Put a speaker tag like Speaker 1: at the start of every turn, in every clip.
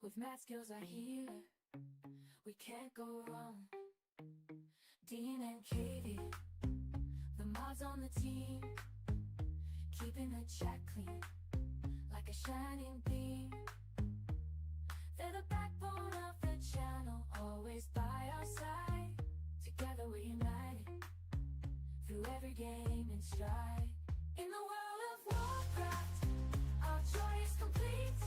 Speaker 1: With math skills I healer, we can't go wrong. Dean and Katie, the mods on the team, keeping the chat clean, like a shining beam. They're the backbone of the channel, always by our side. Together we're united, through every game and stride. In the World of Warcraft, our joy is complete.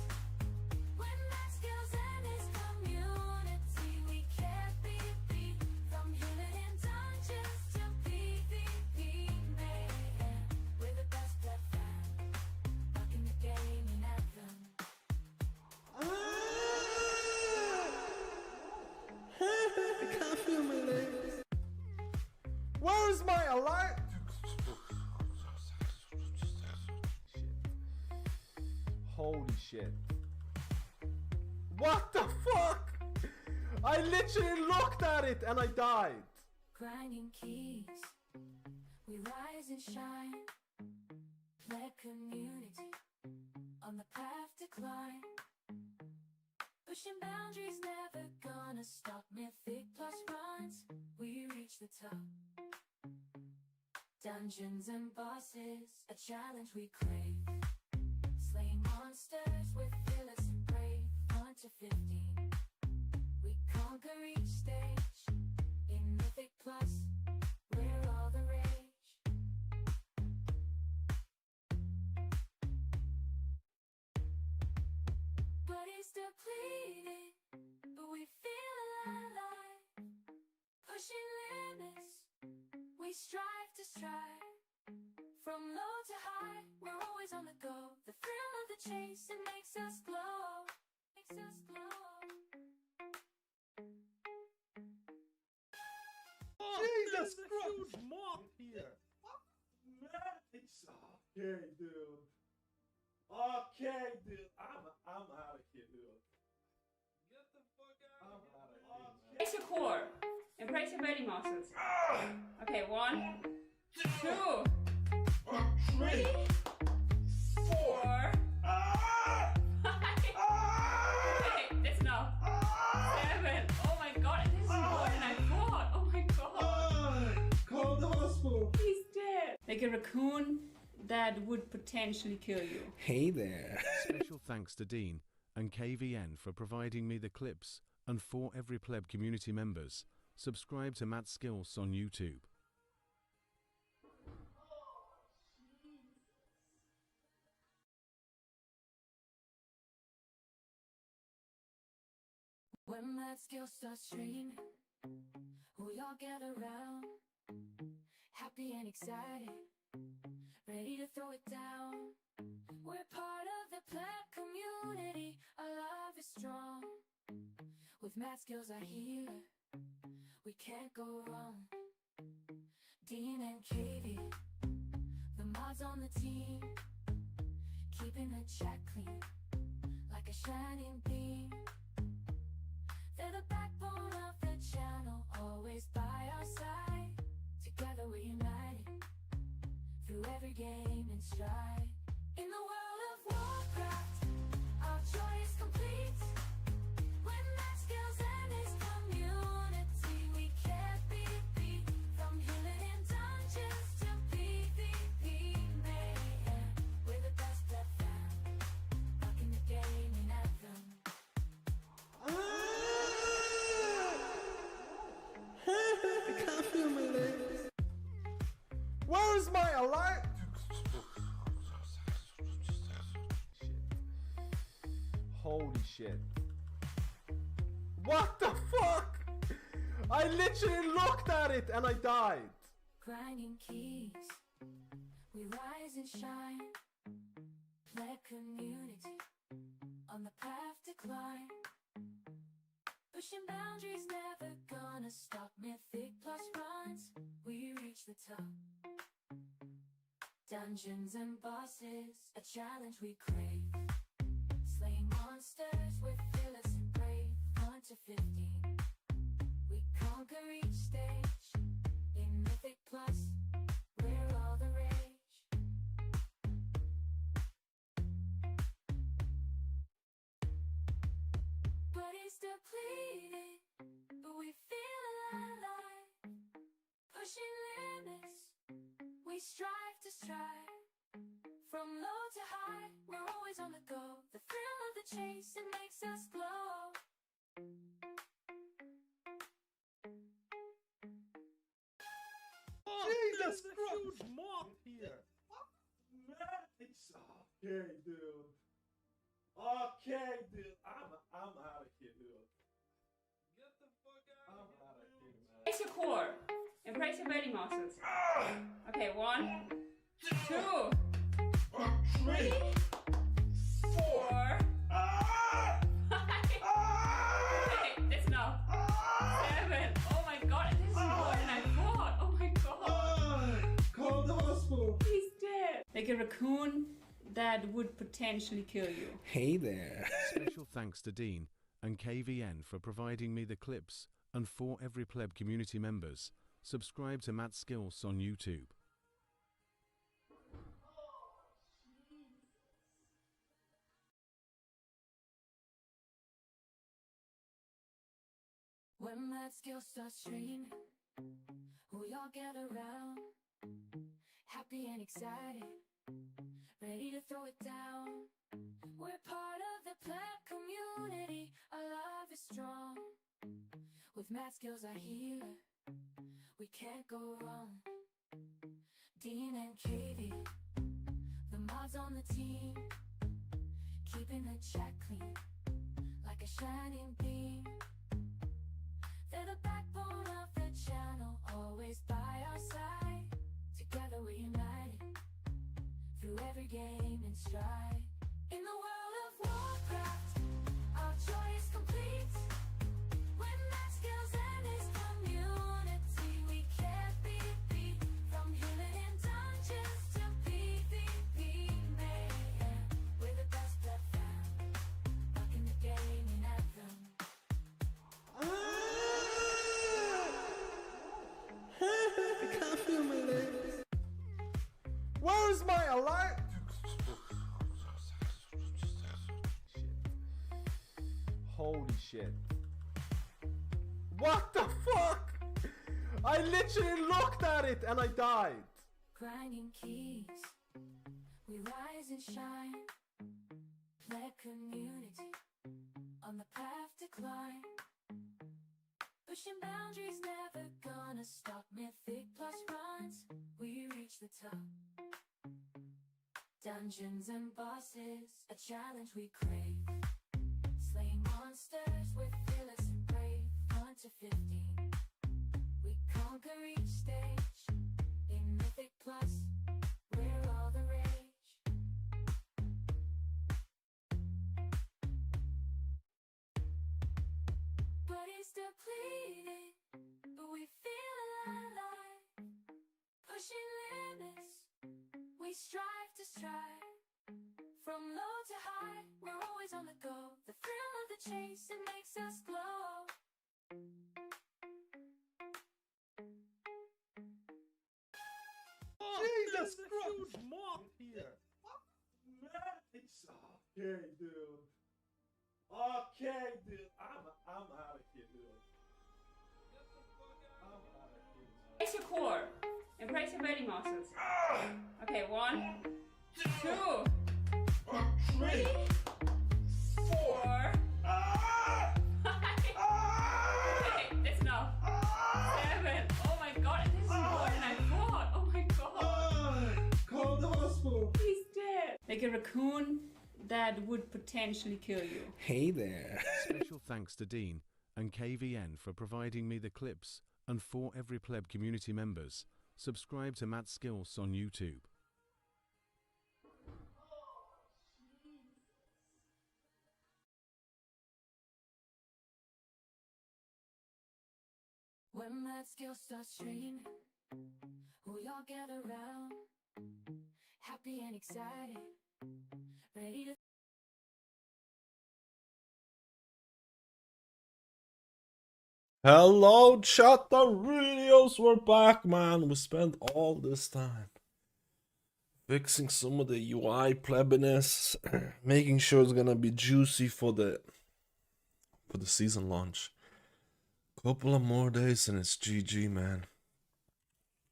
Speaker 1: When math skills and his community, we can't be beat. From healing in dungeons to PvP mayhem, we're the best pleb fan, rocking the game and anthem.
Speaker 2: I can't feel my legs. Where is my alert? Holy shit. What the fuck? I literally looked at it and I died.
Speaker 1: Grinding keys, we rise and shine. Pleb community, on the path to climb. Pushing boundaries, never gonna stop. Mythic plus runs, we reach the top. Dungeons and bosses, a challenge we crave. Slaying monsters, we're fearless and brave. 1 to 15, we conquer each stage. In Mythic plus, we're all the rage. Body's depleted, but we feel alive. Pushing limits, we strive to strive. From low to high, we're always on the go. The thrill of the chase, it makes us glow. Makes us glow.
Speaker 2: Jesus
Speaker 3: There's a
Speaker 2: Christ!
Speaker 3: huge moth here.
Speaker 2: Man, it's okay, dude. Okay, dude. I'm out of here, dude.
Speaker 3: Get the fuck
Speaker 2: I'm
Speaker 3: out
Speaker 2: out
Speaker 3: of
Speaker 2: of
Speaker 3: here.
Speaker 2: here, man.
Speaker 4: Embrace your core. Embrace your belly muscles. Okay, 1, 2, 3, 4, 5. Okay, that's enough. 7. Oh my god, this is more than I thought. Oh my god.
Speaker 2: Call the hospital.
Speaker 4: He's dead. Like a raccoon that would potentially kill you.
Speaker 2: Hey there.
Speaker 5: Special thanks to Dean and KVN for providing me the clips, and for every pleb community members, subscribe to Matt Skills on YouTube.
Speaker 1: When that skill starts streaming, we all gather around, happy and excited, ready to throw it down. We're part of the pleb community, our love is strong. With math skills I healer, we can't go wrong. Dean and Katie, the mods on the team, keeping the chat clean, like a shining beam. They're the backbone of the channel, always by our side. Together we're united, through every game and stride. In the World of Warcraft, our joy is complete. When math skills and his community, we can't be beat. From healing in dungeons to PvP mayhem, we're the best pleb fan, rocking the game and anthem.
Speaker 2: I can't feel my legs. Where is my alert? Holy shit. What the fuck? I literally looked at it and I died.
Speaker 1: Grinding keys, we rise and shine. Pleb community, on the path to climb. Pushing boundaries, never gonna stop. Mythic plus runs, we reach the top. Dungeons and bosses, a challenge we crave. Slaying monsters, we're fearless and brave. 1 to 15, we conquer each stage. In Mythic plus, we're all the rage. depleted, but we feel alive. Pushing limits, we strive to strive. From low to high, we're always on the go. The thrill of the chase, it makes us glow.
Speaker 3: Jesus, there's a huge moth here. Man, it's okay, dude. Okay, dude. I'm out of here, dude. Get the fuck out of here, man.
Speaker 4: Embrace your core. Embrace your belly muscles. Okay, 1, 2, 3, 4, 5. Okay, that's enough. 7. Oh my god, this is more than I thought. Oh my god.
Speaker 3: Call the hospital.
Speaker 4: He's dead. Like a raccoon that would potentially kill you.
Speaker 2: Hey there.
Speaker 5: Special thanks to Dean and KVN for providing me the clips, and for every pleb community members, subscribe to Matt Skills on YouTube.
Speaker 1: When that skill starts training, we all get around, happy and excited, ready to throw it down. We're part of the pleb community, our love is strong. With Matt Skills our healer, we can't go wrong. Dean and Katie, the mods on the team, keeping the chat clean, like a shining beam. They're the backbone of the channel, always by our side. Together we're united, through every game and stride. In the world of Warcraft, our joy is complete. When Matt Skills and his community, we can't be beat. From healing in dungeons to PvP mayhem, we're the best pleb fam, rocking the gaming anthem.
Speaker 2: I can't feel my legs. Where is my alive? Holy shit. What the fuck? I literally looked at it and I died.
Speaker 1: Grinding keys, we rise and shine. Pleb community, on the path to climb. Pushing boundaries, never gonna stop. Mythic plus runs, we reach the top. Dungeons and bosses, a challenge we crave. Slaying monsters, we're fearless and brave. 1 to 15, we conquer each stage. In Mythic plus, we're all the rage. Body's depleted, but we feel alive. Pushing limits, we strive to strive. From low to high, we're always on the go. The thrill of the chase, it makes us glow.
Speaker 3: Jesus, there's a huge moth here. Man, it's okay, dude. Okay, dude. I'm out of here, dude. Get the fuck out. I'm out of here, man.
Speaker 4: Embrace your core. Embrace your belly muscles. Okay, 1, 2, 3, 4, 5. Okay, that's enough. 7. Oh my god, this is more than I thought. Oh my god.
Speaker 3: Call the hospital.
Speaker 4: He's dead. Like a raccoon that would potentially kill you.
Speaker 2: Hey there.
Speaker 5: Special thanks to Dean and KVN for providing me the clips, and for every pleb community members, subscribe to Matt Skills on YouTube.
Speaker 1: When that skill starts training, we all get around, happy and excited, ready to
Speaker 2: Hello, chat. The videos. We're back, man. We spent all this time fixing some of the UI plebiness, making sure it's gonna be juicy for the for the season launch. Couple of more days and it's GG, man.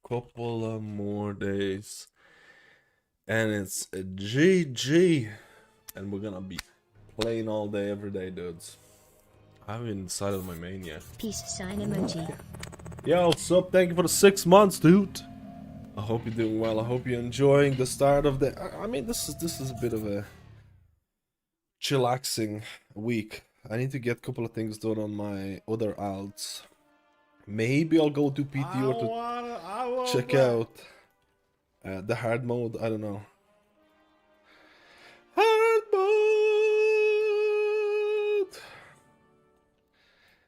Speaker 2: Couple of more days and it's a GG. And we're gonna be playing all day, every day, dudes. I haven't even decided on my main yet.
Speaker 6: Peace sign emoji.
Speaker 2: Yo, what's up? Thank you for the 6 months, dude. I hope you're doing well. I hope you're enjoying the start of the. I mean, this is a bit of a chillaxing week. I need to get a couple of things done on my other alts. Maybe I'll go to PTO to check out the hard mode. I don't know. Hard mode.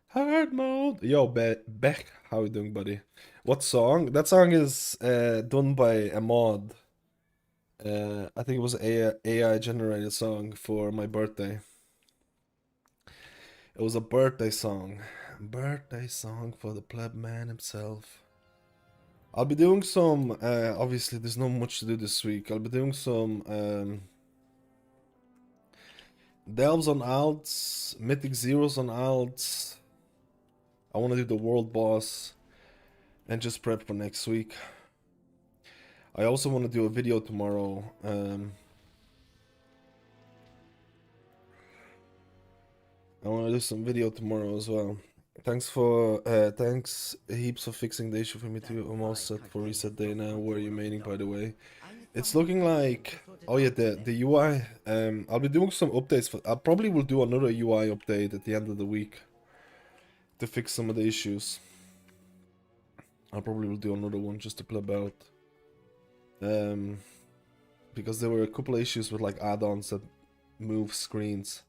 Speaker 2: Hard mode. Yo, Beck, how you doing, buddy? What song? That song is done by a mod. I think it was an AI generated song for my birthday. It was a birthday song. Birthday song for the pleb man himself. I'll be doing some, obviously there's not much to do this week. I'll be doing some delves on alts, mythic zeros on alts. I want to do the world boss and just prep for next week. I also want to do a video tomorrow. I want to do some video tomorrow as well. Thanks heaps for fixing the issue for me too. I'm all set for reset day now. Where are you maining, by the way? It's looking like, oh yeah, the UI. I'll be doing some updates. I probably will do another UI update at the end of the week to fix some of the issues. I probably will do another one just to play about. Because there were a couple of issues with like add-ons that move screens.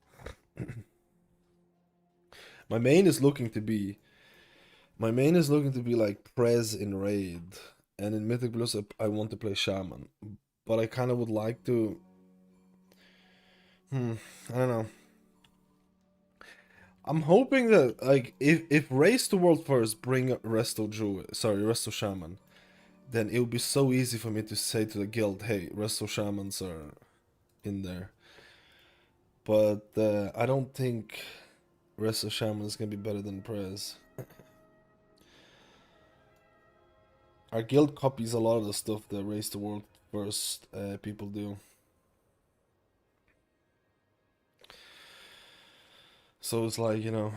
Speaker 2: My main is looking to be like Prez in Raid, and in Mythic Plus I want to play Shaman, but I kind of would like to. I don't know. I'm hoping that like if Race to World first bring Resto Shaman, then it would be so easy for me to say to the guild, hey, Resto Shamans are in there. But I don't think Resto Shaman is gonna be better than Prez. Our guild copies a lot of the stuff that Race the World first people do. So it's like, you know.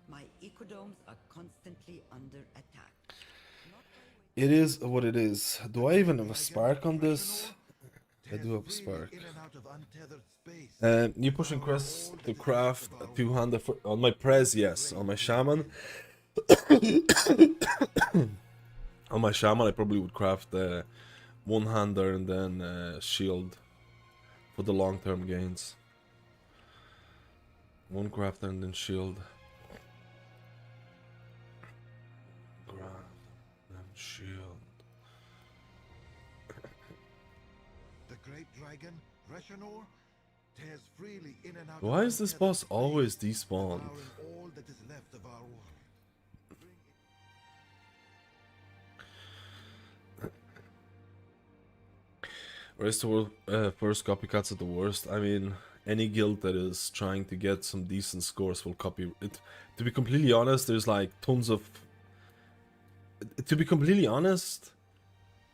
Speaker 7: My ecodomes are constantly under attack.
Speaker 2: It is what it is. Do I even have a spark on this? I do have a spark. You pushing Crest to craft a 200 on my Prez, yes. On my Shaman. On my Shaman I probably would craft a one-hander and then shield for the long-term gains. One crafter and then shield. Craft and shield.
Speaker 8: Great dragon, Reshanor, tears freely in and out.
Speaker 2: Why is this boss always despawned?
Speaker 8: All that is left of our world.
Speaker 2: Race to World first copycats are the worst. I mean, any guild that is trying to get some decent scores will copy it. To be completely honest, there's like tons of. To be completely honest,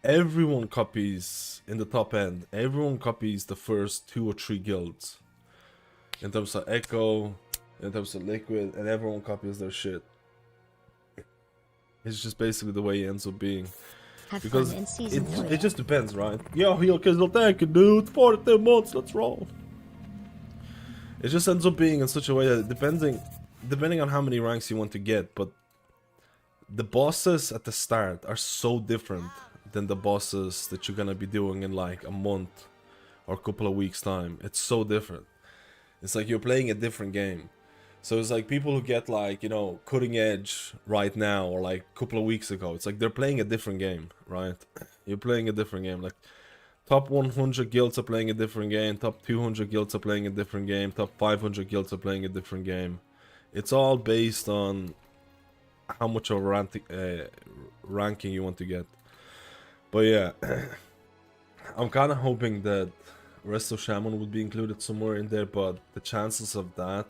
Speaker 2: everyone copies in the top end. Everyone copies the first 2 or 3 guilds. In terms of Echo, in terms of Liquid, and everyone copies their shit. It's just basically the way it ends up being. Because it just depends, right? Yo, Kizzle, thank you, dude. 42 months, let's roll. It just ends up being in such a way that depending on how many ranks you want to get, but the bosses at the start are so different than the bosses that you're gonna be doing in like a month or a couple of weeks time. It's so different. It's like you're playing a different game. So it's like people who get like, you know, cutting edge right now or like a couple of weeks ago. It's like they're playing a different game, right? You're playing a different game. Like top 100 guilds are playing a different game. Top 200 guilds are playing a different game. Top 500 guilds are playing a different game. It's all based on how much of a ranking you want to get. But yeah, I'm kind of hoping that Resto Shaman would be included somewhere in there, but the chances of that,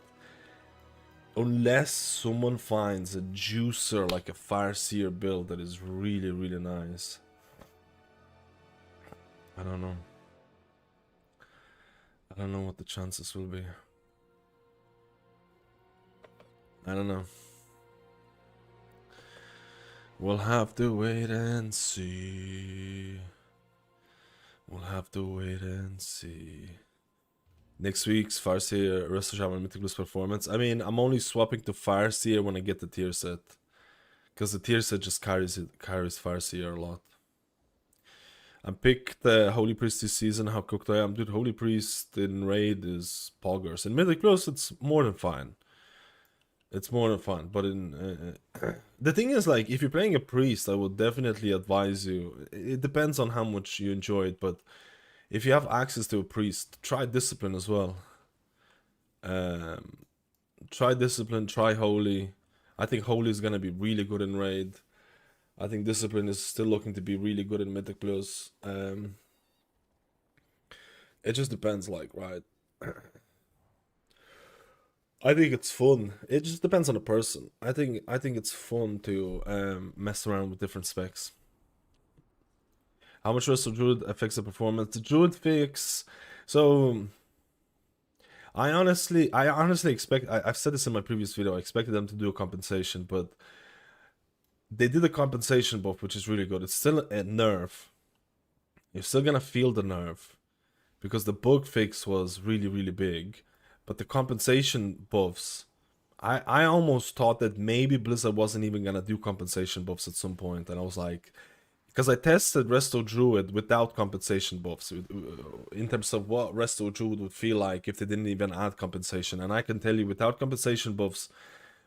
Speaker 2: unless someone finds a juicer like a Farseer build that is really, really nice, I don't know. I don't know what the chances will be. I don't know. We'll have to wait and see. We'll have to wait and see. Next week's Farseer Resto Shaman Mythic Plus performance. I mean, I'm only swapping to Farseer when I get the tier set, because the tier set just carries Farseer a lot. I picked Holy Priest this season. How cooked I am, dude. Holy Priest in raid is poggers. In Mythic Plus, it's more than fine. It's more than fun, but in the thing is, like, if you're playing a priest, I would definitely advise you. It depends on how much you enjoy it, but if you have access to a priest, try discipline as well. Try discipline, try holy. I think holy is gonna be really good in raid. I think discipline is still looking to be really good in Mythic Plus. It just depends, like, right? I think it's fun. It just depends on the person. I think it's fun to mess around with different specs. How much Resto Druid affects the performance? The Druid fix. So I honestly expect. I've said this in my previous video. I expected them to do a compensation, but they did a compensation buff, which is really good. It's still a nerf. You're still gonna feel the nerf because the bug fix was really, really big. But the compensation buffs, I almost thought that maybe Blizzard wasn't even gonna do compensation buffs at some point, and I was like, because I tested Resto Druid without compensation buffs, in terms of what Resto Druid would feel like if they didn't even add compensation, and I can tell you, without compensation buffs,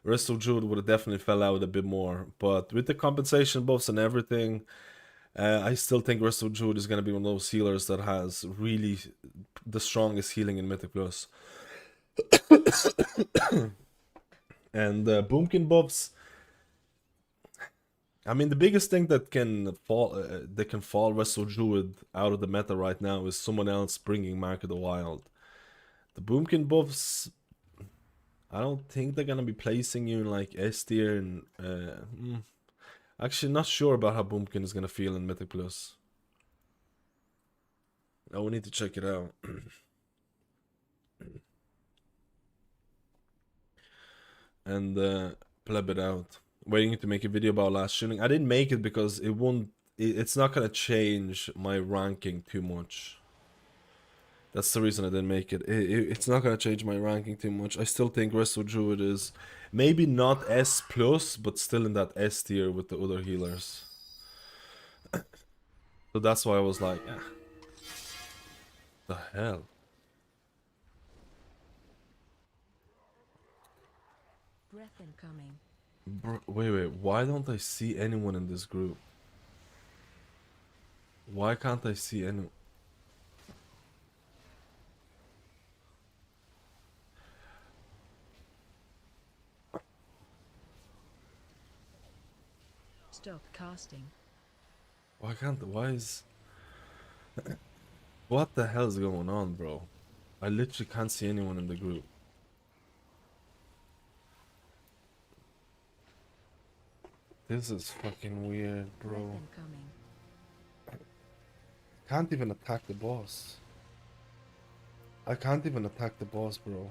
Speaker 2: Resto Druid would have definitely fell out a bit more. But with the compensation buffs and everything, I still think Resto Druid is gonna be one of those healers that has really the strongest healing in Mythic Plus. And Boomkin buffs. I mean, the biggest thing that can fall Resto Druid out of the meta right now is someone else bringing Mark of the Wild. The Boomkin buffs, I don't think they're gonna be placing you in like S tier, and actually not sure about how Boomkin is gonna feel in Mythic Plus. Oh, we need to check it out. And pleb it out. Waiting to make a video about last shooting. I didn't make it because it won't. It's not gonna change my ranking too much. That's the reason I didn't make it. It's not gonna change my ranking too much. I still think Resto Druid is maybe not S plus, but still in that S tier with the other healers. So that's why I was like, ah. The hell.
Speaker 1: Breath incoming.
Speaker 2: Wait, why don't I see anyone in this group? Why can't I see anyone?
Speaker 1: Stop casting.
Speaker 2: Why is... What the hell is going on, bro? I literally can't see anyone in the group. This is fucking weird, bro. Can't even attack the boss. I can't even attack the boss, bro.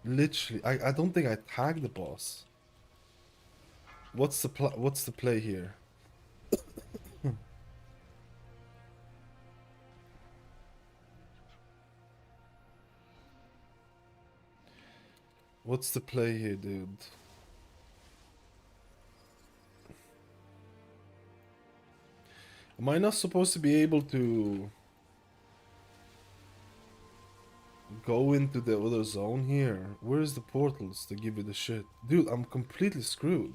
Speaker 2: Literally, I don't think I tagged the boss. What's the play here? What's the play here, dude? Am I not supposed to be able to go into the other zone here? Where's the portals to give you the shit? Dude, I'm completely screwed.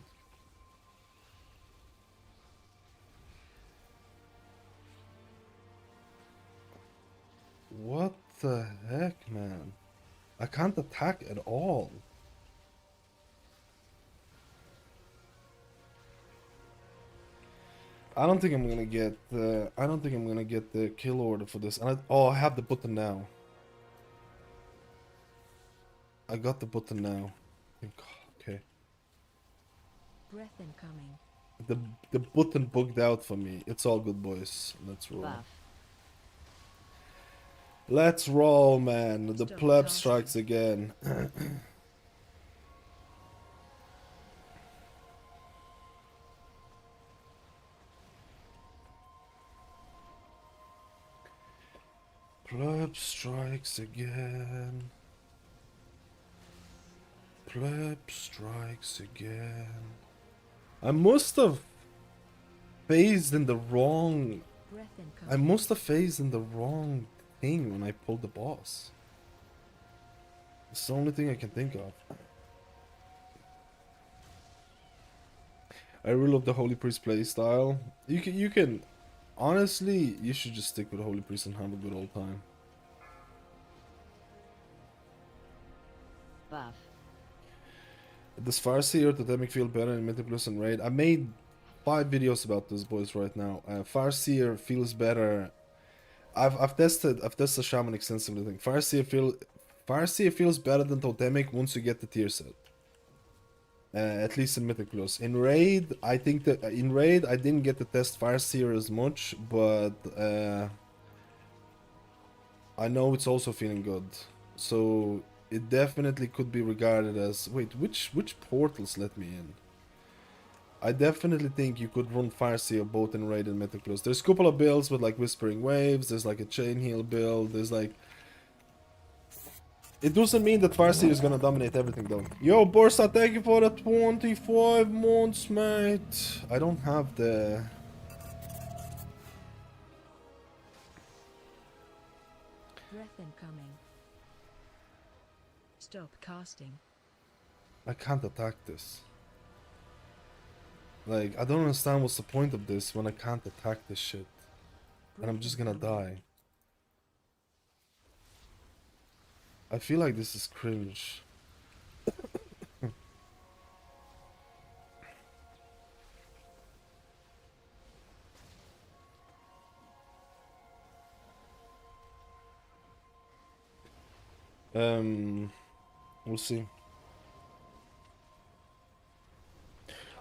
Speaker 2: What the heck, man? I can't attack at all. I don't think I'm gonna get the. I don't think I'm gonna get the kill order for this. And oh, I have the button now. I got the button now. Okay.
Speaker 1: Breath incoming.
Speaker 2: The button bugged out for me. It's all good, boys. Let's roll.
Speaker 1: Buff.
Speaker 2: Let's roll, man. The
Speaker 1: Stop
Speaker 2: pleb
Speaker 1: casting.
Speaker 2: strikes again. Pleb strikes again. Pleb strikes again. I must have phased in the wrong.
Speaker 1: Breath
Speaker 2: I
Speaker 1: incoming.
Speaker 2: must have phased in the wrong thing when I pulled the boss. It's the only thing I can think of. I really love the Holy Priest playstyle. You can honestly, you should just stick with the Holy Priest and have a good old time.
Speaker 1: Buff.
Speaker 2: Does Farseer or Totemic feel better in Mythic Plus and Raid? I made 5 videos about this, boys, right now. Farseer feels better. I've tested Shaman extensively. I think Farseer feels better than Totemic once you get the tier set. At least in Mythic Plus. In Raid, I think that in Raid I didn't get to test Farseer as much, but I know it's also feeling good. So it definitely could be regarded as which portals let me in? I definitely think you could run Farseer both in Raid and Mythic Plus. There's a couple of builds with like Whispering Waves, there's like a Chain Heal build, there's like... It doesn't mean that Farseer is gonna dominate everything though. Yo, Borsa, thank you for the 25 months, mate. I don't have the...
Speaker 1: Breath incoming. Stop casting.
Speaker 2: I can't attack this. Like, I don't understand what's the point of this when I can't attack this shit. And I'm just gonna die. I feel like this is cringe. We'll see.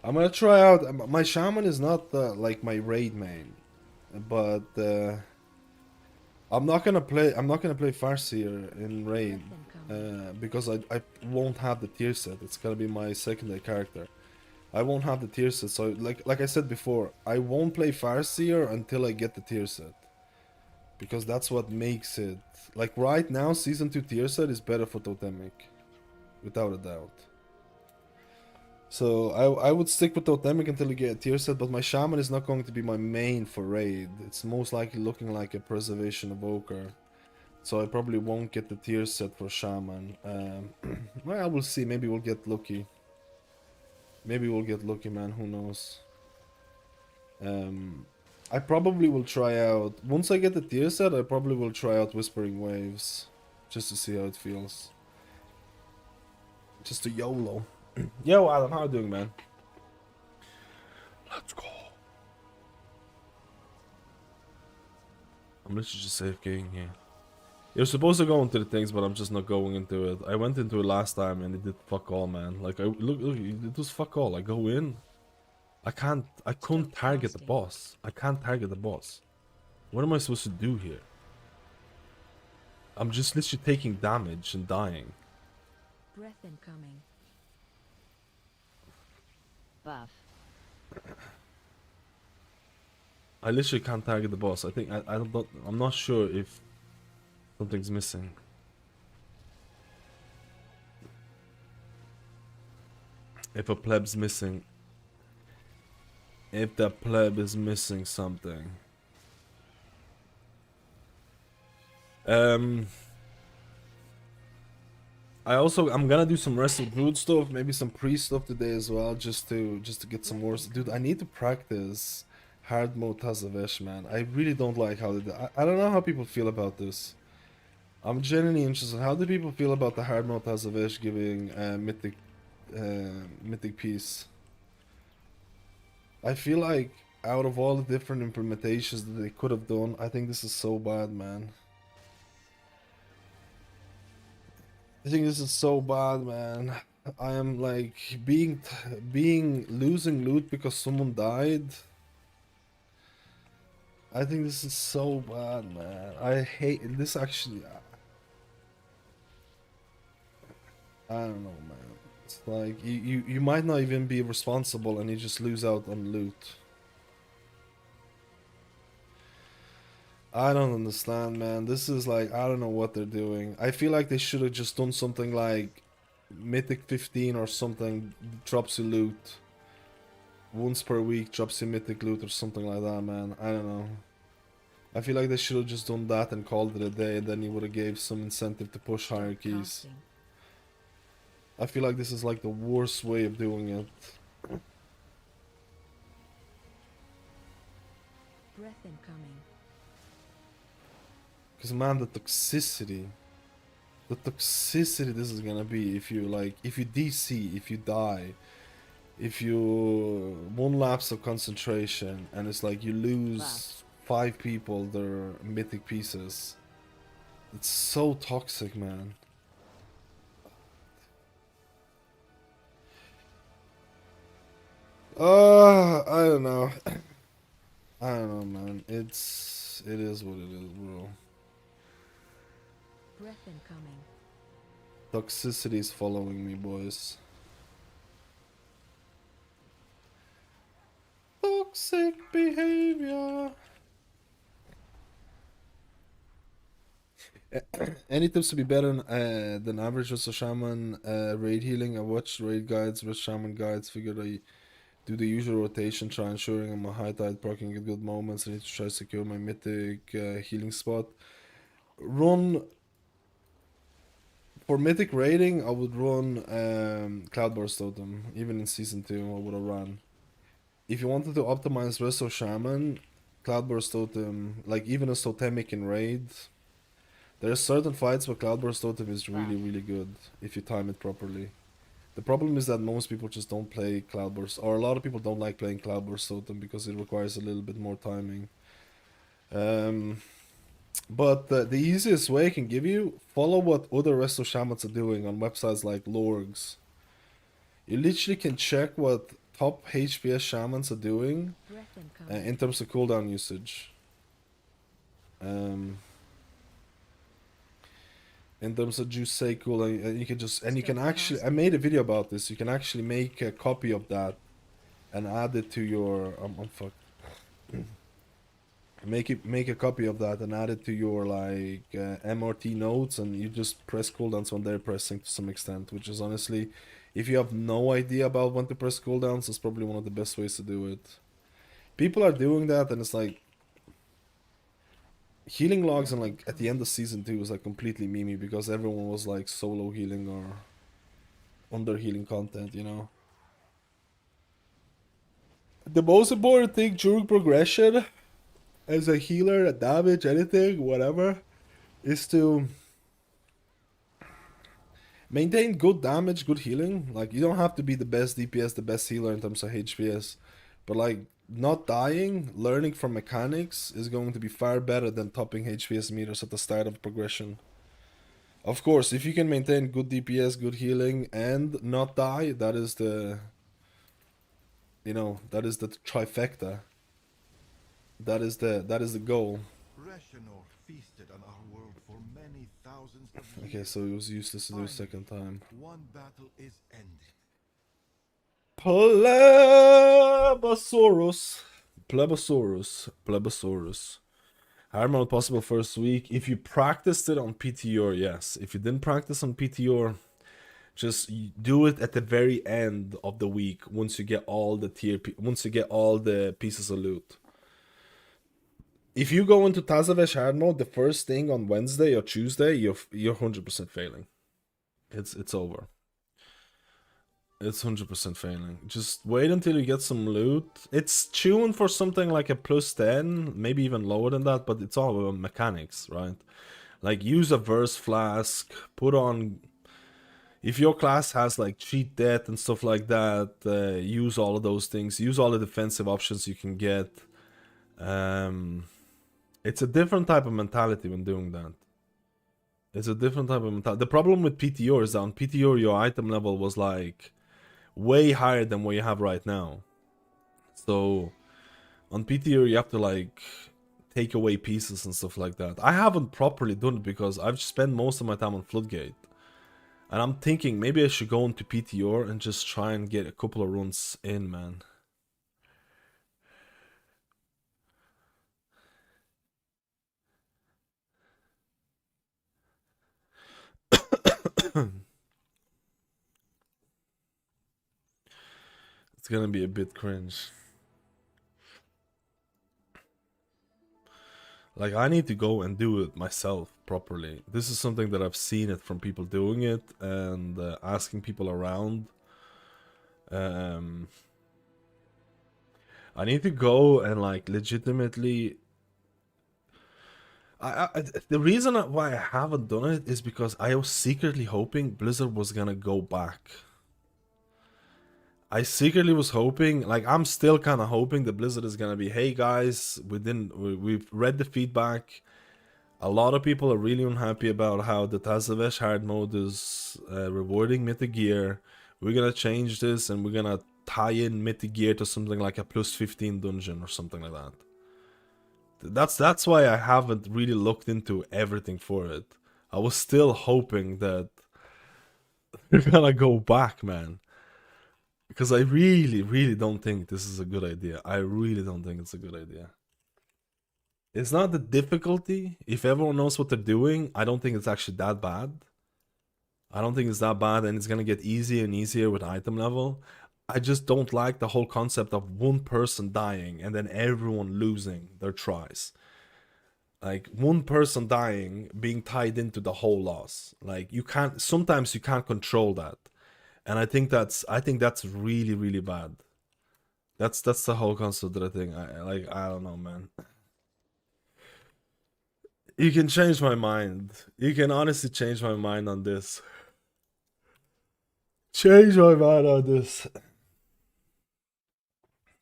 Speaker 2: I'm gonna try out. My Shaman is not like my raid main, but I'm not gonna play Farseer in raid because I won't have the tier set. It's gonna be my secondary character. I won't have the tier set, so like I said before, I won't play Farseer until I get the tier set, because that's what makes it. Like right now, season 2 tier set is better for Totemic, without a doubt. So I would stick with Totemic until I get a tier set, but my Shaman is not going to be my main for raid. It's most likely looking like a Preservation Evoker. So I probably won't get the tier set for Shaman. Well, we'll see. Maybe we'll get lucky. Maybe we'll get lucky, man. Who knows? I probably will try out... Once I get the tier set, I probably will try out Whispering Waves. Just to see how it feels. Just a YOLO. Yo, Adam, how you doing, man? Let's go. I'm literally just safegating here. You're supposed to go into the things, but I'm just not going into it. I went into it last time and it did fuck all, man. Like, look, it was fuck all. I go in. I couldn't target the boss. I can't target the boss. What am I supposed to do here? I'm just literally taking damage and dying.
Speaker 1: Breath incoming. Buff.
Speaker 2: I literally can't target the boss. I think I'm not sure if something's missing. If a pleb's missing. If the pleb is missing something. I'm gonna do some rest of Druid stuff, maybe some priest stuff today as well, just to get some more. Dude, I need to practice hard mode Tazavesh, man. I really don't like how they do. I don't know how people feel about this. I'm genuinely interested. How do people feel about the hard mode Tazavesh giving mythic peace? I feel like out of all the different implementations that they could have done, I think this is so bad, man. I think this is so bad, man. I am like losing loot because someone died. I think this is so bad, man. I hate this actually. I don't know, man. It's like you might not even be responsible and you just lose out on loot. I don't understand, man. This is like, I don't know what they're doing. I feel like they should have just done something like Mythic 15 or something, drops you loot. Once per week, drops you Mythic loot or something like that, man. I don't know. I feel like they should have just done that and called it a day, and then you would have gave some incentive to push hierarchies. I feel like this is like the worst way of doing it.
Speaker 1: Breath incoming.
Speaker 2: Because man, the toxicity this is gonna be if you like, if you DC, if you die, if you one lapse of concentration, and it's like you lose 5 people their mythic pieces. It's so toxic, man. I don't know. I don't know, man. It is what it is, bro.
Speaker 1: Breath incoming.
Speaker 2: Toxicity is following me, boys. Toxic behavior. Any tips to be better than average versus Shaman raid healing? I watched raid guides versus Shaman guides. Figured I do the usual rotation, try ensuring I'm a high tide parking at good moments. I need to try to secure my mythic healing spot. Run for mythic raiding. I would run Cloudburst Totem. Even in season 2, I would have run. If you wanted to optimize Resto Shaman, Cloudburst Totem, like even a Totemic in raid. There are certain fights where Cloudburst Totem is really good if you time it properly. The problem is that most people just don't play Cloudburst, or a lot of people don't like playing Cloudburst Totem because it requires a little bit more timing. But the easiest way I can give you, follow what other Resto Shamans are doing on websites like Lorgs. You literally can check what top HPS Shamans are doing in terms of cooldown usage. In terms of juice cycle, and you can just, and you can actually, I made a video about this, you can actually make a copy of that and add it to your make a copy of that and add it to your like MRT notes, and you just press cooldowns when they're pressing to some extent, which is honestly, if you have no idea about when to press cooldowns, it's probably one of the best ways to do it. People are doing that, and it's like healing logs, and like at the end of season 2 was like completely memey because everyone was like solo healing or under healing content, you know. The most important thing during progression as a healer, a damage, anything, whatever, is to maintain good damage, good healing. Like, you don't have to be the best DPS, the best healer in terms of HPS, but like not dying, learning from mechanics is going to be far better than topping HPS meters at the start of progression. Of course, if you can maintain good DPS, good healing, and not die, that is the, you know, that is the trifecta. That is the goal.
Speaker 8: Reshenor feasted on our world for many thousands of years.
Speaker 2: Okay, so it was useless to do a second time.
Speaker 8: One battle is ended.
Speaker 2: Plebosaurus. Higher amount possible first week. If you practiced it on PTR, yes. If you didn't practice on PTR, just do it at the very end of the week once you get all the once you get all the pieces of loot. If you go into Tazavesh hard mode the first thing on Wednesday or Tuesday, you're 100% failing. It's over. It's 100% failing. Just wait until you get some loot. It's tuned for something like a plus 10, maybe even lower than that, but it's all about mechanics, right? Like, use a verse flask, put on, if your class has like cheat death and stuff like that, use all of those things. Use all the defensive options you can get. It's a different type of mentality when doing that. It's a different type of mentality. The problem with PTO is that on PTO your item level was like way higher than what you have right now. So on PTO you have to like take away pieces and stuff like that. I haven't properly done it because I've spent most of my time on Floodgate. And I'm thinking maybe I should go into PTO and just try and get a couple of runs in, man. It's gonna be a bit cringe. Like, I need to go and do it myself properly. This is something that I've seen it from people doing it and asking people around. I need to go and like legitimately. The reason why I haven't done it is because I was secretly hoping Blizzard was gonna go back. I secretly was hoping, like I'm still kind of hoping that Blizzard is gonna be, hey guys, we've read the feedback. A lot of people are really unhappy about how the Tazavesh hard mode is rewarding Mythic gear. We're gonna change this and we're gonna tie in Mythic gear to something like a plus 15 dungeon or something like that. That's why I haven't really looked into everything for it. I was still hoping that they're gonna go back, man. Because I really don't think this is a good idea. I really don't think it's a good idea. It's not the difficulty. If everyone knows what they're doing, I don't think it's actually that bad. I don't think it's that bad, and it's gonna get easier and easier with item level. I just don't like the whole concept of one person dying and then everyone losing their tries. Like one person dying being tied into the whole loss. Like sometimes you can't control that. And I think that's really bad. That's the whole concept that I think I don't know, man. You can change my mind. You can honestly change my mind on this. Change my mind on this.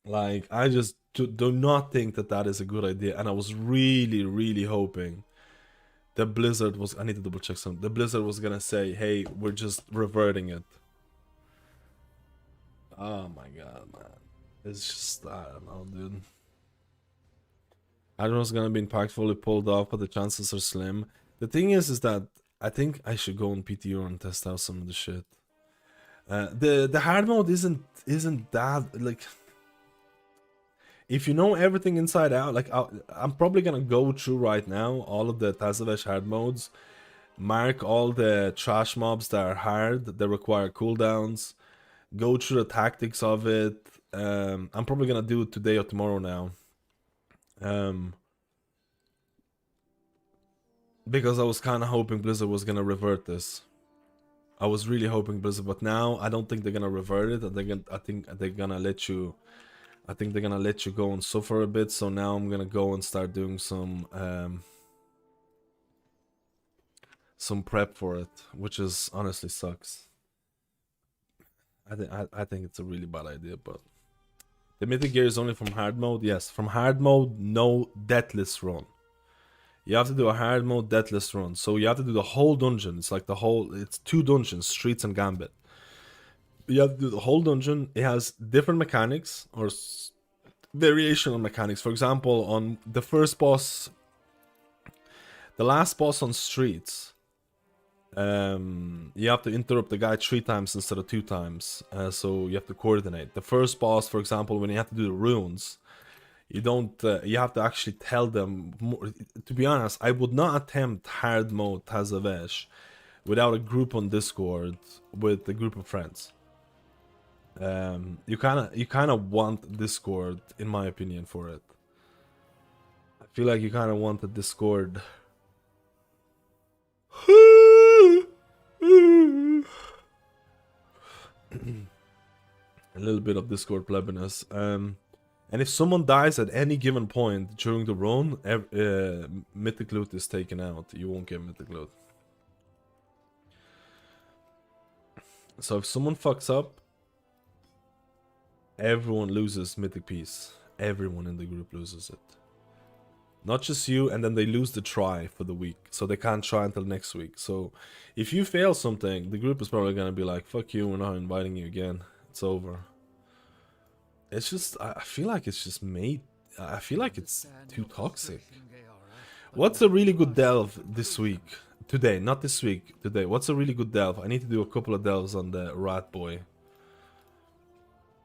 Speaker 2: Like, I just do not think that is a good idea. And I was really hoping that Blizzard was... I need to double check something. The Blizzard was gonna say, hey, we're just reverting it. Oh my god, man. It's just... I don't know, dude. I don't know it's gonna be impactfully pulled off, but the chances are slim. The thing is that I think I should go on PTO and test out some of the shit. The hard mode isn't that like... If you know everything inside out, like I'm probably gonna go through right now all of the Tazavesh hard modes, mark all the trash mobs that are hard, that require cooldowns, go through the tactics of it. I'm probably gonna do it today or tomorrow now. Because I was kind of hoping Blizzard was gonna revert this. I was really hoping Blizzard, but now I don't think they're gonna revert it. I think they're gonna let you. I think they're gonna let you go and suffer a bit. So now I'm gonna go and start doing some prep for it, which is honestly sucks. I think it's a really bad idea, but the Mythic gear is only from hard mode. Yes, from hard mode, no deathless run. You have to do a hard mode deathless run. So you have to do the whole dungeon. It's like it's 2 dungeons, Streets and Gambit. You have to do the whole dungeon. It has different mechanics or variational mechanics. For example, on the first boss, the last boss on Streets, you have to interrupt the guy 3 times instead of 2 times. So you have to coordinate. The first boss, for example, when you have to do the runes, you don't. You have to actually tell them more. To be honest, I would not attempt hard mode Tazavesh without a group on Discord with a group of friends. You kind of want Discord, in my opinion, for it. I feel like you kind of want the Discord. A little bit of Discord plebiness. And if someone dies at any given point during the run, Mythic loot is taken out. You won't get Mythic loot. So if someone fucks up, everyone loses Mythic piece. Everyone in the group loses it. Not just you, and then they lose the try for the week. So they can't try until next week. So if you fail something, the group is probably gonna be like, fuck you, we're not inviting you again. It's over. It's just, I feel like it's just made, I feel like it's too toxic. What's a really good delve this week? Today, not this week, today. What's a really good delve? I need to do a couple of delves on the Rat Boy.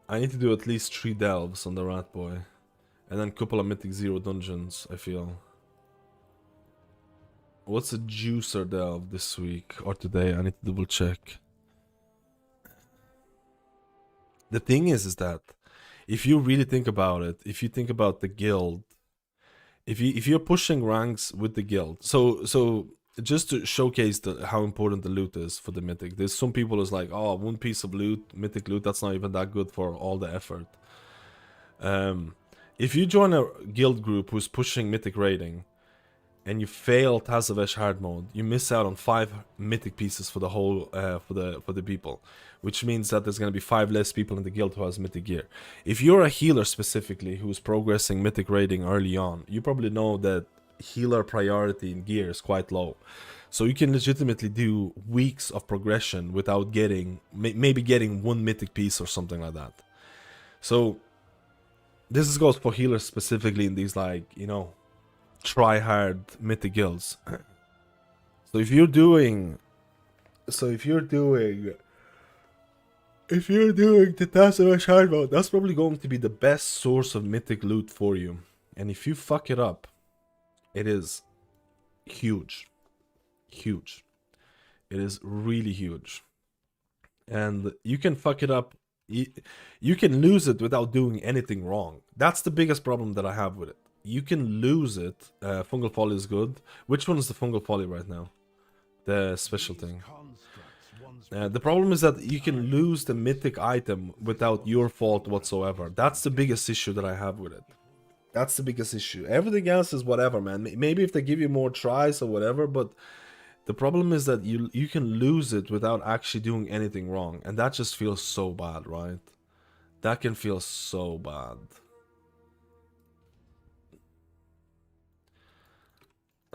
Speaker 2: I need to do at least 3 delves on the Rat Boy. And then a couple of Mythic 0 dungeons, I feel. What's a juicer delve this week or today? I need to double check. The thing is that if you really think about it, if you think about the guild, if you're pushing ranks with the guild, so just to showcase how important the loot is for the Mythic, there's some people who's like, oh, 1 piece of loot, Mythic loot, that's not even that good for all the effort. If you join a guild group who's pushing Mythic rating, and you fail Tazavesh hard mode, you miss out on 5 Mythic pieces for the whole for the people, which means that there's gonna be 5 less people in the guild who has Mythic gear. If you're a healer specifically who's progressing Mythic rating early on, you probably know that healer priority in gear is quite low, so you can legitimately do weeks of progression without getting maybe getting 1 Mythic piece or something like that. So this goes for healers specifically in these, like, you know, try hard Mythic guilds. So if you're doing the Tazavesh hard mode, that's probably going to be the best source of Mythic loot for you. And if you fuck it up, it is huge. Huge. It is really huge. And you can fuck it up. You can lose it without doing anything wrong. That's the biggest problem that I have with it. You can lose it. Fungal Folly is good. Which one is the Fungal Folly right now? The special thing. The problem is that you can lose the Mythic item without your fault whatsoever. That's the biggest issue that I have with it. That's the biggest issue. Everything else is whatever, man. Maybe if they give you more tries or whatever, but the problem is that you can lose it without actually doing anything wrong. And that just feels so bad, right? That can feel so bad.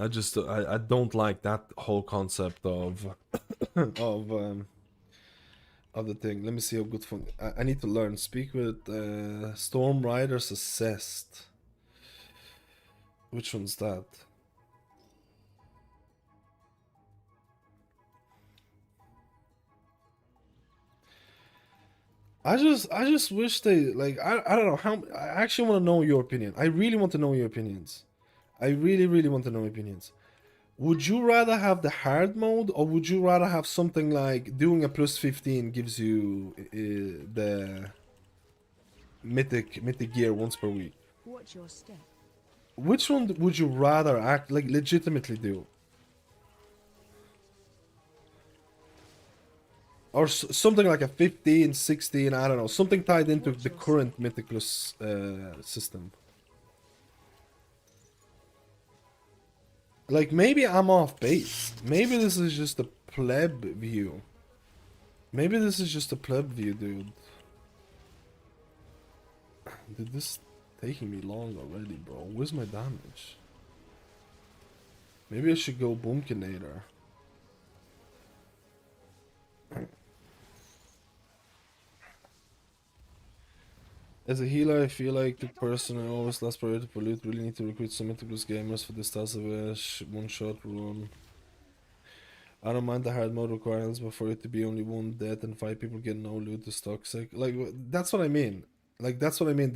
Speaker 2: I don't like that whole concept of of the thing. Let me see how good fun. I need to learn. Speak with Storm Riders Assessed. Which one's that? I just wish they, like, I don't know how. I actually want to know your opinion. I really want to know your opinions. I really want to know your opinions. Would you rather have the hard mode, or would you rather have something like doing a plus 15 gives you the mythic gear once per week?
Speaker 6: What's your step?
Speaker 2: Which one would you rather act like legitimately do? Or something like a 15, 16, I don't know, something tied into the current Mythic Plus system. Like, maybe I'm off base. Maybe this is just a pleb view. Maybe this is just a pleb view, dude. Dude, this is taking me long already, bro. Where's my damage? Maybe I should go Boomkinator. As a healer, I feel like the person I always last priority for loot really need to recruit some Mythic Plus gamers for this Tazavesh one-shot run. I don't mind the hard mode requirements, but for it to be only 1 death and 5 people get no loot is toxic. Like, that's what I mean. Like, that's what I mean.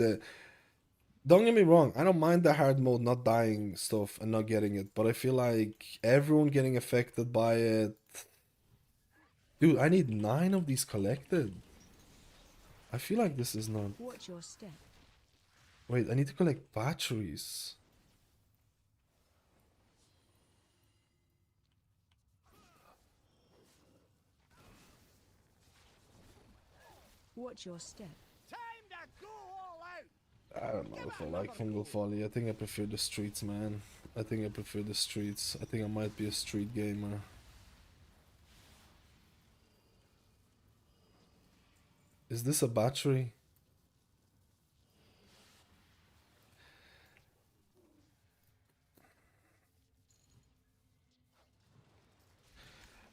Speaker 2: Don't get me wrong, I don't mind the hard mode not dying stuff and not getting it, but I feel like everyone getting affected by it. Dude, I need 9 of these collected. I feel like this is not...
Speaker 6: What's your step?
Speaker 2: Wait, I need to collect batteries.
Speaker 6: What's your step?
Speaker 3: Time to go all out.
Speaker 2: I don't know if I like Fungal Folly. I think I prefer the streets, man. I think I prefer the streets. I think I might be a street gamer. Is this a battery?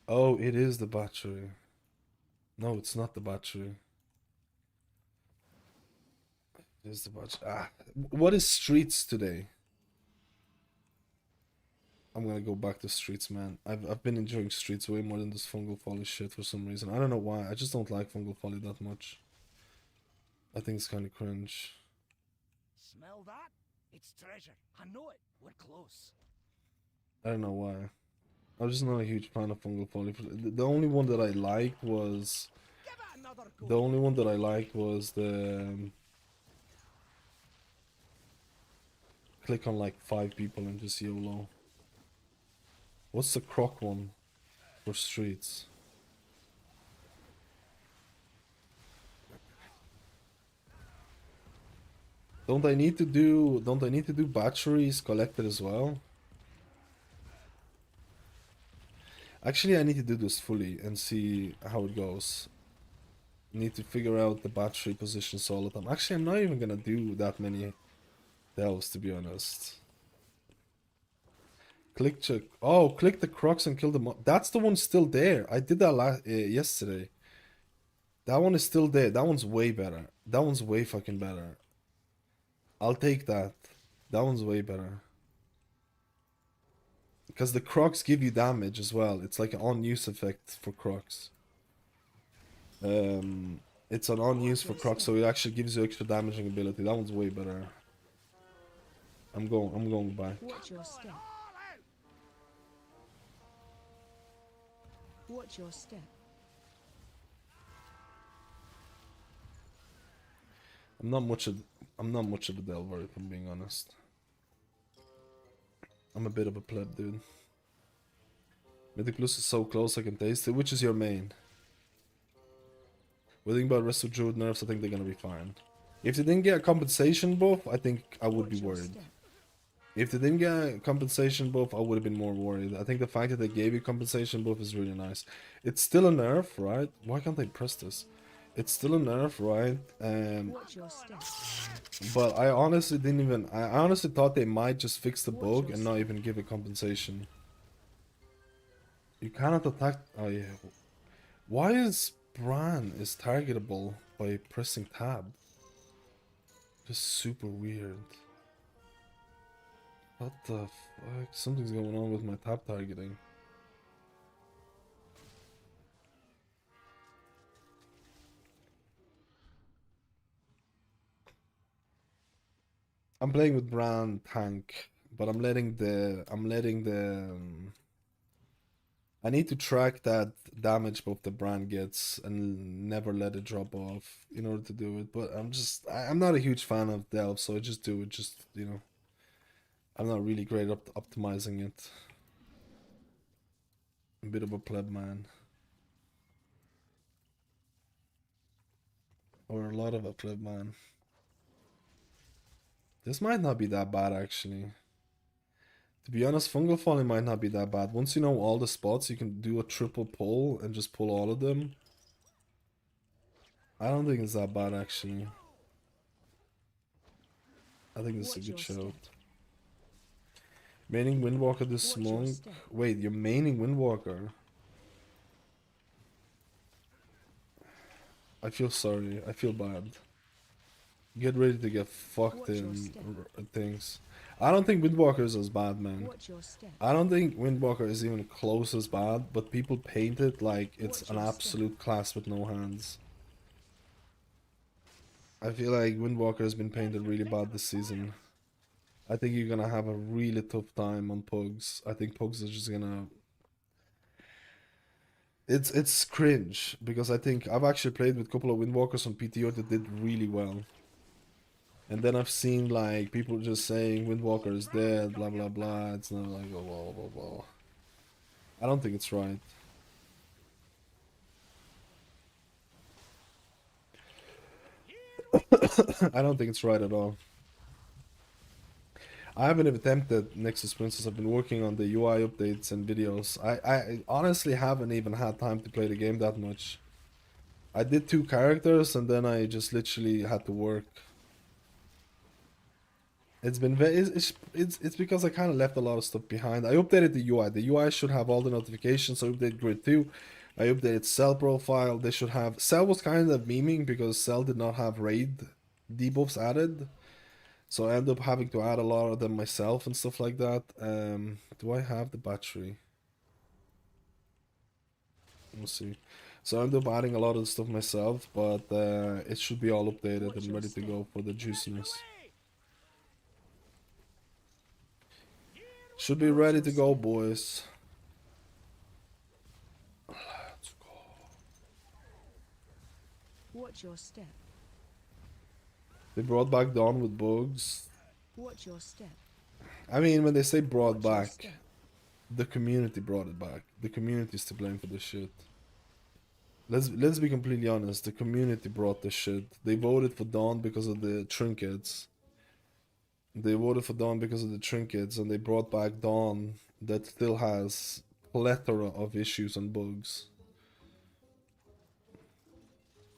Speaker 2: Oh, it is the battery. No, it's not the battery. It is the battery. Ah, what is streets today? I'm gonna go back to streets, man. I've been enjoying streets way more than this fungal folly shit for some reason. I don't know why. I just don't like fungal folly that much. I think it's kind of cringe.
Speaker 9: Smell that? It's treasure. I know it. We're close.
Speaker 2: I don't know why. I'm just not a huge fan of fungal folly. The only one that I liked was the only one that I liked was the click on like 5 people and just YOLO. What's the croc one for streets? Don't I need to do batteries collected as well? Actually, I need to do this fully and see how it goes. Need to figure out the battery positions all the time. Actually, I'm not even gonna do that many delves, to be honest. Click check. Oh, click the crocs and kill them. That's the one still there. I did that yesterday. That one is still there. That one's way better. That one's way fucking better. I'll take that. That one's way better. Because the crocs give you damage as well. It's like an on-use effect for crocs. It's an on-use for crocs, so it actually gives you extra damaging ability. That one's way better. I'm going back.
Speaker 6: Watch your step. Watch your step.
Speaker 2: I'm not much of a delver, if I'm being honest. I'm a bit of a pleb, dude. Mythic Plus is so close, I can taste it. Which is your main? What do you think about rest of Druid nerfs? I think they're gonna be fine. If they didn't get a compensation buff, I think I would be worried. If they didn't get a compensation buff, I would have been more worried. I think the fact that they gave you compensation buff is really nice. It's still a nerf, right? Why can't I press this? It's still a nerf, right? But I honestly didn't even... I honestly thought they might just fix the bug and not even give it compensation. You cannot attack... Oh yeah. Why is Bran is targetable by pressing tab? Just super weird. What the fuck? Something's going on with my tab targeting. I'm playing with Bran tank, but I'm letting the I need to track that damage buff the Bran gets and never let it drop off in order to do it. But I'm not a huge fan of delve, so I just do it. Just, you know, I'm not really great at optimizing it. A bit of a pleb man, or a lot of a pleb man. This might not be that bad, actually. To be honest, fungal falling might not be that bad. Once you know all the spots, you can do a triple pull and just pull all of them. I don't think it's that bad, actually. I think this is a good shout. Maining Windwalker this monk. Wait, you're maining Windwalker? I feel sorry. I feel bad. Get ready to get fucked in things. I don't think Windwalker is as bad, man. I don't think Windwalker is even close as bad, but people paint it like it's an absolute class with no hands. I feel like Windwalker has been painted really bad this season. I think you're gonna have a really tough time on Pugs. I think Pugs is just gonna... It's cringe, because I think I've actually played with a couple of Windwalkers on PTO that did really well. And then I've seen like people just saying Windwalker is dead, blah blah blah. It's not like, oh, blah blah blah. I don't think it's right. I don't think it's right at all. I haven't even attempted Nexus Princess. I've been working on the UI updates and videos. I honestly haven't even had time to play the game that much. I did 2 characters and then I just literally had to work. It's been very, it's because I kind of left a lot of stuff behind. I updated the UI. The UI should have all the notifications. I updated Grid 2. I updated Cell profile. They should have, Cell was kind of memeing because Cell did not have raid debuffs added. So I ended up having to add a lot of them myself and stuff like that. Do I have the battery? Let's see. So I ended up adding a lot of the stuff myself, but it should be all updated and ready to go for the juiciness. Should be ready to go, boys. Let's go.
Speaker 6: Watch your step.
Speaker 2: They brought back Dawn with bugs.
Speaker 6: Watch your step.
Speaker 2: I mean, when they say brought
Speaker 6: Watch your
Speaker 2: back,
Speaker 6: step.
Speaker 2: the community brought it back. The community is to blame for this shit. Let's be completely honest. The community brought this shit. They voted for Dawn because of the trinkets. They voted for Dawn because of the trinkets, and they brought back Dawn that still has plethora of issues and bugs.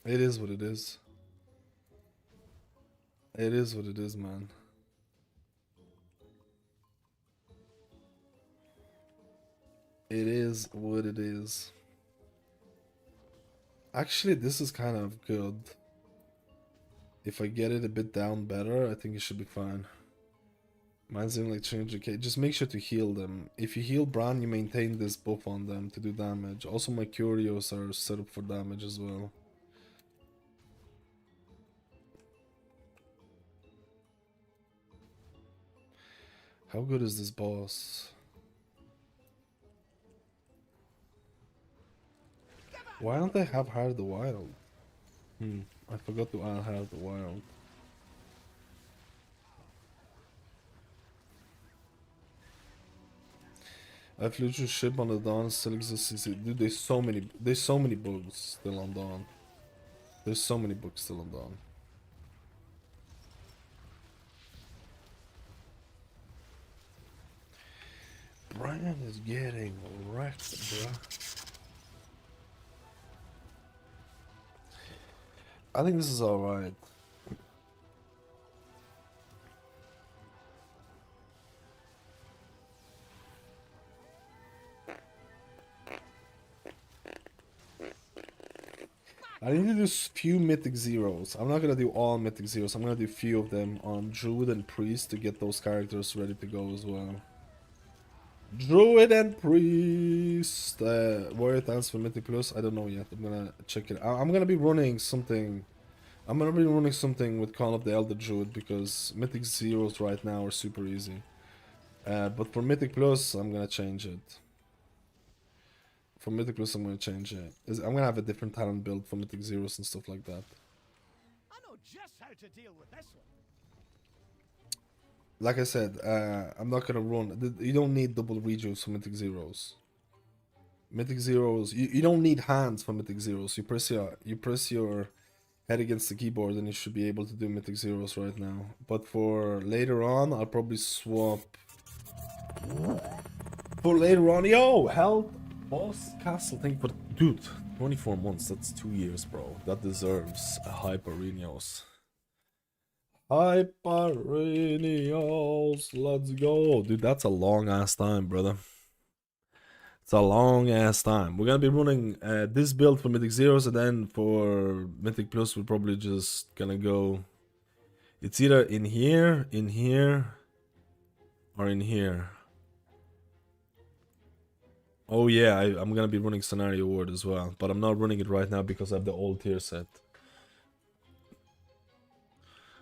Speaker 2: It is what it is. It is what it is, man. It is what it is. Actually, this is kind of good. If I get it a bit down better, I think it should be fine. Mine's in like 300k. Just make sure to heal them. If you heal Bran, you maintain this buff on them to do damage. Also, my Curios are set up for damage as well. How good is this boss? Why don't they have Heart of the Wild? I forgot to add Heart of the Wild. I flew through ship on the Dawn, still exists. Dude, there's so many bugs still on Dawn. There's so many bugs still on Dawn. Brian is getting wrecked, bruh. I think this is alright. I need to do few Mythic Zeros. I'm not gonna do all Mythic Zeros. I'm gonna do few of them on Druid and Priest to get those characters ready to go as well. Druid and Priest. Warrior Dance for Mythic Plus. I don't know yet. I'm gonna check it. I'm gonna be running something. I'm gonna be running something with Call of the Elder Druid because Mythic Zeros right now are super easy. But for Mythic Plus, I'm gonna change it. For Mythic Plus, I'm gonna change it. I'm gonna have a different talent build for Mythic Zeros and stuff like that.
Speaker 9: I know just how to deal with this one.
Speaker 2: Like I said, I'm not gonna run. You don't need double rejuves for Mythic Zeros. Mythic Zeros, you don't need hands for Mythic Zeros. You press your head against the keyboard and you should be able to do Mythic Zeros right now. But for later on, I'll probably swap. For later on, yo, health, boss, castle, thank you for dude, 24 months, that's 2 years, bro. That deserves a Hyperinios. Hyperinios, let's go. Dude, that's a long ass time, brother. It's a long ass time. We're gonna be running this build for Mythic Zeros, and then for Mythic Plus, we're probably just gonna go. It's either in here, or in here. Oh yeah, I'm gonna be running Scenario Ward as well, but I'm not running it right now because I have the old tier set.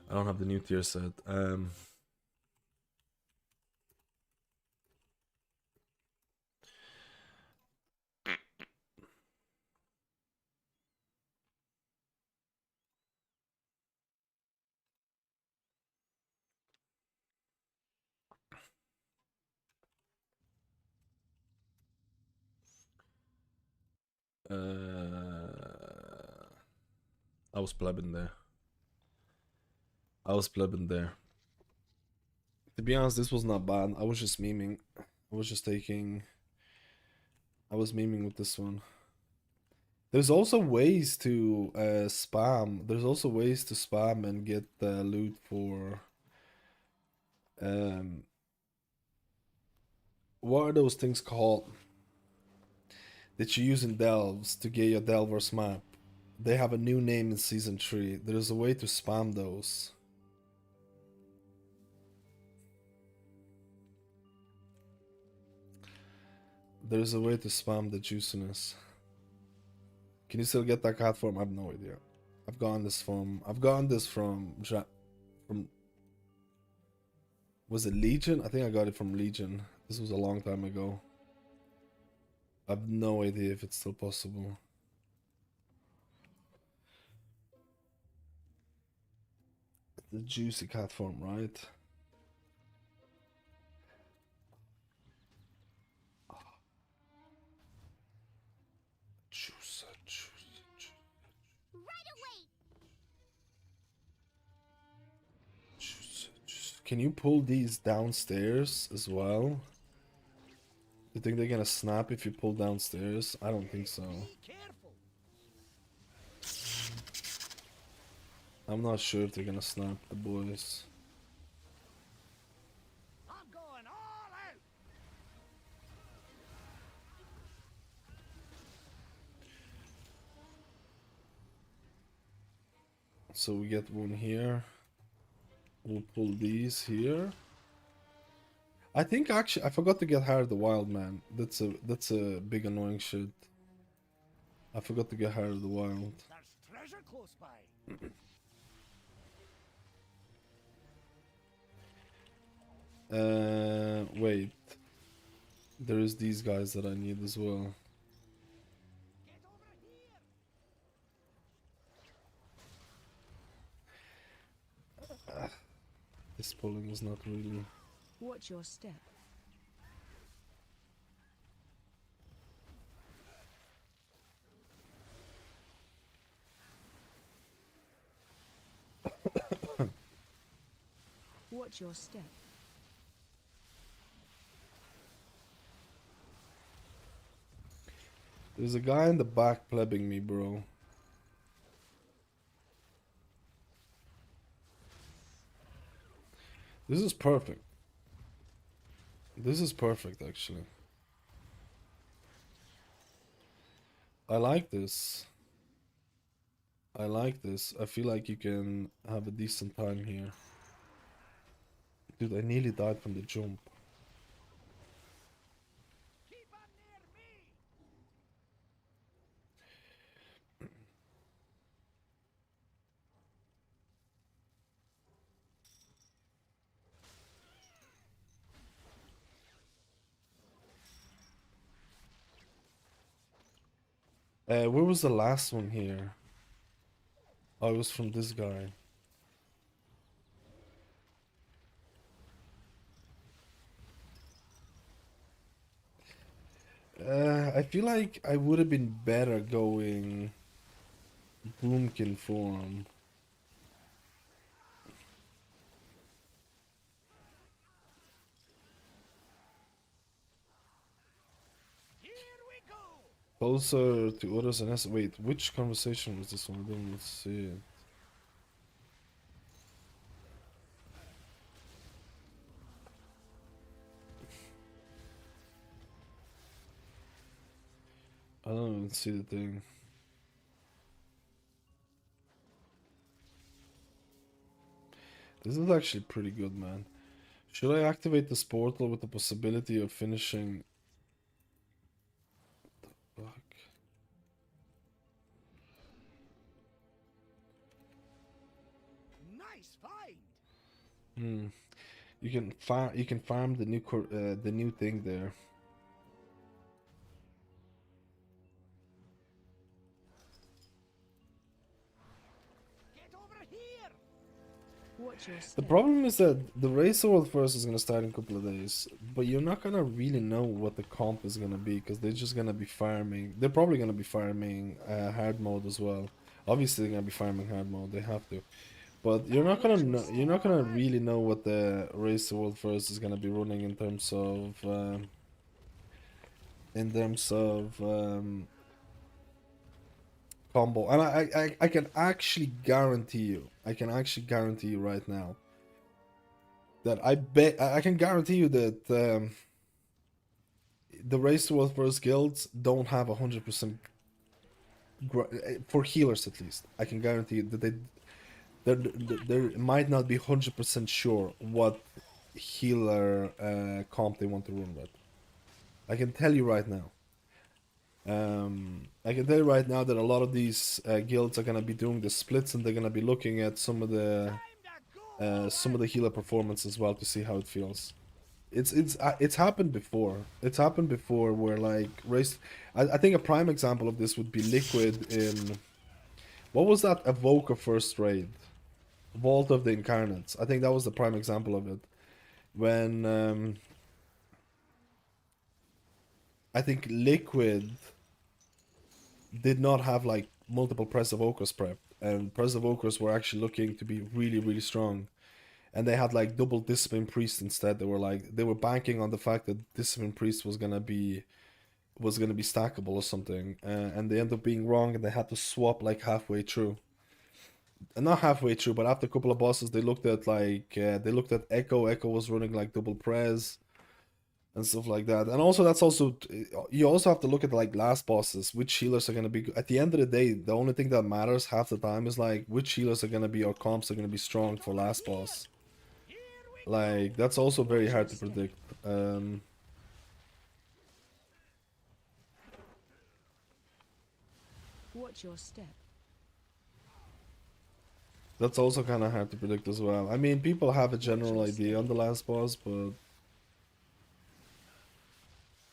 Speaker 2: I don't have the new tier set. I was plebbing there. To be honest, this was not bad. I was just memeing. I was memeing with this one. There's also ways to spam. There's also ways to spam and get loot for what are those things called that you use in Delves to get your Delver's map? They have a new name in Season 3. There's a way to spam those. There's a way to spam the juiciness. Can you still get that cat form? I have no idea. I've gotten this from was it Legion? I think I got it from Legion. This was a long time ago. I have no idea if it's still possible. The juicy cat form, right? Juicy.
Speaker 1: Right away.
Speaker 2: Can you pull these downstairs as well? You think they're gonna snap if you pull downstairs? I don't think so. I'm not sure if they're gonna snap, the boys.
Speaker 9: I'm going all out.
Speaker 2: So we get one here. We'll pull these here. I think actually I forgot to get Harry the Wild Man. That's a big annoying shit. I forgot to get Harry the Wild.
Speaker 9: There's treasure close by.
Speaker 2: Wait. There is these guys that I need as well.
Speaker 9: Get over here.
Speaker 2: This pulling is not really.
Speaker 6: Watch your step. Watch your step.
Speaker 2: There's a guy in the back plebbing me, bro. This is perfect. This is perfect, actually. I like this. I like this. I feel like you can have a decent time here. Dude, I nearly died from the jump.
Speaker 9: Keep on near me.
Speaker 2: Where was the last one here? Oh, it was from this guy. I feel like I would have been better going Boomkin form.
Speaker 9: Here we go.
Speaker 2: Closer to others and wait, which conversation was this one? I didn't see it. I don't even see the thing. This is actually pretty good, man. Should I activate this portal with the possibility of finishing? What the fuck?
Speaker 9: Nice find.
Speaker 2: You can farm the new thing there.
Speaker 9: Get over here.
Speaker 6: Watch your
Speaker 2: The
Speaker 6: step.
Speaker 2: problem is that the race world first is gonna start in a couple of days, but you're not gonna really know what the comp is gonna be because they're just gonna be farming. They're probably gonna be farming hard mode as well. Obviously, they're gonna be farming hard mode. They have to, but you're not gonna know. You're not gonna really know what the race world first is gonna be running in terms of combo, and I can actually guarantee you, right now that I can guarantee you that the Race to World First guilds don't have 100% for healers at least. I can guarantee you that they might not be 100% sure what healer comp they want to run with. I can tell you right now. I can tell you right now that a lot of these guilds are gonna be doing the splits, and they're gonna be looking at some of the healer performance as well to see how it feels. It's happened before. It's happened before where like race. I think a prime example of this would be Liquid in what was that Evoker first raid, Vault of the Incarnates. I think that was the prime example of it when I think Liquid did not have like multiple Press Evokers prepped, and Press Evokers were actually looking to be really strong, and they had like double Discipline Priest instead. They were banking on the fact that Discipline Priest was gonna be stackable or something, and they ended up being wrong, and they had to swap like halfway through. And not halfway through, but after a couple of bosses, they looked at Echo. Echo was running like double Prez and stuff like that. And also you also have to look at like last bosses, which healers are gonna be at the end of the day. The only thing that matters half the time is like which healers are gonna be, or comps are gonna be strong for last boss. Like that's also very hard to predict.
Speaker 6: Watch your step.
Speaker 2: That's also kind of hard to predict as well. I mean, people have a general idea on the last boss, but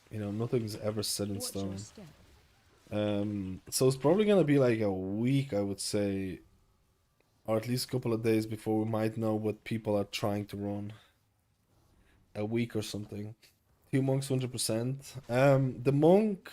Speaker 2: you know, nothing's ever set in stone. So it's probably gonna be like a week, I would say, or at least a couple of days before we might know what people are trying to run. A week or something. 2 monks 100%. The monk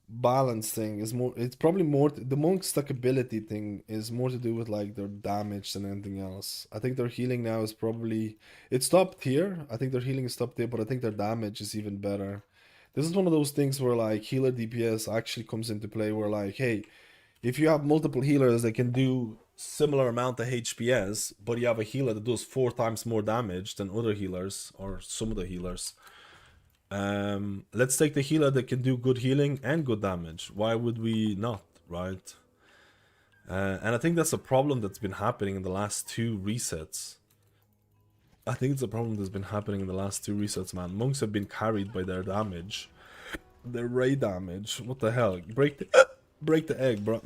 Speaker 2: balance thing is more, it's probably more, the monk stackability thing is more to do with like their damage than anything else. I think their healing now is probably, it's top tier. I think their healing is top tier, but I think their damage is even better. This is one of those things where like healer DPS actually comes into play, where like, hey, if you have multiple healers that can do similar amount of HPS, but you have a healer that does 4 times more damage than other healers, or some of the healers, let's take the healer that can do good healing and good damage. Why would we not, right? And I think that's a problem that's been happening in the last 2 resets. I think it's a problem that's been happening in the last 2 resets, man. Monks have been carried by their damage. Their raid damage. What the hell? Break the egg, bro.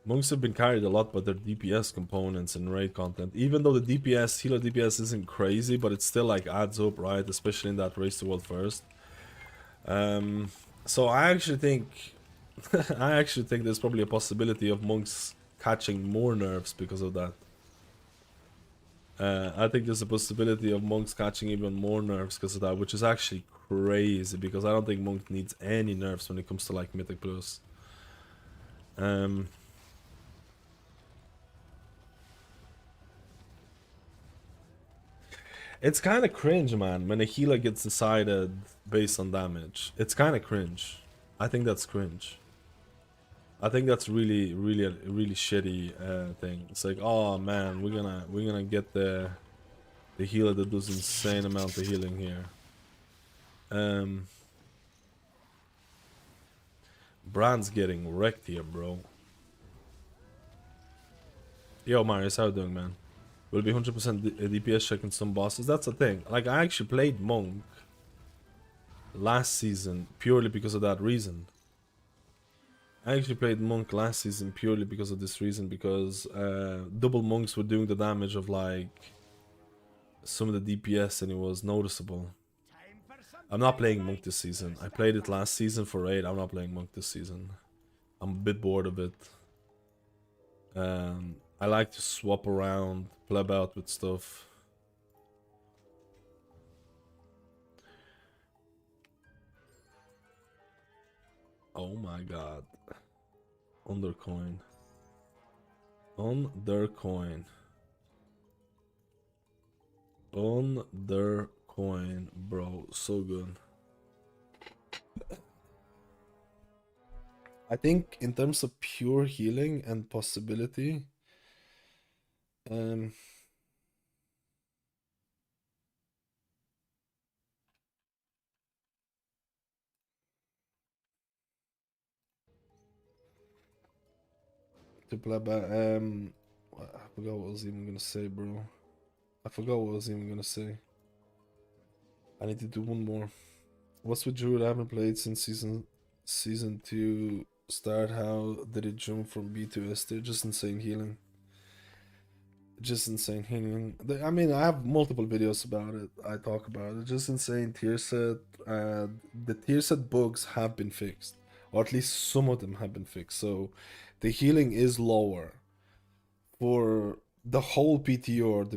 Speaker 2: Monks have been carried a lot by their DPS components and raid content. Even though the DPS, healer DPS isn't crazy, but it still like adds up, right? Especially in that Race to World First. So I actually think there's probably a possibility of monks catching more nerfs because of that. I think there's a possibility of monks catching even more nerfs because of that, which is actually crazy, because I don't think monk needs any nerfs when it comes to like Mythic Plus. It's kind of cringe, man, when a healer gets decided based on damage. It's kind of cringe. I think that's cringe. I think that's really shitty thing. It's like, oh man, we're gonna get the healer that does insane amount of healing here. Brand's getting wrecked here, bro. Yo, Marius, how you doing, man? Will be 100% DPS checking some bosses. That's the thing. Like, I actually played Monk last season purely because of that reason. I actually played Monk last season purely because of this reason, because double monks were doing the damage of like some of the DPS, and it was noticeable. I'm not playing Monk this season. I played it last season for raid. I'm not playing Monk this season. I'm a bit bored of it. I like to swap around, pleb out with stuff. Oh my god. Undercoin. Undercoin. Undercoin, bro. So good. I think in terms of pure healing and possibility, um, to play back, I forgot what I was even gonna say, bro. I forgot what I was even gonna say. I need to do one more. What's with Druid? I haven't played since season 2 start. How did it jump from B to S tier? Just insane healing. Just insane healing. I mean, I have multiple videos about it. I talk about it. Just insane tier set. The tier set bugs have been fixed, or at least some of them have been fixed. So the healing is lower for the whole PTR.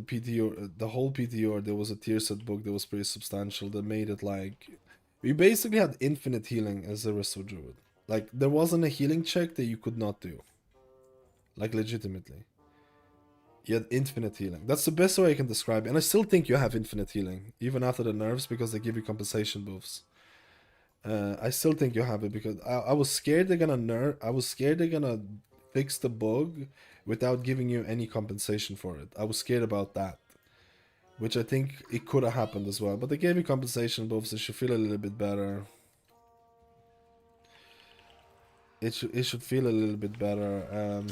Speaker 2: The whole PTR. There was a tier set bug that was pretty substantial that made it like we basically had infinite healing as a Resto Druid. Like there wasn't a healing check that you could not do. Like legitimately. You had infinite healing. That's the best way I can describe it. And I still think you have infinite healing, even after the nerfs, because they give you compensation buffs. I still think you have it because I was scared they're gonna nerf. I was scared they're gonna fix the bug without giving you any compensation for it. I was scared about that, which I think it could have happened as well. But they gave you compensation buffs. So it should feel a little bit better. It should feel a little bit better.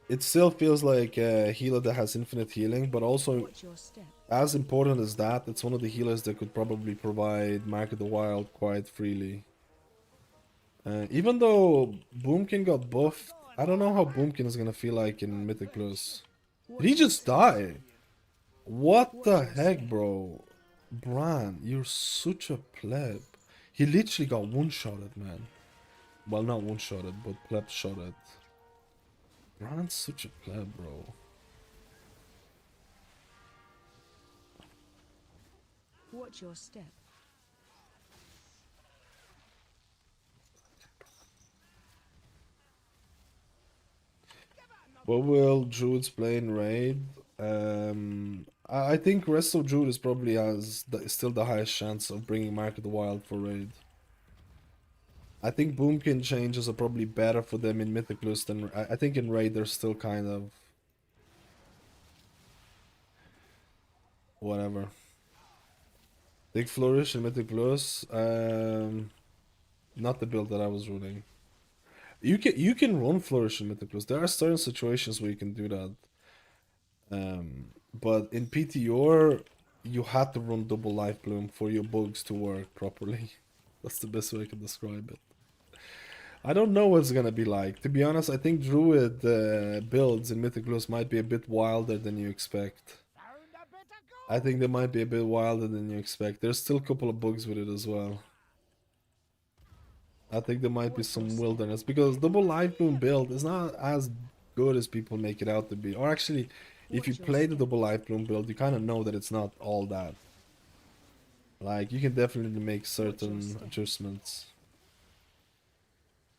Speaker 2: It still feels like a healer that has infinite healing, but also as important as that, it's one of the healers that could probably provide Mark of the Wild quite freely. Even though Boomkin got buffed, I don't know how Boomkin is gonna feel like in Mythic Plus. Did he just die? What the heck, bro? Bran, you're such a pleb. He literally got one-shotted, man. Well, not one-shotted, but pleb-shotted. Bran's such a pleb, bro.
Speaker 6: Watch your step.
Speaker 2: What will Druids play in Raid? I think rest of Druid is probably still the highest chance of bringing Mark of the Wild for Raid. I think Boomkin changes are probably better for them in Mythic Plus than... I think in Raid they're still kind of... whatever. Big Flourish in Mythic Plus. Not the build that I was running. You can run Flourish in Mythic Plus. There are certain situations where you can do that. But in PTR, you had to run double Life Bloom for your bugs to work properly. That's the best way I can describe it. I don't know what it's gonna be like. To be honest, I think Druid builds in Mythic Plus might be a bit wilder than you expect. I think they might be a bit wilder than you expect. There's still a couple of bugs with it as well. I think there might be some wilderness because double Life Bloom build is not as good as people make it out to be. Or actually, if you play the double Life Bloom build, you kind of know that it's not all that. Like, you can definitely make certain adjustments.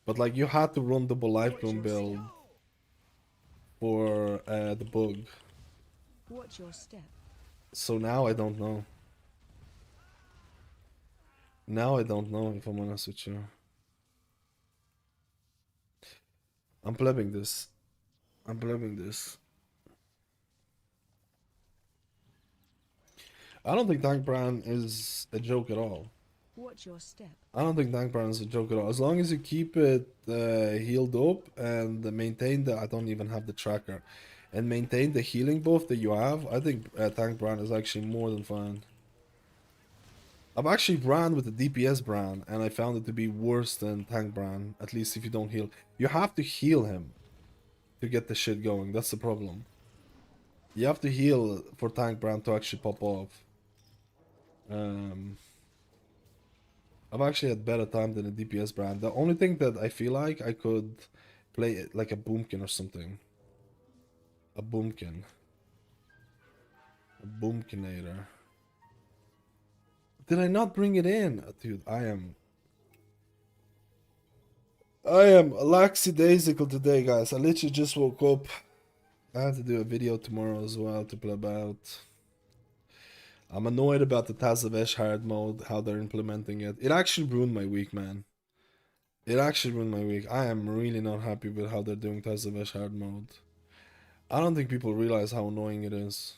Speaker 2: But like, you had to run double Life Bloom build for the bug.
Speaker 6: Watch your step.
Speaker 2: So now I don't know. Now I don't know, if I'm honest with you. I'm plebbing this. I'm plebbing this. I don't think Tank Bran is a joke at all.
Speaker 6: Watch your step.
Speaker 2: I don't think Tank Bran is a joke at all. As long as you keep it healed up and maintain the... I don't even have the tracker. And maintain the healing buff that you have, I think Tank Bran is actually more than fine. I've actually ran with the DPS Bran, and I found it to be worse than Tank Bran, at least if you don't heal. You have to heal him to get the shit going, that's the problem. You have to heal for Tank Bran to actually pop off. I've actually had better time than a DPS Bran. The only thing that I feel like I could play it like a Boomkin or something. A Boomkin. A Boomkinator. Did I not bring it in? Dude, I am lackadaisical today, guys. I literally just woke up. I have to do a video tomorrow as well to play about. I'm annoyed about the Tazavesh hard mode, how they're implementing it. It actually ruined my week, man. It actually ruined my week. I am really not happy with how they're doing Tazavesh hard mode. I don't think people realize how annoying it is.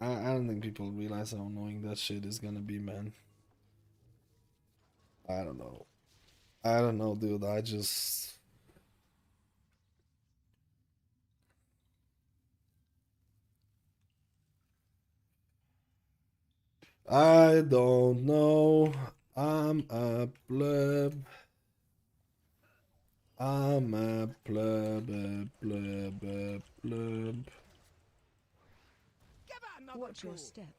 Speaker 2: I don't think people realize how annoying that shit is gonna be, man. I don't know. I don't know, dude. I don't know. I'm a pleb. I'm a pleb, pleb.
Speaker 6: Watch your step.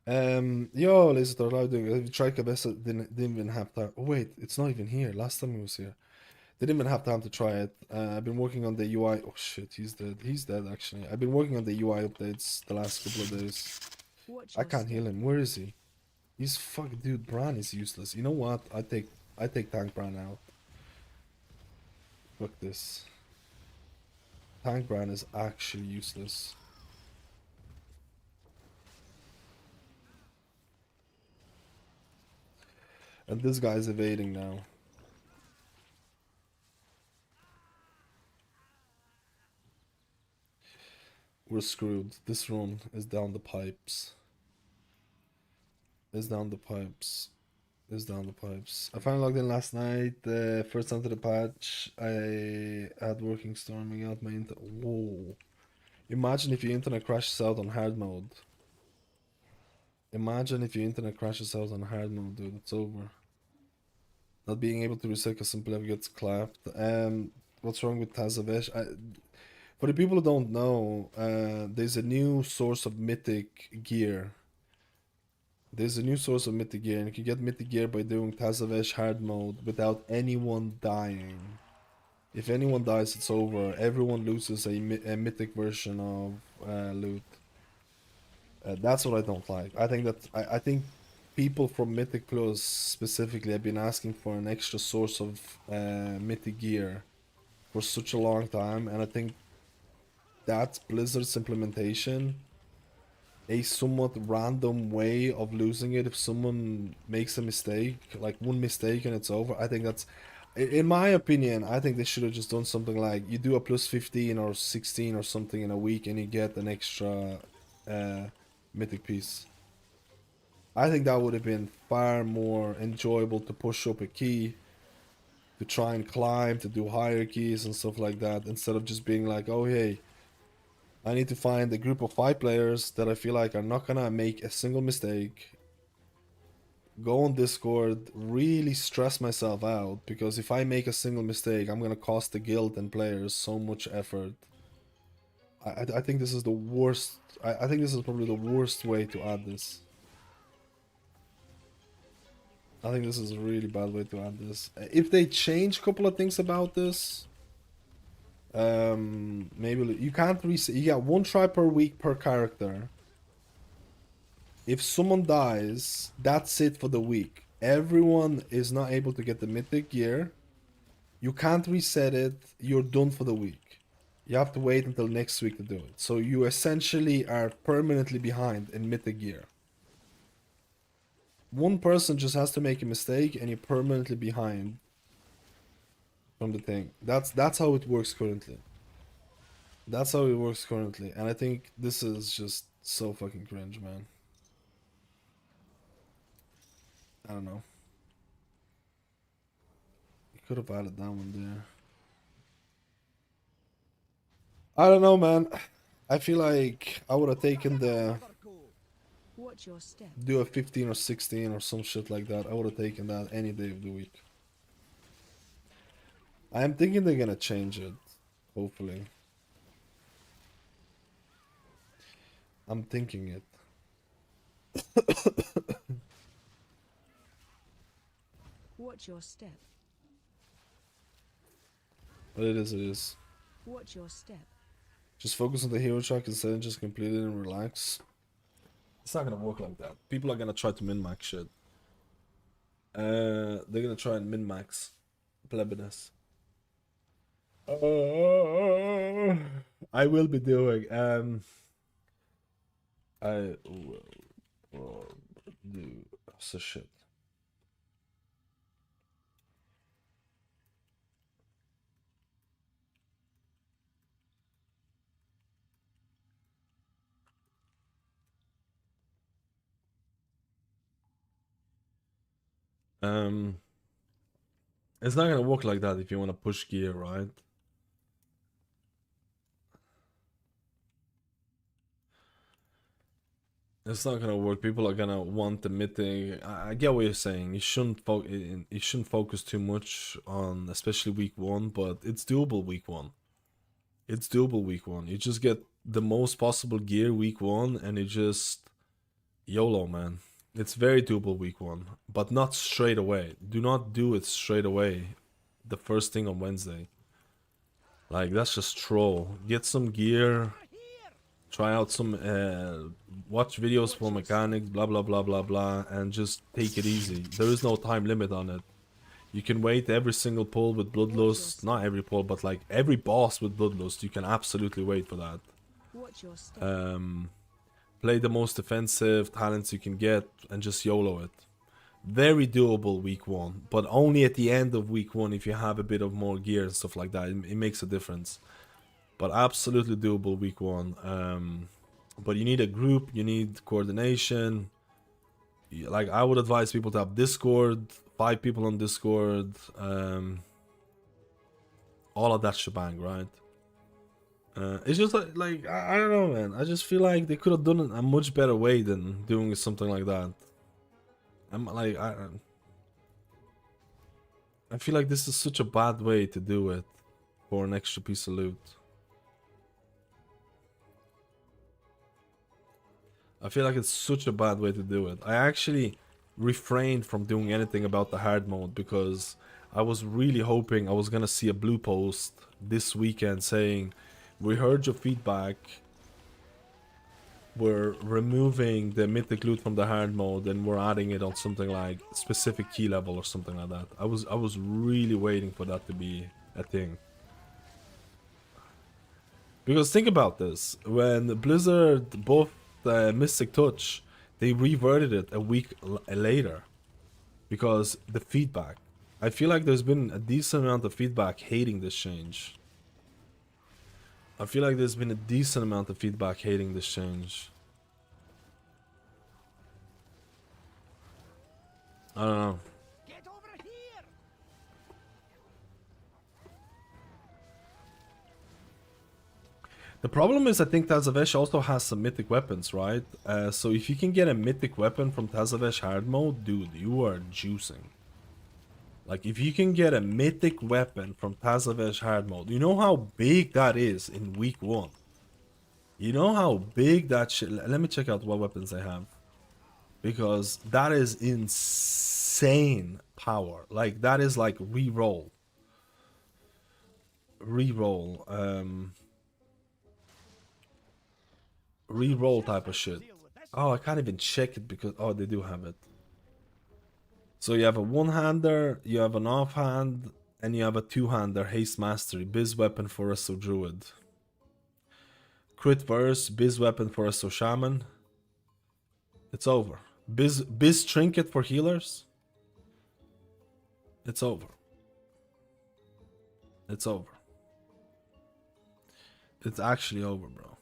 Speaker 2: Yo, listen to what doing. Tried Cabessa didn't even have time. Oh, wait, it's not even here. Last time he was here. Didn't even have time to try it. I've been working on the UI. Oh shit, he's dead. He's dead actually. I've been working on the UI updates the last couple of days. I can't heal him. Where is he? He's fuck, dude. Bran is useless. You know what? I take Tank Bran out. Fuck this. Tank Bran is actually useless. And this guy's evading now. We're screwed. This run is down the pipes. Is down the pipes. Is down the pipes. I finally logged in last night. First time to the patch. I had working storming out my internet. Whoa. Imagine if your internet crashes out on hard mode. Imagine if your internet crashes out on hard mode, dude. It's over. Not being able to reset because some player gets clapped. What's wrong with Tazavesh? For the people who don't know, there's a new source of Mythic gear. There's a new source of Mythic gear, and you can get Mythic gear by doing Tazavesh hard mode without anyone dying. If anyone dies, it's over. Everyone loses a Mythic version of loot. That's what I don't like. I think people from Mythic Plus specifically have been asking for an extra source of Mythic gear for such a long time, and I think that's Blizzard's implementation. A somewhat random way of losing it if someone makes a mistake, like one mistake and it's over. I think that's, in my opinion, I think they should have just done something like you do a plus 15 or 16 or something in a week and you get an extra Mythic piece. I think that would have been far more enjoyable to push up a key, to try and climb, to do hierarchies and stuff like that, instead of just being like, oh hey, I need to find a group of 5 players that I feel like are not gonna make a single mistake. Go on Discord, really stress myself out, because if I make a single mistake, I'm gonna cost the guild and players so much effort. I think this is the worst. I think this is probably the worst way to add this. I think this is a really bad way to add this. If they change a couple of things about this, maybe you can't reset. You get 1 try per week per character. If someone dies, that's it for the week. Everyone is not able to get the Mythic gear. You can't reset it. You're done for the week. You have to wait until next week to do it. So you essentially are permanently behind in Mythic gear. One person just has to make a mistake and you're permanently behind from the thing. That's how it works currently. That's how it works currently. And I think this is just so fucking cringe, man. I don't know. You could have added that one there. I don't know, man. I feel like I would have taken the...
Speaker 6: Watch your step.
Speaker 2: Do a 15 or 16 or some shit like that. I would have taken that any day of the week. I am thinking they're gonna change it. Hopefully. I'm thinking it.
Speaker 6: Watch your step.
Speaker 2: But it is, it is.
Speaker 6: Watch your step.
Speaker 2: Just focus on the hero track instead of just complete it and relax. It's not gonna work like that. People are gonna try to min-max shit. They're gonna try and min-max plebiness. I will be doing I will Oh, dude, that's a shit. It's not gonna work like that if you want to push gear, right? It's not gonna work. People are gonna want the mythic. I get what you're saying. You shouldn't focus too much on, especially week 1, but it's doable week 1. It's doable week 1. You just get the most possible gear week 1, and you just YOLO, man. It's very doable week 1, but not straight away. Do not do it straight away. The first thing on Wednesday. Like, that's just troll. Get some gear. Try out some, watch videos for mechanics, blah blah blah blah blah, and just take it easy. There is no time limit on it. You can wait every single pull with Bloodlust, not every pull, but like every boss with Bloodlust, you can absolutely wait for that. Play the most defensive talents you can get, and just YOLO it. Very doable week 1, but only at the end of week 1 if you have a bit of more gear and stuff like that. It makes a difference. But absolutely doable week 1. But you need a group, you need coordination. Like, I would advise people to have Discord, 5 people on Discord, all of that shebang, right? It's just like I don't know, man. I just feel like they could have done it a much better way than doing something like that. I feel like this is such a bad way to do it for an extra piece of loot. I feel like it's such a bad way to do it. I actually refrained from doing anything about the hard mode because I was really hoping I was gonna see a blue post this weekend saying, we heard your feedback, we're removing the mythic loot from the hard mode and we're adding it on something like specific key level or something like that. I was really waiting for that to be a thing. Because think about this, when Blizzard both the Mystic Touch, they reverted it a week later because the feedback. I feel like there's been a decent amount of feedback hating this change. I feel like there's been a decent amount of feedback hating this change. I don't know. The problem is I think Tazavesh also has some mythic weapons, right? So if you can get a mythic weapon from Tazavesh hard mode, dude, you are juicing. Like, if you can get a mythic weapon from Tazavesh hard mode, you know how big that is in week 1. You know how big that shit... Let me check out what weapons they have. Because that is insane power. Like, that is like reroll. Reroll type of shit. Oh, I can't even check it because... Oh, they do have it. So you have a one-hander, you have an offhand, and you have a two-hander, Haste Mastery, Biz Weapon for us, so Druid. Crit Verse, Biz Weapon for us, so Shaman. It's over. Biz Trinket for healers. It's over. It's over. It's actually over, bro.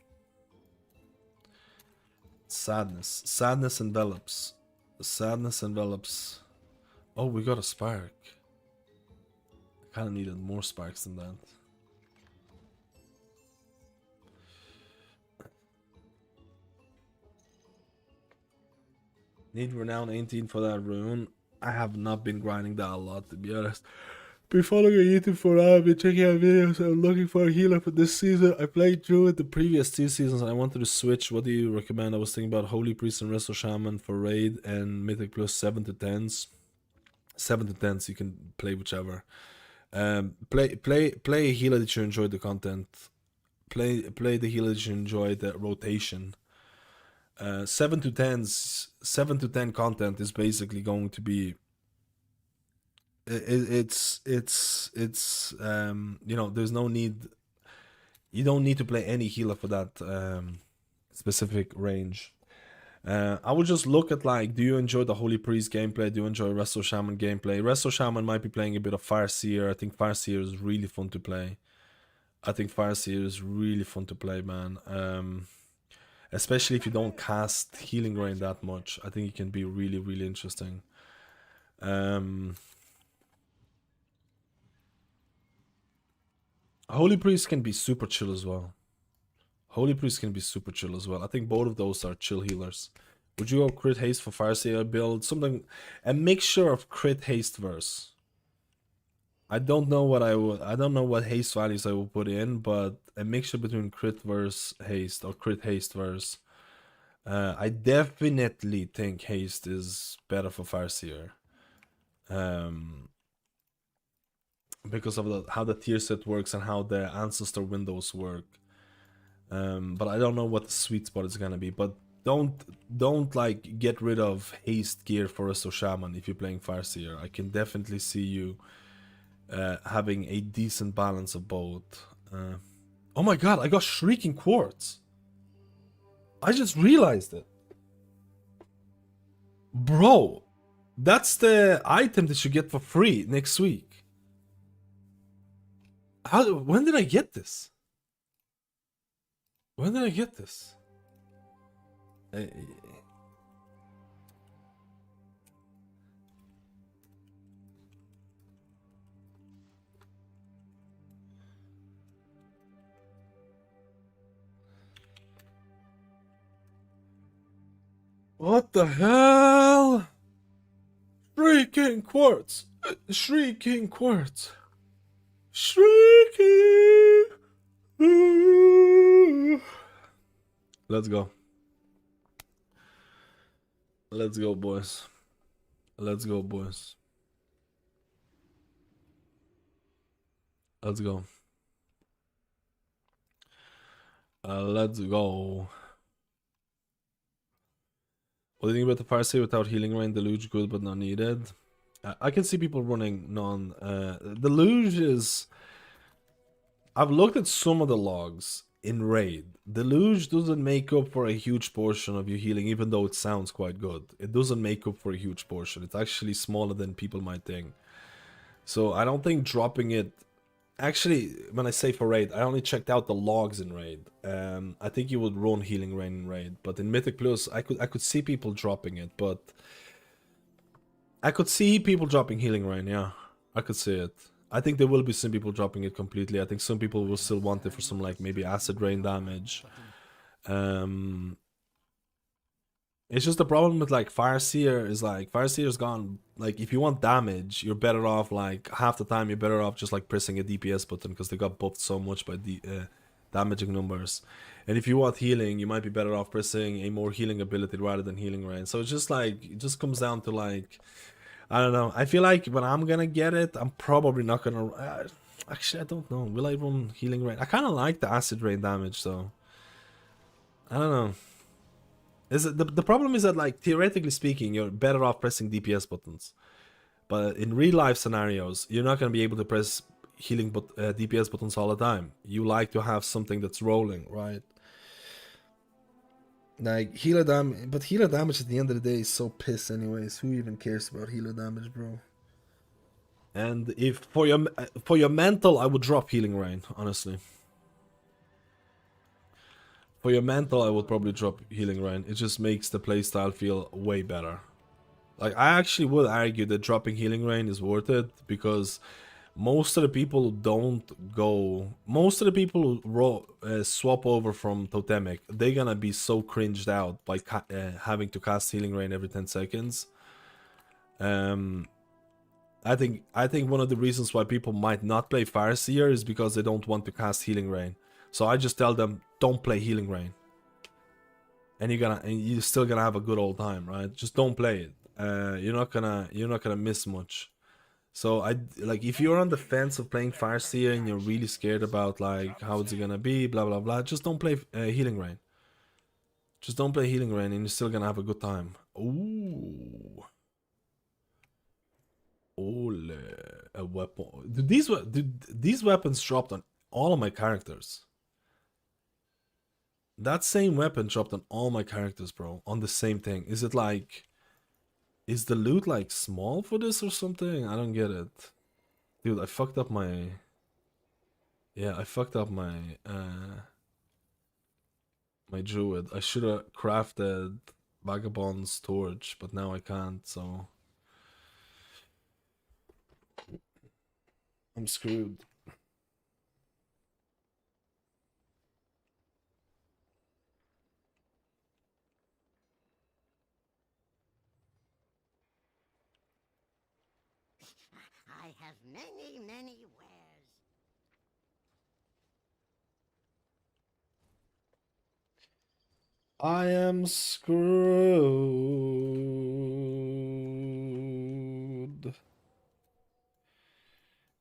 Speaker 2: Sadness. Sadness envelops. Sadness envelops. Oh, we got a spark. I kind of needed more sparks than that. Need renown 18 for that rune. I have not been grinding that a lot, to be honest. Been following YouTube for a while. I've been checking out videos. I'm looking for a healer for this season. I played Druid the previous 2 seasons and I wanted to switch. What do you recommend? I was thinking about Holy Priest and Wrestle Shaman for raid and Mythic plus 7 to 10s. 7 to 10s, you can play whichever. Play a healer that you enjoy the content. Play the healer that you enjoy the rotation. 7 to 10 content is basically going to be it's you know, there's no need, you don't need to play any healer for that specific range. I would just look at like, do you enjoy the Holy Priest gameplay? Do you enjoy Resto Shaman gameplay? Resto Shaman might be playing a bit of Farseer. I think Farseer is really fun to play. Man. Especially if you don't cast Healing Rain that much. I think it can be really, really interesting. Holy Priest can be super chill as well. I think both of those are chill healers. Would you go crit haste for Farseer build? Something, a mixture of crit haste verse. I don't know what haste values I will put in, but a mixture between crit verse haste or crit haste verse. I definitely think haste is better for Farseer. Because of how the tier set works and how the ancestor windows work. But I don't know what the sweet spot is gonna be. But don't like get rid of haste gear for Resto Shaman if you're playing Farseer. I can definitely see you having a decent balance of both. Oh my god, I got Shrieking Quartz. I just realized it. Bro, that's the item that you get for free next week. When did I get this? What the hell? Shrieking Quartz. Shrieking. Let's go. Let's go, boys. Let's go. Let's go. What do you think about the Farseer without Healing Rain? Deluge good but not needed. I can see people running non. Deluge is. I've looked at some of the logs in raid. Deluge doesn't make up for a huge portion of your healing, even though it sounds quite good. It doesn't make up for a huge portion. It's actually smaller than people might think. So I don't think dropping it. Actually, when I say for raid, I only checked out the logs in raid. I think you would run Healing Rain in raid, but in Mythic Plus, I could see people dropping it, but I could see people dropping Healing Rain. Yeah, I could see it. I think there will be some people dropping it completely. I think some people will still want it for some like maybe acid rain damage. It's just the problem with like Farseer is like Farseer's gone. Like if you want damage, you're better off like half the time you're better off just like pressing a DPS button because they got buffed so much by the damaging numbers. And if you want healing, you might be better off pressing a more healing ability rather than Healing Rain. So it's just like it just comes down to like I don't know. I feel like when I'm gonna get it, I'm probably not gonna. Actually, I don't know. Will I run Healing Rain? I kind of like the acid rain damage, so I don't know. Is it the problem is that like theoretically speaking, you're better off pressing DPS buttons, but in real life scenarios, you're not gonna be able to press healing DPS buttons all the time. You like to have something that's rolling, right? Like healer damage, but healer damage at the end of the day is so piss anyways. Who even cares about healer damage, bro? And if for your mental, I would drop Healing Rain, honestly. For your mental, I would probably drop Healing Rain. It just makes the playstyle feel way better. Like I actually would argue that dropping Healing Rain is worth it because most of the people who don't go, most of the people who swap over from Totemic, they're gonna be so cringed out by having to cast Healing Rain every 10 seconds. I think one of the reasons why people might not play Farseer is because they don't want to cast Healing Rain. So I just tell them don't play Healing Rain, and you're still gonna have a good old time, right? Just don't play it. You're not gonna miss much. So I like if you're on the fence of playing Farseer and you're really scared about like how it's gonna be, blah blah blah, just don't play Healing Rain. Just don't play Healing Rain and you're still gonna have a good time. Ooh. Ole, a weapon. These weapons dropped on all of my characters. That same weapon dropped on all my characters, bro. On the same thing. Is it like... Is the loot like small for this or something? I don't get it. Dude, I fucked up my... Yeah, I fucked up my... my Druid. I should have crafted Vagabond's Torch, but now I can't, so... I'm screwed.
Speaker 10: I have many, many wares.
Speaker 2: I am screwed.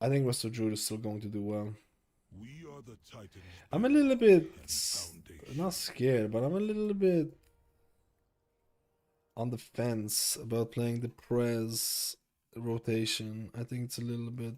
Speaker 2: I think Mr. Druid is still going to do well.
Speaker 8: We are the Titans.
Speaker 2: I'm a little bit... not scared, but I'm a little bit... on the fence about playing the Prez rotation. I think it's a little bit...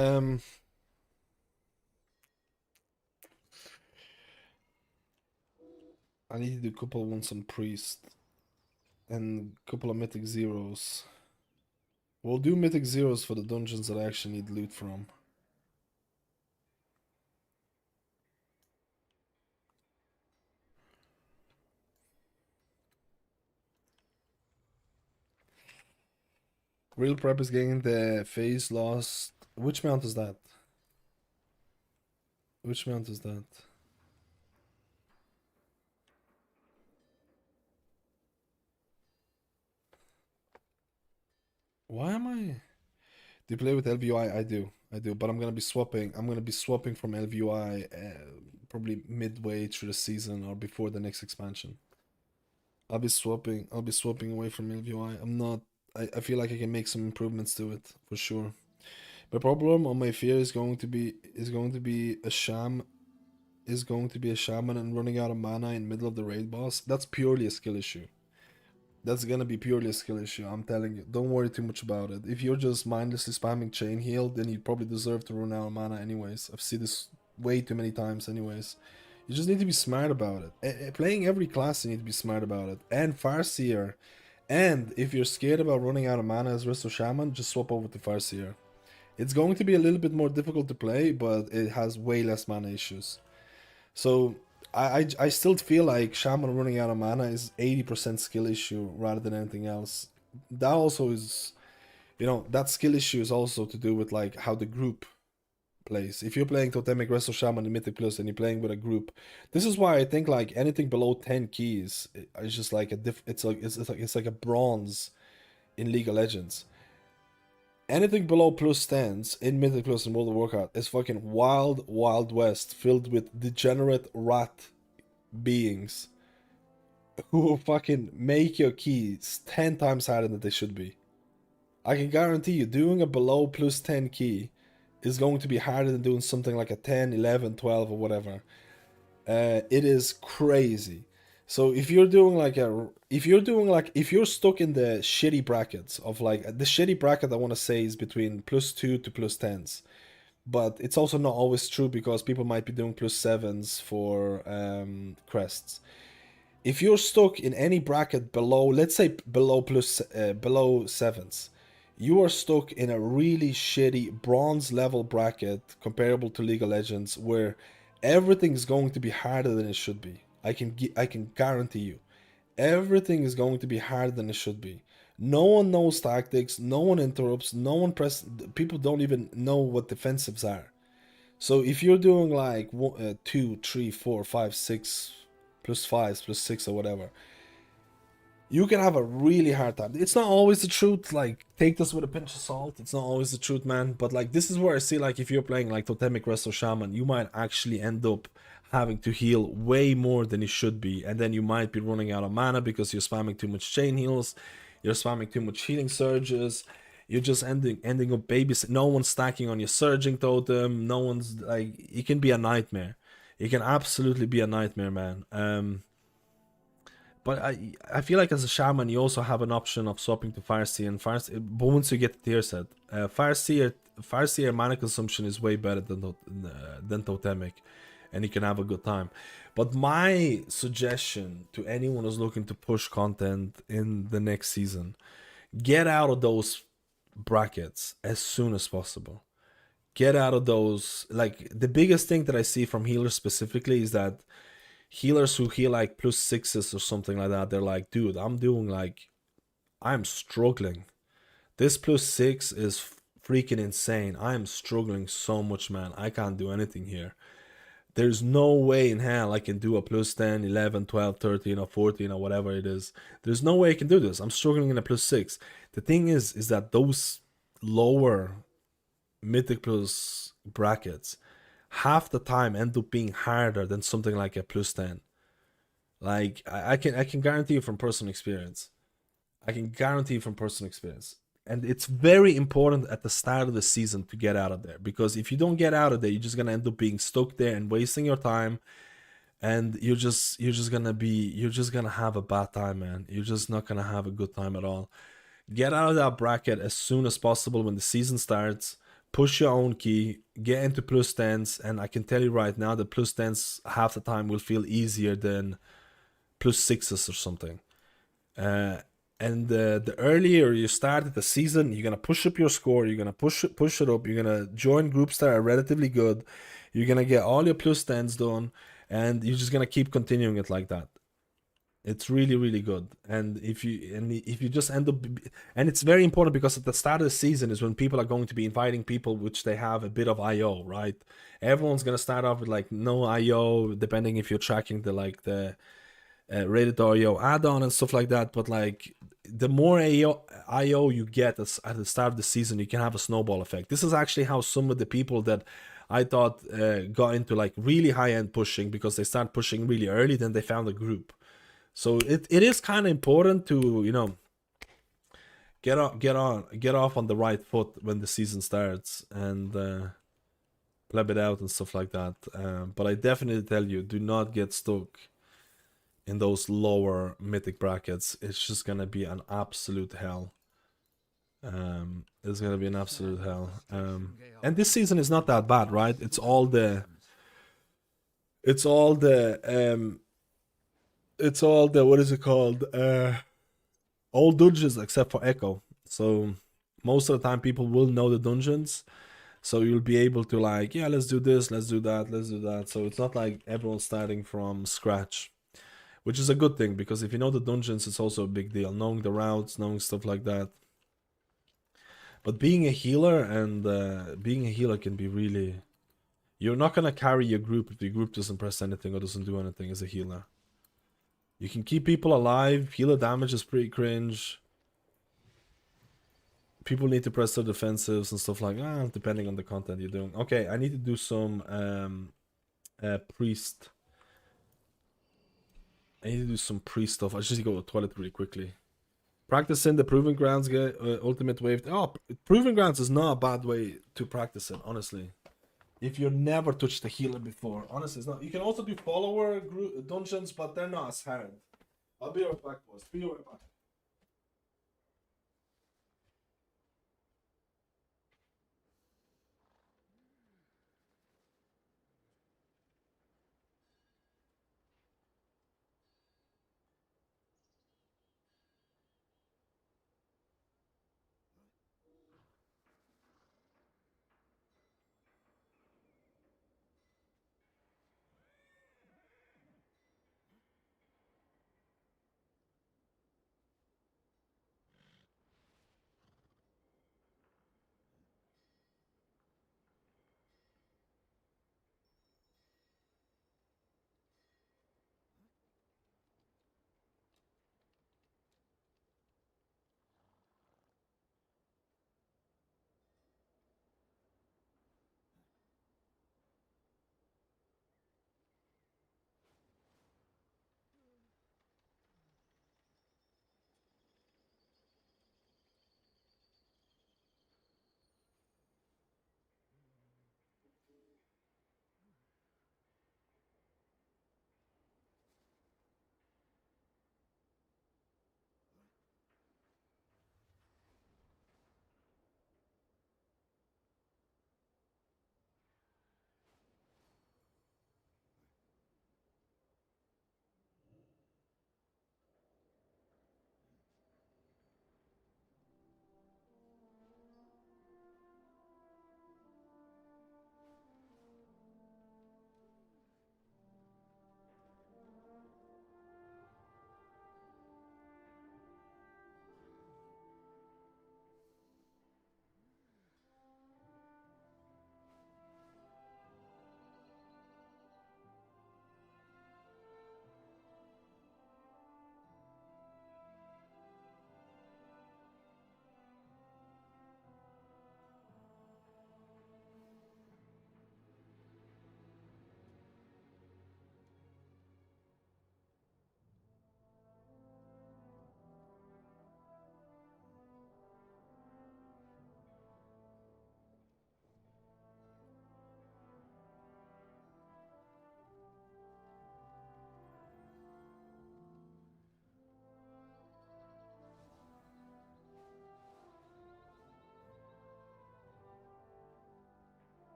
Speaker 2: I need to do a couple of ones on Priest. And a couple of Mythic Zeros. We'll do Mythic Zeros for the dungeons that I actually need loot from. Real prep is getting the phase lost. Which mount is that? Which mount is that? Why am I... Do you play with LVUI? I do, but I'm gonna be swapping. I'm gonna be swapping from LVUI probably midway through the season or before the next expansion. I'll be swapping away from LVUI. I'm not... I feel like I can make some improvements to it for sure. My problem on my fear is going to be a shaman and running out of mana in middle of the raid boss. That's purely a skill issue. That's gonna be purely a skill issue, I'm telling you. Don't worry too much about it. If you're just mindlessly spamming chain heal, then you probably deserve to run out of mana anyways. I've seen this way too many times anyways. You just need to be smart about it. Playing every class, you need to be smart about it. And Farseer. And if you're scared about running out of mana as Resto Shaman, just swap over to Farseer. It's going to be a little bit more difficult to play, but it has way less mana issues. So I still feel like Shaman running out of mana is 80% skill issue rather than anything else. That also is, you know, that skill issue is also to do with like how the group plays. If you're playing Totemic, Resto Shaman, and Mythic Plus, and you're playing with a group, this is why I think like anything below 10 keys is just like it's like a bronze in League of Legends. Anything below plus 10s in Mythic Plus and World of Warcraft is fucking wild, wild west filled with degenerate rat beings who will fucking make your keys 10 times harder than they should be. I can guarantee you doing a below plus 10 key is going to be harder than doing something like a 10, 11, 12 or whatever. It is crazy. So if you're stuck in the shitty brackets of like the shitty bracket, I want to say is between +2 to +10s, but it's also not always true because people might be doing +7s for crests. If you're stuck in any bracket below, let's say below 7s, you are stuck in a really shitty bronze level bracket comparable to League of Legends where everything's going to be harder than it should be. I can guarantee you, everything is going to be harder than it should be. No one knows tactics, no one interrupts, no one people don't even know what defensives are. So if you're doing like 2, 3, 4, 5, 6 plus 5s plus 6 or whatever, you can have a really hard time. It's not always the truth, like, take this with a pinch of salt. It's not always the truth, man. But like, this is where I see, like, if you're playing like Totemic, Rest or Shaman, you might actually end up having to heal way more than you should be, and then you might be running out of mana because you're spamming too much chain heals, you're spamming too much healing surges, you're just ending up babies. No one's stacking on your surging totem, no one's, like, it can be a nightmare. It can absolutely be a nightmare, man. But I feel like as a Shaman, you also have an option of swapping to Farseer, and Farseer, but once you get the tier set, Farseer mana consumption is way better than Totemic, and you can have a good time. But my suggestion to anyone who's looking to push content in the next season, get out of those brackets as soon as possible. Get out of those. Like, the biggest thing that I see from healers specifically is that healers who heal like plus 6s or something like that, they're like, dude, I'm struggling. This plus 6 is freaking insane. I am struggling so much, man. I can't do anything here. There's no way in hell I can do a plus 10, 11, 12, 13 or 14 or whatever it is. There's no way I can do this. I'm struggling in a plus 6. The thing is that those lower Mythic plus brackets half the time end up being harder than something like a plus 10. Like, I can guarantee you from personal experience. I can guarantee you from personal experience. And it's very important at the start of the season to get out of there, because if you don't get out of there, you're just gonna end up being stuck there and wasting your time, and you're just gonna have a bad time, man. You're just not gonna have a good time at all. Get out of that bracket as soon as possible when the season starts. Push your own key, get into plus 10s, and I can tell you right now that plus 10s half the time will feel easier than plus 6s or something. And the earlier you start the season, you're gonna push up your score, you're gonna push it up, you're gonna join groups that are relatively good, you're gonna get all your plus 10s done, and you're just gonna keep continuing it like that. It's really, really good. And if you just end up, and it's very important because at the start of the season is when people are going to be inviting people which they have a bit of IO, right? Everyone's gonna start off with like no IO, depending if you're tracking the rated IO add-on and stuff like that. But like, the more IO you get at the start of the season, you can have a snowball effect. This is actually how some of the people that I thought got into like really high-end pushing, because they start pushing really early, then they found a group. So it is kind of important to, you know, get off on the right foot when the season starts, and pleb it out and stuff like that. But I definitely tell you, do not get stuck in those lower mythic brackets. It's just gonna be an absolute hell. It's gonna be an absolute hell. And this season is not that bad, right? It's all the what is it called? All dungeons except for Echo. So most of the time people will know the dungeons. So you'll be able to like, yeah, let's do this, let's do that, let's do that. So it's not like everyone's starting from scratch, which is a good thing, because if you know the dungeons, it's also a big deal. Knowing the routes, knowing stuff like that. But being a healer can be really... You're not gonna carry your group if your group doesn't press anything or doesn't do anything as a healer. You can keep people alive. Healer damage is pretty cringe. People need to press their defensives and stuff like that, depending on the content you're doing. Okay, I need to do some priest. I need to do some priest stuff. I just need to go to the toilet really quickly. Practicing the Proving Grounds ultimate wave. Oh, Proving Grounds is not a bad way to practice it, honestly. If you've never touched the healer before, honestly, it's not. You can also do follower dungeons, but they're not as hard. I'll be right back, boys. Be right back.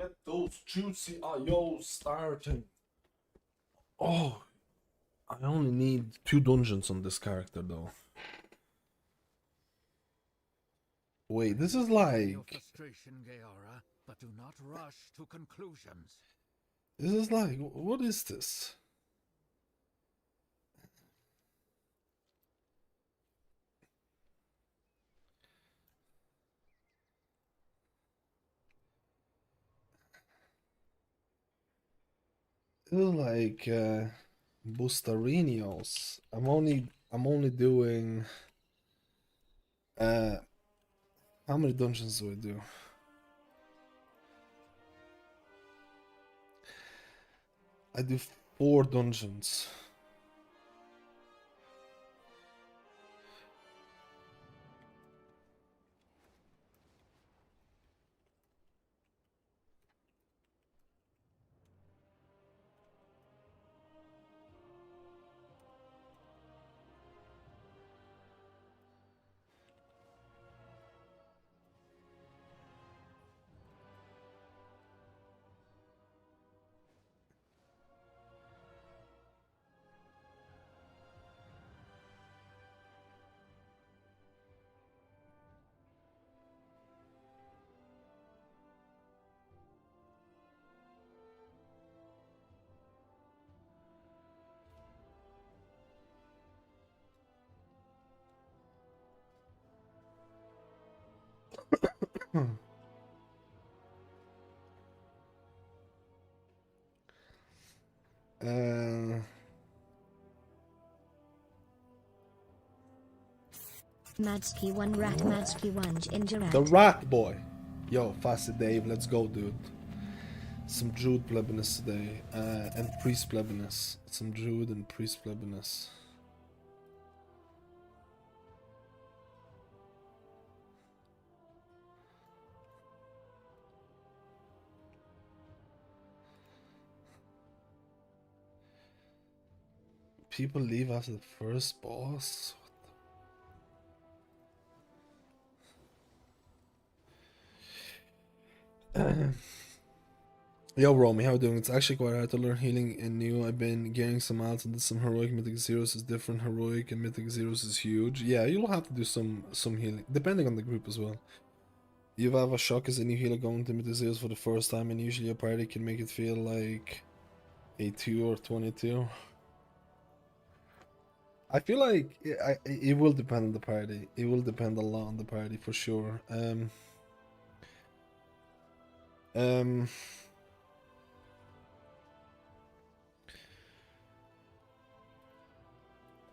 Speaker 2: Get those juicy IOs starting. Oh, I only need 2 dungeons on this character though. Wait, this is like...
Speaker 9: frustration, Gaora, but do not rush to conclusions.
Speaker 2: This is like... What is this? This is like Bustarinios. I'm only doing how many dungeons do I do? I do 4 dungeons.
Speaker 1: Madsky 1 rat, Madsky 1 ginger rat.
Speaker 2: The rat boy. Yo, Fasty Dave, let's go, dude. Some Druid plebiness today, and Priest plebiness. Some Druid and Priest plebiness. People leave after the first boss? Yo, Romy, how you doing? It's actually quite hard to learn healing in new. I've been getting some alts and did some heroic. Mythic Zeros is different. Heroic and Mythic Zeros is huge. Yeah, you'll have to do some healing, depending on the group as well. You have a shock as a new healer going to Mythic Zeros for the first time, and usually a party can make it feel like a 2 or 22. I feel like it will depend on the party. It will depend a lot on the party for sure.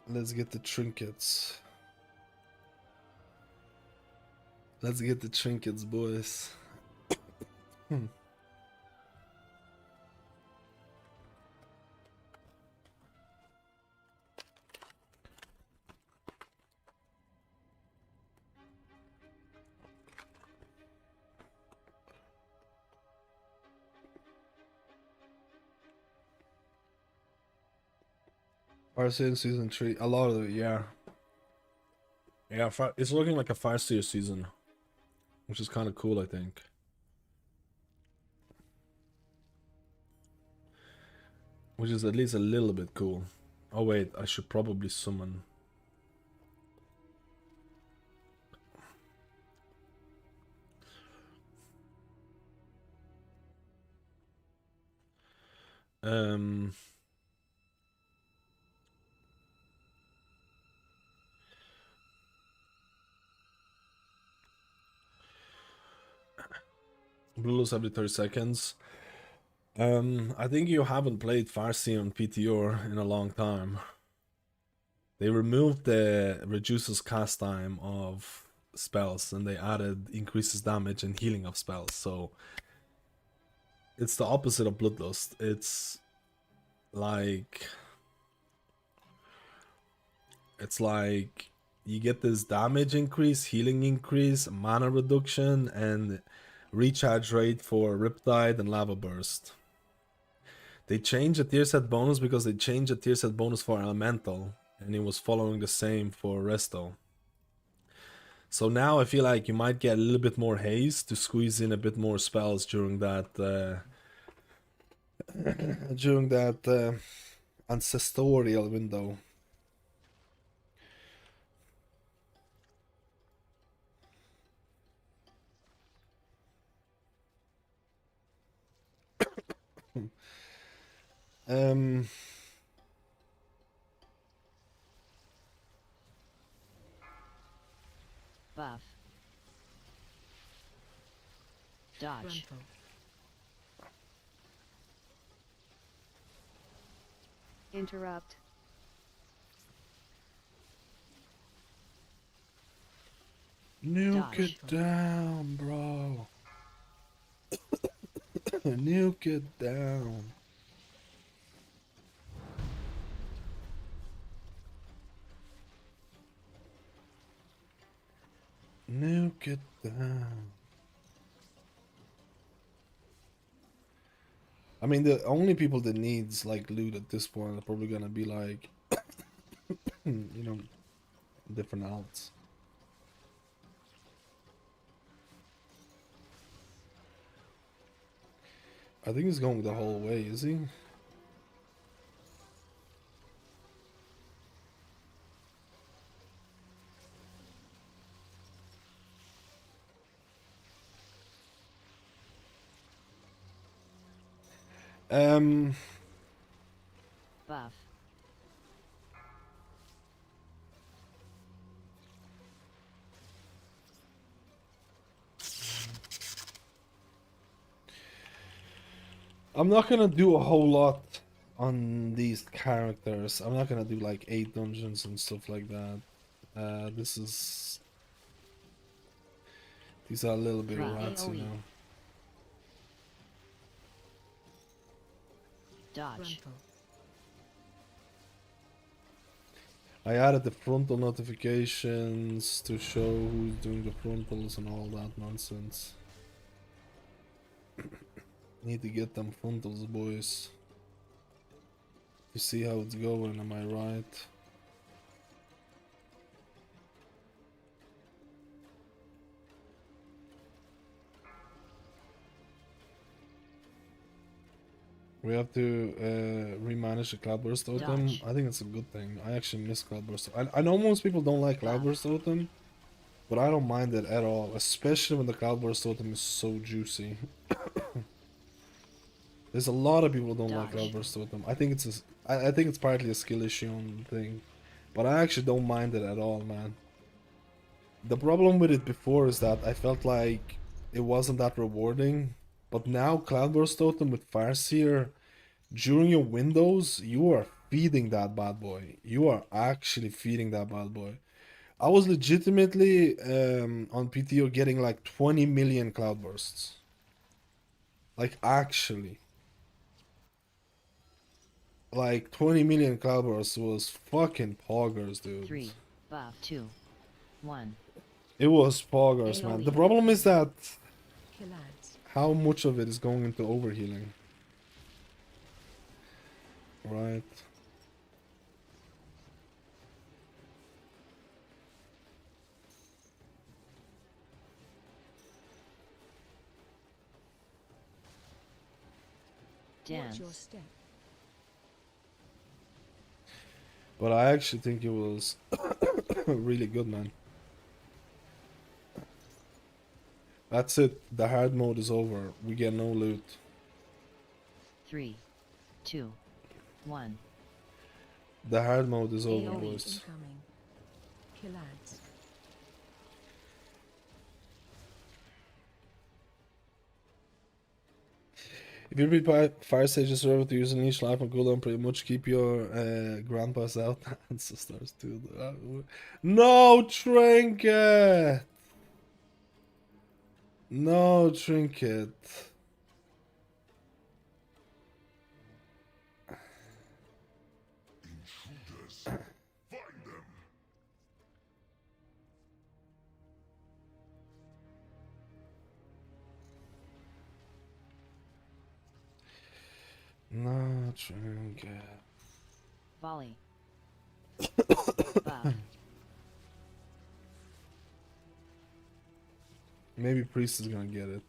Speaker 2: Let's get the trinkets. Let's get the trinkets, boys. Farseer in season 3, a lot of it, yeah. Yeah, it's looking like a Farseer season, which is kind of cool, I think. Which is at least a little bit cool. Oh wait, I should probably summon. Blue lose every 30 seconds. I think you haven't played Farseer on PTR in a long time. They removed the reduces cast time of spells and they added increases damage and healing of spells, so it's the opposite of Bloodlust. It's like you get this damage increase, healing increase, mana reduction, and recharge rate for Riptide and Lava Burst. They changed the tier set bonus because they changed the tier set bonus for Elemental, and it was following the same for Resto. So now I feel like you might get a little bit more haste to squeeze in a bit more spells during that ancestorial window.
Speaker 11: Buff. Dodge.
Speaker 6: Interrupt.
Speaker 2: Nuke it down, bro. Nuke it down. Nuke it down. I mean, the only people that needs like loot at this point are probably gonna be like, you know, different alts. I think he's going the whole way, is he?
Speaker 11: Buff.
Speaker 2: I'm not gonna do a whole lot on these characters. I'm not gonna do like 8 dungeons and stuff like that. These are a little bit rats, you know.
Speaker 11: Dodge.
Speaker 2: I added the frontal notifications to show who's doing the frontals and all that nonsense. Need to get them frontals, boys. To see how it's going, am I right? We have to remanage the Cloudburst Totem. I think it's a good thing. I actually miss Cloudburst. I know most people don't like Cloudburst Totem, but I don't mind it at all, especially when the Cloudburst Totem is so juicy. There's a lot of people who don't like Cloudburst Totem. I think it's partly a skill issue on the thing, but I actually don't mind it at all, man. The problem with it before is that I felt like it wasn't that rewarding. But now Cloudburst Totem with Farseer, during your windows, you are feeding that bad boy. You are actually feeding that bad boy. I was legitimately on PTO getting like 20 million Cloudbursts. Like actually. Like 20 million Cloudbursts was fucking poggers, dude.
Speaker 11: 3, buff, 2, 1.
Speaker 2: It was poggers, man. The problem is that how much of it is going into overhealing? Right.
Speaker 11: Dance.
Speaker 2: But I actually think it was really good, man. That's it. The hard mode is over. We get no loot.
Speaker 11: 3, 2, 1.
Speaker 2: The hard mode is over, boys. If you read Fire Sage's server to use an each life on cooldown, pretty much keep your grandpas out. Ancestors, dude. No trinket! No trinket.
Speaker 8: Intruders, find them.
Speaker 2: No trinket.
Speaker 11: Volley. Buff.
Speaker 2: Maybe Priest is gonna get it.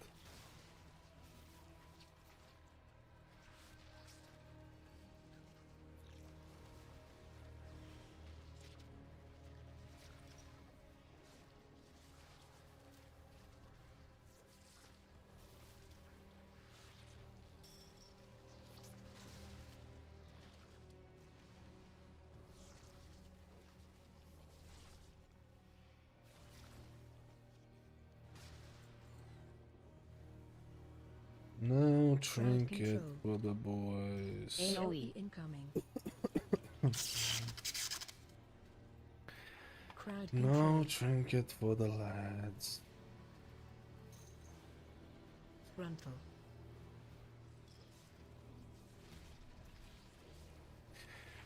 Speaker 2: No trinket for the boys.
Speaker 11: AoE
Speaker 12: incoming. Crowd
Speaker 2: No trinket for the lads.
Speaker 12: Frontal.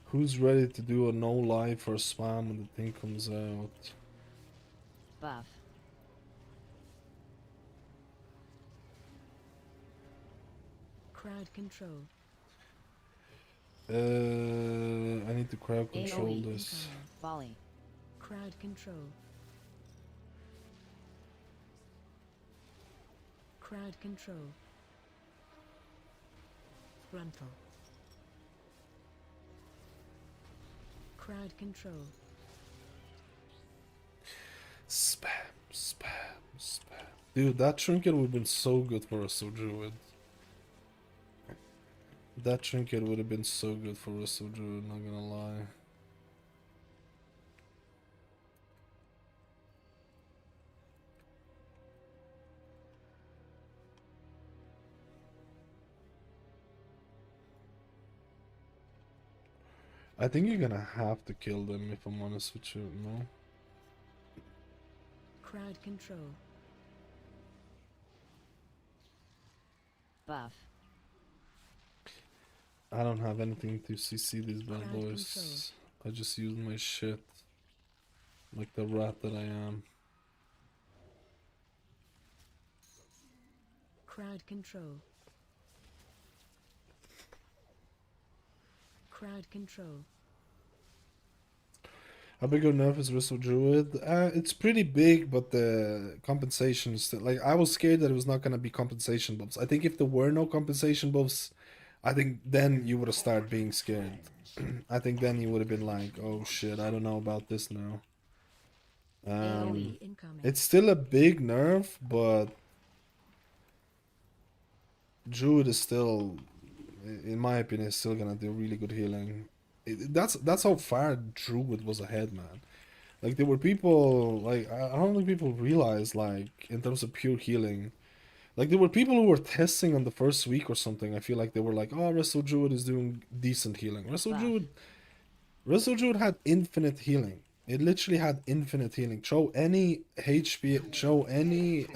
Speaker 2: Who's ready to do a no life for spam when the thing comes out?
Speaker 11: Buff.
Speaker 12: Crowd control.
Speaker 2: I need to crowd control
Speaker 11: AoE
Speaker 2: this.
Speaker 11: Volley.
Speaker 12: Crowd control. Crowd control. Frontal. Crowd control.
Speaker 2: Spam, spam, spam. Dude, that trinket would have been so good for us, so Druid. That trinket would have been so good for us, so Druid, not gonna lie. I think you're gonna have to kill them if I'm honest with you, no?
Speaker 12: Crowd control.
Speaker 11: Buff.
Speaker 2: I don't have anything to CC these bad
Speaker 12: Crowd
Speaker 2: boys. I just use my shit. Like the rat that I am.
Speaker 12: Crowd control. Crowd control.
Speaker 2: How big of a nerf is Wrestle Druid? It's pretty big, but the compensation is still... Like, I was scared that it was not going to be compensation buffs. I think if there were no compensation buffs, I think then you would have started being scared. I think then you would have been like, oh shit, I don't know about this now. It's still a big nerf, but... Druid is still... In my opinion, is still going to do really good healing. That's how far Druid was ahead, man. Like, there were people, like, I don't think people realize, like, in terms of pure healing, like, there were people who were testing on the first week or something. I feel like they were like, oh, Wrestle Druid is doing decent healing. Wrestle Druid had infinite healing. It literally had infinite healing. Show any HP, show any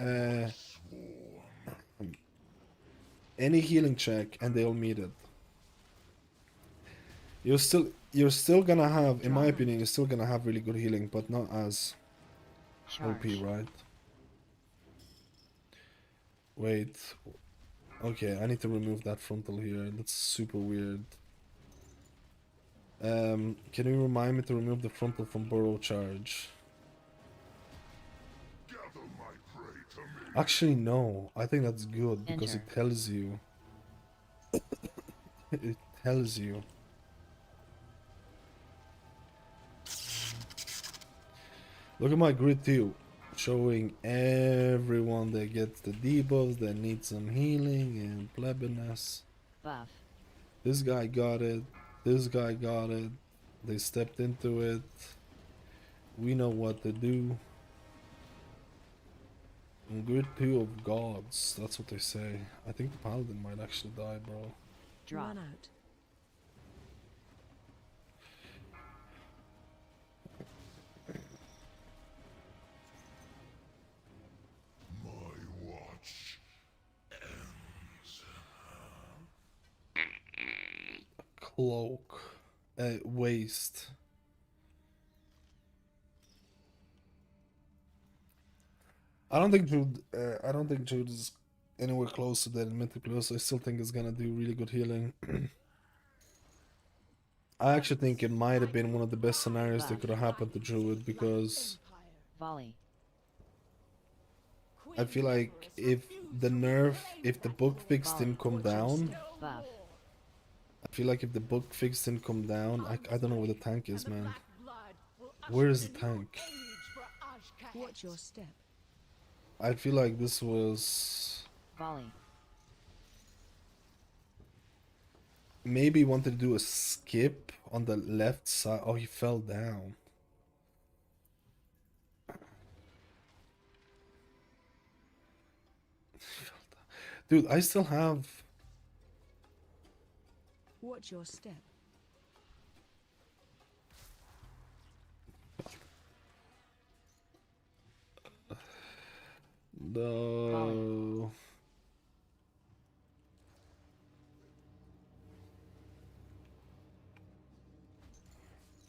Speaker 2: healing check, and they'll meet it. You're still gonna have, in my opinion, you're still gonna have really good healing, but not as OP, right? Wait. Okay, I need to remove that frontal here. That's super weird. Can you remind me to remove the frontal from Burrow Charge? Actually, no. I think that's good because it tells you. It tells you. Look at my grid too, showing everyone that gets the debuffs, that needs some healing and plebiness.
Speaker 11: Buff.
Speaker 2: This guy got it. This guy got it. They stepped into it. We know what to do. And grid 2 of gods. That's what they say. I think the Paladin might actually die, bro.
Speaker 12: Drawn out.
Speaker 2: Cloak. Waste. I don't think Jude is anywhere close to that in Mythic Plus. I still think it's gonna do really good healing. I actually think it might have been one of the best scenarios that could have happened to Druid because
Speaker 11: Volley.
Speaker 2: I feel like if the bug fix didn't come down,
Speaker 11: Buff.
Speaker 2: I feel like if the bug fix didn't come down, I don't know where the tank is, man. Where is the tank?
Speaker 12: Watch your step.
Speaker 2: I feel like this was...
Speaker 11: Volley.
Speaker 2: Maybe he wanted to do a skip on the left side. Oh, he fell down. Dude, I still have...
Speaker 12: Watch your step.
Speaker 2: No.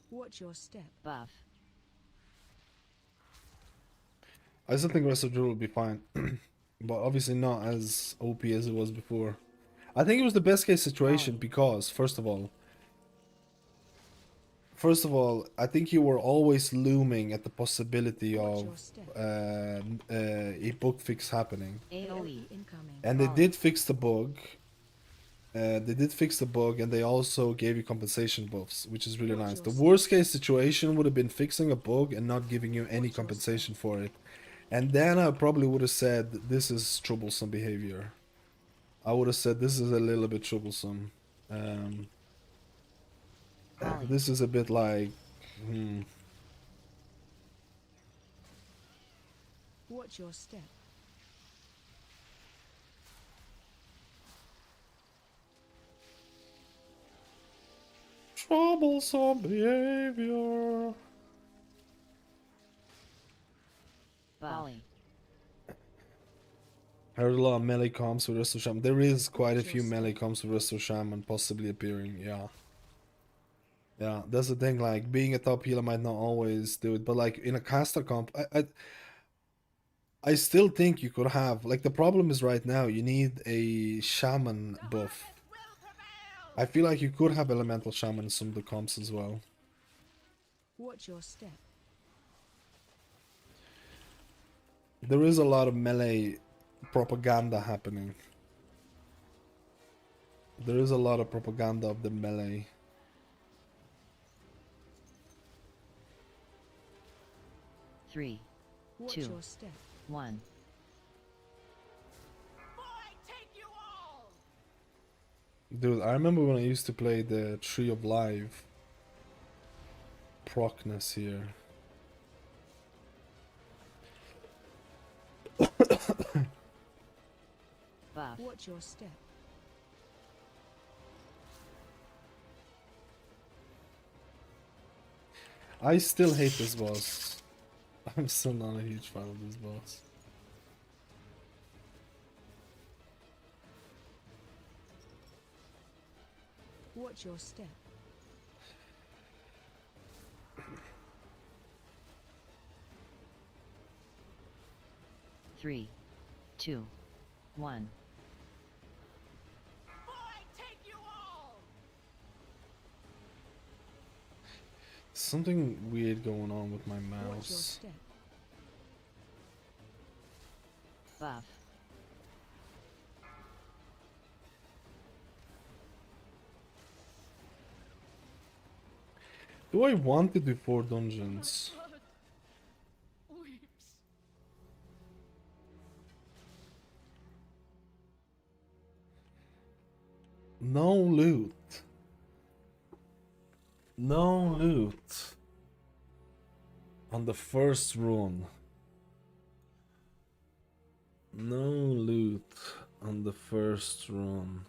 Speaker 12: Watch your step.
Speaker 11: Buff.
Speaker 2: I still think Rest of Druid will be fine. But obviously not as OP as it was before. I think it was the best case situation because, first of all, I think you were always looming at the possibility of a bug fix happening.
Speaker 11: AoE
Speaker 12: incoming.
Speaker 2: And they did fix the bug. And they also gave you compensation buffs, which is really nice. The worst case situation would have been fixing a bug and not giving you any compensation for it. And then I probably would have said, this is troublesome behavior. I would have said, this is a little bit troublesome. This is a bit like...
Speaker 12: Watch your step.
Speaker 2: Troublesome behavior.
Speaker 11: Volley.
Speaker 2: I heard a lot of melee comps with Resto Shaman. There is quite a few melee comps with Resto Shaman possibly appearing, yeah. Yeah, that's the thing, like, being a top healer might not always do it, but like, in a caster comp, I still think you could have, like, the problem is right now, you need a Shaman buff. I feel like you could have Elemental Shaman in some of the comps as well.
Speaker 12: Watch your step.
Speaker 2: There is a lot of melee propaganda happening. There is a lot of propaganda of the melee.
Speaker 11: Three,
Speaker 12: Watch
Speaker 11: 2,
Speaker 12: your step.
Speaker 11: 1.
Speaker 2: Dude, I remember when I used to play the Tree of Life. Procness here.
Speaker 11: Buff.
Speaker 12: Watch your step.
Speaker 2: I still hate this boss. I'm still not a huge fan of this boss.
Speaker 12: Watch your step.
Speaker 11: Three, 2, 1.
Speaker 2: Something weird going on with my
Speaker 12: Watch your
Speaker 2: mouse.
Speaker 12: step.
Speaker 11: Buff.
Speaker 2: Do I want to do 4 dungeons? No loot. No loot. On the first run. No loot on the first run.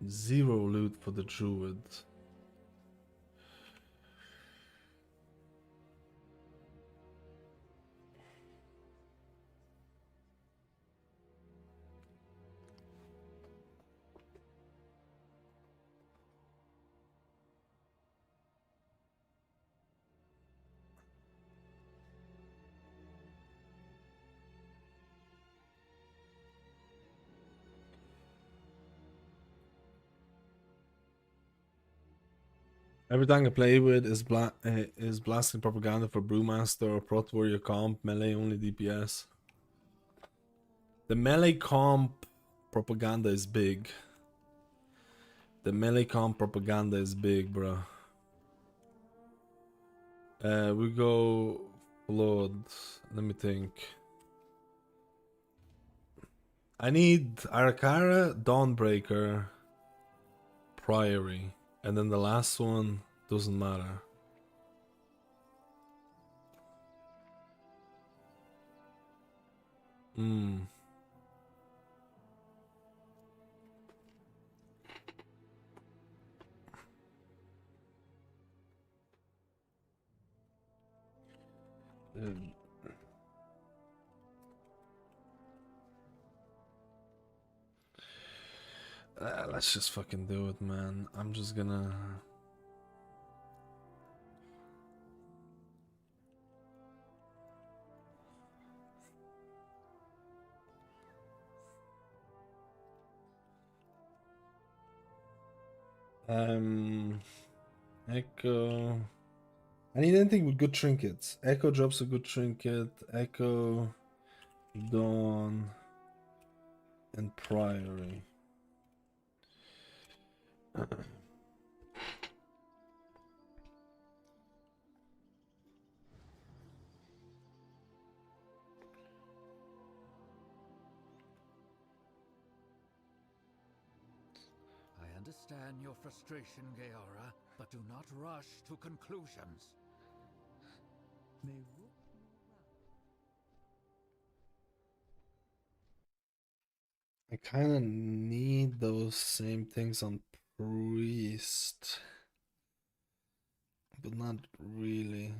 Speaker 2: 0 loot for the Druid. Every tank I play with is blasting propaganda for Brewmaster or Prot Warrior comp, melee only DPS. The melee comp propaganda is big. The melee comp propaganda is big, bro. We go Flood. Let me think. I need Arakara, Dawnbreaker, Priory, and then the last one doesn't matter. Let's just fucking do it, man. I'm just gonna... Echo... I need anything with good trinkets. Echo drops a good trinket. Echo, Dawn, and Priory.
Speaker 9: I understand your frustration, Gaora, but do not rush to conclusions.
Speaker 2: I kind of need those same things on Priest, but not really.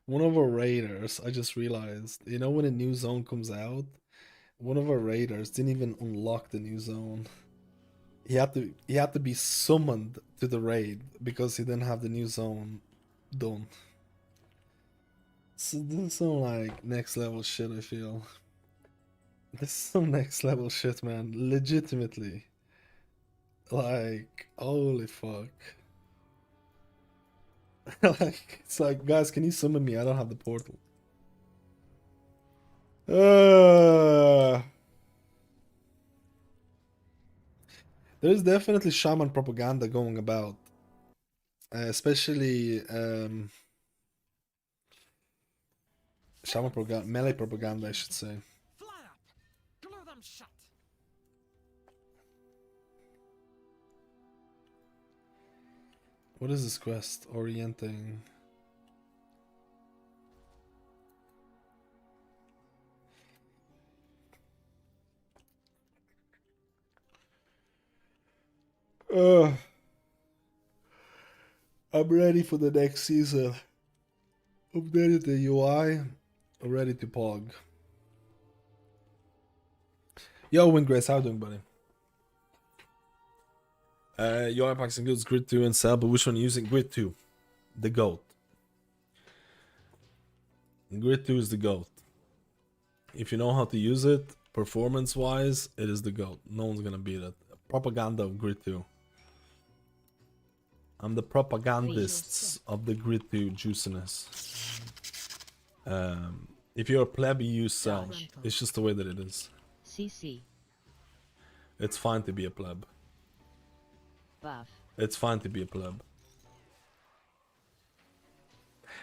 Speaker 2: One of our raiders, I just realized, you know, when a new zone comes out, one of our raiders didn't even unlock the new zone. He had to be summoned to the raid because he didn't have the new zone done. So this is some like next level shit, I feel. This is some next level shit, man. Legitimately. Like, holy fuck. Like, it's like, guys, can you summon me? I don't have the portal. There's definitely Shaman propaganda going about. Especially Shaman propaganda, melee propaganda, I should say.
Speaker 9: Glue them shut.
Speaker 2: What is this quest? Orienting. I'm ready for the next season. Updated the UI. Ready to pog. Yo, Windgrace, how you doing, buddy? UI packs includes Grid 2 and Cell, but which one are you using? Grid 2. The GOAT. Grid 2 is the GOAT. If you know how to use it, performance-wise, it is the GOAT. No one's gonna beat it. Propaganda of Grid 2. I'm the propagandists of the Grid 2 juiciness. If you're a pleb, you use Cell. It's just the way that it is.
Speaker 11: CC.
Speaker 2: It's fine to be a pleb.
Speaker 11: Buff.
Speaker 2: It's fine to be a pleb.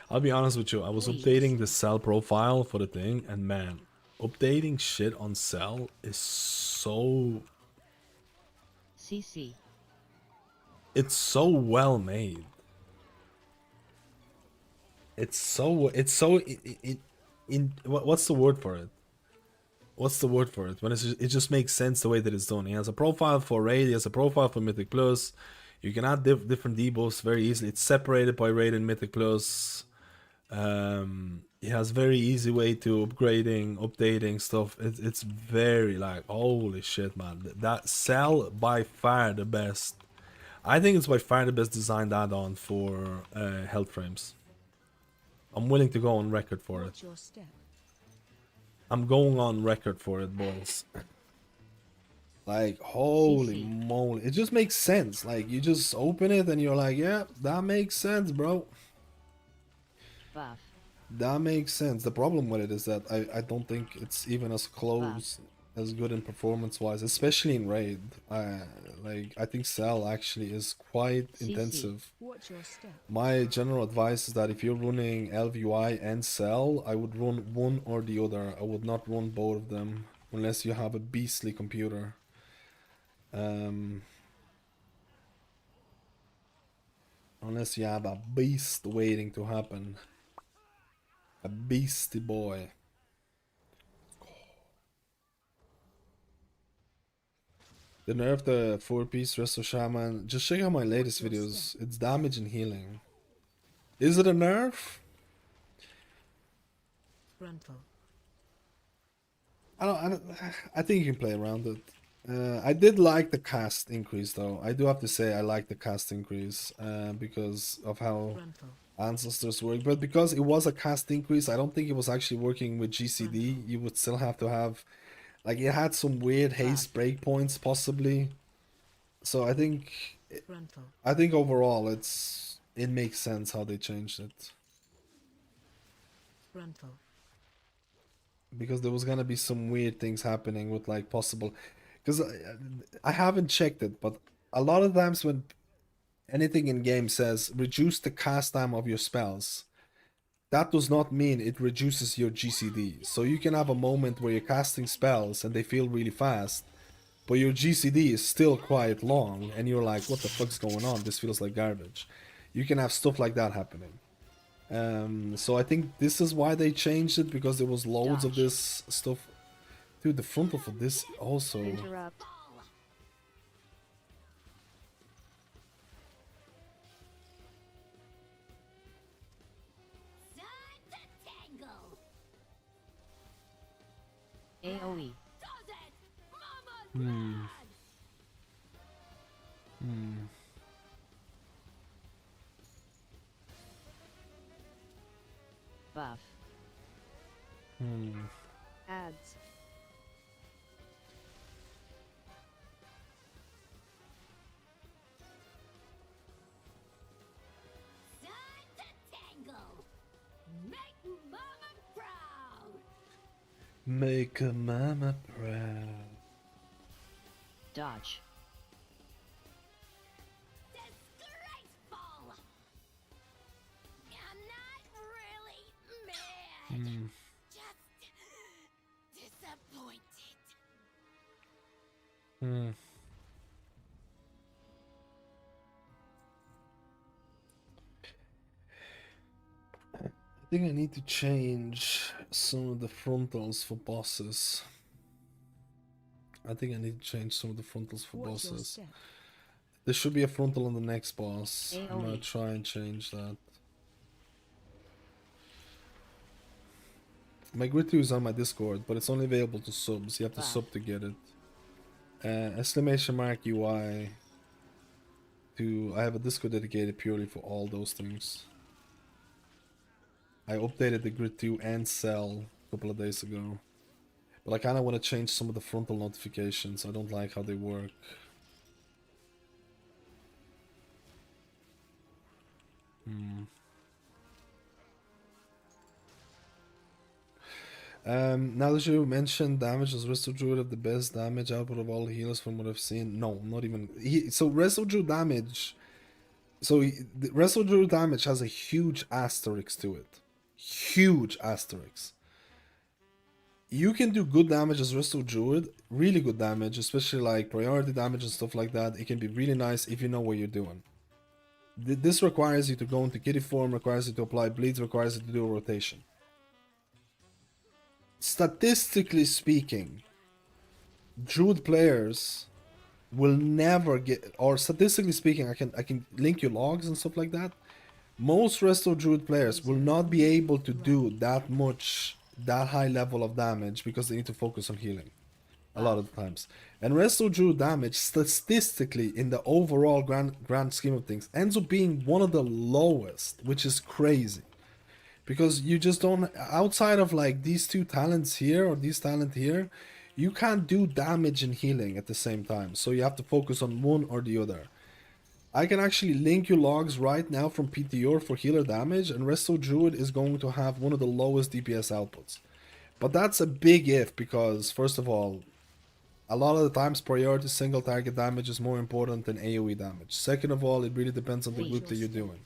Speaker 2: I'll be honest with you, I was updating the Cell profile for the thing, and man, updating shit on Cell is so...
Speaker 11: CC.
Speaker 2: It's so well made. It's what's the word for it? What's the word for it? When it just makes sense the way that it's done. He has a profile for Raid, he has a profile for Mythic Plus. You can add different debuffs very easily. It's separated by Raid and Mythic Plus. He has very easy way to updating stuff. It's very like, holy shit, man. That Cell by far the best. I think it's by far the best designed add-on for health frames. I'm willing to go on record for it.
Speaker 12: Watch your step.
Speaker 2: I'm going on record for it, boys. Like, holy moly. It just makes sense. Like, you just open it and you're like, yeah, that makes sense, bro.
Speaker 11: Buff.
Speaker 2: That makes sense. The problem with it is that I don't think it's even as close, as good in performance-wise, especially in Raid. Like, I think Cell actually is quite intensive.
Speaker 12: Watch your step.
Speaker 2: My general advice is that if you're running LVI and Cell, I would run one or the other. I would not run both of them unless you have a beastly computer. Unless you have a beast waiting to happen. A beastie boy. They nerfed the 4-piece Resto Shaman. Just check out my latest videos. It's damage and healing. Is it a nerf?
Speaker 12: Frontal.
Speaker 2: I think you can play around it. I did like the cast increase though. I do have to say I like the cast increase because of how Ancestors work. But because it was a cast increase, I don't think it was actually working with GCD. You would still have to have, like, it had some weird haste breakpoints possibly. So I think overall it makes sense how they changed it. Because there was gonna be some weird things happening with like possible, because I haven't checked it, but a lot of times when anything in game says reduce the cast time of your spells, that does not mean it reduces your GCD. So you can have a moment where you're casting spells and they feel really fast, but your GCD is still quite long and you're like, what the fuck's going on? This feels like garbage. You can have stuff like that happening. So I think this is why they changed it, because there was loads of this stuff. Dude, the frontal for this also.
Speaker 6: Interrupt.
Speaker 11: AoE. Buff.
Speaker 6: Ads.
Speaker 2: Make a mama proud.
Speaker 11: Dodge.
Speaker 10: I'm not really mad. Just disappointed.
Speaker 2: I think I need to change some of the frontals for bosses. There should be a frontal on the next boss. I'm gonna try and change that. My Grid 2 is on my Discord, but it's only available to subs. You have to sub to get it. Exclamation mark UI. I have a Discord dedicated purely for all those things. I updated the Grid 2 and Cell a couple of days ago. But I kind of want to change some of the frontal notifications. I don't like how they work. Now that you mentioned damage, does Resto Druid have the best damage output of all healers from what I've seen? No, not even. So Resto Druid damage... the Resto Druid damage has a huge asterisk to it. Huge asterisk. You can do good damage as Resto Druid, really good damage, especially like priority damage and stuff like that. It can be really nice if you know what you're doing. This requires you to go into kitty form, requires you to apply bleeds, requires you to do a rotation. Statistically speaking, Druid players will never get, or statistically speaking, I can link your logs and stuff like that. Most Resto Druid players will not be able to do that high level of damage because they need to focus on healing a lot of the times. And Resto Druid damage, statistically, in the overall grand scheme of things, ends up being one of the lowest, which is crazy. because you just don't, outside of like these two talents here or this talent here, you can't do damage and healing at the same time, so you have to focus on one or the other. I can actually link you logs right now from PTR for healer damage, and Resto Druid is going to have one of the lowest DPS outputs. But that's a big if, because first of all, a lot of the times priority single target damage is more important than AoE damage. Second of all, it really depends on the group that you're doing.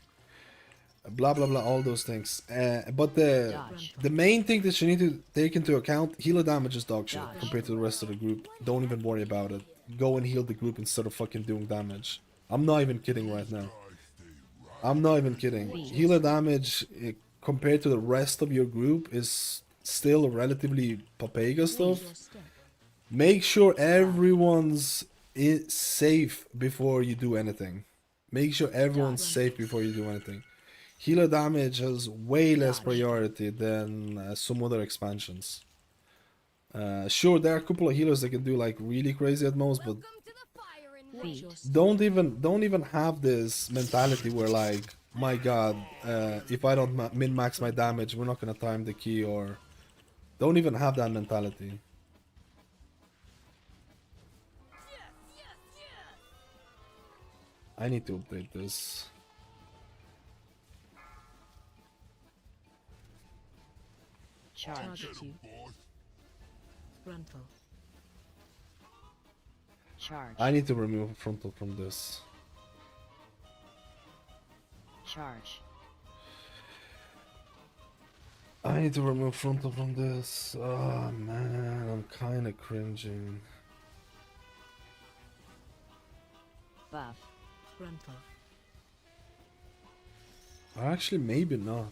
Speaker 2: Blah blah blah, all those things. But the main thing that you need to take into account, healer damage is dog shit compared to the rest of the group. Don't even worry about it. Go and heal the group instead of fucking doing damage. I'm not even kidding right now. I'm not even kidding. Healer damage compared to the rest of your group is still relatively papega stuff. Make sure everyone's safe before you do anything. Make sure everyone's safe before you do anything. Healer damage has way less priority than some other expansions. Sure, there are a couple of healers that can do like really crazy at most, but don't even have this mentality where like, my god, if I don't min-max my damage, we're not gonna time the key, or don't even have that mentality. I need to update this.
Speaker 11: Charge.
Speaker 12: Frontal.
Speaker 11: Charge.
Speaker 2: I need to remove frontal from this.
Speaker 11: Charge.
Speaker 2: I need to remove frontal from this. Oh man, I'm kinda cringing.
Speaker 11: Buff.
Speaker 12: Frontal.
Speaker 2: Actually, maybe not.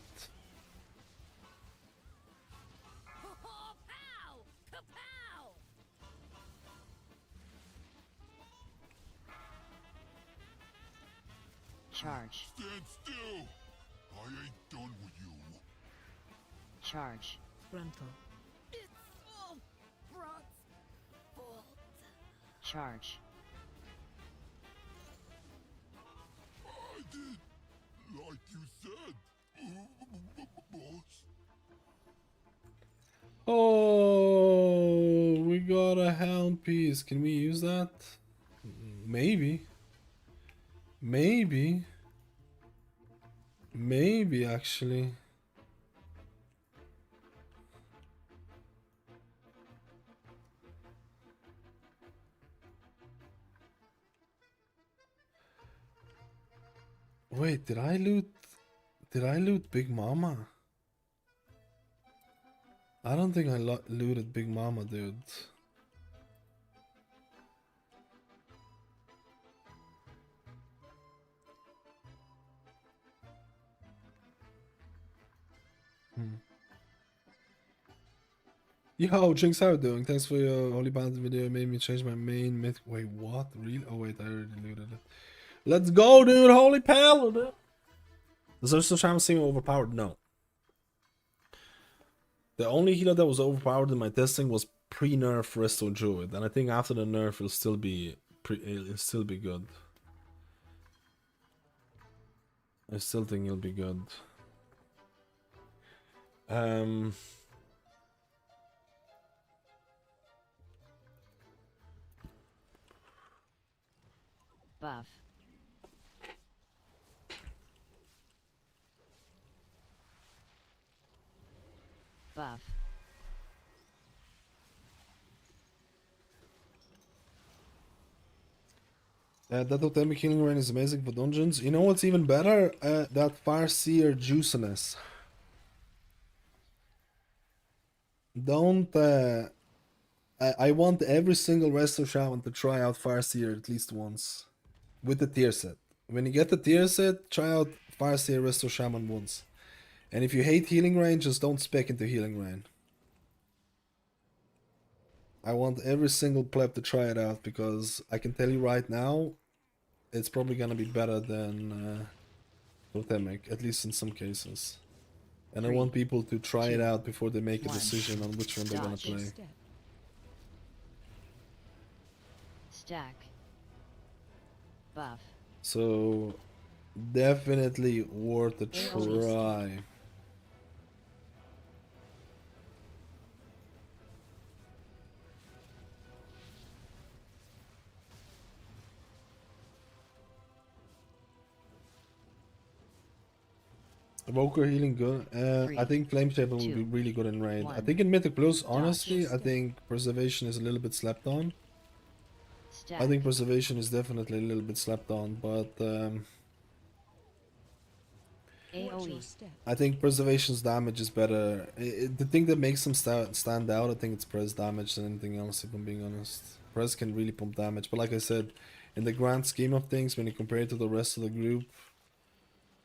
Speaker 11: Charge.
Speaker 8: Stand still! I ain't done with you.
Speaker 11: Charge.
Speaker 12: Frontal.
Speaker 10: It's all Brock's fault.
Speaker 11: Charge.
Speaker 8: I did like you said, boss.
Speaker 2: Oh, we got a hound piece. Can we use that? Maybe. Maybe. Maybe actually. Wait, did I loot Big Mama? I don't think I looted Big Mama, dude. Yo, Jinx, how you doing? Thanks for your Holy Bandit video. It made me change my main myth. Wait, what? Really? Oh wait, I already looted it. Let's go, dude! Holy Paladin! Does Ursa Shaman seem overpowered? No. The only healer that was overpowered in my testing was pre-nerf Resto Druid, and I think after the nerf it'll still be good. I still think it'll be good.
Speaker 11: Buff. Buff.
Speaker 2: That Totemic healing rain is amazing for dungeons. You know what's even better? That Farseer juiciness. Don't... I want every single Resto Shaman to try out Farseer at least once. With the tier set. When you get the tier set, try out Farseer Resto Shaman once. And if you hate healing rain, just don't spec into healing rain. I want every single pleb to try it out, because I can tell you right now, it's probably gonna be better than Totemic, at least in some cases. And I want people to try it out before they make a decision on which one they're gonna play.
Speaker 11: Stack. Buff.
Speaker 2: So, definitely worth a try. Evoker healing good. I think Flame Shaper will be really good in raid. I think in Mythic Plus, honestly, I think Preservation is a little bit slept on. I think Preservation is definitely a little bit slept on, but I think Preservation's damage is better. The thing that makes them stand out, I think it's Pres damage than anything else, if I'm being honest. Pres can really pump damage, but like I said, in the grand scheme of things, when you compare it to the rest of the group,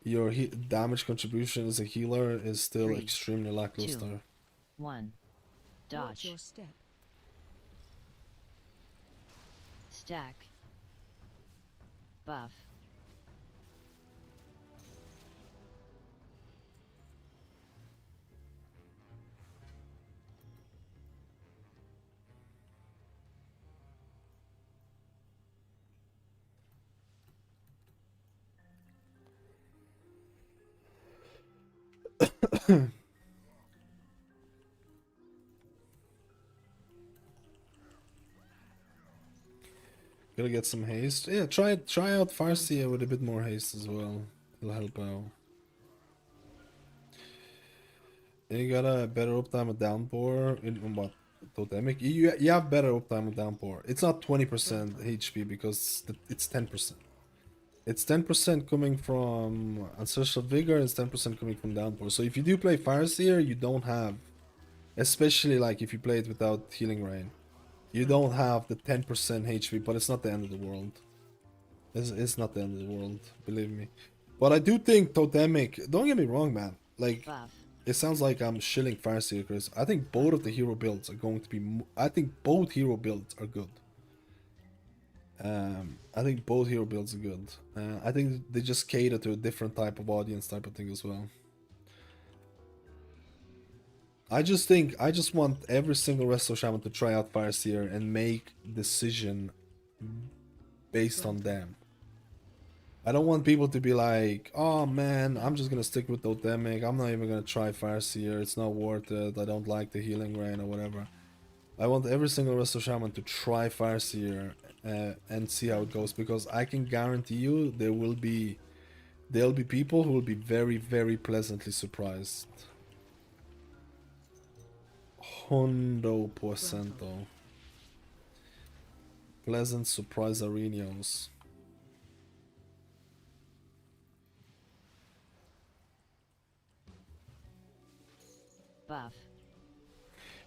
Speaker 2: your damage contribution as a healer is still extremely lackluster.
Speaker 11: 2, 1. Dodge.
Speaker 12: Watch your step.
Speaker 11: Stack. Buff.
Speaker 2: Gotta get some haste. Yeah, try out Farseer with a bit more haste as well. It'll help out. And you got a better uptime with downpour in what? Totemic? You have better uptime with downpour. It's not 20% HP because it's 10%. It's 10% coming from Ancestral Vigor, it's 10% coming from downpour. So if you do play Farseer, you don't have, especially like if you play it without Healing Rain, you don't have the 10% HP, but it's not the end of the world. It's not the end of the world, believe me. But I do think Totemic, don't get me wrong, man. Like, it sounds like I'm shilling Farseer, Chris. I think both of the hero builds are going to be, I think both hero builds are good. I think both hero builds are good. I think they just cater to a different type of audience type of thing as well. I just want every single Resto Shaman to try out Farseer and make decision based on them. I don't want people to be like, oh man, I'm just gonna stick with Totemic, I'm not even gonna try Farseer, it's not worth it, I don't like the Healing Rain or whatever. I want every single Resto Shaman to try Farseer and see how it goes, because I can guarantee you there'll be people who will be very, very pleasantly surprised. 100%. Pleasant surprise arenas.
Speaker 11: Buff.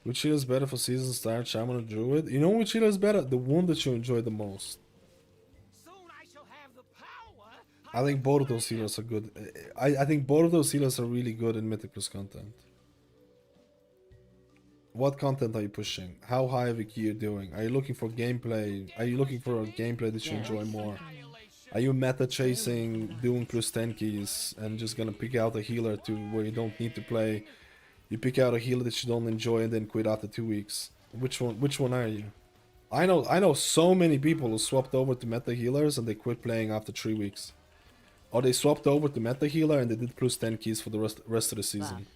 Speaker 2: Which healer is better for season start, Shaman or Druid? You know which healer is better? The one that you enjoy the most. I think both of those healers are good. I think both of those healers are really good in Mythic Plus content. What content are you pushing? How high of a key you're doing? Are you looking for gameplay? Are you looking for a gameplay that you enjoy more? Are you meta chasing, doing plus 10 keys and just gonna pick out a healer to where you don't need to play? You pick out a healer that you don't enjoy and then quit after 2 weeks. Which one are you? I know so many people who swapped over to meta healers and they quit playing after 3 weeks. Or they swapped over to meta healer and they did plus 10 keys for the rest of the season.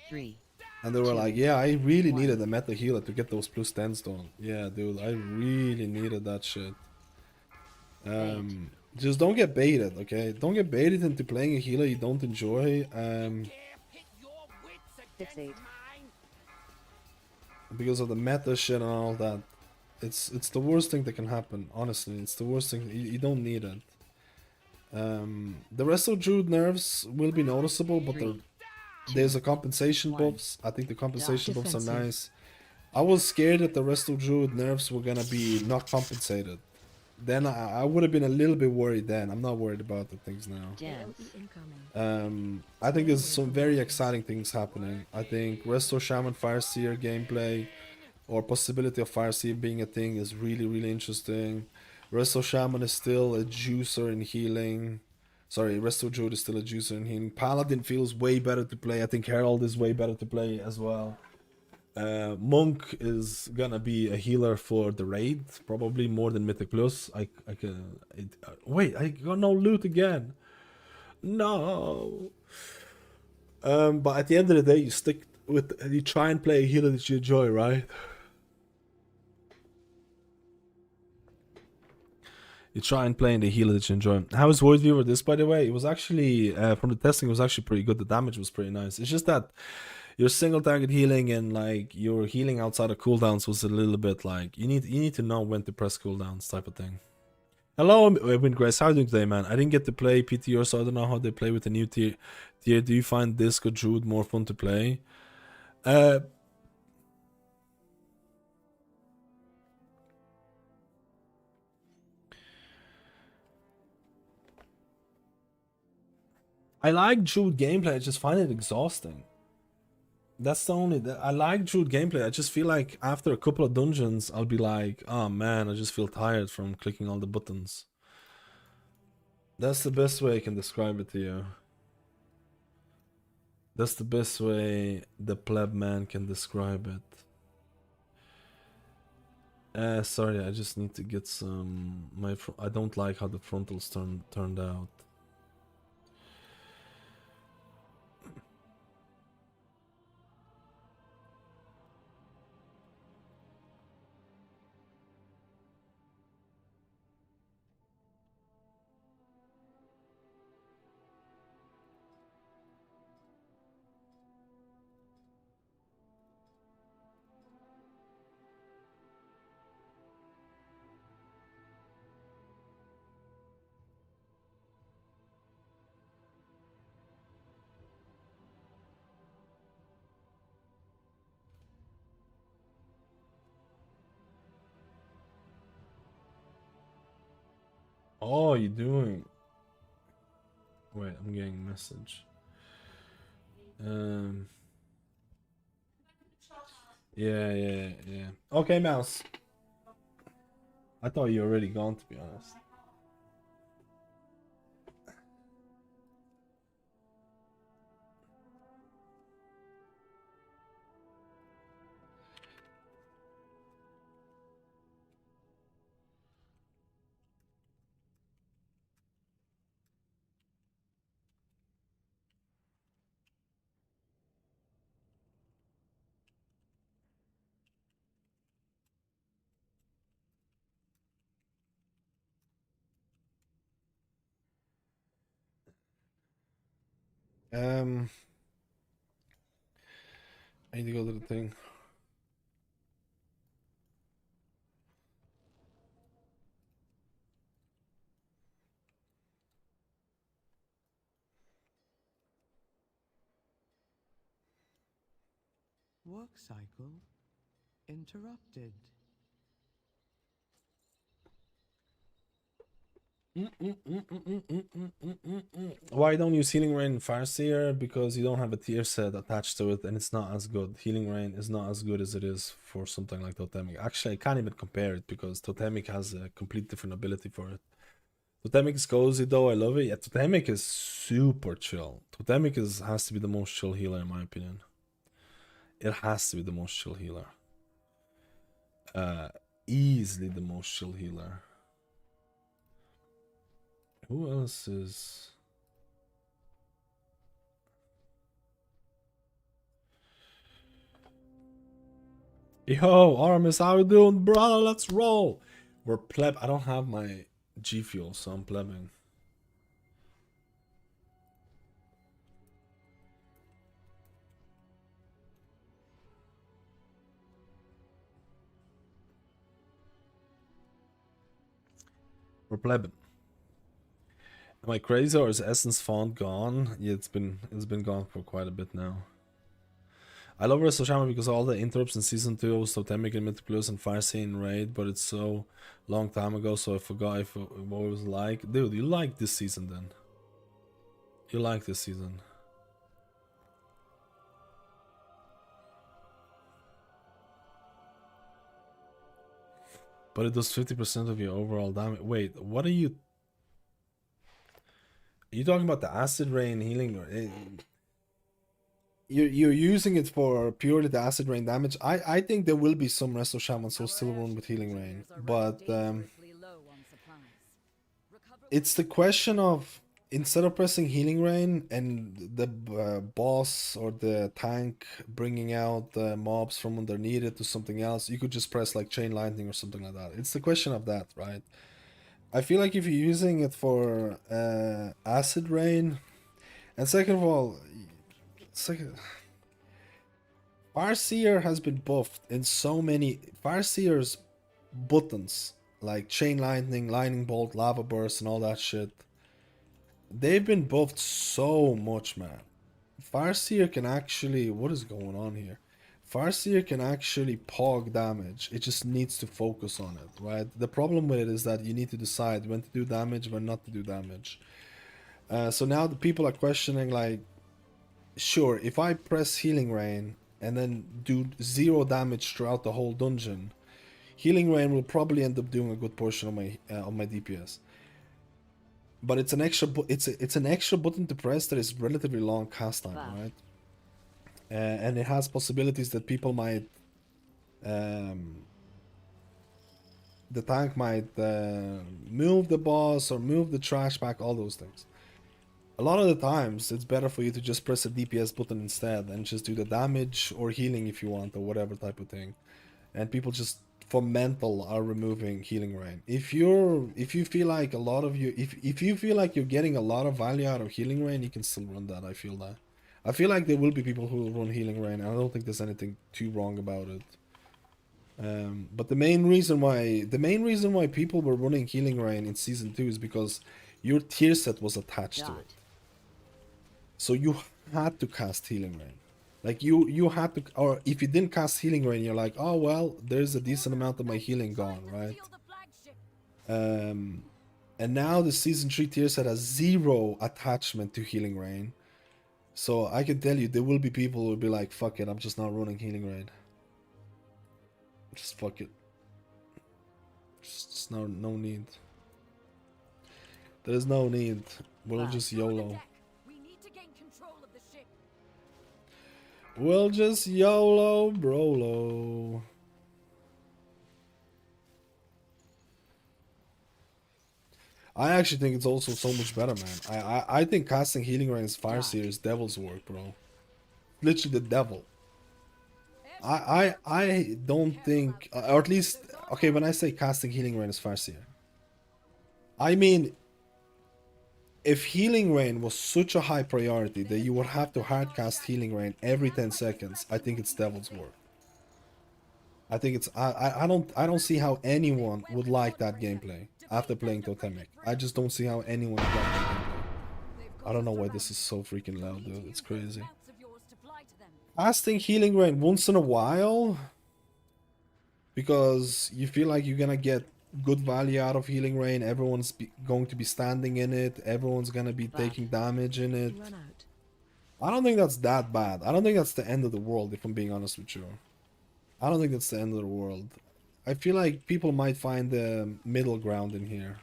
Speaker 11: 3.
Speaker 2: And they were like, yeah, I really needed a meta healer to get those plus 10s done. Yeah, dude, I really needed that shit. Just don't get baited, okay? Don't get baited into playing a healer you don't enjoy.
Speaker 6: 6-8.
Speaker 2: Because of the meta shit and all that. It's the worst thing that can happen, honestly. It's the worst thing. You don't need it. The rest of Druid nerfs will be noticeable, but there's a compensation buffs. I think the compensation buffs are nice. I was scared that the rest of Druid nerfs were gonna be not compensated. Then I would have been a little bit worried then. I'm not worried about the things now. I think there's some very exciting things happening. I think Resto Shaman Farseer gameplay or possibility of Farseer being a thing is really, really interesting. Resto Shaman is still a juicer in healing. Sorry, Resto Druid is still a juicer in healing. Paladin feels way better to play. I think Herald is way better to play as well. Monk is gonna be a healer for the raid, probably more than Mythic Plus. Wait, I got no loot again. No. But at the end of the day, you try and play a healer that you enjoy, right? You try and play in the healer that you enjoy. How is Void Weaver this, by the way? It was actually, from the testing, it was actually pretty good. The damage was pretty nice. It's just that your single target healing and like your healing outside of cooldowns was a little bit like, you need to know when to press cooldowns type of thing. Hello, Wind Grace. How are you doing today, man? I didn't get to play PTR, so I don't know how they play with the new tier. Do you find Disc or Druid more fun to play? I like Druid gameplay, I just find it exhausting. That's the only... I like Druid gameplay, I just feel like after a couple of dungeons, I'll be like, oh man, I just feel tired from clicking all the buttons. That's the best way I can describe it to you. That's the best way the pleb man can describe it. Sorry, I just need to get some... I don't like how the frontals turned out. Oh, you doing? Wait, I'm getting a message. Yeah. Okay, Mouse. I thought you were already gone, to be honest. I need to go to the thing.
Speaker 13: Work cycle interrupted.
Speaker 2: Why don't use Healing Rain in Farseer? Because you don't have a tier set attached to it and it's not as good. Healing Rain is not as good as it is for something like Totemic. Actually, I can't even compare it because Totemic has a complete different ability for it. Totemic is cozy though, I love it. Yeah, Totemic is super chill. Totemic has to be the most chill healer in my opinion. It has to be the most chill healer. Easily the most chill healer. Who else is... Yo, Aramis, how you doing, brother? Let's roll. We're pleb. I don't have my G Fuel, so I'm plebbing. We're plebbing. Am I crazy or is Essence Font gone? Yeah, it's been gone for quite a bit now. I love World of Shaman because all the interrupts in Season 2 was Totemic and Mythic Plus and Farseer and Raid, but it's so long time ago, so I forgot what it was like. Dude, you like this season then? You like this season? But it does 50% of your overall damage. Wait, what are you... Are you talking about the Acid Rain healing? Or... You're using it for purely the Acid Rain damage. I think there will be some Resto Shamans who still run with Healing Rain. But it's the question of, instead of pressing Healing Rain and the boss or the tank bringing out the mobs from underneath it to something else, you could just press like Chain Lightning or something like that. It's the question of that, right? I feel like if you're using it for acid rain, and second of all, Farseer has been buffed in so many. Farseer's buttons like chain lightning, lightning bolt, lava burst, and all that shit. They've been buffed so much, man. Farseer can actually... What is going on here? Farseer can actually pog damage. It just needs to focus on it, right? The problem with it is that you need to decide when to do damage, when not to do damage. So now the people are questioning, like, sure, if I press Healing Rain and then do 0 damage throughout the whole dungeon, Healing Rain will probably end up doing a good portion of my DPS. But it's an extra it's an extra button to press that is relatively long cast time, right? And it has possibilities that people might the tank might move the boss or move the trash back, all those things. A lot of the times it's better for you to just press a DPS button instead and just do the damage or healing if you want, or whatever type of thing. And people just for mental are removing Healing Rain. If you feel like a lot of you if you feel like you're getting a lot of value out of Healing Rain, you can still run that. I feel like there will be people who will run Healing Rain, and I don't think there's anything too wrong about it. But the main reason why people were running Healing Rain in Season 2 is because your tier set was attached to it. So you had to cast Healing Rain. Like you had to, or if you didn't cast Healing Rain, you're like, oh well, there's a decent amount of my healing gone, right? And now the Season 3 tier set has 0 attachment to Healing Rain. So I can tell you, there will be people who will be like, fuck it, I'm just not running Healing Rain. Just fuck it. Just no need. There's no need. We'll just YOLO. We'll just YOLO, brolo. I actually think it's also so much better, man. I think casting Healing Rain as Farseer is devil's work, bro. Literally the devil. I don't think, or at least, okay, when I say casting Healing Rain as Farseer, I mean, if Healing Rain was such a high priority that you would have to hardcast Healing Rain every 10 seconds, I think it's devil's work. I think it's I don't see how anyone would like that gameplay after playing Totemic. I just don't see how anyone would like that gameplay. I don't know why this is so freaking loud, dude. It's crazy. Casting Healing Rain once in a while because you feel like you're gonna get good value out of Healing Rain. Everyone's going to be standing in it. Everyone's gonna be taking damage in it. I don't think that's that bad. I don't think that's the end of the world, if I'm being honest with you. I don't think that's the end of the world. I feel like people might find the middle ground in here.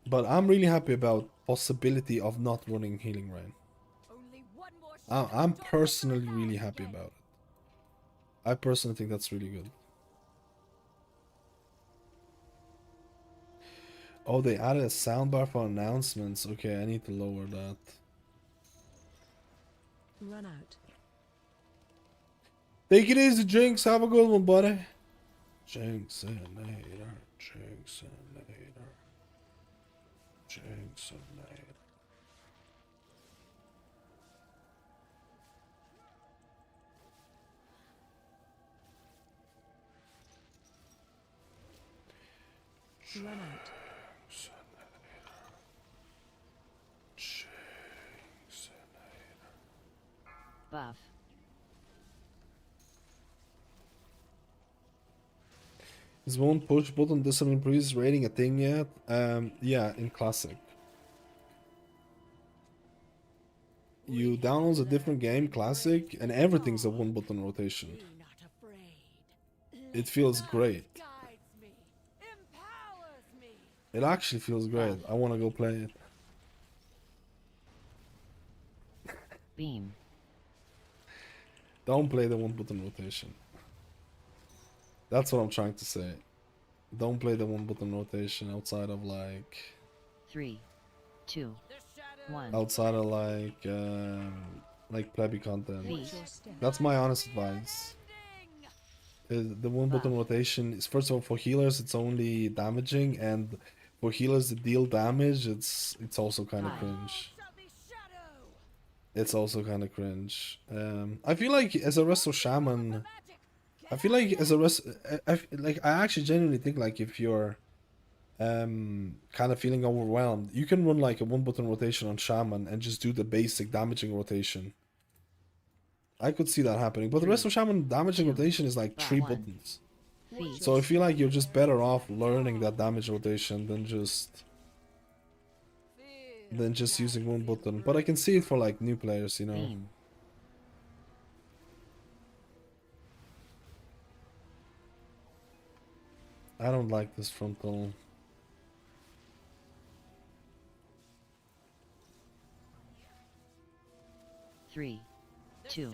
Speaker 2: But I'm really happy about possibility of not running Healing Rain. I'm personally really happy about it. I personally think that's really good. Oh, they added a soundbar for announcements. Okay, I need to lower that.
Speaker 12: Run out.
Speaker 2: Take it easy, Jinx. Have a good one, buddy. Jinxinator. Jinxinator. Jinxinator.
Speaker 12: Run out.
Speaker 11: Buff.
Speaker 2: Is one push button doesn't increase rating a thing yet? Yeah, in Classic. You download a different game, Classic, and everything's a one button rotation. It feels great. It actually feels great. I want to go play it.
Speaker 11: Beam.
Speaker 2: Don't play the one button rotation. That's what I'm trying to say. Don't play the one button rotation outside of like
Speaker 11: 3, 2, 1.
Speaker 2: outside of like plebby content. That's my honest advice. The one button rotation is, first of all, for healers it's only damaging, and for healers that deal damage it's also kind of cringe. It's also kind of cringe. I feel like as a resto shaman, I feel like as a rest, I actually genuinely think like if you're kind of feeling overwhelmed, you can run like a one button rotation on shaman and just do the basic damaging rotation. I could see that happening, but the rest of shaman damaging rotation is like 3 buttons. So I feel like you're just better off learning that damage rotation than just using one button. But I can see it for like new players, you know. I don't like this frontal.
Speaker 11: Three, 2,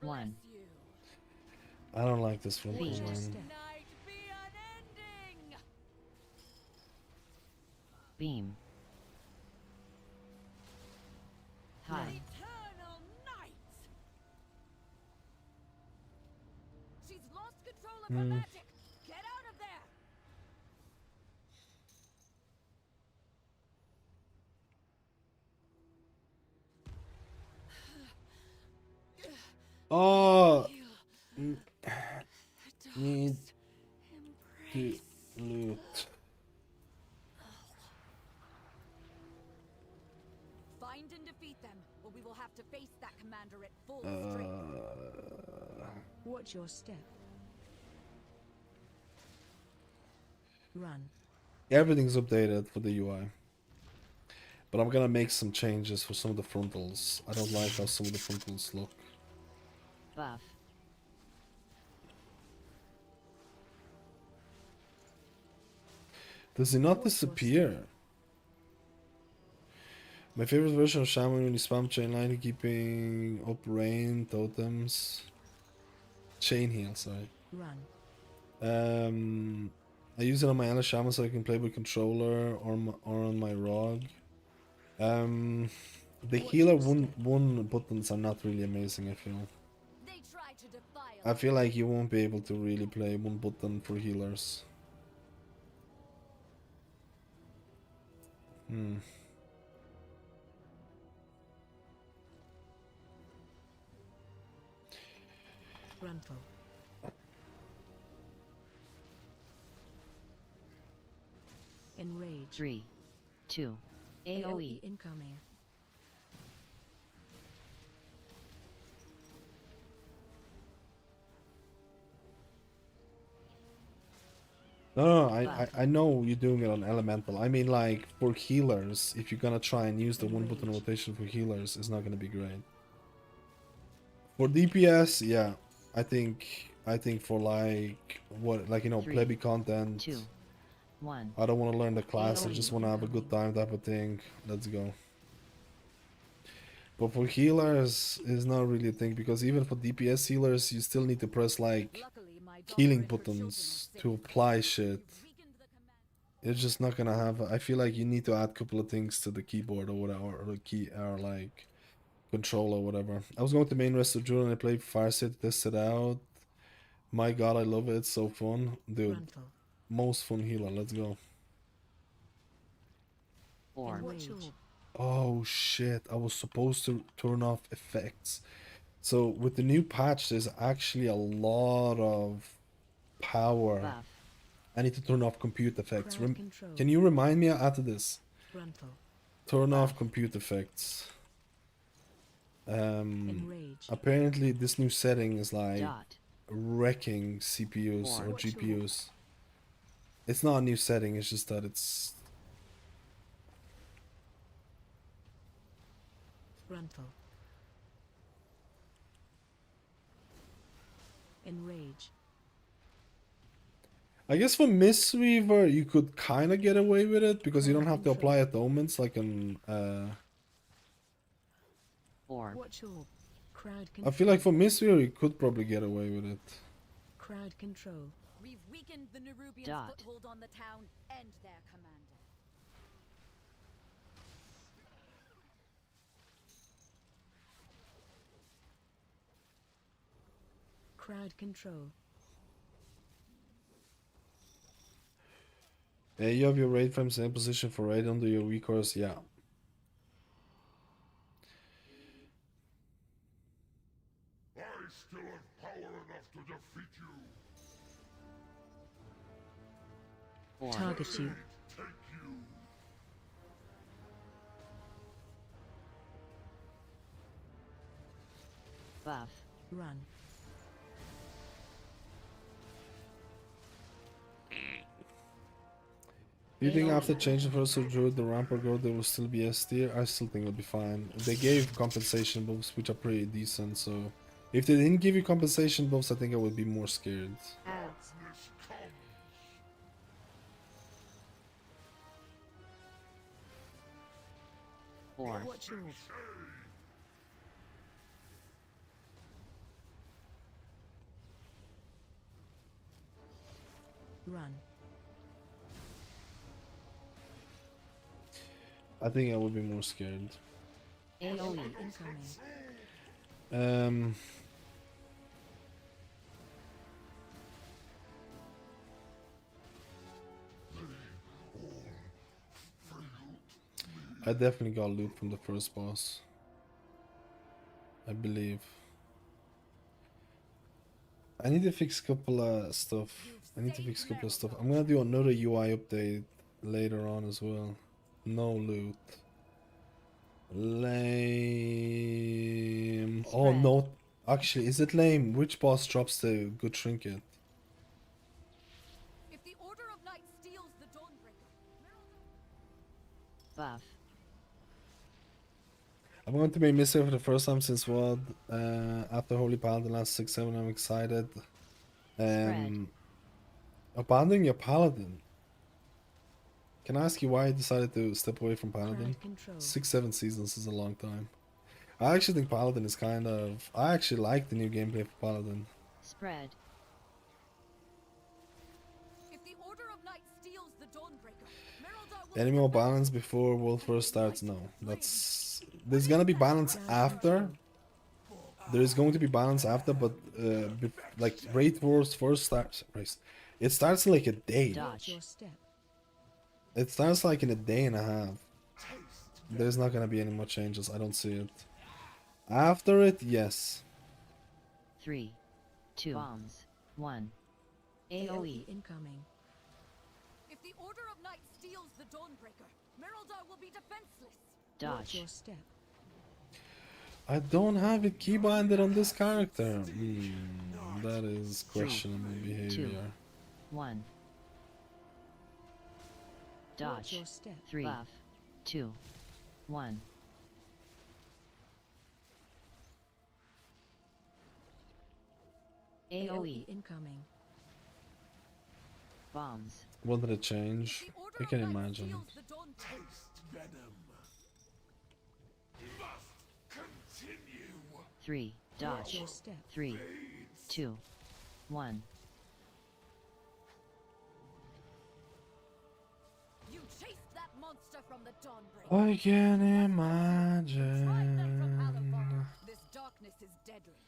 Speaker 11: 1.
Speaker 2: I don't like this frontal, man.
Speaker 11: Beam. High.
Speaker 1: She's lost control of her magic. Get out of there.
Speaker 2: Oh, need to loot.
Speaker 1: Find and defeat them, or we will have to face that commander at full strength.
Speaker 12: Watch your step. Run.
Speaker 2: Everything's updated for the UI. But I'm gonna make some changes for some of the frontals. I don't like how some of the frontals look.
Speaker 11: Buff.
Speaker 2: Does he not disappear? My favorite version of Shaman when you spam chain line, keeping up rain, totems. Chain heal, sorry.
Speaker 12: Run.
Speaker 2: I use it on my Alice Shaman so I can play with controller or on my Rog. The healer one buttons are not really amazing, I feel. I feel like you won't be able to really play one button for healers.
Speaker 12: Frontal. Enrage.
Speaker 11: 3, 2. AOE
Speaker 12: incoming.
Speaker 2: No, I know you're doing it on elemental. I mean, like for healers, if you're gonna try and use the one button rotation for healers, it's not gonna be great. For DPS, yeah, I think for like you know, plebby content.
Speaker 11: 2, 1.
Speaker 2: I don't want to learn the class. I just want to have a good time type of thing. Let's go. But for healers, it's not really a thing because even for DPS healers, you still need to press like healing buttons to apply shit. It's just not gonna have. I feel like you need to add a couple of things to the keyboard or whatever, or the key, or like control or whatever. I was going to main rest of Druid and I played Farseer to test it out. My god, I love it. It's so fun, dude. Most fun healer. Let's go. Oh shit! I was supposed to turn off effects. So with the new patch, there's actually a lot of power.
Speaker 11: Buff.
Speaker 2: I need to turn off compute effects. Can you remind me after this?
Speaker 12: Frontal.
Speaker 2: Turn off compute effects. Apparently this new setting is like wrecking CPUs or GPUs. It's not a new setting, it's just that it's...
Speaker 12: Frontal. Enrage.
Speaker 2: I guess for Mistweaver you could kind of get away with it because you don't have to apply atonements like an... I feel like for Mistweaver you could probably get away with it.
Speaker 12: Crowd control.
Speaker 1: We've weakened the Nerubian foothold on the town and their commander.
Speaker 12: Crowd control.
Speaker 2: You have your raid frames in position for raid under your recourse, yeah.
Speaker 8: I still have power enough to defeat you.
Speaker 12: Target you.
Speaker 8: Take you.
Speaker 11: Buff.
Speaker 12: Run.
Speaker 2: Do you think after changing first to Druid, the Rampart growth, there will still be S tier? I still think it'll be fine. They gave compensation buffs, which are pretty decent, so... If they didn't give you compensation buffs, I think I would be more scared.
Speaker 12: Ads. What's yours? Run.
Speaker 2: I think I would be more scared.
Speaker 12: AoE incoming.
Speaker 2: I definitely got loot from the first boss. I believe. I need to fix a couple of stuff. I'm gonna do another UI update later on as well. No loot. Lame. Oh no. Actually, is it lame? Which boss drops the good trinket?
Speaker 14: If the Order of Night steals the Dawnbreaker.
Speaker 11: Buff.
Speaker 2: I'm going to be Mythic for the first time since WoD. After Holy Paladin last 6-7, I'm excited. Abandoning your Paladin. Can I ask you why you decided to step away from Paladin? 6-7 seasons is a long time. I actually think Paladin is kind of... I actually like the new gameplay for Paladin.
Speaker 11: Spread.
Speaker 14: If the Order of Night steals the Dawnbreaker,
Speaker 2: Any more balance before World first starts? No. There's gonna be balance after. There is going to be balance after, but like Raid Wars first starts. It starts in like a day. It starts like in a day and a half. There's not gonna be any more changes. I don't see it. After it, yes.
Speaker 11: 3, 2, bombs, 1. AoE
Speaker 12: incoming.
Speaker 14: If the Order of Night steals the Dawnbreaker, Meraldar will be defenseless.
Speaker 11: Dodge.
Speaker 12: Your step.
Speaker 2: I don't have it keybinded on this character. That is questionable behavior.
Speaker 11: 2, 1. Dodge.
Speaker 12: Your step.
Speaker 11: 3, buff, 2, 1. AoE
Speaker 12: incoming.
Speaker 11: Bombs.
Speaker 2: What did it change? I can imagine.
Speaker 8: Taste venom. Must continue.
Speaker 11: 3, dodge. 3, 2, 1.
Speaker 14: You chased that monster from the Dawnbreaker.
Speaker 2: I can imagine.
Speaker 14: This darkness is deadly.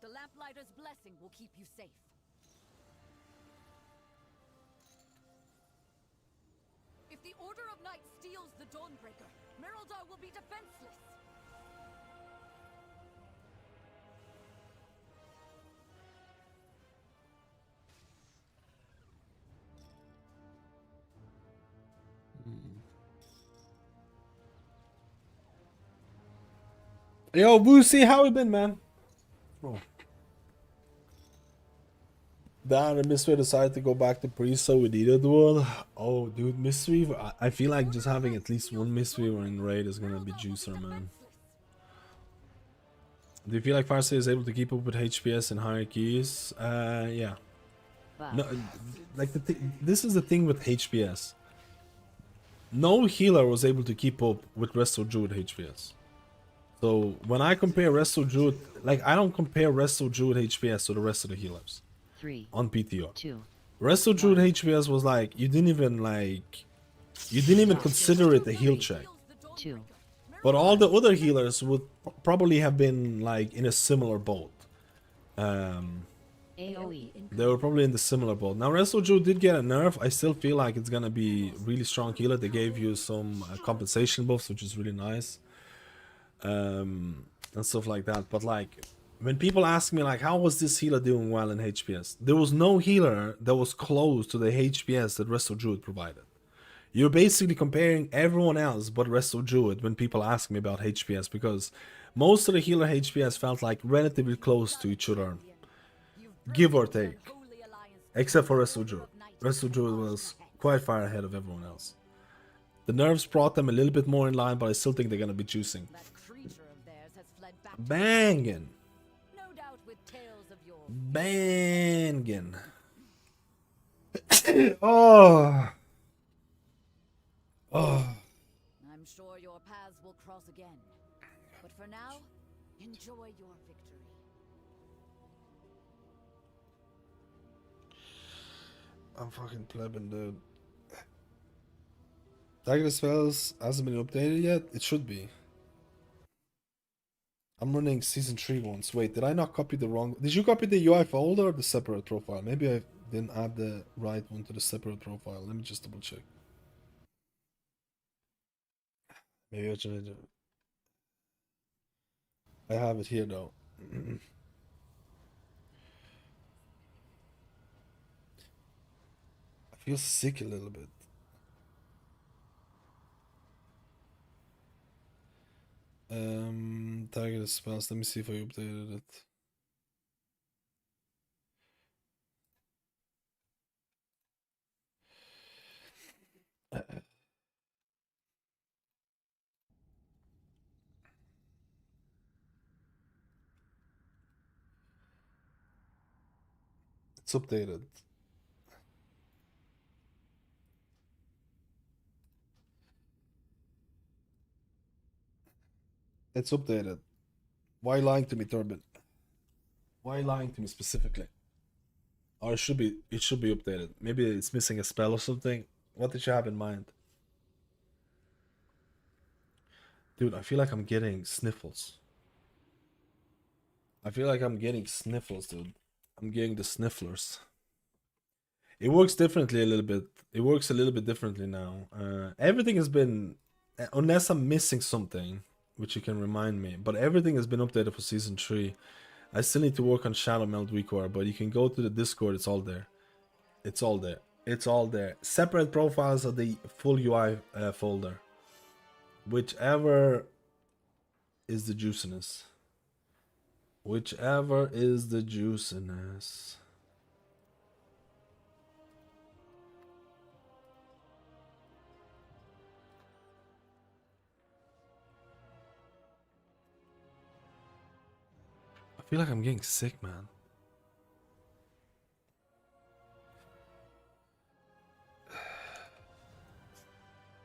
Speaker 14: The Lamplighter's blessing will keep you safe. If the Order of Night steals the Dawnbreaker, Meraldar will be defenseless.
Speaker 2: Yo, Boosie, how you been, man? Oh. Dan and Mistweaver decided to go back to Priest with either duel. Oh, dude, Mistweaver. I feel like just having at least one Mistweaver in raid is gonna be juicer, man. Do you feel like Farseer is able to keep up with HPS and higher keys? Yeah. No, like this is the thing with HPS. No healer was able to keep up with Resto Druid HPS. So when I compare Resto Druid, like I don't compare Resto Druid HPS to the rest of the healers.
Speaker 11: 3
Speaker 2: on PTO.
Speaker 11: 2.
Speaker 2: Resto Druid HPS was like you didn't even consider it a heal check.
Speaker 11: 2.
Speaker 2: But all the other healers would probably have been like in a similar boat.
Speaker 11: AoE.
Speaker 2: They were probably in the similar boat. Now, Resto Druid did get a nerf. I still feel like it's gonna be really strong healer. They gave you some compensation buffs, which is really nice. And stuff like that. But like, when people ask me like, how was this healer doing well in HPS? There was no healer that was close to the HPS that Resto Druid provided. You're basically comparing everyone else but Resto Druid when people ask me about HPS, because most of the healer HPS felt like relatively close to each other, give or take, except for Resto Druid. Resto Druid was quite far ahead of everyone else. The nerfs brought them a little bit more in line, but I still think they're gonna be juicing. Bangin'. Bangin'. Oh. Oh.
Speaker 14: I'm sure your paths will cross again. But for now, enjoy your victory.
Speaker 2: I'm fucking plebbing, dude. Dagger spells hasn't been updated yet? It should be. I'm running season 3 once. Wait, did I not copy the wrong... Did you copy the UI folder or the separate profile? Maybe I didn't add the right one to the separate profile. Let me just double check. Maybe I should do it. I have it here though. I feel sick a little bit. Target spells. Let me see if I updated it. It's updated. It's updated. Why lying to me, Turbin? Why lying to me specifically? Or it should be updated. Maybe it's missing a spell or something. What did you have in mind? Dude, I feel like I'm getting sniffles. I feel like I'm getting sniffles, dude. I'm getting the snifflers. It works differently a little bit. It works a little bit differently now. Everything has been, unless I'm missing something, which you can remind me, but everything has been updated for season 3. I still need to work on Shadow Meld Recore, but you can go to the Discord, it's all there. It's all there. It's all there. Separate profiles of the full UI folder. Whichever is the juiciness. Whichever is the juiciness. I feel like I'm getting sick, man.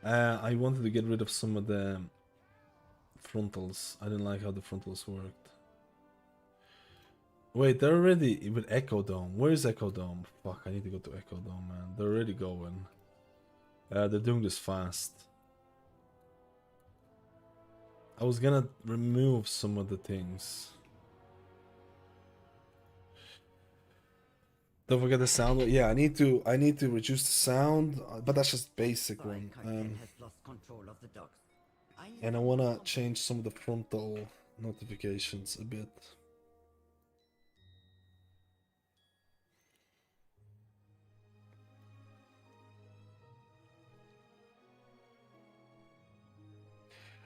Speaker 2: I wanted to get rid of some of the frontals. I didn't like how the frontals worked. Wait, they're already with Echo Dome. Where is Echo Dome? Fuck, I need to go to Echo Dome, man. They're already going. They're doing this fast. I was gonna remove some of the things. Don't forget the sound. Yeah, I need to reduce the sound, but that's just basic one. And I wanna change some of the frontal notifications a bit.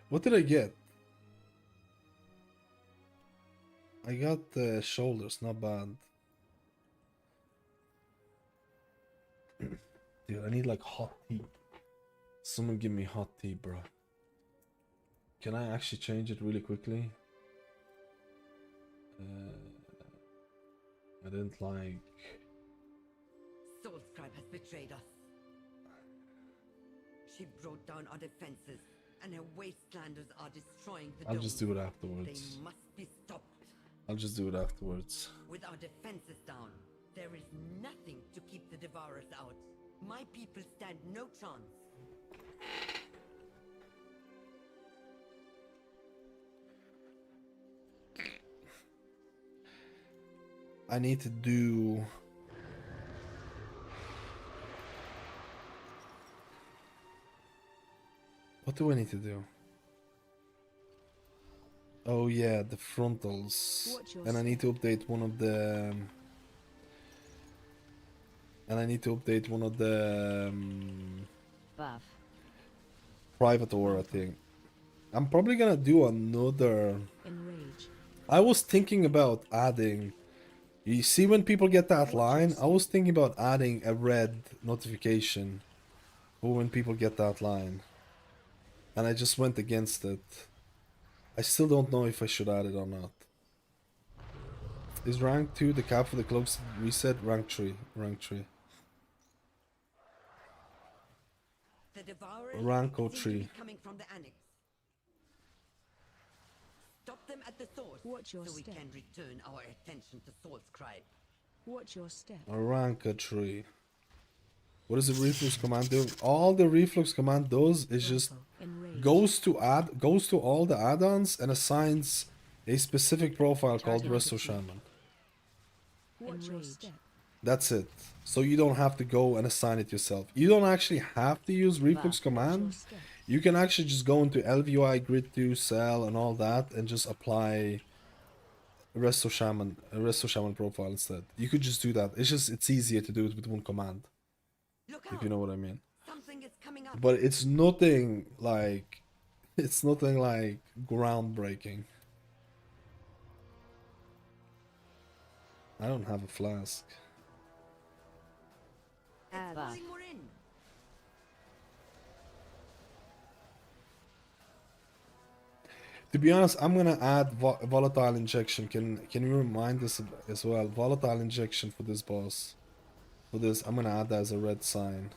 Speaker 2: What did I get? I got the shoulders, not bad. Dude, I need like hot tea. Someone give me hot tea, bro. Can I actually change it really quickly? I didn't like...
Speaker 7: Soulscribe has betrayed us. She broke down our defenses, and her wastelanders are destroying the
Speaker 2: I'll just do it afterwards.
Speaker 7: They must be stopped.
Speaker 2: I'll just do it afterwards.
Speaker 7: With our defenses down, there is nothing to keep the Devourers out. My people stand no chance.
Speaker 2: I need to do... What do I need to do? Oh yeah, the frontals. And I need to update one of the... And I need to update one of the...
Speaker 11: Buff.
Speaker 2: Private aura thing. I'm probably gonna do another...
Speaker 12: Enrage.
Speaker 2: I was thinking about adding... You see when people get that line? I was thinking about adding a red notification for when people get that line. And I just went against it. I still don't know if I should add it or not. Is rank 2 the cap for the cloaks reset? Rank 3. Rank 3.
Speaker 7: The Devourers
Speaker 2: Rank
Speaker 7: seem to be
Speaker 2: 3.
Speaker 7: coming from the annex. Stop them at the source,
Speaker 12: Watch your
Speaker 7: so we
Speaker 12: step.
Speaker 7: can return our attention to Soul's Scribe.
Speaker 12: Watch your step.
Speaker 2: Rank 3. What does the reflux command do? All the reflux command does is just goes to all the add-ons and assigns a specific profile called Resto Shaman.
Speaker 12: Watch your step.
Speaker 2: That's it. So you don't have to go and assign it yourself. You don't actually have to use reflux command. You can actually just go into LVI, Grid 2, Cell and all that and just apply a Resto Shaman profile instead. You could just do that. It's easier to do it with one command. If you know what I mean.
Speaker 7: Something is coming up.
Speaker 2: But it's nothing like groundbreaking. I don't have a flask.
Speaker 11: Buff.
Speaker 2: To be honest, I'm gonna add volatile injection. Can you remind us as well? Volatile injection for this boss. For this, I'm gonna add that as a red sign.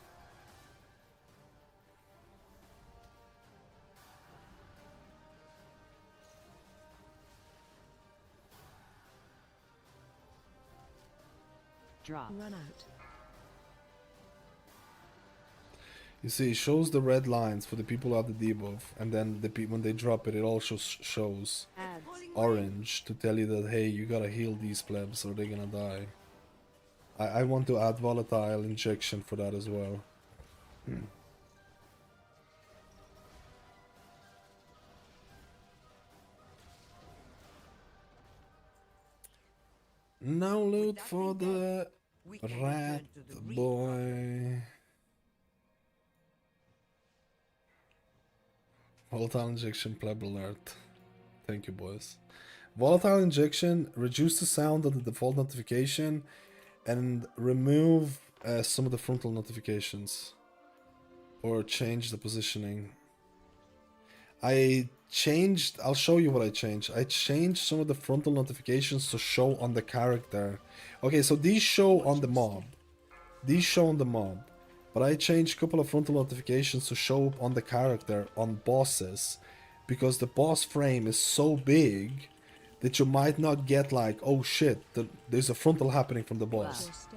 Speaker 11: Drop.
Speaker 12: Run out.
Speaker 2: You see, it shows the red lines for the people who have the debuff, and then when they drop it, it also shows orange to tell you that, hey, you gotta heal these plebs or they're gonna die. I want to add volatile injection for that as well. Now loot for the rat boy. Volatile injection pleb alert. Thank you, boys. Volatile injection, reduce the sound of the default notification and remove some of the frontal notifications. Or change the positioning. I'll show you what I changed. I changed some of the frontal notifications to show on the character. Okay, so these show on the mob. But I changed a couple of frontal notifications to show up on the character on bosses. Because the boss frame is so big that you might not get like, oh shit, there's a frontal happening from the boss.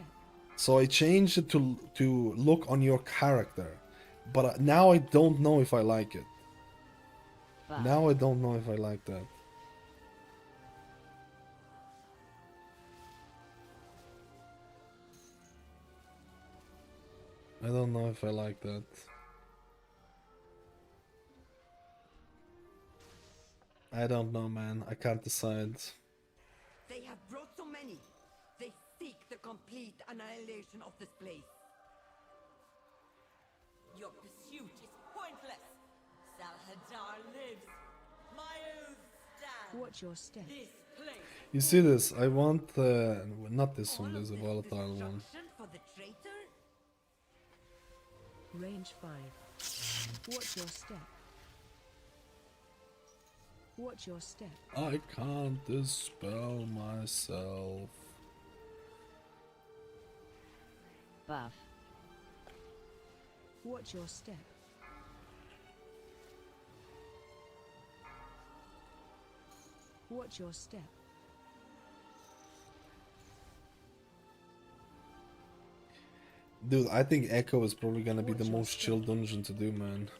Speaker 2: So I changed it to look on your character. But now I don't know if I like it. Now I don't know if I like that. I don't know if I like that. I don't know, man. I can't decide.
Speaker 7: They have brought so many. They seek the complete annihilation of this place.
Speaker 15: Your pursuit is pointless. Salhadar lives. Myos stand.
Speaker 12: Watch your step.
Speaker 15: This place.
Speaker 2: You see this? I want not this one. There's a volatile one.
Speaker 7: For the traitor?
Speaker 12: Range 5. Watch your step. Watch your step.
Speaker 2: I can't dispel myself.
Speaker 11: Buff.
Speaker 12: Watch your step. Watch your step.
Speaker 2: Dude, I think Echo is probably gonna be the most chill dungeon to do, man.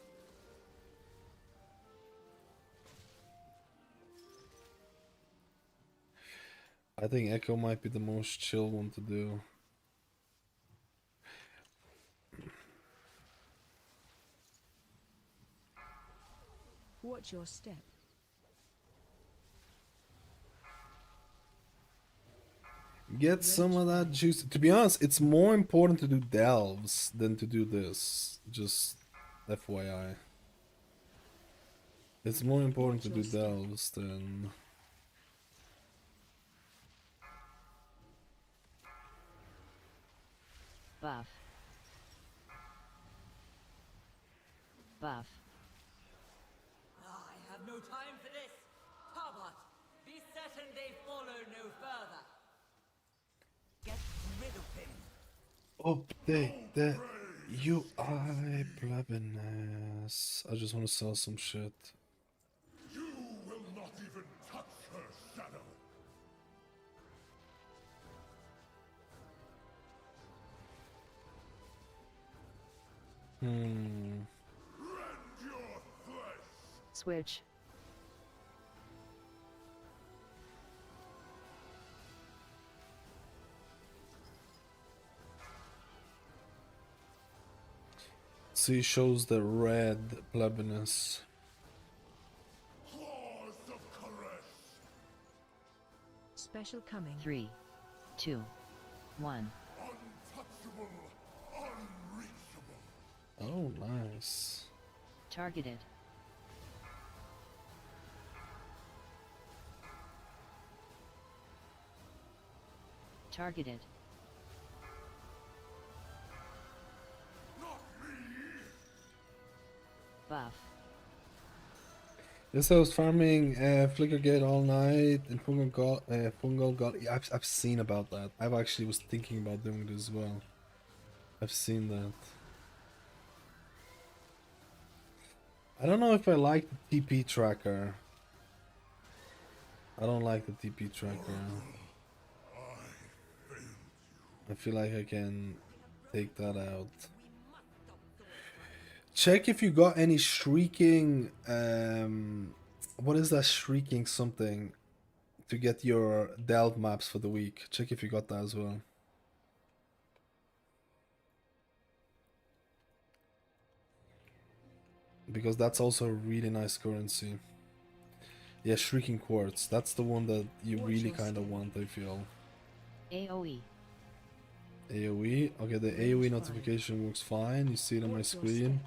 Speaker 2: I think Echo might be the most chill one to do.
Speaker 12: Watch your step.
Speaker 2: Get some of that juice. To be honest, it's more important to do delves than to do this. Just FYI. It's more important to do delves than...
Speaker 11: Buff. Buff.
Speaker 15: I have no time for this. Talbot, be certain they follow no further. Get rid of him.
Speaker 2: Update the UI plebiness. I just want to sell some shit.
Speaker 8: You will not even touch her shadow.
Speaker 2: Hmm.
Speaker 8: Rend your flesh.
Speaker 6: Switch.
Speaker 2: See, shows the red plebiness.
Speaker 8: Claws of caress.
Speaker 12: Special coming.
Speaker 11: 3, 2, 1.
Speaker 8: Untouchable, unreachable.
Speaker 2: Oh, nice.
Speaker 11: Targeted. Targeted. Buff.
Speaker 2: Yes, I was farming Flickergate all night and Fungal got. Yeah, I've seen about that. I've actually was thinking about doing it as well. I've seen that. I don't know if I like the TP tracker. I don't like the TP tracker. I feel like I can take that out. Check if you got any shrieking, what is that shrieking something to get your delve maps for the week. Check if you got that as well. Because that's also a really nice currency. Yeah, Shrieking Quartz. That's the one that you really kind of want, I feel.
Speaker 11: AoE.
Speaker 2: AoE? Okay, the AoE notification works fine. You see it on my screen.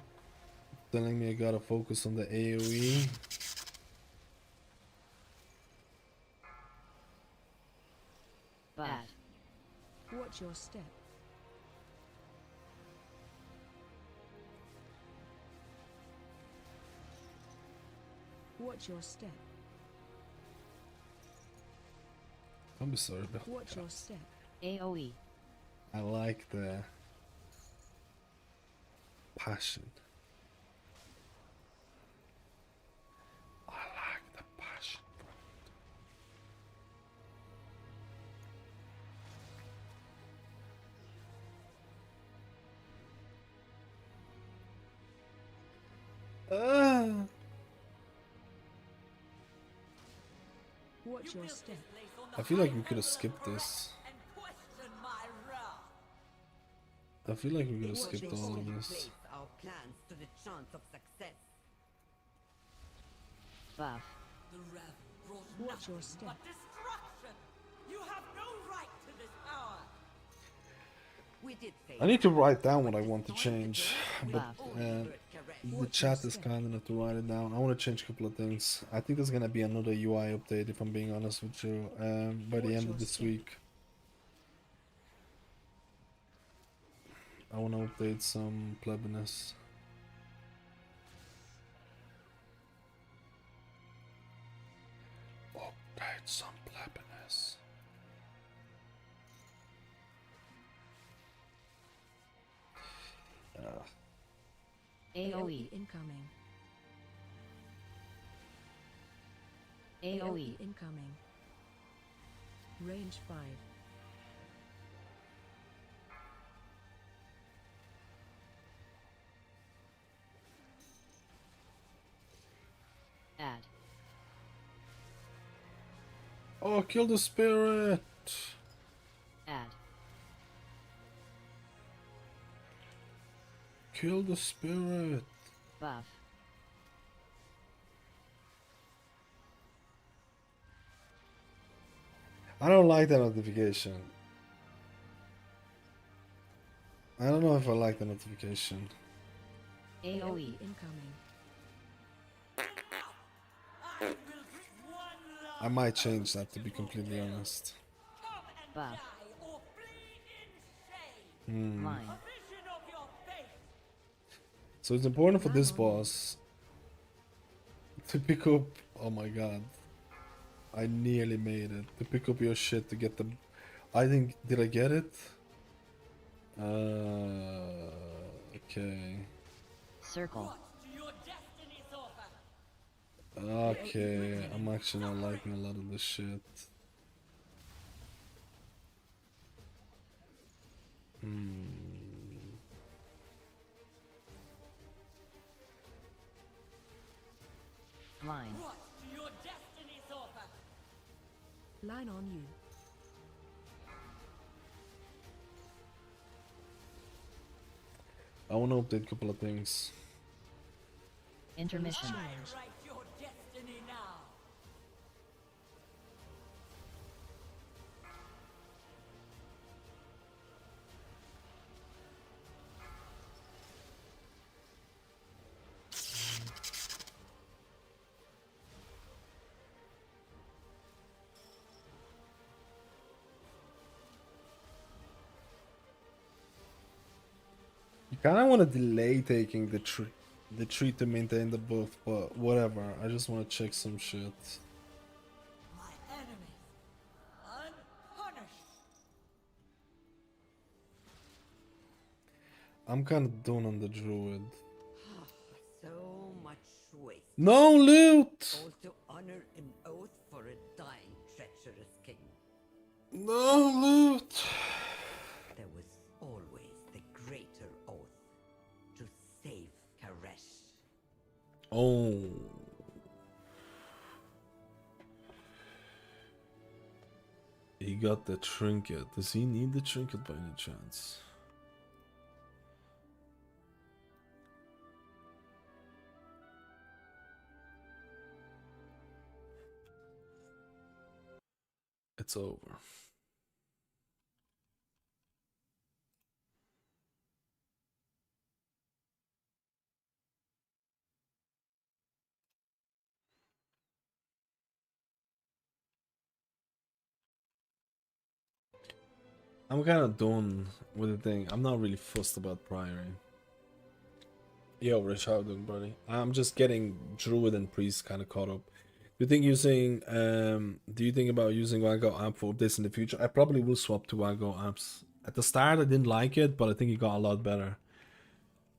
Speaker 2: Telling me I gotta focus on the AoE.
Speaker 11: Bad.
Speaker 12: Watch your step. Watch your step.
Speaker 2: I'm sorry about
Speaker 12: Watch
Speaker 2: that.
Speaker 12: your step.
Speaker 11: AoE.
Speaker 2: I like the passion. I like the passion.
Speaker 12: Watch your step.
Speaker 2: I feel like we could have skipped this. I feel like we could have skipped all of this.
Speaker 7: Our plans to the chance of success.
Speaker 11: Buff.
Speaker 15: The Rev brought
Speaker 12: Watch your step.
Speaker 15: but destruction. You have no right to this power.
Speaker 7: We did say
Speaker 2: I need to write down what I want to change, but the chat is kind enough to write it down. I want to change a couple of things. I think there's gonna be another UI update, if I'm being honest with you, by the end of this week. I want to update some plebiness. Update some plebiness.
Speaker 11: AoE.
Speaker 12: Incoming.
Speaker 11: AoE.
Speaker 12: Incoming. Range 5.
Speaker 11: Add.
Speaker 2: Oh, kill the spirit.
Speaker 11: Add.
Speaker 2: Kill the spirit.
Speaker 11: Buff.
Speaker 2: I don't like that notification. I don't know if I like the notification.
Speaker 11: AoE
Speaker 12: incoming.
Speaker 2: I might change that, to be completely honest.
Speaker 11: Buff.
Speaker 12: Mine.
Speaker 2: So it's important for this boss to pick up. Oh my god. I nearly made it. To pick up your shit to get the. I think. Did I get it? Okay.
Speaker 11: Circle.
Speaker 2: Okay, I'm actually not liking a lot of this shit.
Speaker 11: Line.
Speaker 12: Line on you.
Speaker 2: I want to update a couple of things.
Speaker 11: Intermission.
Speaker 2: You kind of want to delay taking the tree to maintain the buff, but whatever. I just want to check some shit.
Speaker 15: My enemies, unpunished.
Speaker 2: I'm kind of done on the druid.
Speaker 7: So much waste.
Speaker 2: No loot!
Speaker 7: All to honor an oath for a dying, treacherous king.
Speaker 2: No loot!
Speaker 7: There was always the greater oath to save Karesh.
Speaker 2: Oh. He got the trinket. Does he need the trinket by any chance? It's over. I'm kind of done with the thing. I'm not really fussed about Priory. Yo, Rich, how you doing, buddy? I'm just getting Druid and Priest kind of caught up. Do you think about using Wago app for updates in the future? I probably will swap to Wago apps. At the start, I didn't like it, but I think it got a lot better.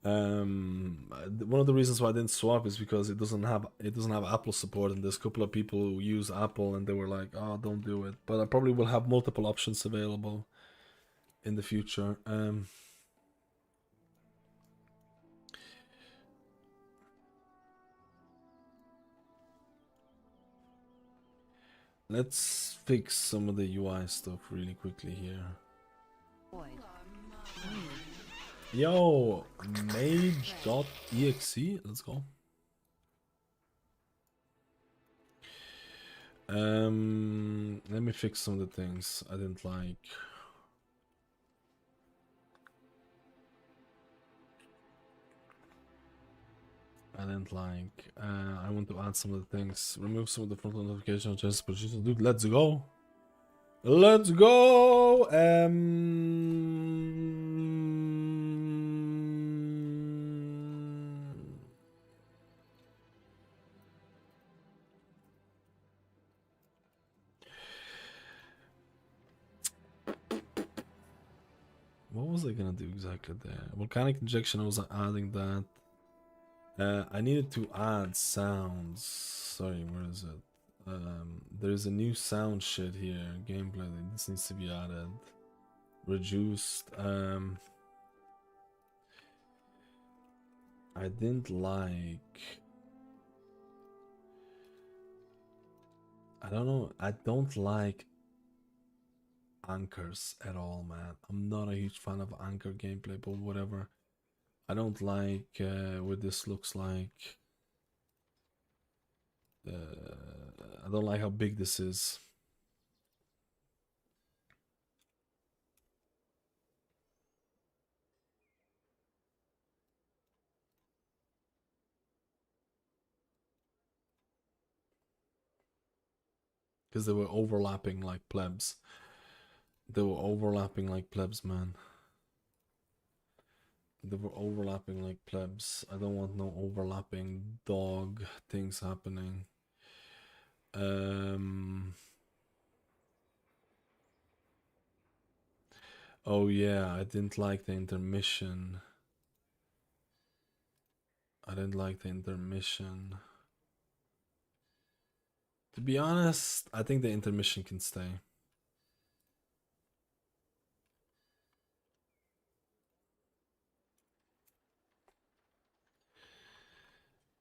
Speaker 2: One of the reasons why I didn't swap is because it doesn't have Apple support, and there's a couple of people who use Apple, and they were like, "Oh, don't do it." But I probably will have multiple options available in the future. Let's fix some of the UI stuff really quickly here. Yo, mage.exe, let's go. Let me fix some of the things I didn't like. I want to add some of the things. Remove some of the front notifications, just position. Dude, let's go. Let's go. What was I gonna do exactly there? Volcanic injection, I was adding that. I needed to add sounds. Sorry, where is it? There's a new sound shit here. Gameplay. This needs to be added. Reduced. I didn't like. I don't know. I don't like anchors at all, man. I'm not a huge fan of anchor gameplay, but whatever. I don't like what this looks like. I don't like how big this is. Because they were overlapping like plebs. They were overlapping like plebs, man. They were overlapping like plebs. I don't want no overlapping dog things happening. Oh yeah, I didn't like the intermission. I didn't like the intermission. To be honest, I think the intermission can stay.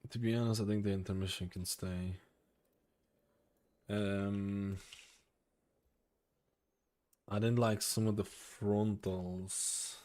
Speaker 2: To be honest, I think the intermission can stay. I didn't like some of the frontals.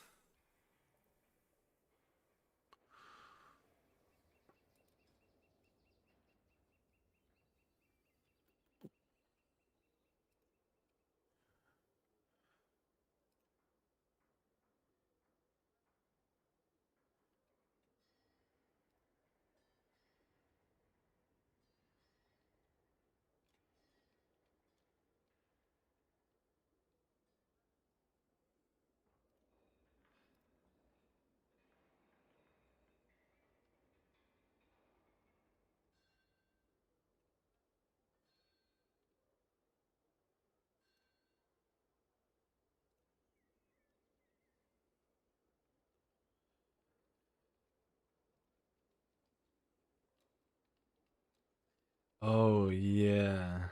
Speaker 2: Oh yeah.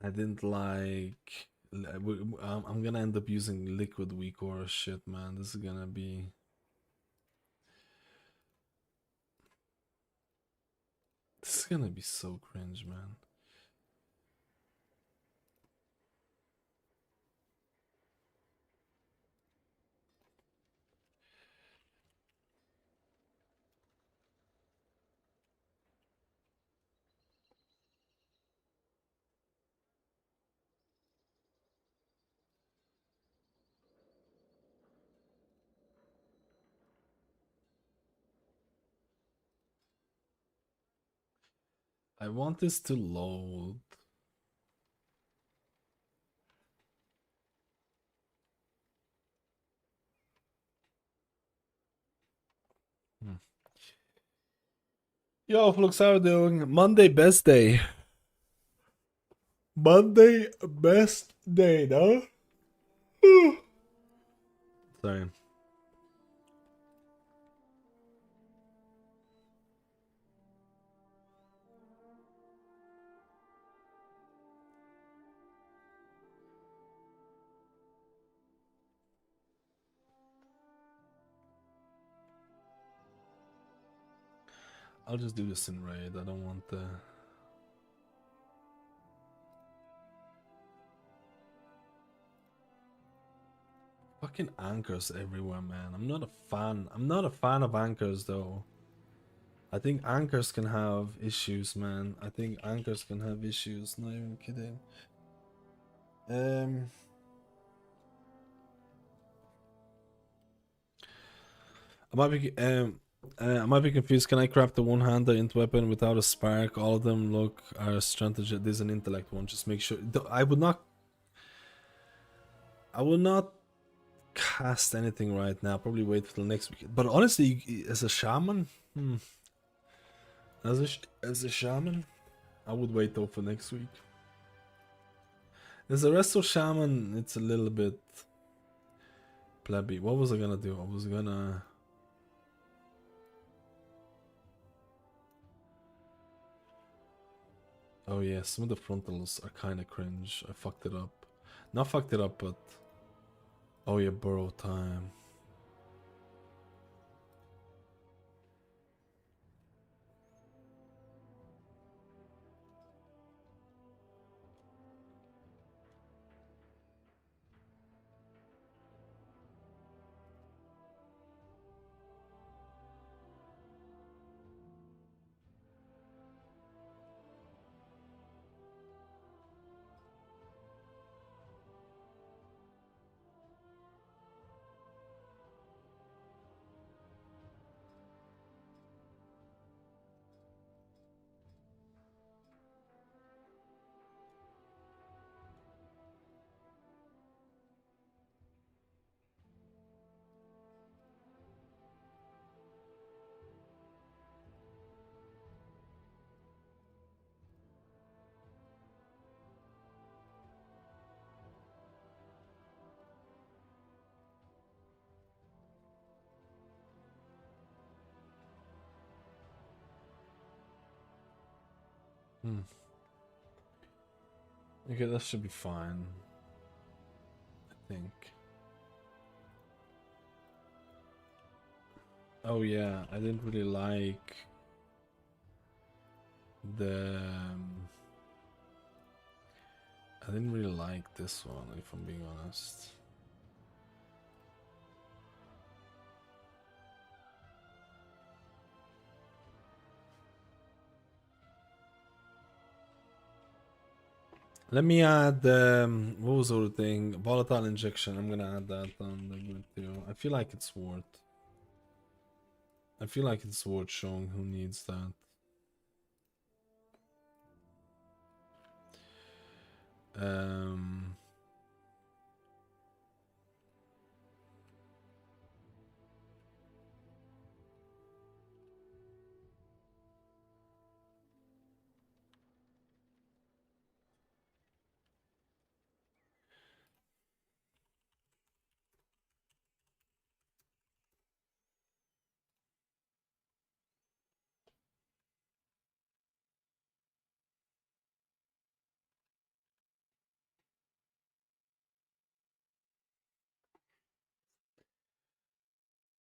Speaker 2: I didn't like. I'm gonna end up using liquid weak or shit, man. This is gonna be. This is gonna be so cringe, man. I want this to load. Yo, Flux, how are doing? Monday best day. Monday best day, no? Sorry. I'll just do this in raid. I don't want the. Fucking anchors everywhere, man. I'm not a fan. I'm not a fan of anchors, though. I think anchors can have issues, man. I think anchors can have issues. Not even kidding. I might be confused. Can I craft the one-hander int weapon without a spark? All of them look are strategy. There's an intellect one. Just make sure. I would not. I will not cast anything right now. Probably wait till next week. But honestly, as a shaman, as a shaman, I would wait though for next week. As a resto shaman, it's a little bit plebby. What was I gonna do? I was gonna. Oh yeah, some of the frontals are kind of cringe. I fucked it up. Not fucked it up, but... Oh yeah, burrow time. Okay, that should be fine. I think. Oh yeah, I didn't really like the... I didn't really like this one, if I'm being honest. Let me add, what was the other thing? Volatile injection. I'm gonna add that on the grid too. I feel like it's worth. I feel like it's worth showing who needs that. Um.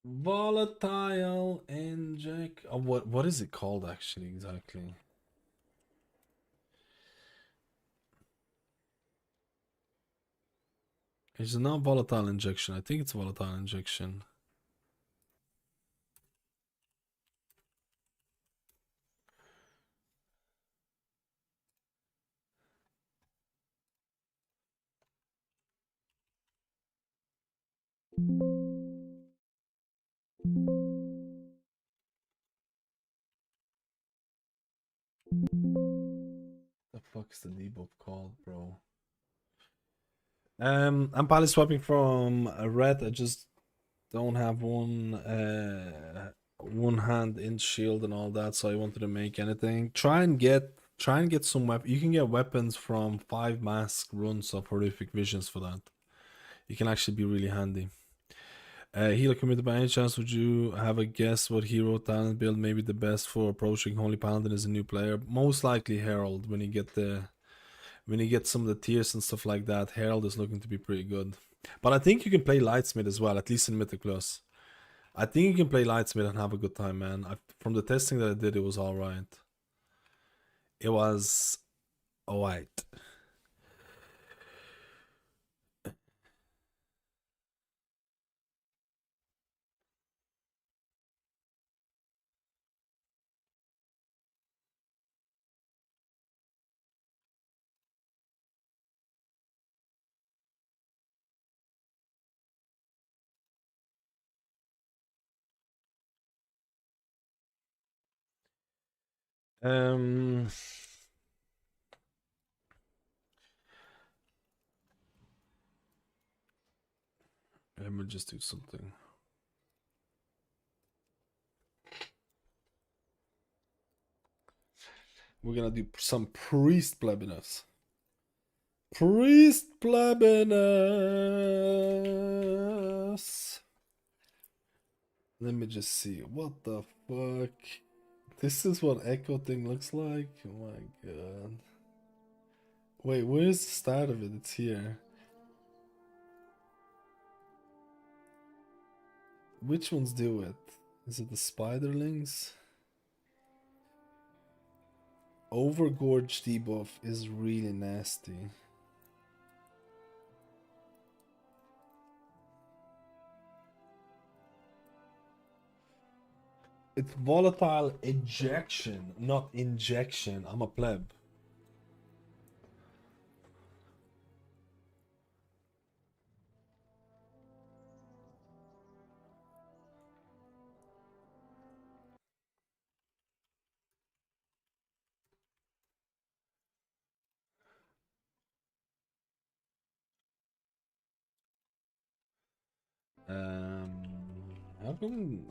Speaker 2: Volatile inject. Oh, what is it called actually exactly? It's not volatile injection. I think it's volatile injection. The fuck's the debuff called, bro? I'm probably swapping from a red. I just don't have one hand in shield and all that, so I wanted to make anything. Try and get some weapon. You can get weapons from 5 mask runs of horrific visions for that. It can actually be really handy. Healer committee, by any chance, would you have a guess what hero talent build may be the best for approaching Holy Paladin as a new player? Most likely Herald. When you get some of the tiers and stuff like that, Herald is looking to be pretty good. But I think you can play Lightsmith as well, at least in Mythic Plus. I think you can play Lightsmith and have a good time, man. From the testing that I did, it was alright. It was alright. Let me just do something. We're gonna do some priest plebiness. Priest plebiness. Let me just see. What the fuck? This is what Echo thing looks like? Oh my god. Wait, where's the start of it? It's here. Which ones do it? Is it the spiderlings? Overgorge debuff is really nasty. It's volatile ejection, not injection. I'm a pleb.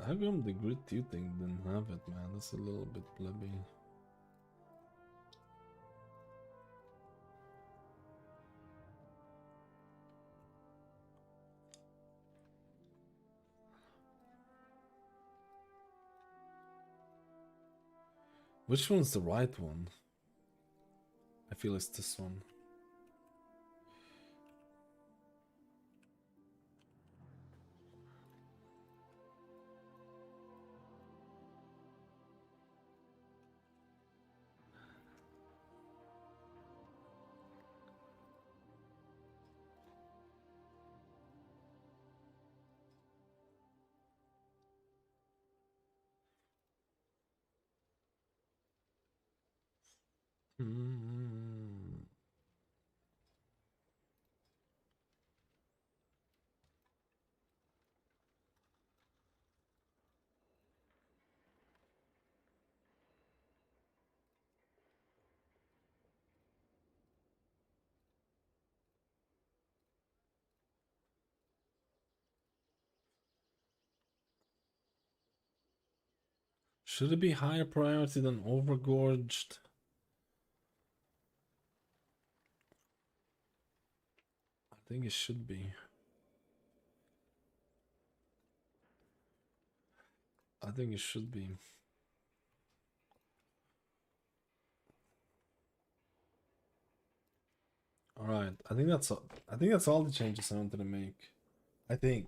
Speaker 2: How come the grid 2 thing didn't have it, man? That's a little bit plebby. Which one's the right one? feel it's this one. Should it be higher priority than Overgorged? I think it should be. I think it should be. All right, I think that's all. I think that's all the changes I wanted to make. I think.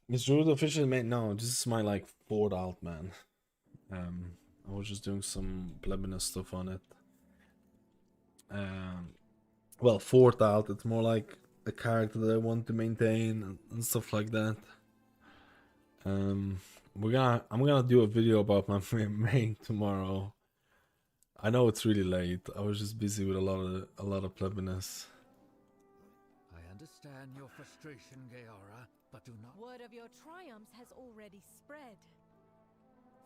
Speaker 2: Is Druid officially made? No, this is my like 4th alt, man. I was just doing some plebinous stuff on it. Well, 4th alt. It's more like a character that I want to maintain and stuff like that. I'm gonna do a video about my main tomorrow. I know it's really late. I was just busy with a lot of plebiness.
Speaker 9: I understand your frustration, Gaora, but do not.
Speaker 12: Word of your triumphs has already spread.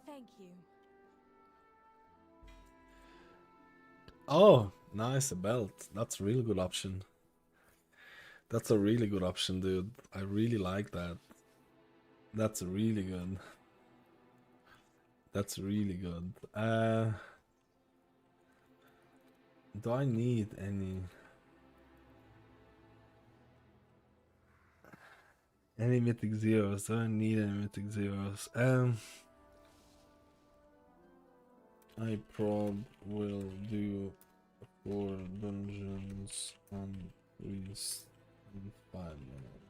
Speaker 12: Thank you.
Speaker 2: Oh, nice, a belt. That's a really good option. That's a really good option, dude. I really like that. That's really good. That's really good. Do I need any mythic zeros? Do I need any mythic zeros? I prob will do 4 dungeons and priest in 5 minutes.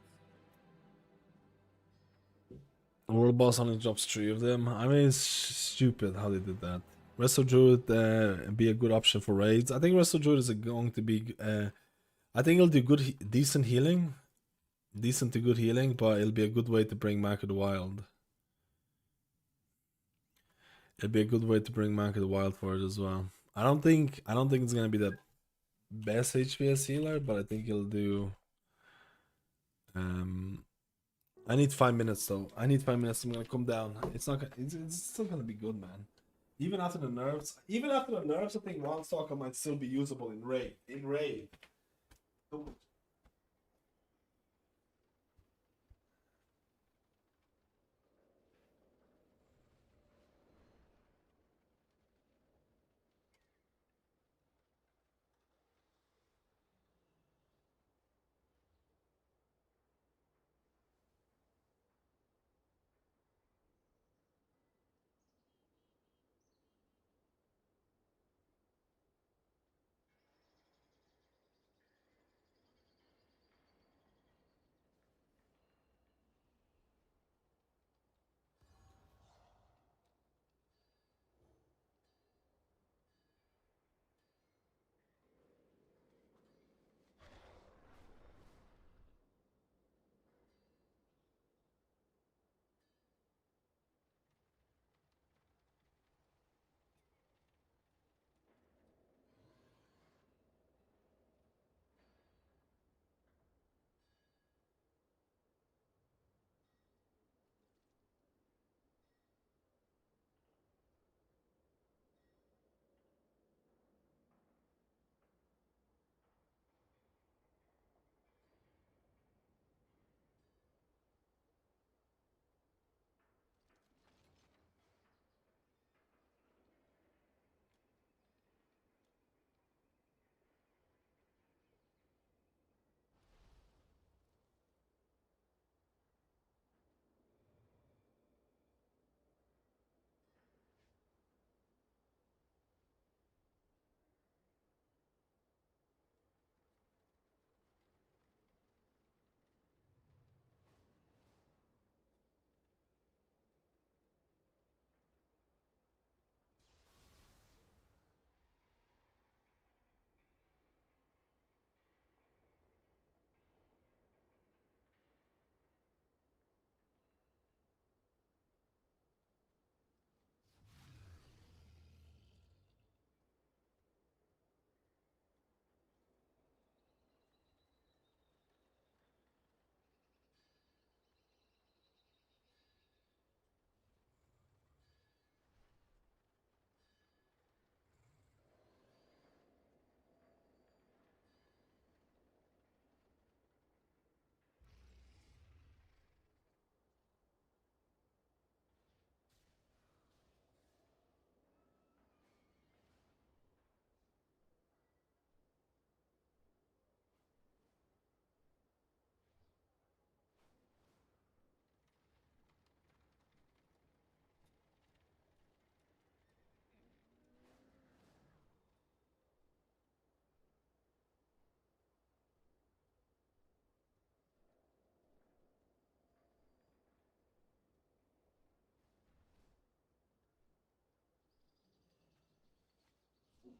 Speaker 2: World boss only drops 3 of them. I mean, it's stupid how they did that. Resto Druid be a good option for raids. I think Resto Druid is going to be. I think it'll do decent healing, decent to good healing, but it'll be a good way to bring Mark of the Wild. It'd be a good way to bring Mark of the Wild for it as well. I don't think it's gonna be the best HPS healer, but I think it'll do. I need 5 minutes though. I need 5 minutes. I'm gonna come down. It's not. It's still gonna be good, man. Even after the nerfs, I think Wild Stalker might still be usable in raid.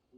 Speaker 2: I'm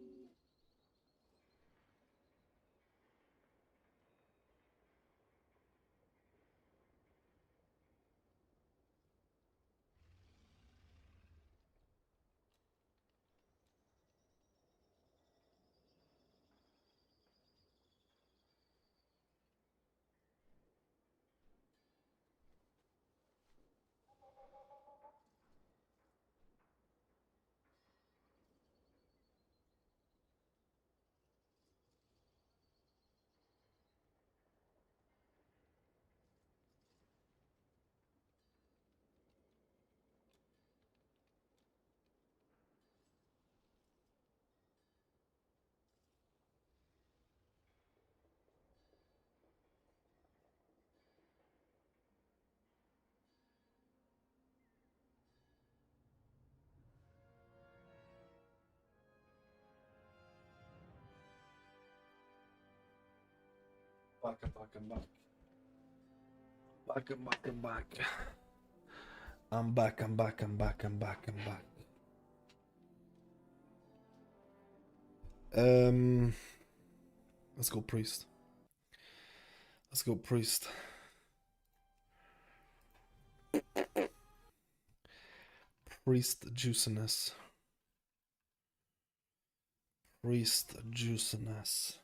Speaker 2: back. I'm back. I'm back, I'm back, I'm back, I'm back, I'm back. Let's go priest. Let's go priest. Priest juiciness. Priest juiciness.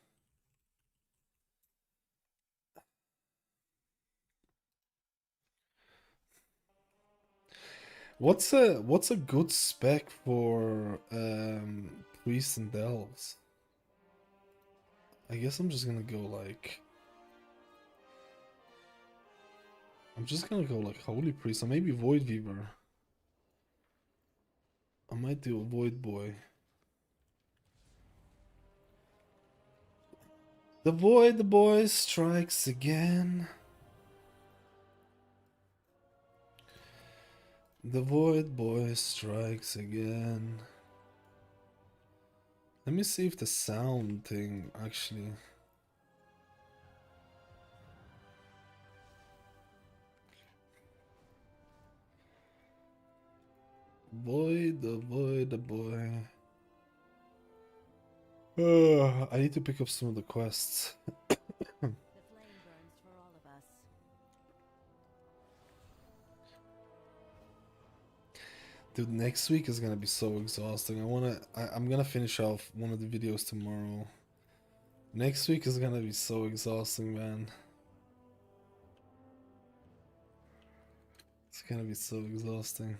Speaker 2: What's a good spec for priests and delves? I guess I'm just gonna go like holy priest or maybe void weaver. I might do a void boy. The void boy strikes again. The void boy strikes again. Let me see if the sound thing actually. Void boy. I need to pick up some of the quests.
Speaker 14: The flame burns for all of us.
Speaker 2: Dude, next week is gonna be so exhausting. I'm gonna finish off one of the videos tomorrow. Next week is gonna be so exhausting, man. It's gonna be so exhausting.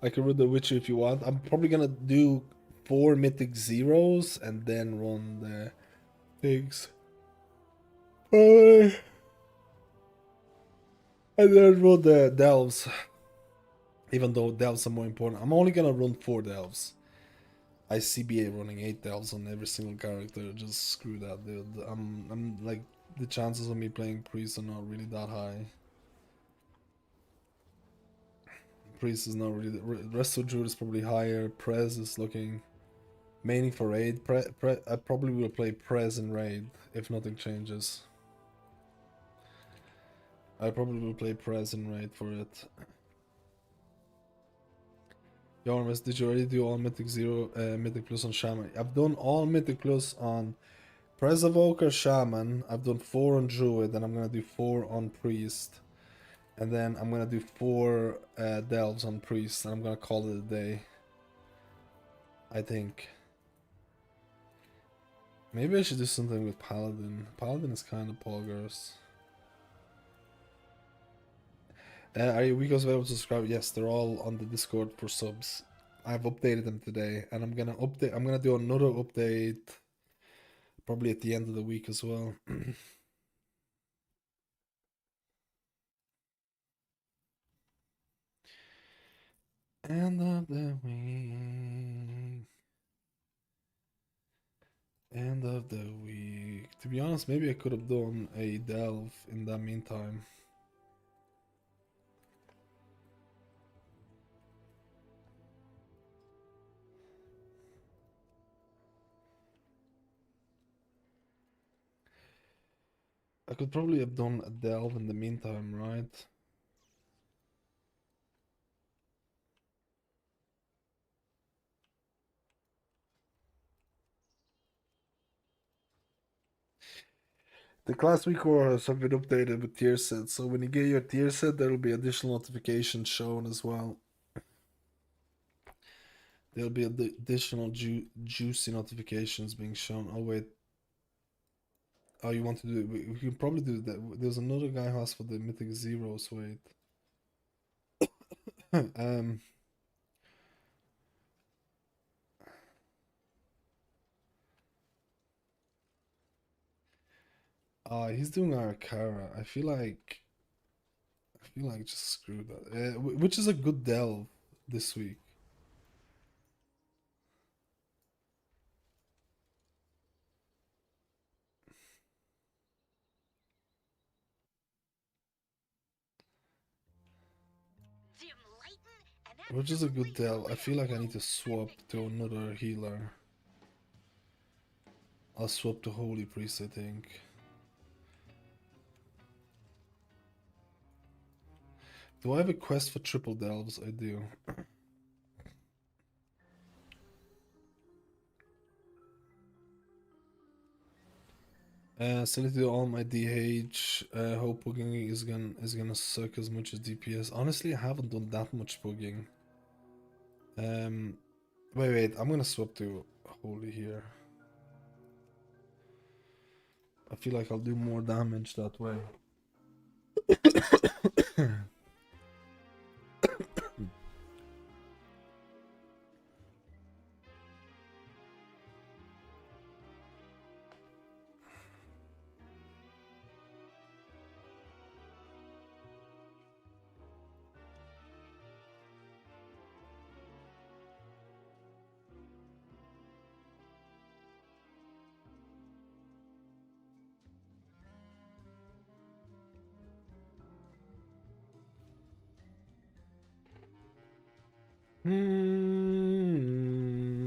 Speaker 2: I can run the Witcher if you want. I'm probably gonna do 4 Mythic Zeros and then run the things. And then run the Delves. Even though Delves are more important. I'm only gonna run 4 Delves. I CBA running 8 Delves on every single character. Just screw that, dude. I'm like, the chances of me playing Priest are not really that high. Priest is not really. The rest of Druid is probably higher. Prez is looking mainly for raid. I probably will play Prez and raid if nothing changes. I probably will play Prez and raid for it. Yarmus, did you already do all Mythic Zero, Mythic Plus on Shaman? I've done all Mythic Plus on Prez Evoker, Shaman. I've done 4 on Druid, and I'm gonna do 4 on Priest. And then I'm gonna do 4 Delves on Priest, and I'm gonna call it a day. I think. Maybe I should do something with Paladin. Paladin is kind of poggers. Are you weekos available to subscribe? Yes, they're all on the Discord for subs. I've updated them today, and I'm gonna do another update probably at the end of the week as well. End of the week. End of the week. To be honest, maybe I could have done a delve in the meantime. I could probably have done a delve in the meantime, right? The class week cores have been updated with tier sets, so when you get your tier set, there will be additional notifications shown as well. There'll be additional juicy notifications being shown. Oh wait. Oh, you want to do it? We can probably do that. There's another guy who asked for the Mythic Zeros. Wait. He's doing Arakara. I feel like just screw that. Which is a good delve this week. Which is a good delve. I feel like I need to swap to another healer. I'll swap to Holy Priest, I think. Do I have a quest for triple delves? I do. Send it to all my DH. Hope pugging is gonna suck as much as DPS. Honestly, I haven't done that much pugging. Wait, I'm gonna swap to Holy here. I feel like I'll do more damage that way.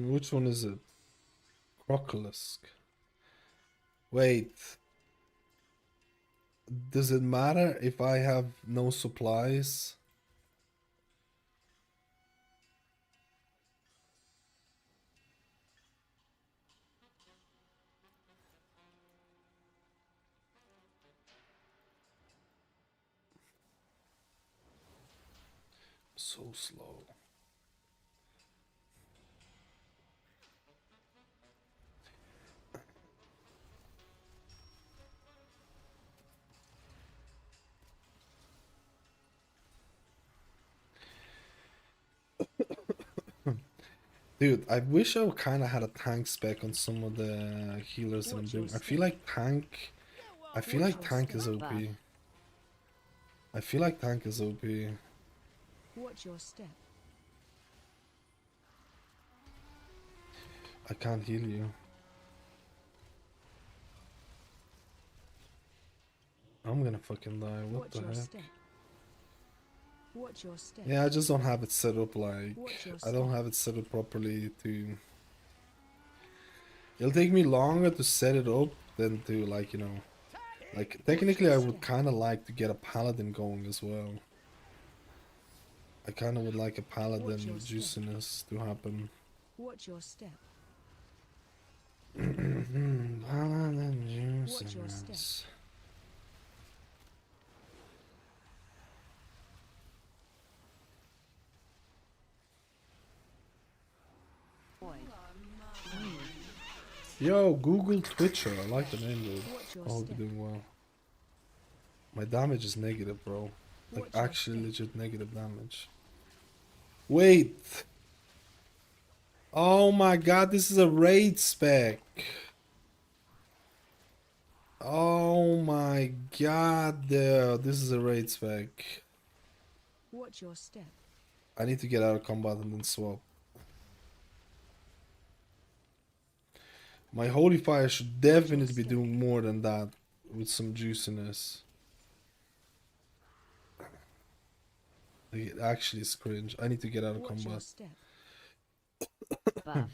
Speaker 2: Which one is it? Crocolisk. Wait. Does it matter if I have no supplies? So slow. Dude, I wish I kind of had a tank spec on some of the healers that I'm doing. I feel like tank is OP. I feel like tank is OP.
Speaker 12: Watch your step.
Speaker 2: I can't heal you. I'm gonna fucking die. What the heck?
Speaker 12: Watch your step.
Speaker 2: Yeah, I just don't have it set up like... I don't have it set up properly to... It'll take me longer to set it up than to, like, you know... Like, technically I would kind of like to get a Paladin going as well. I kind of would like a Paladin juiciness to happen.
Speaker 12: Watch your step.
Speaker 2: Paladin juiciness. Yo, Google Twitcher. I like the name, dude. I hope you're doing well. My damage is negative, bro. Like, actually legit negative damage. Wait! Oh my god, this is a raid spec! Oh my god, dude. This is a raid spec.
Speaker 12: Watch your step.
Speaker 2: I need to get out of combat and then swap. My Holy Fire should definitely be doing more than that with some juiciness. Like, it actually is cringe. I need to get out of combat.
Speaker 11: Buff.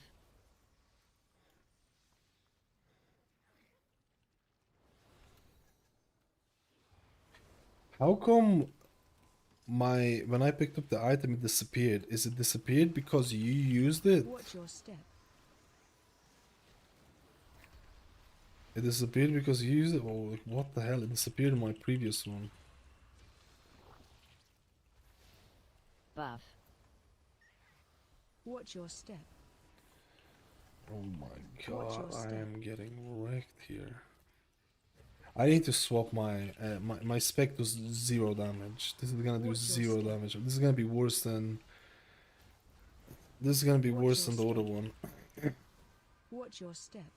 Speaker 2: How come when I picked up the item it disappeared? Is it disappeared because you used it?
Speaker 12: Watch your step.
Speaker 2: It disappeared because you used it? Oh, like, what the hell? It disappeared in my previous one.
Speaker 11: Buff.
Speaker 12: Watch your step.
Speaker 2: Oh my god, I am getting wrecked here. I need to swap my my spec to 0 damage. This is gonna do 0 damage. This is gonna be worse than... This is gonna be worse than the other one.
Speaker 12: Watch your step.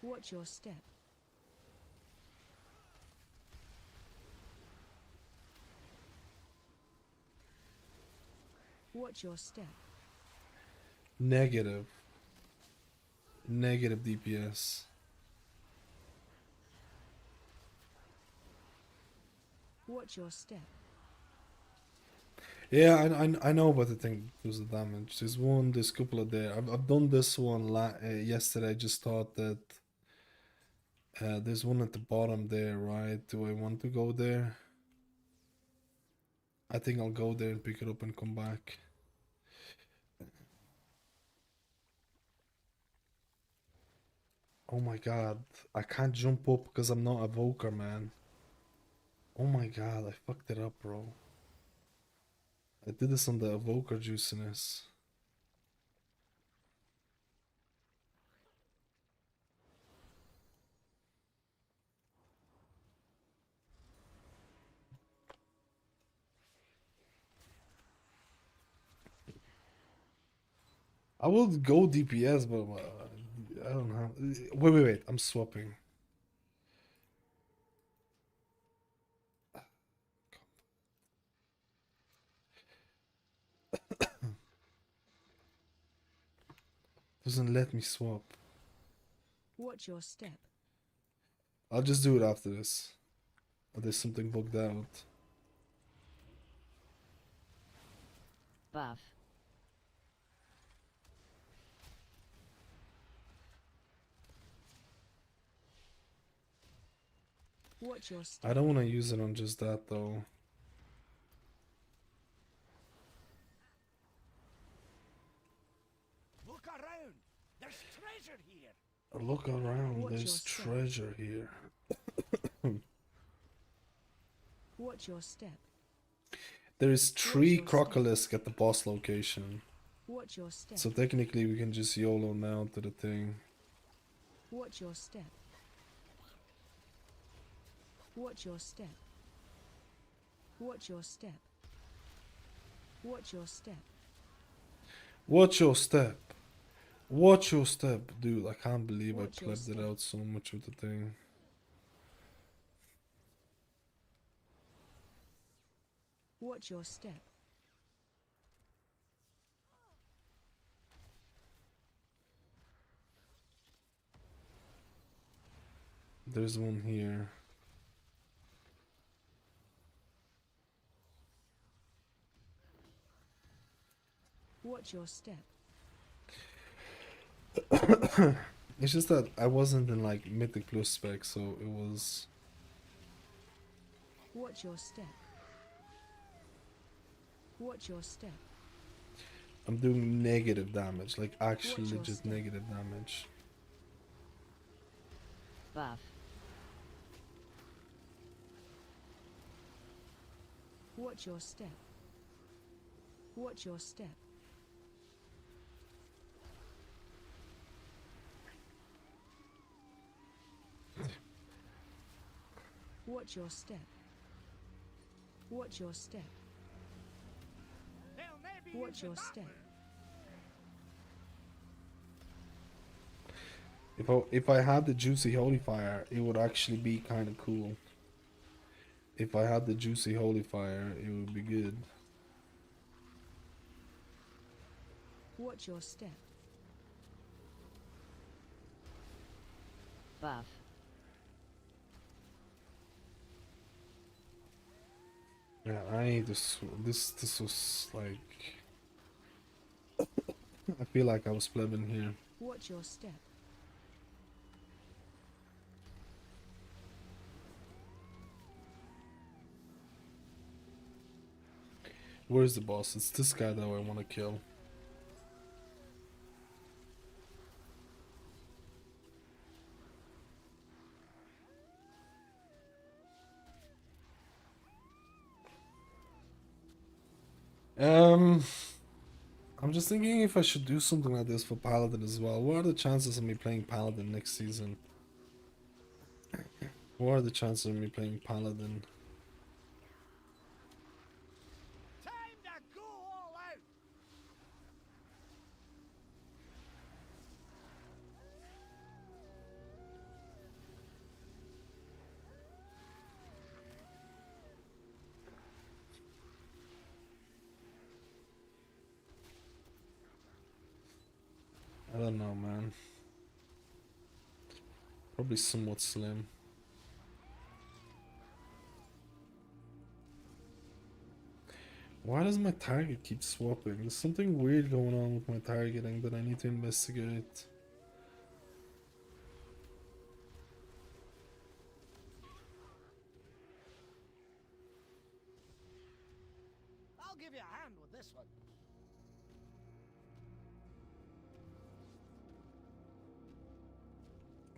Speaker 12: Watch your step. Watch your step.
Speaker 2: Negative. Negative DPS.
Speaker 12: Watch your step.
Speaker 2: Yeah, I know about the thing does the damage. There's one, there's a couple of there. I've done this one yesterday. I just thought that there's one at the bottom there, right? Do I want to go there? I think I'll go there and pick it up and come back. Oh my god, I can't jump up because I'm not a Evoker, man. Oh my god, I fucked it up, bro. I did this on the Evoker juiciness. I would go DPS, but I don't know. Wait, I'm swapping. Doesn't let me swap.
Speaker 12: Watch your step.
Speaker 2: I'll just do it after this. Oh, there's something bugged out.
Speaker 11: Buff.
Speaker 12: Watch your step.
Speaker 2: I don't want to use it on just that though.
Speaker 16: Look around. There's treasure here.
Speaker 2: Look around.
Speaker 12: Watch
Speaker 2: There's
Speaker 12: your step.
Speaker 2: treasure here.
Speaker 12: Watch your step.
Speaker 2: There is 3 crocolisk at the boss location.
Speaker 12: Watch your step.
Speaker 2: So technically we can just YOLO now to the thing.
Speaker 12: Watch your step. Watch your step. Watch your step. Watch your step.
Speaker 2: Watch your step. Watch your step. Dude, I can't believe
Speaker 12: Watch
Speaker 2: I
Speaker 12: your
Speaker 2: plebed it
Speaker 12: step.
Speaker 2: out so much with the thing.
Speaker 12: Watch your step.
Speaker 2: There's one here.
Speaker 12: Watch your step.
Speaker 2: It's just that I wasn't in like Mythic Plus spec, so it was...
Speaker 12: Watch your step. Watch your step.
Speaker 2: I'm doing negative damage, like actually
Speaker 12: Watch your
Speaker 2: legit
Speaker 12: step.
Speaker 2: negative damage.
Speaker 11: Buff.
Speaker 12: Watch your step. Watch your step. Watch your step. Watch your step. Watch your step.
Speaker 2: If I had the juicy holy fire, it would actually be kind of cool. If I had the juicy holy fire, it would be good.
Speaker 12: Watch your step.
Speaker 11: Buff.
Speaker 2: Yeah, I need to. This was like. I feel like I was plebbing here.
Speaker 12: Watch your step.
Speaker 2: Where's the boss? It's this guy that I want to kill. I'm just thinking if I should do something like this for Paladin as well. What are the chances of me playing Paladin next season? What are the chances of me playing Paladin?
Speaker 16: Time to go all out.
Speaker 2: I don't know, man. Probably somewhat slim. Why does my target keep swapping? There's something weird going on with my targeting that I need to investigate.
Speaker 16: I'll give you a hand with this one.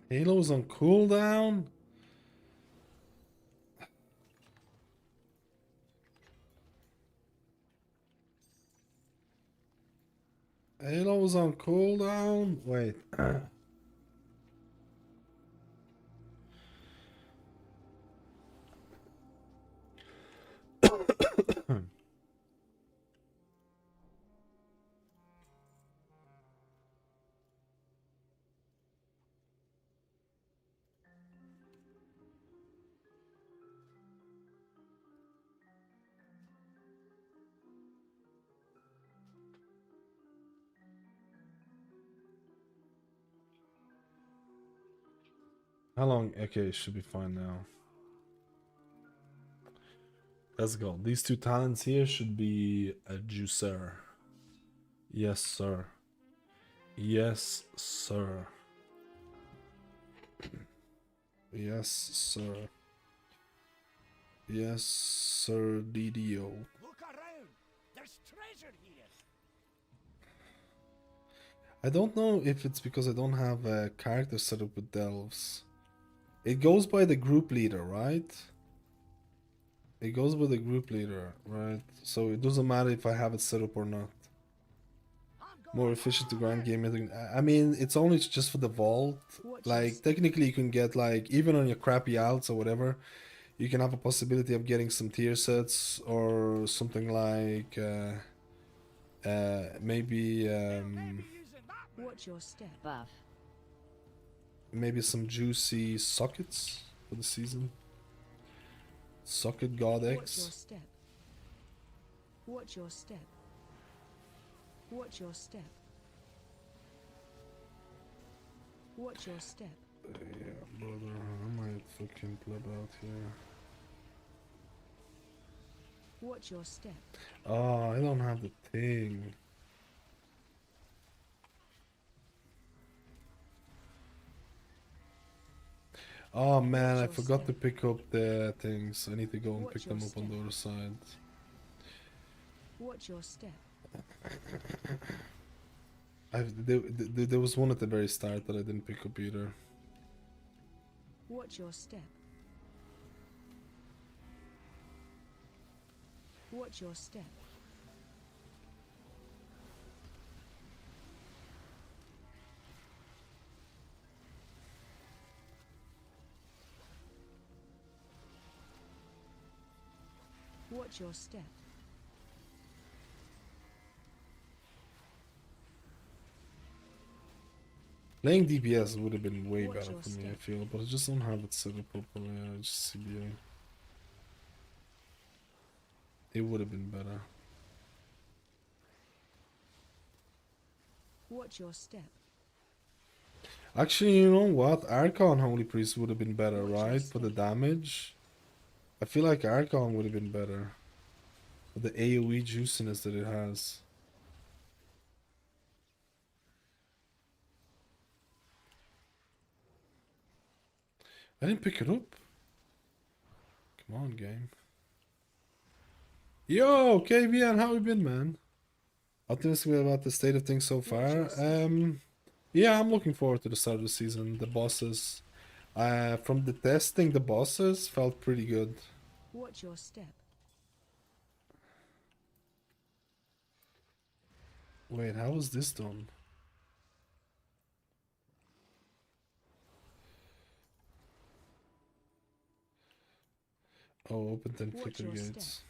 Speaker 2: Halo's on cooldown? Halo's on cooldown? Wait. How long? Okay, it should be fine now. Let's go. These two talents here should be a juicer. Yes, sir. Yes, sir. Yes, sir. Yes, sir, DDO.
Speaker 16: Look around. There's treasure here.
Speaker 2: I don't know if it's because I don't have a character set up with delves. It goes by the group leader, right? It goes by the group leader, right? So it doesn't matter if I have it set up or not. More efficient to grind game. I mean, it's only just for the vault. Like, technically you can get, like, even on your crappy outs or whatever, you can have a possibility of getting some tier sets or something like, maybe,
Speaker 12: Watch your step. Buff.
Speaker 2: maybe some juicy sockets for the season. Socket God
Speaker 12: Watch your
Speaker 2: X.
Speaker 12: step. Watch your step. Watch your step. Watch your step.
Speaker 2: Yeah, brother, I might fucking pleb out here.
Speaker 12: Watch your step.
Speaker 2: Oh, I don't have the thing. Oh man, I forgot to pick up the things. I need to go and pick them up on the other side.
Speaker 12: Watch your step.
Speaker 2: There was one at the very start that I didn't pick up either.
Speaker 12: Watch your step. Watch your step. Watch your step.
Speaker 2: Playing DPS would have been way better for me, I feel, but I just don't have it set up properly. I just CBA. It would have been better.
Speaker 12: Watch your step.
Speaker 2: Actually, you know what? Archon Holy Priest would have been better, right? For the damage. I feel like Archon would have been better. For the AoE juiciness that it has. I didn't pick it up. Come on, game. Yo, KVN, how you been, man? Optimistic about the state of things so far. Yeah, I'm looking forward to the start of the season. The bosses, from the testing, the bosses felt pretty good.
Speaker 12: Watch your step.
Speaker 2: Wait, how was this done? Oh, open 10 flicker gates.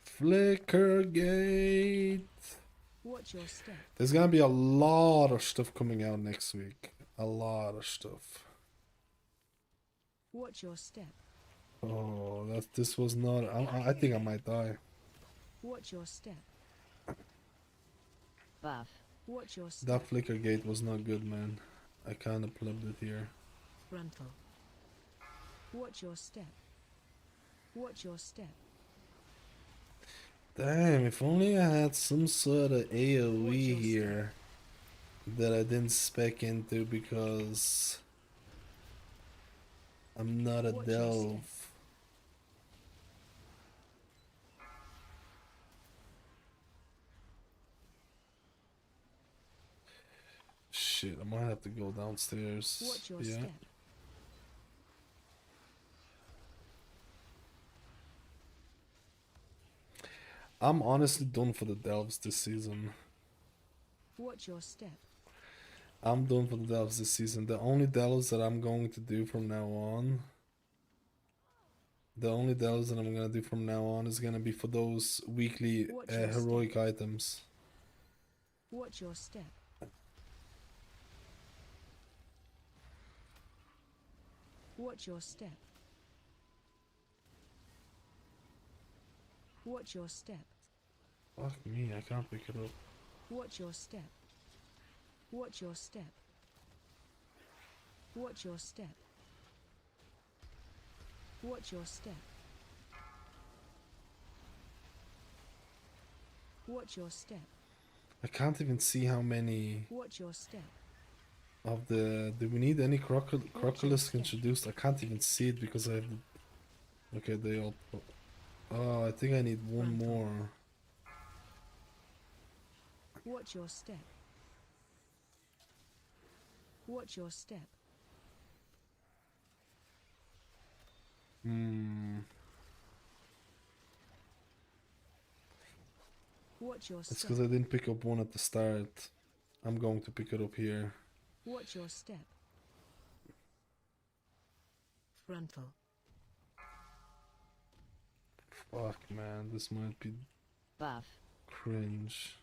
Speaker 2: Flicker gate.
Speaker 12: Watch your step.
Speaker 2: There's gonna be a lot of stuff coming out next week. A lot of stuff.
Speaker 12: Watch your step.
Speaker 2: Oh, this was not. I think I might die.
Speaker 12: Watch your step.
Speaker 11: Buff.
Speaker 12: Watch your step.
Speaker 2: That flicker gate was not good, man. I kind of plugged it here.
Speaker 12: Frontal. Watch your step. Watch your step.
Speaker 2: Damn, if only I had some sort of AoE here that I didn't spec into because I'm not a delve. Shit, I might have to go downstairs.
Speaker 12: Watch your
Speaker 2: yeah.
Speaker 12: step.
Speaker 2: I'm honestly done for the delves this season.
Speaker 12: Watch your step.
Speaker 2: I'm done for the delves this season. The only delves that I'm going to do from now on, is gonna be for those weekly heroic items.
Speaker 12: Watch your step. Watch your step. Watch your step.
Speaker 2: Fuck me, I can't pick it up.
Speaker 12: Watch your step. Watch your step. Watch your step. Watch your step. Watch your step.
Speaker 2: I can't even see how many
Speaker 12: Watch your step.
Speaker 2: of the... Do we need any crocolisk introduced? I can't even see it because I have... Okay, they all... Oh, I think I need one more.
Speaker 12: Watch your step. Watch your step. Watch your step.
Speaker 2: It's because I didn't pick up one at the start. I'm going to pick it up here.
Speaker 12: Watch your step. Frontal.
Speaker 2: Fuck, man, this might be
Speaker 11: buff.
Speaker 2: Cringe.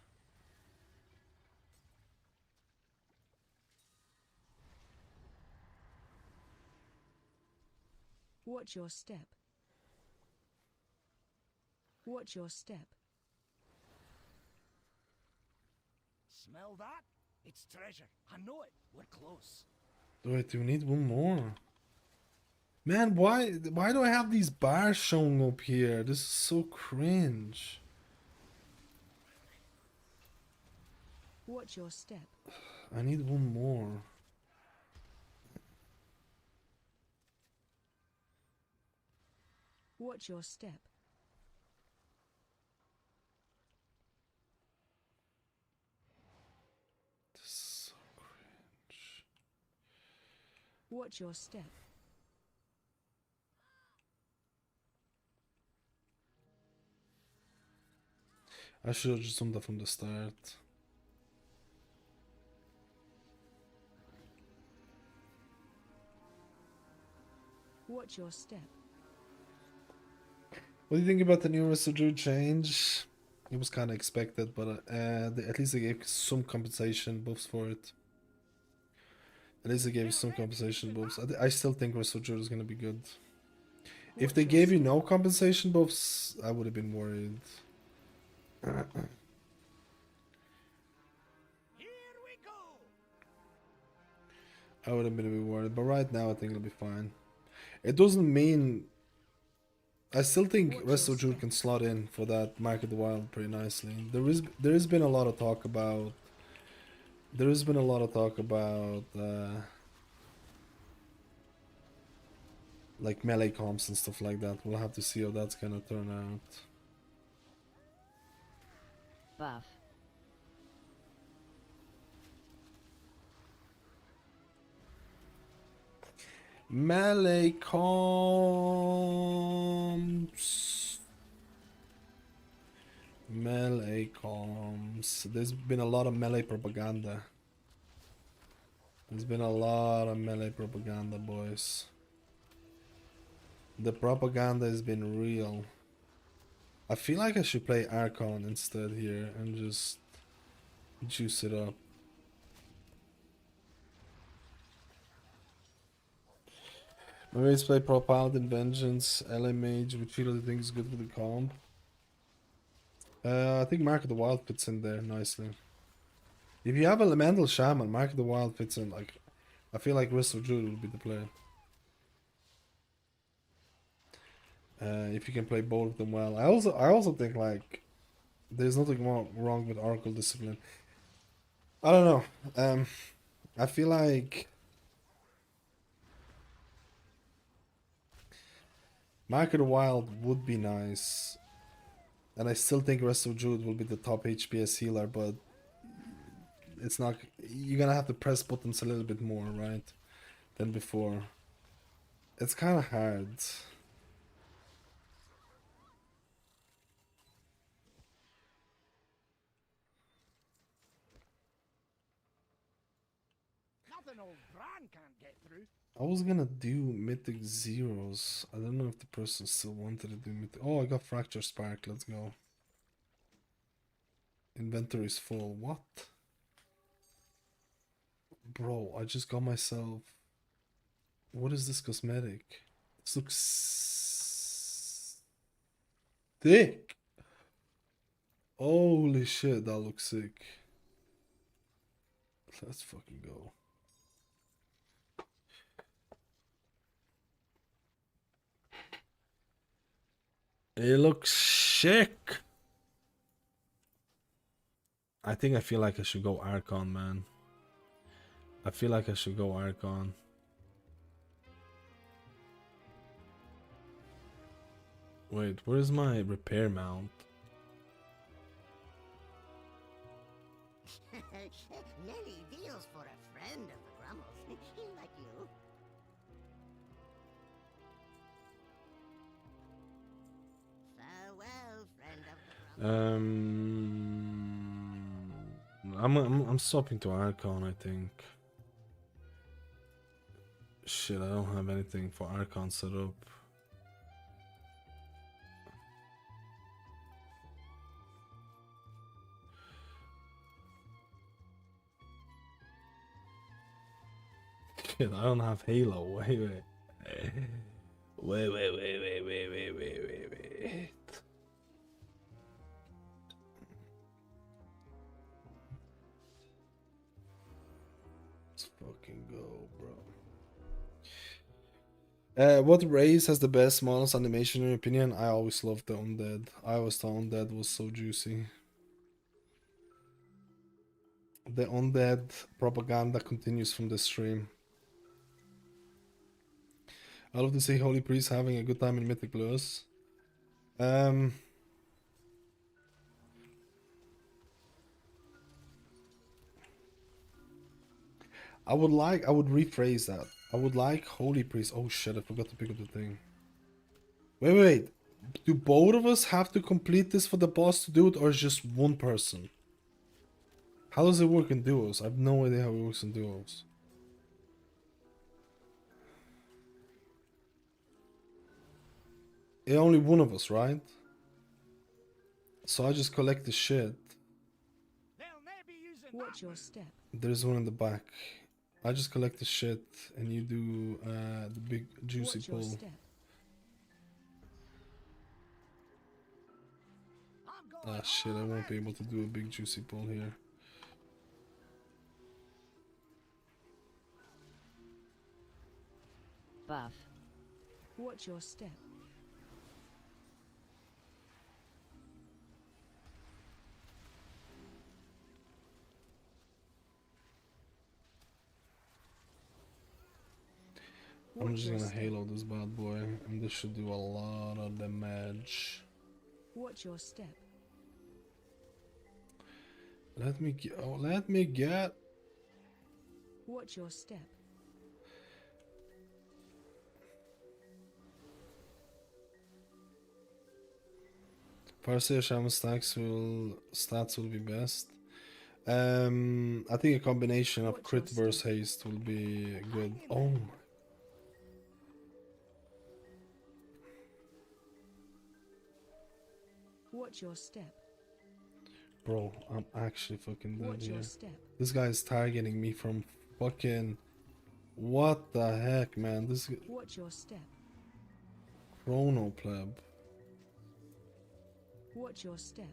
Speaker 12: Watch your step. Watch your step.
Speaker 16: Smell that? It's treasure. I know it. We're close.
Speaker 2: Wait, do we need one more? Man, why do I have these bars showing up here? This is so cringe.
Speaker 12: Watch your step.
Speaker 2: I need one more.
Speaker 12: Watch your step.
Speaker 2: This is so cringe.
Speaker 12: Watch your step.
Speaker 2: I should have just done that from the start.
Speaker 12: Watch your step.
Speaker 2: What do you think about the new residual change? It was kind of expected, but at least they gave some compensation buffs for it. At least they gave some compensation buffs. I still think residual is going to be good. If they gave you no compensation buffs, I would have been worried.
Speaker 16: Here we go.
Speaker 2: I would have been a bit worried, but right now I think it'll be fine. It doesn't mean... I still think Resto Druid can slot in for that Mark of the Wild pretty nicely. There has been a lot of talk about... like melee comps and stuff like that. We'll have to see how that's gonna turn out.
Speaker 11: Buff.
Speaker 2: Melee comps. Melee comps. There's been a lot of melee propaganda. There's been a lot of melee propaganda, boys. The propaganda has been real. I feel like I should play Archon instead here and just juice it up. Maybe let's play Pro Paladin Vengeance, LA Mage, which you think is good for the comp. I think Mark of the Wild fits in there nicely. If you have Elemental Shaman, Mark of the Wild fits in. Like, I feel like Wrist of Druid would be the play. If you can play both of them well. I also think like there's nothing wrong with Oracle Discipline. I don't know. I feel like Mark of the Wild would be nice. And I still think Rest of Druid will be the top HPS healer, but it's not. You're gonna have to press buttons a little bit more, right, than before. It's kind of hard.
Speaker 16: Nothing old Bran can't get through.
Speaker 2: I was gonna do Mythic Zeros. I don't know if the person still wanted to do Mythic. Oh, I got Fracture Spark. Let's go. Inventory is full. What? Bro, I just got myself... What is this cosmetic? This looks... thick! Holy shit, that looks sick. Let's fucking go. It looks sick! I think I feel like I should go Archon, man. I feel like I should go Archon. Wait, where's my repair mount?
Speaker 10: Many deals for a friend of the Grummles, like you. Farewell, friend of the Grummles.
Speaker 2: I'm swapping to Archon, I think. Shit, I don't have anything for Archon set up. Shit, I don't have Halo. Wait. Let's fucking go, bro. What race has the best models animation in your opinion? I always loved the Undead. I always thought Undead was so juicy. The Undead propaganda continues from the stream. I love to see Holy Priest having a good time in Mythic Plus. I would rephrase that. I would like Holy Priest. Oh shit, I forgot to pick up the thing. Wait. Do both of us have to complete this for the boss to do it, or is just one person? How does it work in duos? I have no idea how it works in duos. It's only one of us, right? So I just collect the shit.
Speaker 12: Watch your step.
Speaker 2: There's one in the back. I just collect the shit and you do the big juicy pull. Ah shit, I won't be able to do a big juicy pull here.
Speaker 11: Buff.
Speaker 12: Watch your step.
Speaker 2: I'm just gonna halo this bad boy, and this should do a lot of damage.
Speaker 12: Watch your step.
Speaker 2: Let me get. Oh, let me get.
Speaker 12: Watch your step.
Speaker 2: Farseer Shaman stats will be best. I think a combination of crit versus haste will be good. Oh my.
Speaker 6: Watch your step.
Speaker 2: Bro, I'm actually fucking dead
Speaker 6: Watch your
Speaker 2: here.
Speaker 6: step.
Speaker 2: This guy is targeting me from fucking... What the heck, man? This
Speaker 6: Watch your step.
Speaker 2: Chrono pleb.
Speaker 6: Watch your step.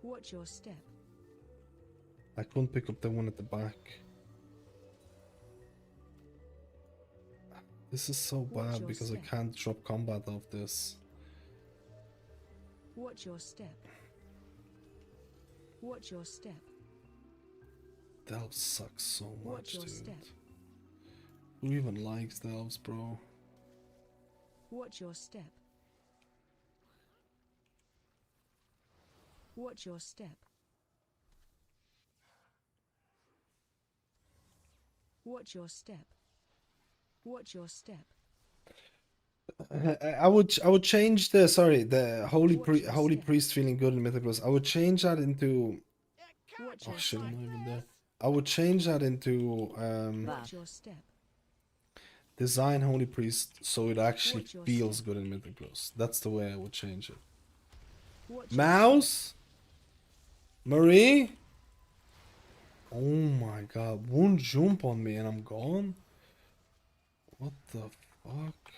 Speaker 6: Watch your step.
Speaker 2: I couldn't pick up the one at the back. This is so bad because I can't drop combat off this.
Speaker 6: Watch your step. Watch your step.
Speaker 2: Delves suck so much,
Speaker 6: Watch your
Speaker 2: dude.
Speaker 6: step.
Speaker 2: Who even likes Delves, bro?
Speaker 6: Watch your step. Watch your step. Watch your step. Watch your step.
Speaker 2: I would change the holy priest feeling good in Mythic Plus. I would change that into oh shit, I'm not even there. I would change that into
Speaker 6: Watch your step.
Speaker 2: design holy priest so it actually feels good in Mythic Plus. That's the way I would change it. Mouse? Marie? Oh my god, one jump on me and I'm gone? What the fuck?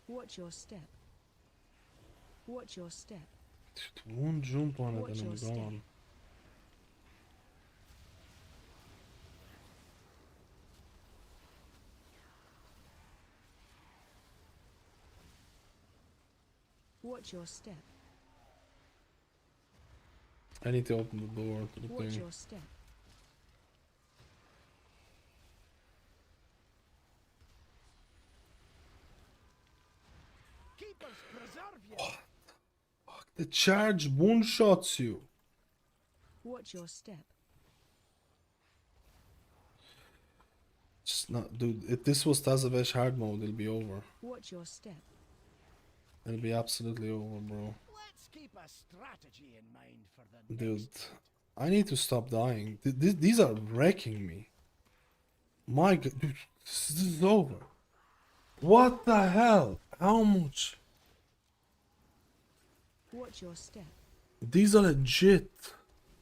Speaker 6: Watch your step. Watch your step.
Speaker 2: Dude, one jump on it
Speaker 6: Watch
Speaker 2: and
Speaker 6: your
Speaker 2: I'm
Speaker 6: step.
Speaker 2: gone.
Speaker 6: Watch your step.
Speaker 2: I need to open the door to the
Speaker 6: Watch
Speaker 2: thing.
Speaker 6: your step.
Speaker 2: The charge one-shots you.
Speaker 6: Watch your step.
Speaker 2: Just not, dude, if this was Tazavesh hard mode, it'll be over.
Speaker 6: Watch your step.
Speaker 2: It'll be absolutely over, bro.
Speaker 16: Let's keep a strategy in mind for the
Speaker 2: Dude, I need to stop dying. These are wrecking me. My god, dude, this is over. What the hell? How much?
Speaker 6: Watch your step.
Speaker 2: These are legit.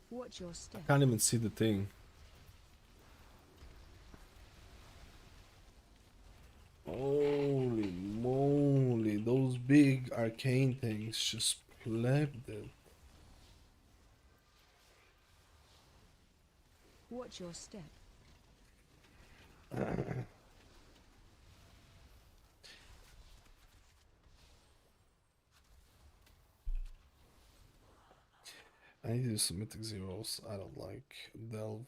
Speaker 6: Watch your
Speaker 2: I
Speaker 6: step.
Speaker 2: can't even see the thing. Holy moly, those big arcane things just plebbed it.
Speaker 6: Watch your step.
Speaker 2: I need to do some mythic zeros. I don't like delve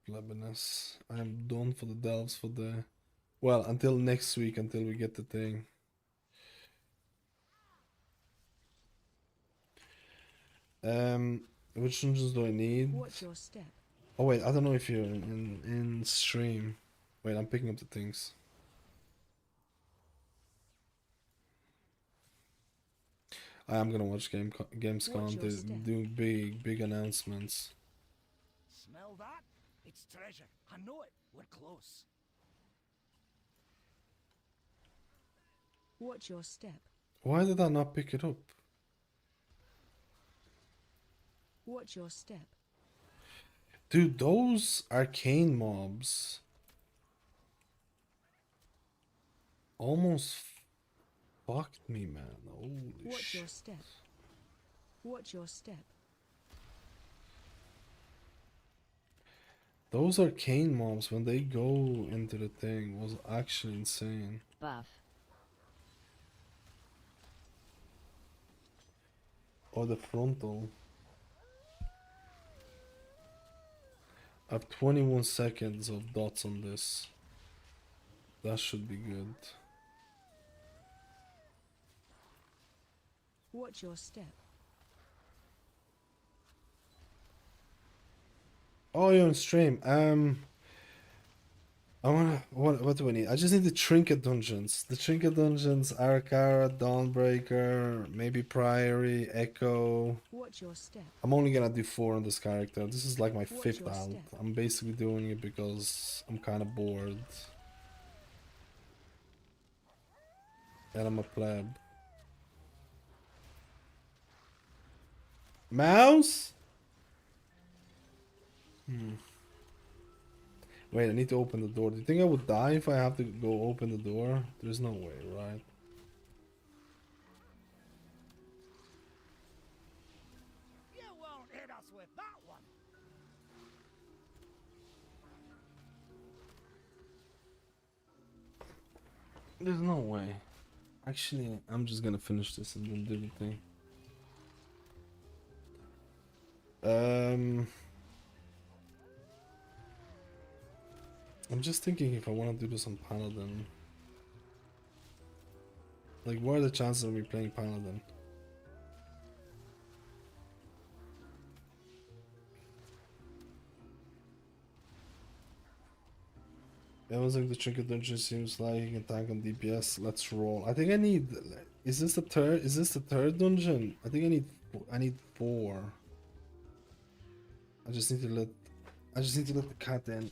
Speaker 2: plebbiness. I'm done for the delves for the... Well, until next week, until we get the thing. Which dungeons do I need?
Speaker 6: Watch your step.
Speaker 2: Oh wait, I don't know if you're in stream. Wait, I'm picking up the things. I am gonna watch Gamescom. They're doing big announcements.
Speaker 16: Smell that? It's treasure. I know it. We're close.
Speaker 6: Watch your step.
Speaker 2: Why did I not pick it up?
Speaker 6: Watch your step.
Speaker 2: Dude, those arcane mobs almost fucked me, man. Holy
Speaker 6: Watch
Speaker 2: shit.
Speaker 6: your step. Watch your step.
Speaker 2: Those arcane mobs, when they go into the thing, was actually insane.
Speaker 11: Buff.
Speaker 2: Or the frontal. I have 21 seconds of dots on this. That should be good.
Speaker 6: Watch your step.
Speaker 2: Oh, you're on stream. I wanna. What do I need? I just need the trinket dungeons. The trinket dungeons: Arakara, Dawnbreaker, maybe Priory, Echo.
Speaker 6: Watch your step.
Speaker 2: I'm only gonna do 4 on this character. This is like my
Speaker 6: Watch
Speaker 2: 5th
Speaker 6: your
Speaker 2: out.
Speaker 6: step.
Speaker 2: I'm basically doing it because I'm kind of bored. And I'm a pleb. Mouse? Wait, I need to open the door. Do you think I would die if I have to go open the door? There's no way, right?
Speaker 16: You won't hit us with that one.
Speaker 2: There's no way. Actually, I'm just gonna finish this and then do the thing. I'm just thinking if I want to do this on Paladin. Like, what are the chances of me playing Paladin? It was like the trinket dungeon seems like you can tank on DPS. Let's roll. I think I need. Is this the third? Is this the third dungeon? I think I need 4. I just need to let the cat in.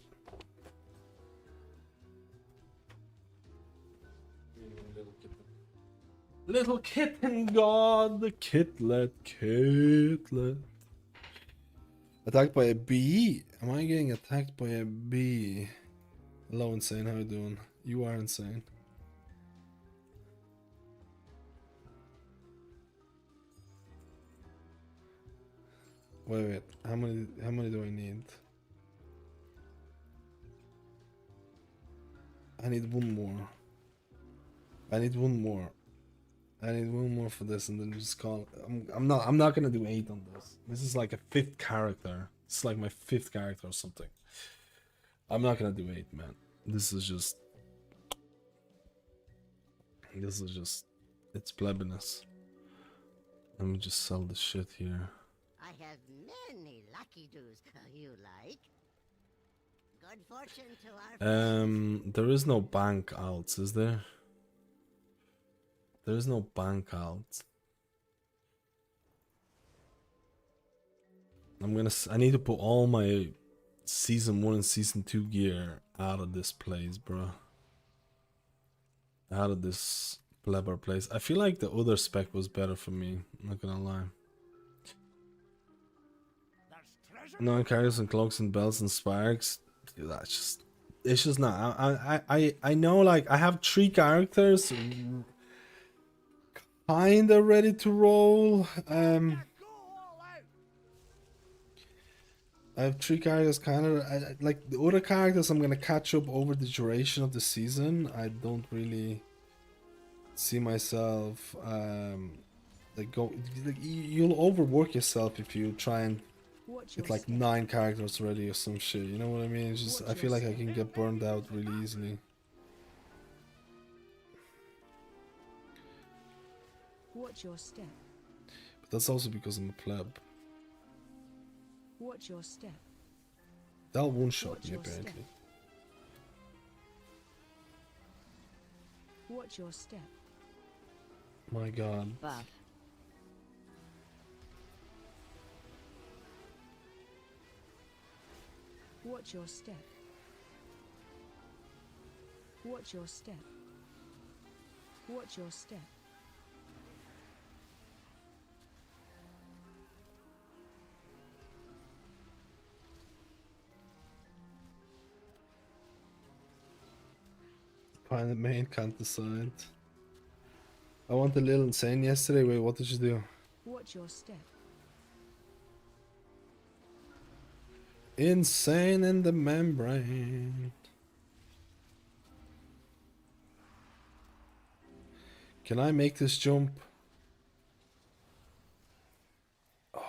Speaker 2: Little kitten god, the kitlet. Attacked by a bee? Am I getting attacked by a bee? Hello, Insane, how you doing? You are insane. Wait, how many do I need? I need 1 more. I need 1 more. I need 1 more for this and then just call it. I'm not gonna do 8 on this. This is like a 5th character. It's like my 5th character or something. I'm not gonna do 8, man. This is just it's plebiness. Let me just sell the shit here.
Speaker 10: I have many lucky doos you like. Good fortune to our
Speaker 2: There is no bank outs, is there? There is no bank out. I need to put all my season 1 and season 2 gear out of this place, bro. Out of this plebber place. I feel like the other spec was better for me, I'm not gonna lie. No characters and cloaks and bells and sparks. Dude, it's just not. I know, like, I have 3 characters kinda ready to roll. I have 3 characters kinda like the other characters I'm gonna catch up over the duration of the season. I don't really see myself you'll overwork yourself if you try and get like 9 characters ready or some shit, you know what I mean? It's just I feel like I can get burned out really easily.
Speaker 6: Watch your step.
Speaker 2: But that's also because I'm a pleb.
Speaker 6: Watch your step.
Speaker 2: They'll one-shot me apparently.
Speaker 6: Watch your step.
Speaker 2: My god.
Speaker 11: Buff.
Speaker 6: Watch your step. Watch your step. Watch your step.
Speaker 2: Pilot main can't decide. I want a little insane yesterday. Wait, what did you do?
Speaker 6: Watch your step.
Speaker 2: Insane in the membrane. Can I make this jump? Oh.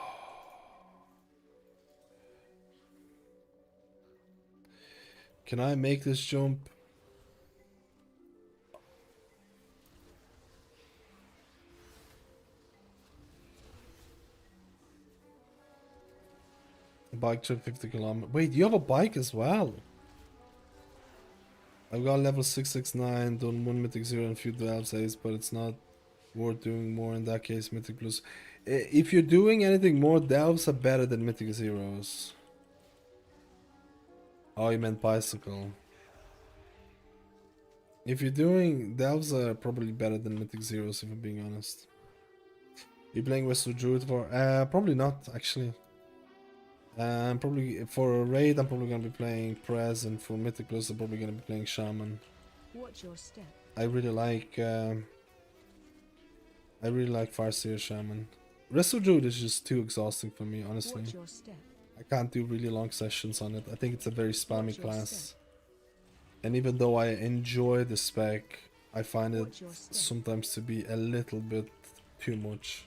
Speaker 2: Can I make this jump? Bike trip 50 kilometers. Wait, you have a bike as well? I've got level 669, done 1 Mythic 0 and few Delves Ace, but it's not worth doing more in that case. Mythic Plus. If you're doing anything more, Delves are better than Mythic Zeros. Oh, you meant Bicycle. If you're doing... Delves are probably better than Mythic Zeros, if I'm being honest. You playing Western Druid for... probably not, actually. Probably for a raid, I'm probably gonna be playing Prez, and for Mythic Plus, I'm probably gonna be playing Shaman.
Speaker 6: Watch your step.
Speaker 2: I really like Farseer Shaman. Wrestle Druid is just too exhausting for me, honestly.
Speaker 6: Watch your step.
Speaker 2: I can't do really long sessions on it. I think it's a very spammy class. And even though I enjoy the spec, I find it sometimes to be a little bit too much.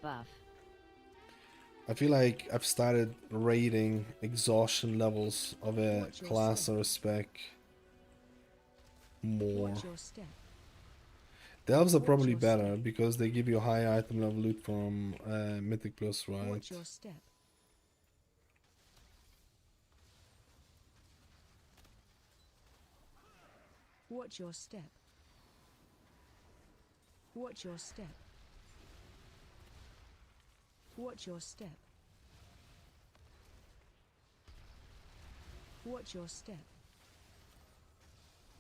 Speaker 11: Buff.
Speaker 2: I feel like I've started rating exhaustion levels of a class or a spec more. Delves are probably better because they give you a high item level loot from Mythic Plus, right?
Speaker 6: Watch your step. Watch your step. Watch your step. Watch your step. Watch your step.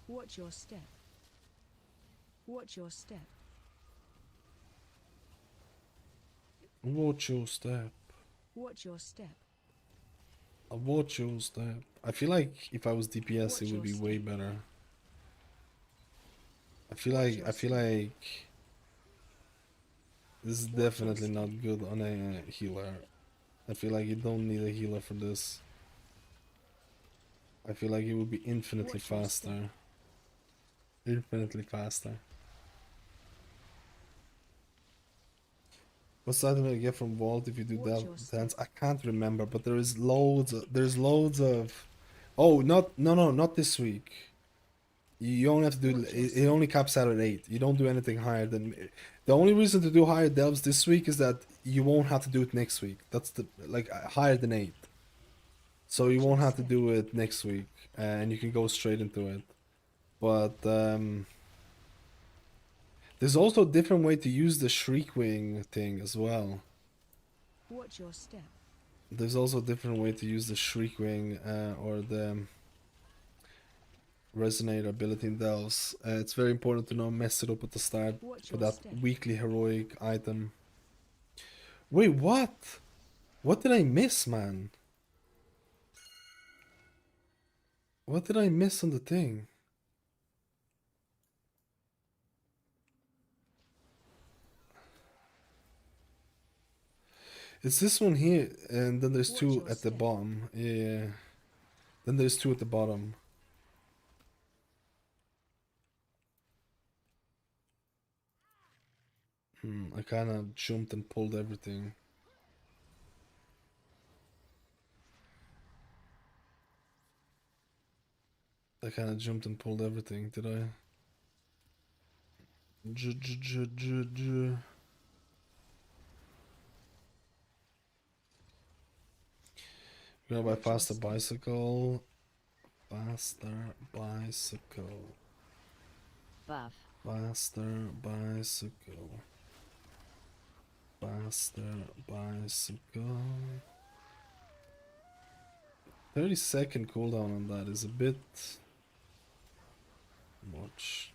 Speaker 6: Watch your step. Watch your step.
Speaker 2: Watch your step.
Speaker 6: Watch your step.
Speaker 2: Watch your step. I feel like if I was DPS, it would be way better. I feel like this is definitely not good on a healer. I feel like you don't need a healer for this. I feel like it would be infinitely faster. Infinitely faster. What's the item I get from Vault if you do that dance? I can't remember, but there is loads. There's loads of. Oh, not this week. You only have to do. It only caps out at 8. You don't do anything higher than. The only reason to do higher delves this week is that you won't have to do it next week. That's the higher than 8. So you won't have to do it next week, and you can go straight into it. But there's also a different way to use the Shriekwing thing as well.
Speaker 6: Watch your step.
Speaker 2: There's also a different way to use the Shriekwing or the Resonator ability in Delves. It's very important to not mess it up at the start for that weekly heroic item. Wait, what? What did I miss, man? What did I miss on the thing? It's this one here, and then there's 2 at the bottom. Yeah. Then there's 2 at the bottom. I kind of jumped and pulled everything. I kind of jumped and pulled everything, did I? We're gonna buy faster bicycle. Faster bicycle.
Speaker 11: Buff.
Speaker 2: Faster bicycle. Faster bicycle. 30-second cooldown on that is a bit much.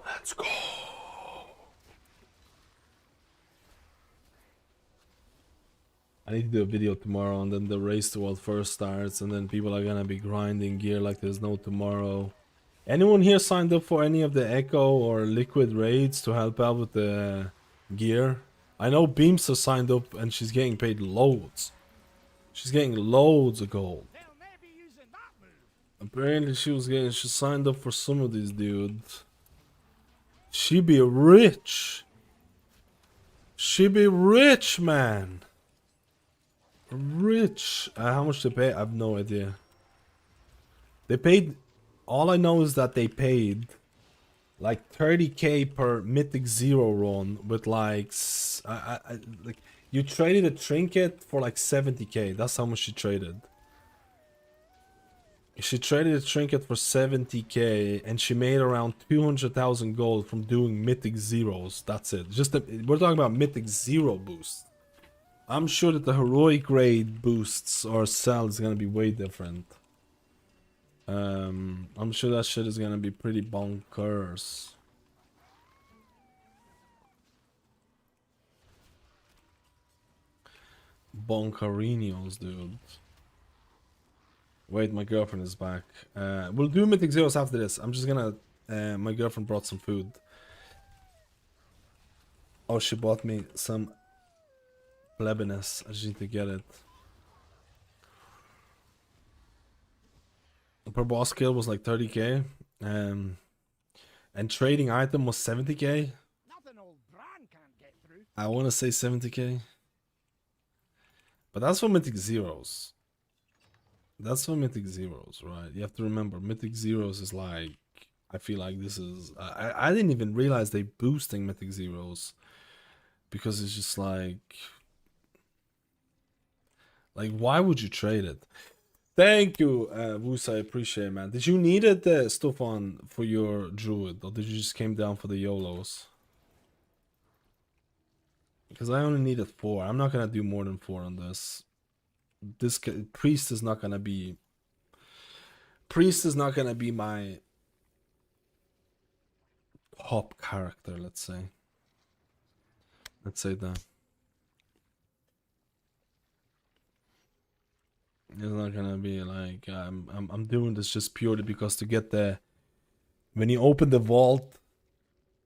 Speaker 2: Let's go. I need to do a video tomorrow, and then the race to world first starts, and then people are gonna be grinding gear like there's no tomorrow. Anyone here signed up for any of the Echo or Liquid raids to help out with the gear? I know Beamster signed up and she's getting paid loads. She's getting loads of gold. Apparently she signed up for some of these dudes. She be rich. She be rich, man. rich. How much they pay? I have no idea. They paid. All I know is that they paid like 30k per Mythic 0 run with like, like you traded a trinket for like 70k. That's how much she traded. She traded a trinket for 70k and she made around 200,000 gold from doing Mythic Zeros. That's it. We're talking about Mythic 0 boost. I'm sure that the heroic grade boosts or sell is gonna be way different. I'm sure that shit is gonna be pretty bonkers. Bonkarinos, dude. Wait, my girlfriend is back. We'll do Mythic Zeros after this. I'm just gonna... my girlfriend brought some food. Oh, she bought me some... plebiness. I just need to get it. Per boss kill was like 30k. And trading item was 70k. I want to say 70k. But that's for Mythic Zeros. That's for Mythic Zeros, right? You have to remember, Mythic Zeros is like... I feel like this is... I didn't even realize they boosting Mythic Zeros. Because it's just like... Like, why would you trade it? Thank you, Woos, I appreciate it, man. Did you need it, stuff on for your Druid? Or did you just came down for the YOLOs? Because I only needed 4. I'm not gonna do more than 4 on this. This priest is not gonna be... Priest is not gonna be my... top character, let's say. Let's say that. It's not gonna be like I'm doing this just purely because to get the... When you open the vault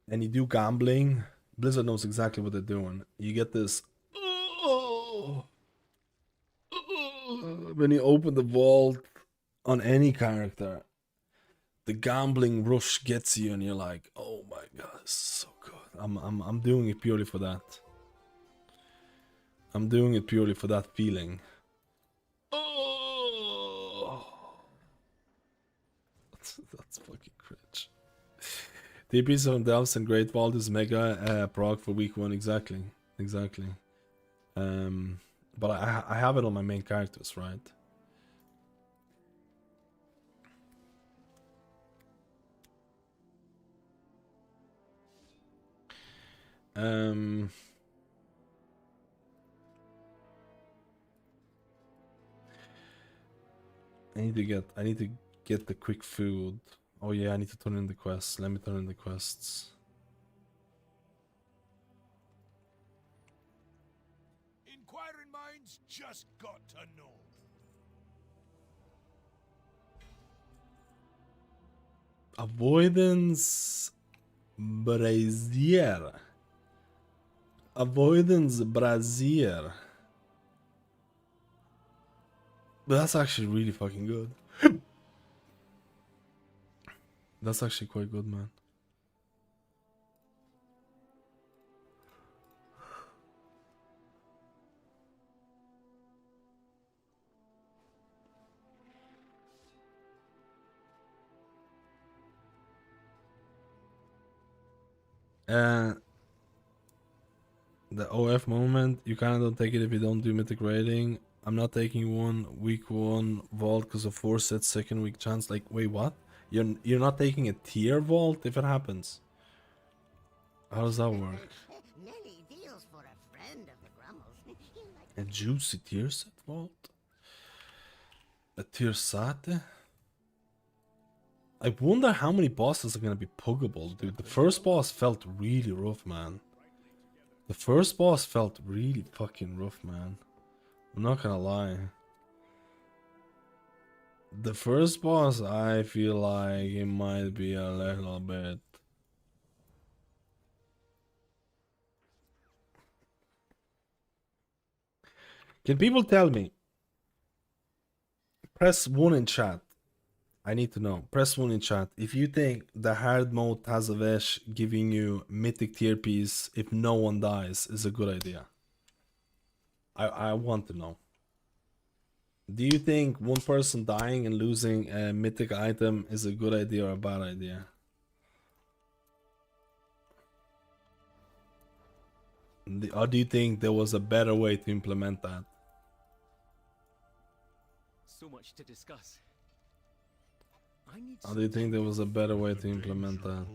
Speaker 2: and you do gambling, Blizzard knows exactly what they're doing. You get this... When you open the vault on any character, the gambling rush gets you and you're like, oh my god, this is so good. I'm doing it purely for that. I'm doing it purely for that feeling. That's fucking cringe. TPs on Delves and Great Vault is mega prog for week 1, exactly. But I have it on my main characters, right? I need to get the quick food. Oh yeah, I need to turn in the quests. Let me turn in the quests.
Speaker 16: Inquiring minds just got to know.
Speaker 2: Avoidance Brazier. Avoidance Brazier. But that's actually really fucking good. That's actually quite good, man. The OF moment, you kinda don't take it if you don't do mythic rating. I'm not taking one week 1 vault because of 4 sets second week chance. Like, wait, what? You're not taking a tier vault if it happens? How does that work?
Speaker 10: Many deals for a friend of the Grummles.
Speaker 2: A juicy tier set vault? A tier sate? I wonder how many bosses are gonna be puggable, dude. The first boss felt really rough, man. The first boss felt really fucking rough, man. I'm not gonna lie. The first boss, I feel like it might be a little bit... Can people tell me? Press 1 in chat. I need to know. Press 1 in chat. If you think the hard mode Tazavesh giving you mythic tier piece if no one dies is a good idea. I want to know. Do you think one person dying and losing a mythic item is a good idea or a bad idea? Or do you think there was a better way to implement that?
Speaker 17: So much to discuss.
Speaker 2: Or do you think there was a better way to implement that?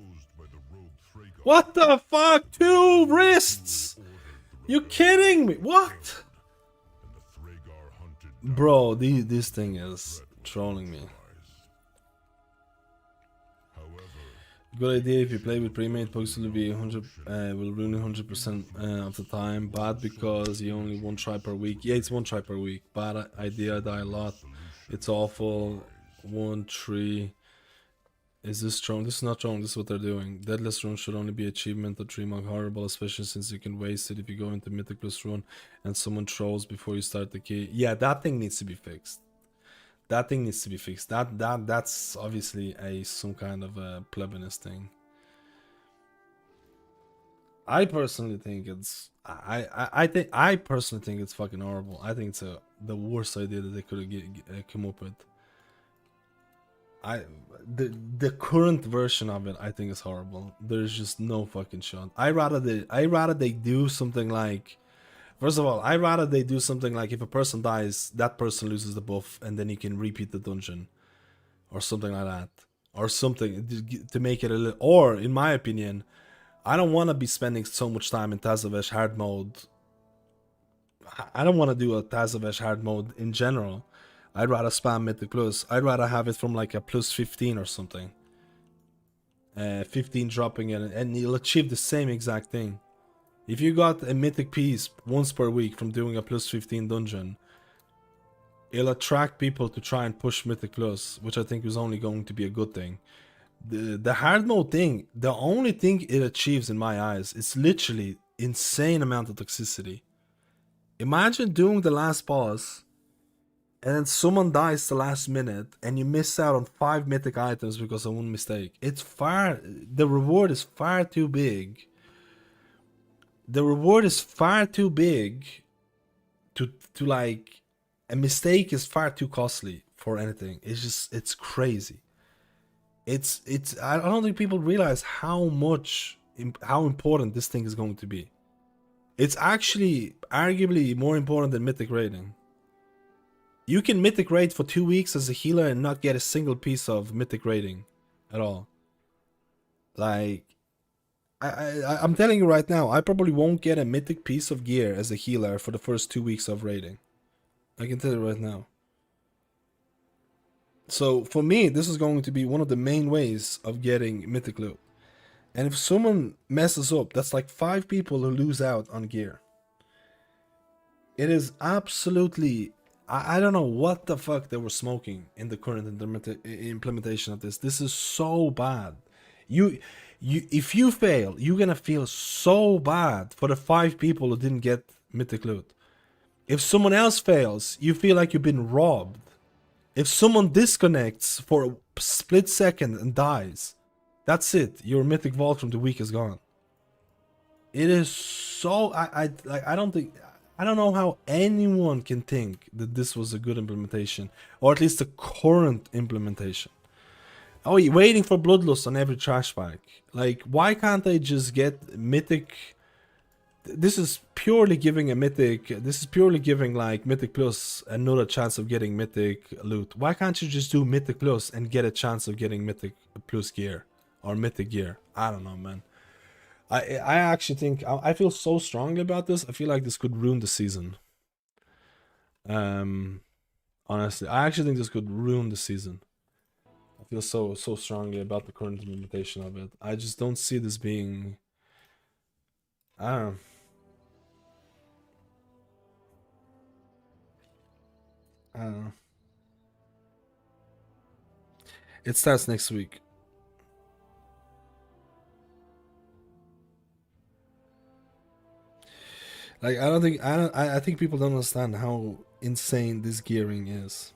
Speaker 2: What the fuck? 2 wrists? You kidding me? What? Bro, this thing is trolling me. Good idea if you play with pre-made pugs will be 100 will ruin 100% of the time. Bad because you only 1 try per week. Yeah, it's 1 try per week. Bad idea, die a lot. It's awful. 1 3. Is this strong? This is not strong. This is what they're doing. Deadless rune should only be achievement or 3 monk horrible, especially since you can waste it if you go into Mythic plus rune and someone trolls before you start the key. Yeah, that thing needs to be fixed. That thing needs to be fixed. That's obviously some kind of a plebinous thing. I personally think it's I personally think it's fucking horrible. I think it's the worst idea that they could have come up with. The current version of it I think is horrible. There's just no fucking shot. I rather they do something like, first of all, I rather they do something like if a person dies, that person loses the buff and then he can repeat the dungeon or something like that, or something to make it a little. Or in my opinion, I don't want to be spending so much time in Tazavesh hard mode. I don't want to do a Tazavesh hard mode in general. I'd rather spam Mythic Plus. I'd rather have it from like a plus 15 or something. 15 dropping in, and you'll achieve the same exact thing. If you got a Mythic piece once per week from doing a plus 15 dungeon, it'll attract people to try and push Mythic Plus, which I think is only going to be a good thing. The hard mode thing, the only thing it achieves in my eyes is literally insane amount of toxicity. Imagine doing the last boss and then someone dies the last minute and you miss out on 5 mythic items because of one mistake. The reward is far too big. The reward is far too big to like, a mistake is far too costly for anything. It's crazy. I don't think people realize how important this thing is going to be. It's actually arguably more important than mythic raiding. You can mythic raid for 2 weeks as a healer and not get a single piece of mythic raiding at all. Like, I'm telling you right now, I probably won't get a mythic piece of gear as a healer for the first 2 weeks of raiding. I can tell you right now. So for me, this is going to be one of the main ways of getting mythic loot. And if someone messes up, that's like 5 people who lose out on gear. It is absolutely... I don't know what the fuck they were smoking in the current implementation of this. This is so bad. If you fail, you're gonna feel so bad for the 5 people who didn't get mythic loot. If someone else fails, you feel like you've been robbed. If someone disconnects for a split second and dies, that's it. Your mythic vault from the week is gone. It is so... I don't know how anyone can think that this was a good implementation, or at least the current implementation. Oh, you're waiting for Bloodlust on every trash bag. Like, why can't they just get mythic? This is purely giving a mythic. This is purely giving like Mythic Plus another chance of getting mythic loot. Why can't you just do Mythic Plus and get a chance of getting Mythic Plus gear or mythic gear? I don't know, man. I actually think I feel so strongly about this. I feel like this could ruin the season. Honestly, I actually think this could ruin the season. I feel so strongly about the current implementation of it. I just don't see this being... I don't know. I don't know. It starts next week. Like, I think people don't understand how insane this gearing is.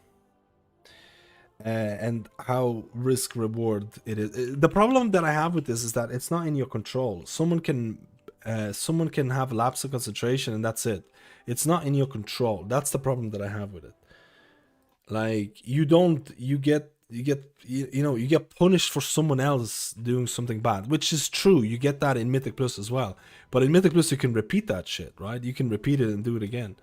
Speaker 2: And how risk reward it is. The problem that I have with this is that it's not in your control. Someone can have lapse of concentration and that's it. It's not in your control. That's the problem that I have with it. Like you get you get punished for someone else doing something bad, which is true. You get that in Mythic Plus as well. But in Mythic Plus you can repeat that shit, right? You can repeat it and do it again.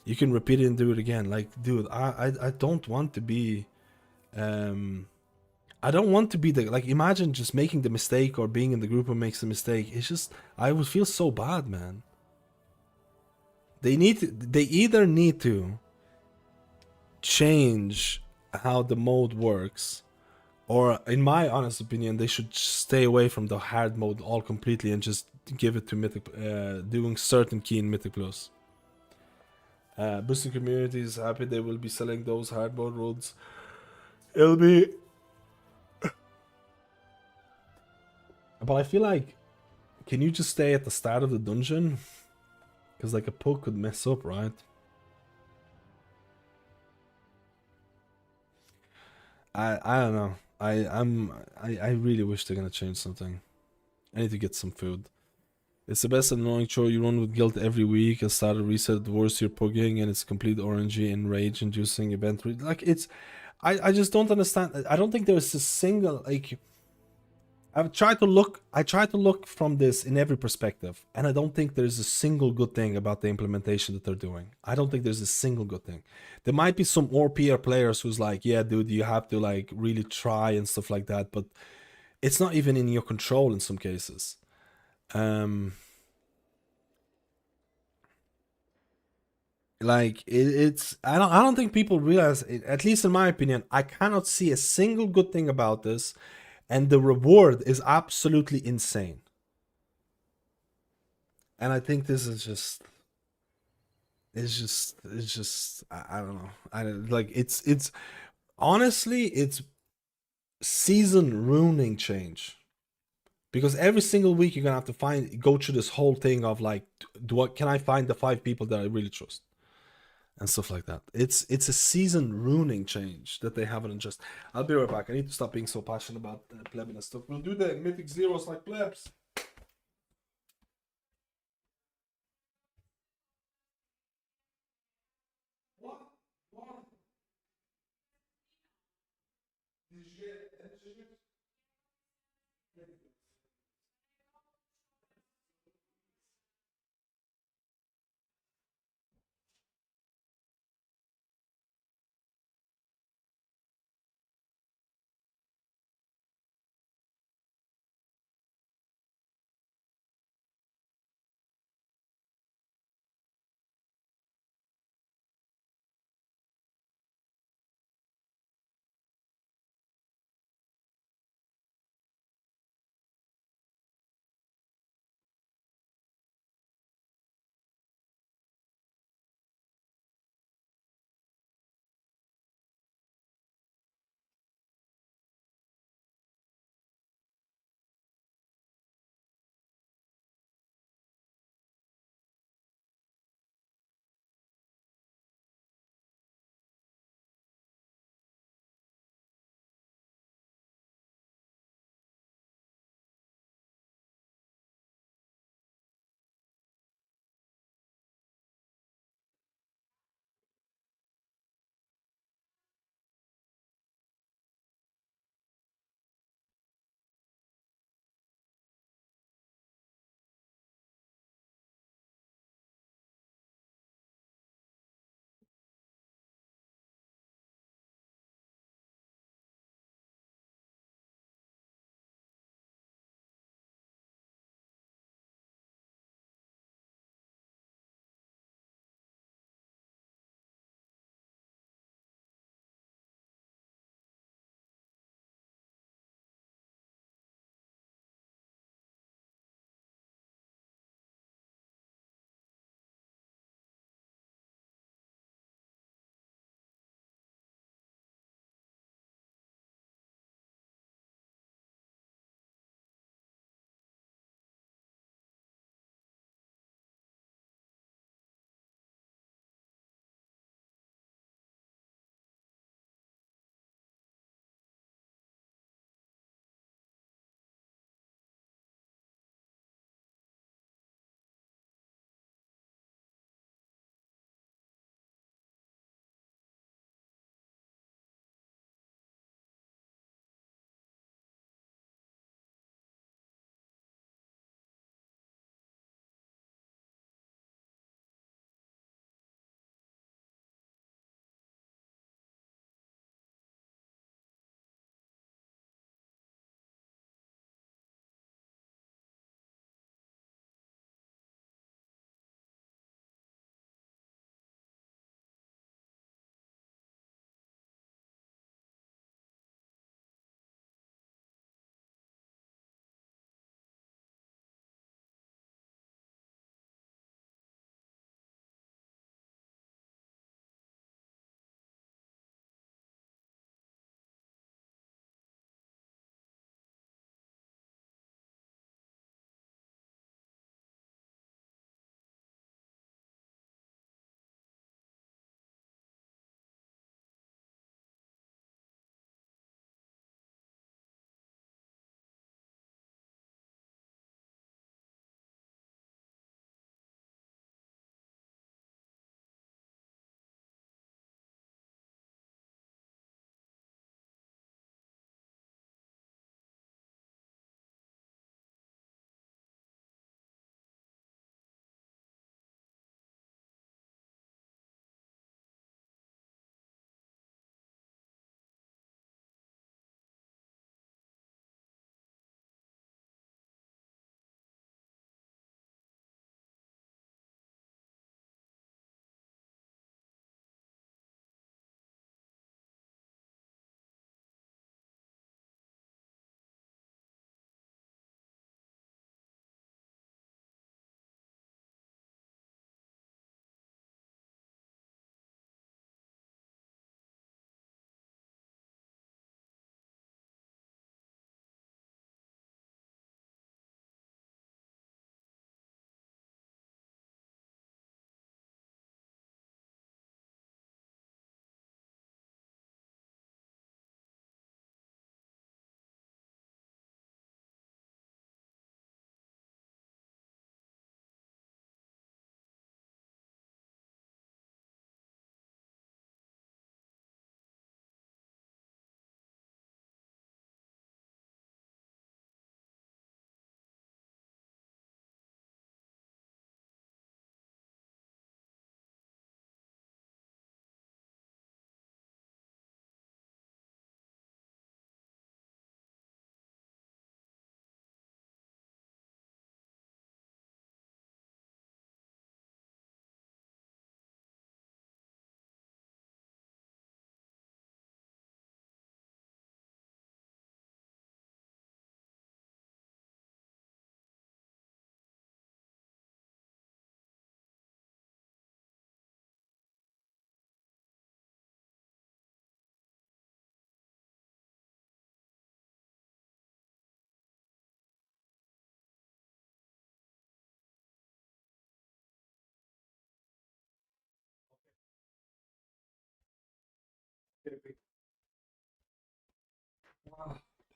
Speaker 2: You can repeat it and do it again. Like, dude, I don't want to be I don't want to be the, like, imagine just making the mistake or being in the group who makes the mistake. It's just, I would feel so bad, man. They either need to change how the mode works, or in my honest opinion, they should stay away from the hard mode all completely and just give it to Mythic, doing certain key in Mythic Plus. Boosting community is happy they will be selling those hard mode rules. It'll be... But I feel like, can you just stay at the start of the dungeon? Because like a poke could mess up, right? I don't know. I really wish they're gonna change something. I need to get some food. It's the best annoying chore you run with guilt every week. A start a reset, the worse you're pugging, and it's complete orangey and rage inducing event. Like it's, I just don't understand. I don't think there's a single, like, I try to look from this in every perspective, and I don't think there's a single good thing about the implementation that they're doing. I don't think there's a single good thing. There might be some OPR players who's like, yeah, dude, you have to like really try and stuff like that, but it's not even in your control in some cases. Like it's I don't think people realize it, at least in my opinion. I cannot see a single good thing about this, and the reward is absolutely insane. And I think this is just, it's just I don't know. I like it's honestly it's season ruining change, because every single week you're gonna have to go through this whole thing of like, can I find the 5 people that I really trust and stuff like that. It's a season ruining change that they haven't adjusted. I'll be right back. I need to stop being so passionate about plebs and stuff. We'll do the mythic zeros like plebs. What? Did you get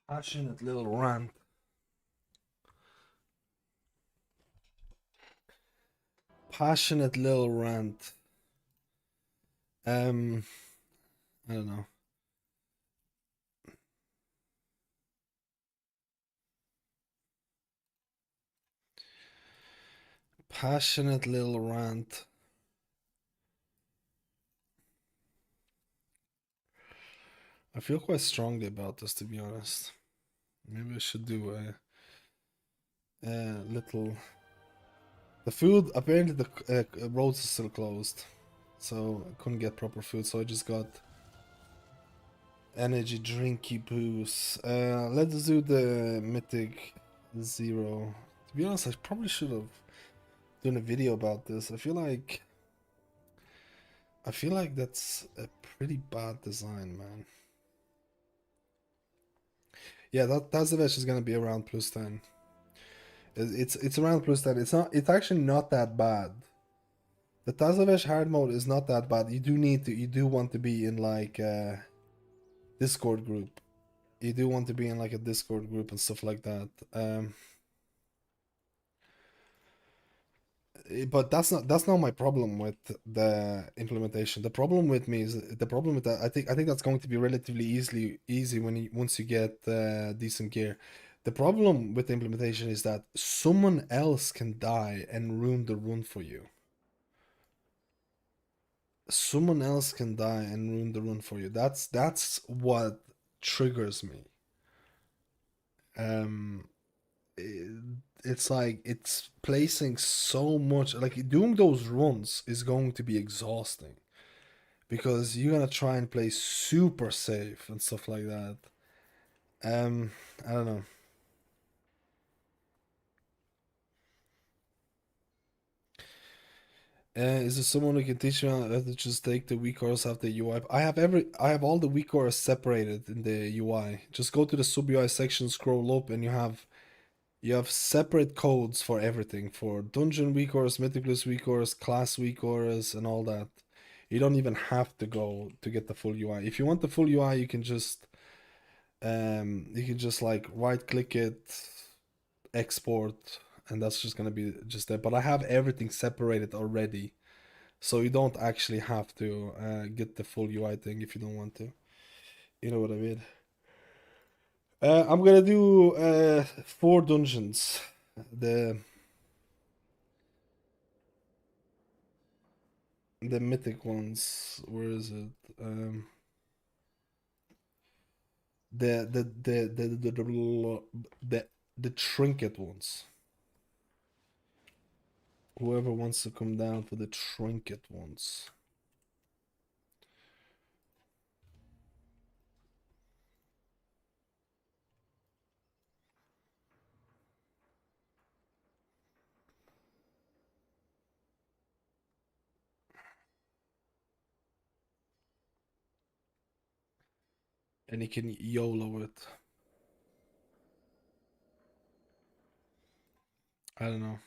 Speaker 2: Passionate little rant. Passionate little rant. I don't know. Passionate little rant. I feel quite strongly about this, to be honest. Maybe I should do a little. The food, apparently the roads are still closed, so I couldn't get proper food, so I just got energy drinky boost. Let's do the Mythic 0. To be honest, I probably should have done a video about this. I feel like that's a pretty bad design, man. Yeah, that Tazavesh is gonna be around +10. It's around +10. It's actually not that bad. The Tazavesh hard mode is not that bad. You do want to be in like a Discord group. You do want to be in like a Discord group and stuff like that. But that's not my problem with the implementation. The problem with me is the problem with that. I think that's going to be relatively easy once you get decent gear. The problem with the implementation is that someone else can die and ruin the run for you. Someone else can die and ruin the run for you. That's what triggers me. It's like it's placing so much, like doing those runs is going to be exhausting because you're gonna try and play super safe and stuff like that. I don't know. Is there someone who can teach me how to just take the weak auras out the UI? I have all the weak auras separated in the UI. Just go to the sub UI section, scroll up, and you have separate codes for everything, for dungeon weak auras, mythic plus weak auras, class weak auras, and all that. You don't even have to go to get the full UI. If you want the full UI, you can just like right click it, export, and that's just gonna be just there. But I have everything separated already, so you don't actually have to get the full UI thing if you don't want to. You know what I mean? I'm gonna do 4 dungeons. The mythic ones. Where is it? The trinket ones. Whoever wants to come down for the trinket ones. And you can YOLO it. I don't know.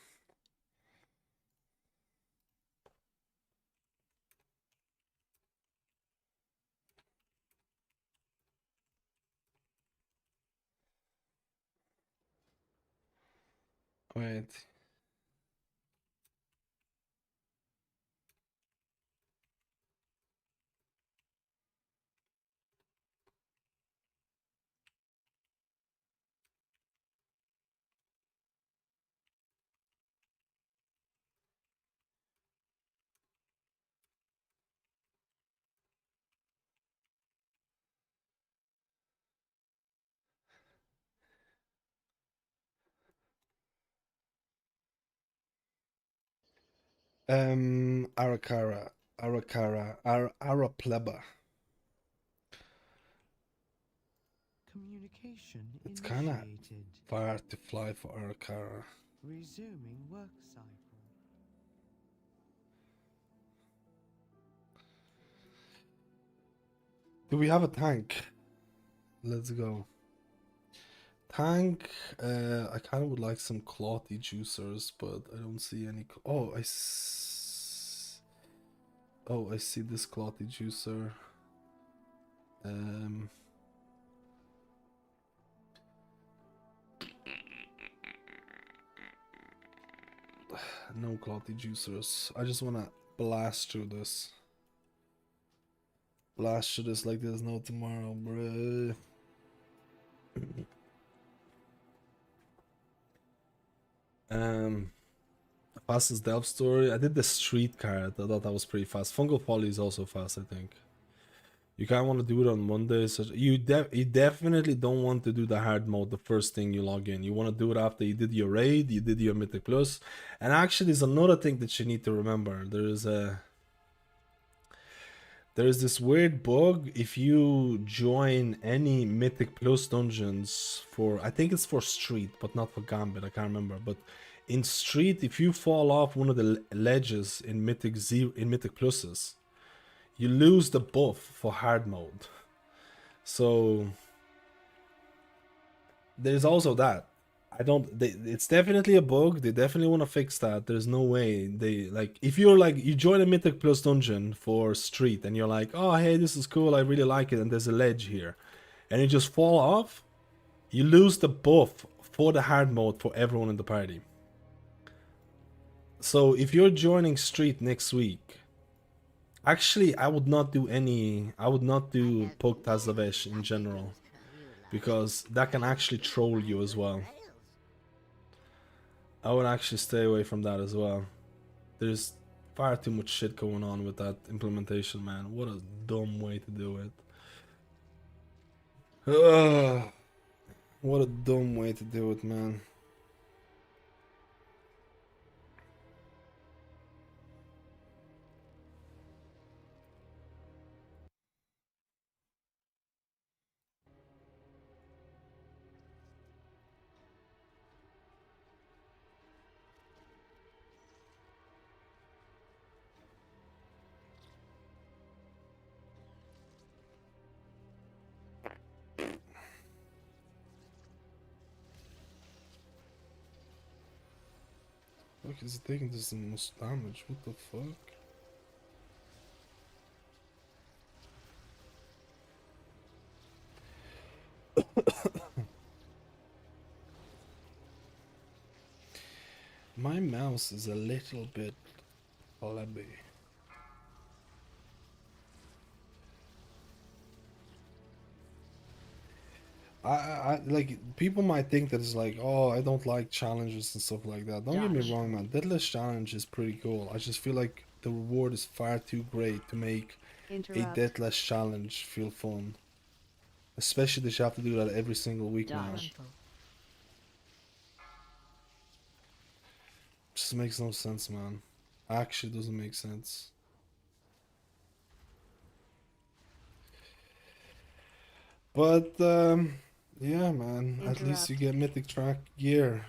Speaker 2: Wait. Arapleba.
Speaker 13: Communication
Speaker 2: It's kind of
Speaker 13: initiated.
Speaker 2: far to fly for Arakara.
Speaker 13: Resuming work cycle.
Speaker 2: Do we have a tank? Let's go. Tank, I kind of would like some clothy juicers, but I don't see any. Oh, I see this clothy juicer. Um, no cloudy juicers. I just wanna blast through this. Blast through this like there's no tomorrow, bruh. Fastest delve story. I did the street card. I thought that was pretty fast. Fungal poly is also fast, I think. You kind of want to do it on Monday. So you definitely don't want to do the hard mode the first thing you log in. You want to do it after you did your raid, you did your Mythic Plus. And actually, there's another thing that you need to remember. There's this weird bug if you join any Mythic Plus dungeons for, I think it's for Street, but not for Gambit, I can't remember. But in Street, if you fall off one of the ledges in Mythic Pluses, you lose the buff for hard mode. So there's also that. It's definitely a bug. They definitely want to fix that. There's no way they, like, if you're like, you join a Mythic Plus dungeon for Street and you're like, oh hey, this is cool, I really like it, and there's a ledge here, and you just fall off, you lose the buff for the hard mode for everyone in the party. So if you're joining Street next week, actually I would not do poke Tazavesh in general, because that can actually troll you as well. I would actually stay away from that as well. There's far too much shit going on with that implementation, man. What a dumb way to do it. Ugh. What a dumb way to do it, man. Look, is it taking this the most damage? What the fuck? My mouse is a little bit flabby. I like, people might think that it's like, oh, I don't like challenges and stuff like that. Don't get me wrong, man. Deadless challenge is pretty cool. I just feel like the reward is far too great to make a deathless challenge feel fun. Especially that you have to do that every single week now. Just makes no sense, man. Actually doesn't make sense. But yeah, man, at least you get Mythic track gear.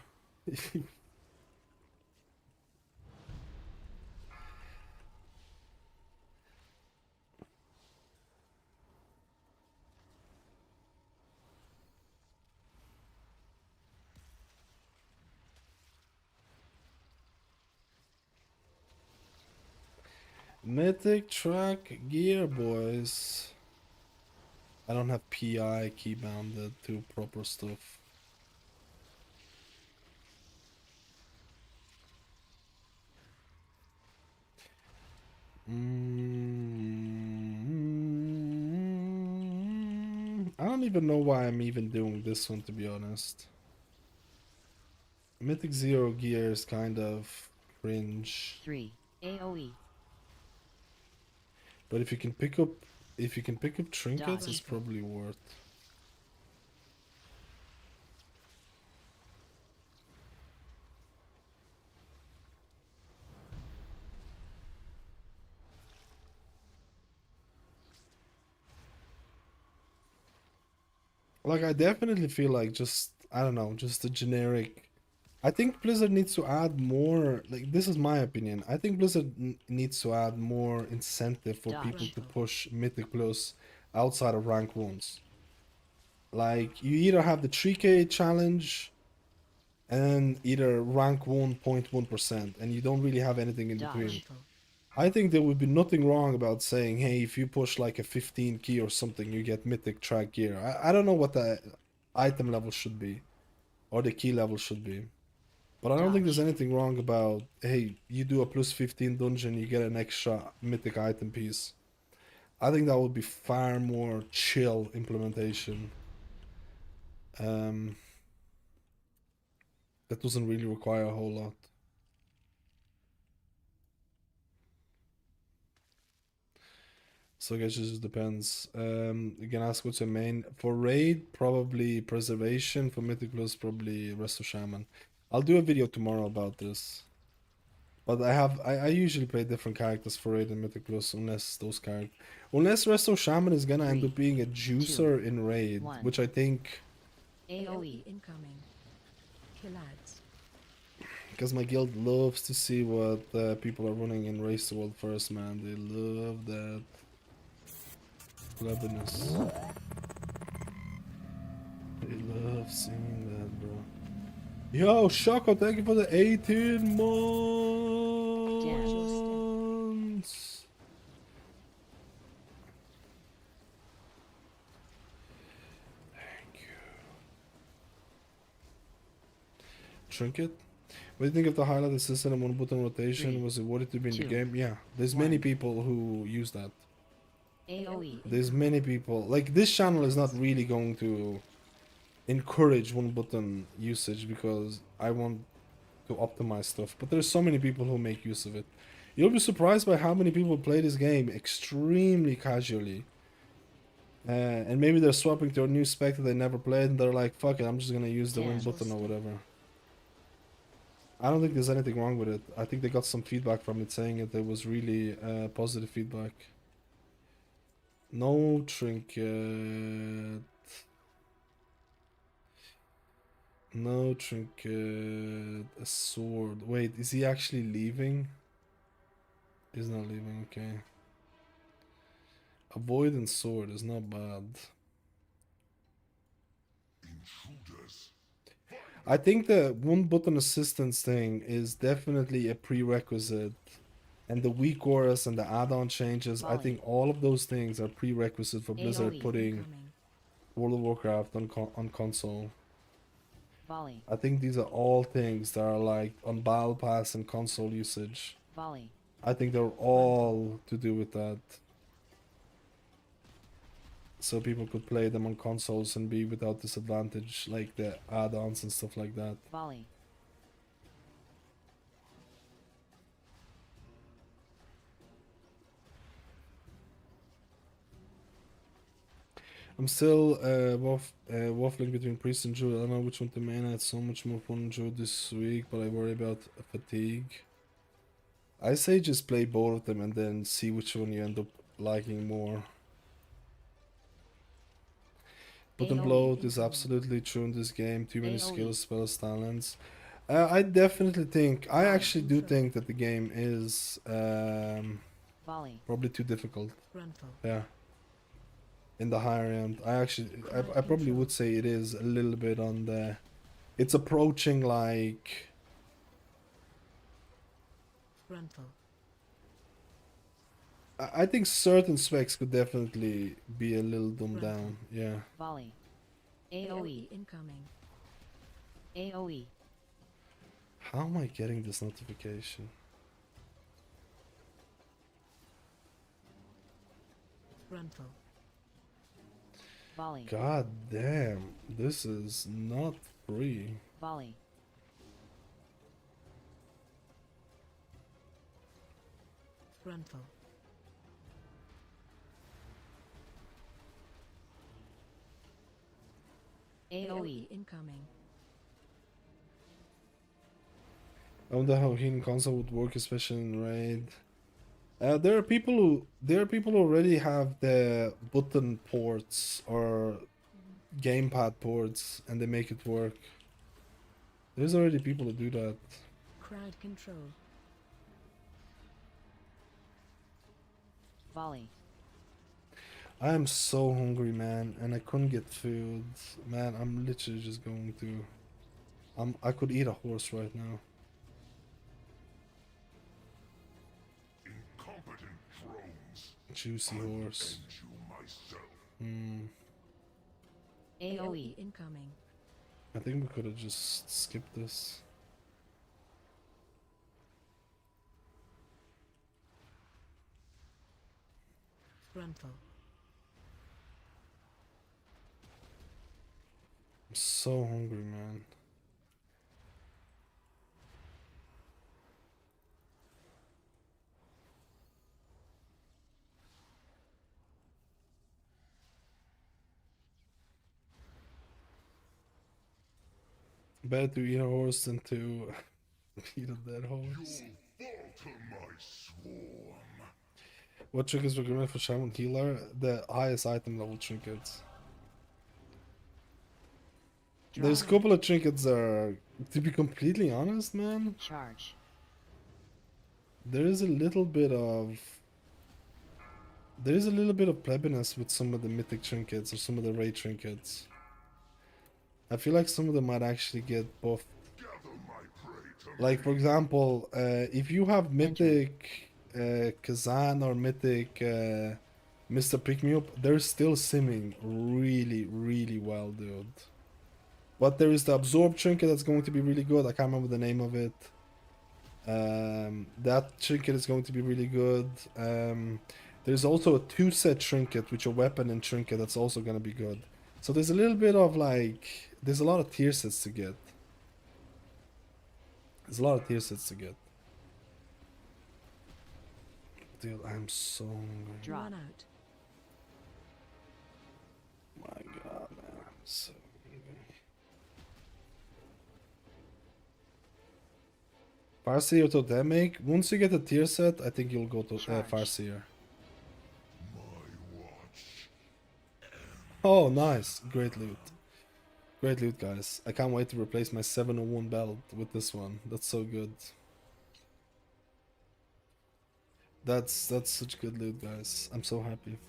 Speaker 2: Mythic track gear, boys. I don't have PI key bounded to proper stuff. I don't even know why I'm even doing this one, to be honest. Mythic Zero gear is kind of cringe.
Speaker 11: 3 AoE.
Speaker 2: But if you can pick up trinkets, it's probably worth. Like, I definitely feel like just, I don't know, just a generic. I think Blizzard needs to add more, like, this is my opinion. I think Blizzard needs to add more incentive for people to push Mythic Plus outside of rank 1s. Like, you either have the 3k challenge and either rank 1.1%, and you don't really have anything in between. I think there would be nothing wrong about saying, hey, if you push like a 15 key or something, you get mythic track gear. I don't know what the item level should be, or the key level should be. But I don't think there's anything wrong about, hey, you do a plus 15 dungeon, you get an extra mythic item piece. I think that would be far more chill implementation. That doesn't really require a whole lot. So I guess it just depends. You can ask what's your main. For raid, probably preservation. For mythic plus, probably rest of shaman. I'll do a video tomorrow about this. But I usually play different characters for raid and mythic plus, unless those characters, unless resto shaman is gonna end up being a juicer in raid, which I think.
Speaker 6: AOE incoming. Killads.
Speaker 2: Because my guild loves to see what people are running in Race the World first, man. They love that cleverness. They love seeing that, bro. Yo, Shako, thank you for the 18 months. Thank you. Trinket? What do you think of the highlighted system and one button rotation? Was it worth it to be in the game? Yeah, there's many people who use that.
Speaker 11: AOE.
Speaker 2: There's many people. Like, this channel is not really going to encourage one button usage because I want to optimize stuff. But there's so many people who make use of it. You'll be surprised by how many people play this game extremely casually. And maybe they're swapping to a new spec that they never played and they're like, fuck it, I'm just gonna use the one button or whatever. I don't think there's anything wrong with it. I think they got some feedback from it saying that there was really positive feedback. No trinket. No trinket. A sword. Wait, is he actually leaving? He's not leaving, okay. Avoidance sword is not bad. Intruders. I think the one button assistance thing is definitely a prerequisite. And the weak auras and the add-on changes, I think all of those things are prerequisite for Blizzard putting World of Warcraft on console.
Speaker 11: Volley.
Speaker 2: I think these are all things that are like on Battle Pass and console usage.
Speaker 11: Volley.
Speaker 2: I think they're all to do with that. So people could play them on consoles and be without disadvantage, like the add-ons and stuff like that.
Speaker 11: Volley.
Speaker 2: I'm still waffling between Priest and Druid. I don't know which one to main. I had so much more fun in Druid this week, but I worry about fatigue. I say just play both of them and then see which one you end up liking more. Button bloat is absolutely true in this game. Too many skills, spells, talents. I definitely think, I actually do think that the game is probably too difficult. Yeah. In the higher end. I probably would say it is a little bit on the... It's approaching like... I think certain specs could definitely be a little dumbed down. Yeah.
Speaker 11: Volley. AOE
Speaker 6: incoming.
Speaker 11: AOE.
Speaker 2: How am I getting this notification?
Speaker 6: Frontal.
Speaker 11: Volley.
Speaker 2: God damn, this is not free.
Speaker 11: Volley.
Speaker 6: Frontal.
Speaker 11: AOE
Speaker 6: incoming.
Speaker 2: I wonder how healing console would work, especially in raid. There are people who already have the button ports or gamepad ports, and they make it work. There's already people who do that.
Speaker 6: Crowd control.
Speaker 11: Volley.
Speaker 2: I am so hungry, man, and I couldn't get food. Man, I'm literally just going to... I could eat a horse right now. Juicy horse.
Speaker 11: AoE
Speaker 6: incoming.
Speaker 2: I think we could have just skipped this.
Speaker 6: Gruntle.
Speaker 2: I'm so hungry, man. Better to eat a horse than to eat a dead horse. What trinkets recommend for Shaman Healer? The highest item level trinkets. There's a couple of trinkets that are, to be completely honest, man.
Speaker 11: Charge.
Speaker 2: There is a little bit of plebiness with some of the mythic trinkets or some of the raid trinkets. I feel like some of them might actually get buffed. Like, for example, if you have mythic Kazan or mythic Mr. Pick Me Up, they're still simming really, really well, dude. But there is the Absorb trinket that's going to be really good. I can't remember the name of it. That trinket is going to be really good. There's also a 2-set trinket, which a weapon and trinket that's also going to be good. So there's a little bit of like, there's a lot of tier sets to get. There's a lot of tier sets to get. Dude, I'm so hungry.
Speaker 6: Drawn out.
Speaker 2: My god, man, I'm so hungry. Farseer or Totemic? Once you get a tier set, I think you'll go to Farseer. Oh, nice. Great loot. Great loot, guys. I can't wait to replace my 701 belt with this one. That's so good. That's such good loot, guys. I'm so happy.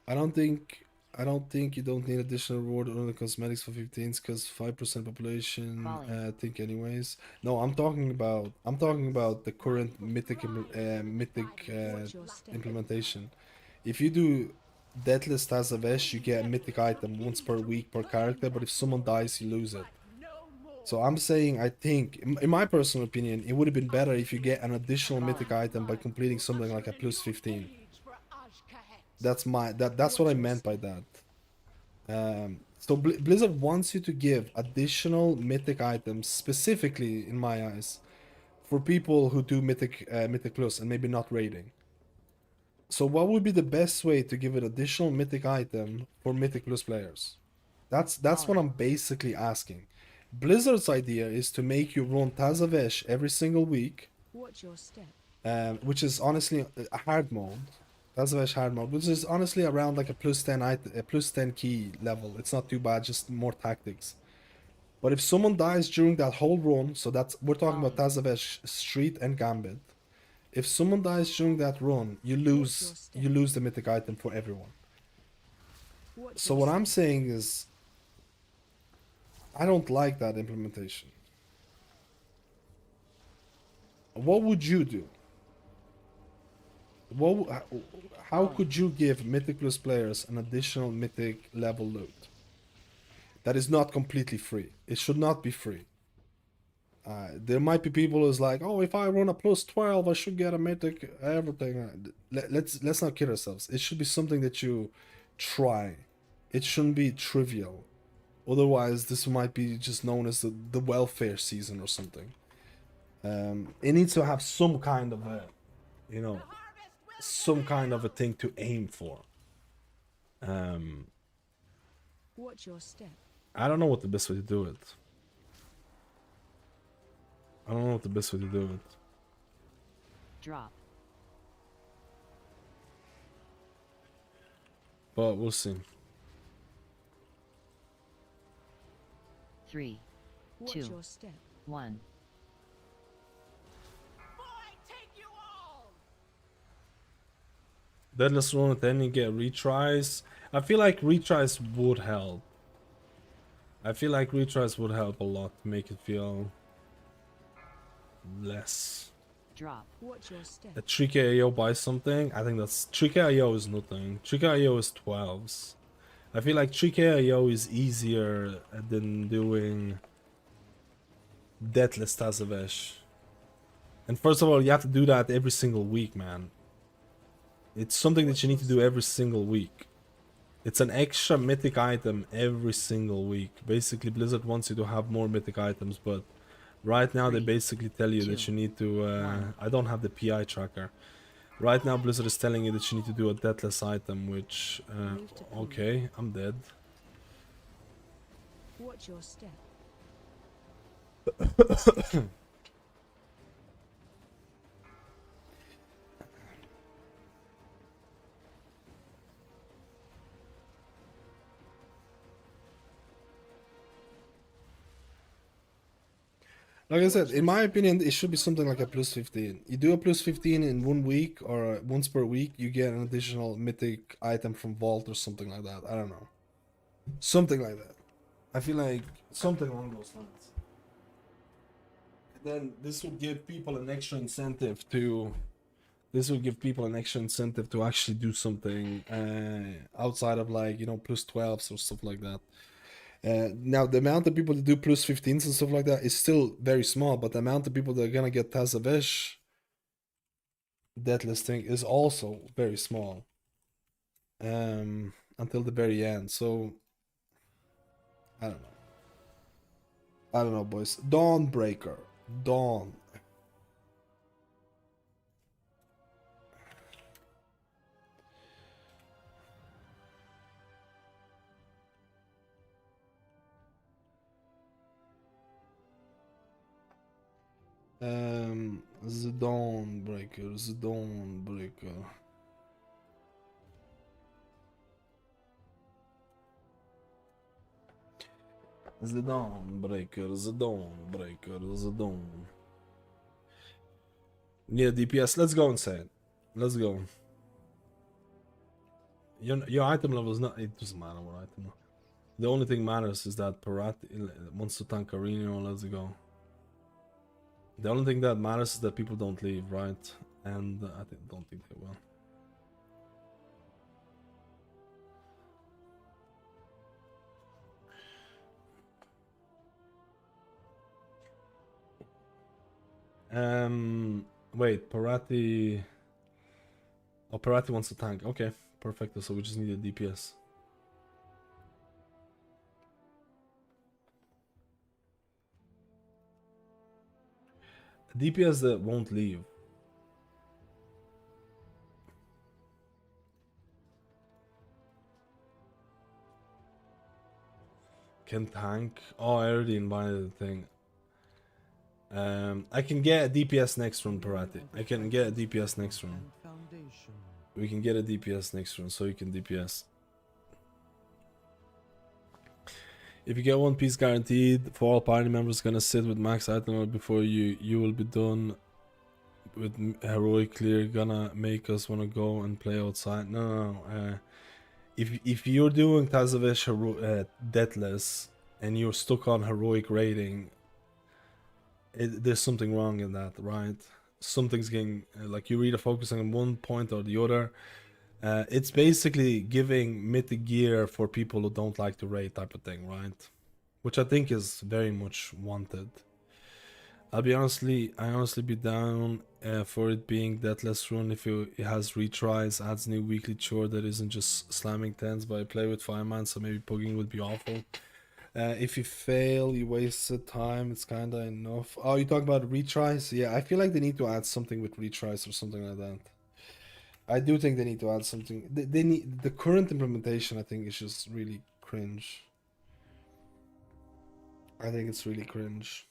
Speaker 2: I don't think you don't need additional reward on the cosmetics for 15s because 5% population think anyways. No, I'm talking about the current mythic implementation. If you do Deathless Tazavesh, you get a mythic item once per week per character, but if someone dies, you lose it. So I'm saying, I think, in my personal opinion, it would have been better if you get an additional mythic item by completing something like a plus 15. That's what I meant by that. So Blizzard wants you to give additional mythic items, specifically in my eyes, for people who do mythic plus and maybe not raiding. So what would be the best way to give an additional mythic item for mythic plus players? That's what I'm basically asking. Blizzard's idea is to make you run Tazavesh every single week.
Speaker 6: Watch your step.
Speaker 2: Which is honestly a hard mode. Tazavesh hard mode, which is honestly around like a plus 10 key level. It's not too bad, just more tactics. But if someone dies during that whole run, so we're talking about Tazavesh Street and Gambit. If someone dies during that run, you lose the mythic item for everyone. So what I'm saying is, I don't like that implementation. What would you do? How could you give Mythic Plus players an additional Mythic level loot that is not completely free? It should not be free. There might be people who's like, oh, if I run a plus 12, I should get a Mythic everything. Let's not kid ourselves. It should be something that you try. It shouldn't be trivial. Otherwise, this might be just known as the welfare season or something. It needs to have some kind of a, some kind of a thing to aim for.
Speaker 6: Watch your step.
Speaker 2: I don't know what the best way to do it.
Speaker 11: Drop.
Speaker 2: But we'll see.
Speaker 11: 3, 2, 1.
Speaker 2: Deadless run and then you get retries. I feel like retries would help. A lot to make it feel less.
Speaker 11: Drop.
Speaker 6: Watch your step.
Speaker 2: A 3k AO buys something. I think that's 3k AO is nothing. 3k AO is 12s. I feel like 3k AO is easier than doing Deathless Tazavesh. And first of all, you have to do that every single week, man. It's something that you need to do every single week. It's an extra mythic item every single week. Basically, Blizzard wants you to have more mythic items, but right now they basically tell you that you need to... I don't have the PI tracker. Right now Blizzard is telling you that you need to do a Deathless item, which... okay, I'm dead.
Speaker 6: Watch your step.
Speaker 2: Like I said, in my opinion, it should be something like a plus 15. You do a plus 15 in 1 week or once per week, you get an additional mythic item from Vault or something like that. I don't know. Something like that. I feel like something along those lines. Then this would give people an extra incentive to... This would give people an extra incentive to actually do something outside of, like, you know, plus 12s or stuff like that. Now, the amount of people that do plus 15s and stuff like that is still very small, but the amount of people that are gonna get Tazavesh Deathless thing is also very small. Until the very end, so... I don't know. I don't know, boys. Dawnbreaker. Dawn. The Dawnbreaker, the Dawnbreaker. The Dawnbreaker, the Dawnbreaker, the Dawn. Yeah, DPS. Let's go insane. Let's go. Your item level is not... It doesn't matter what item. The only thing matters is that Parati wants to tank Areno. Let's go. The only thing that matters is that people don't leave, right? And I don't think they will. Wait, Parati... Oh, Parati wants to tank. Okay, perfect. So we just need a DPS. A DPS that won't leave. Can tank? Oh, I already invited the thing. I can get a DPS next run, Parati. I can get a DPS next run. We can get a DPS next run, so you can DPS. If you get one piece guaranteed for all party members, gonna sit with max item before you will be done with heroic clear. Gonna make us wanna go and play outside. No. If you're doing Tazavesh Deathless and you're stuck on heroic rating, there's something wrong in that, right? Something's getting like you're either focusing on one point or the other. It's basically giving mythic gear for people who don't like to raid type of thing, right? Which I think is very much wanted. I honestly be down for it being Deathless run if it has retries, adds new weekly chore that isn't just slamming 10s, but I play with 5-man, so maybe pugging would be awful. If you fail, you wasted time, it's kinda enough. Oh, you talk about retries? Yeah, I feel like they need to add something with retries or something like that. I do think they need to add something. They need the current implementation. I think is just really cringe. I think it's really cringe.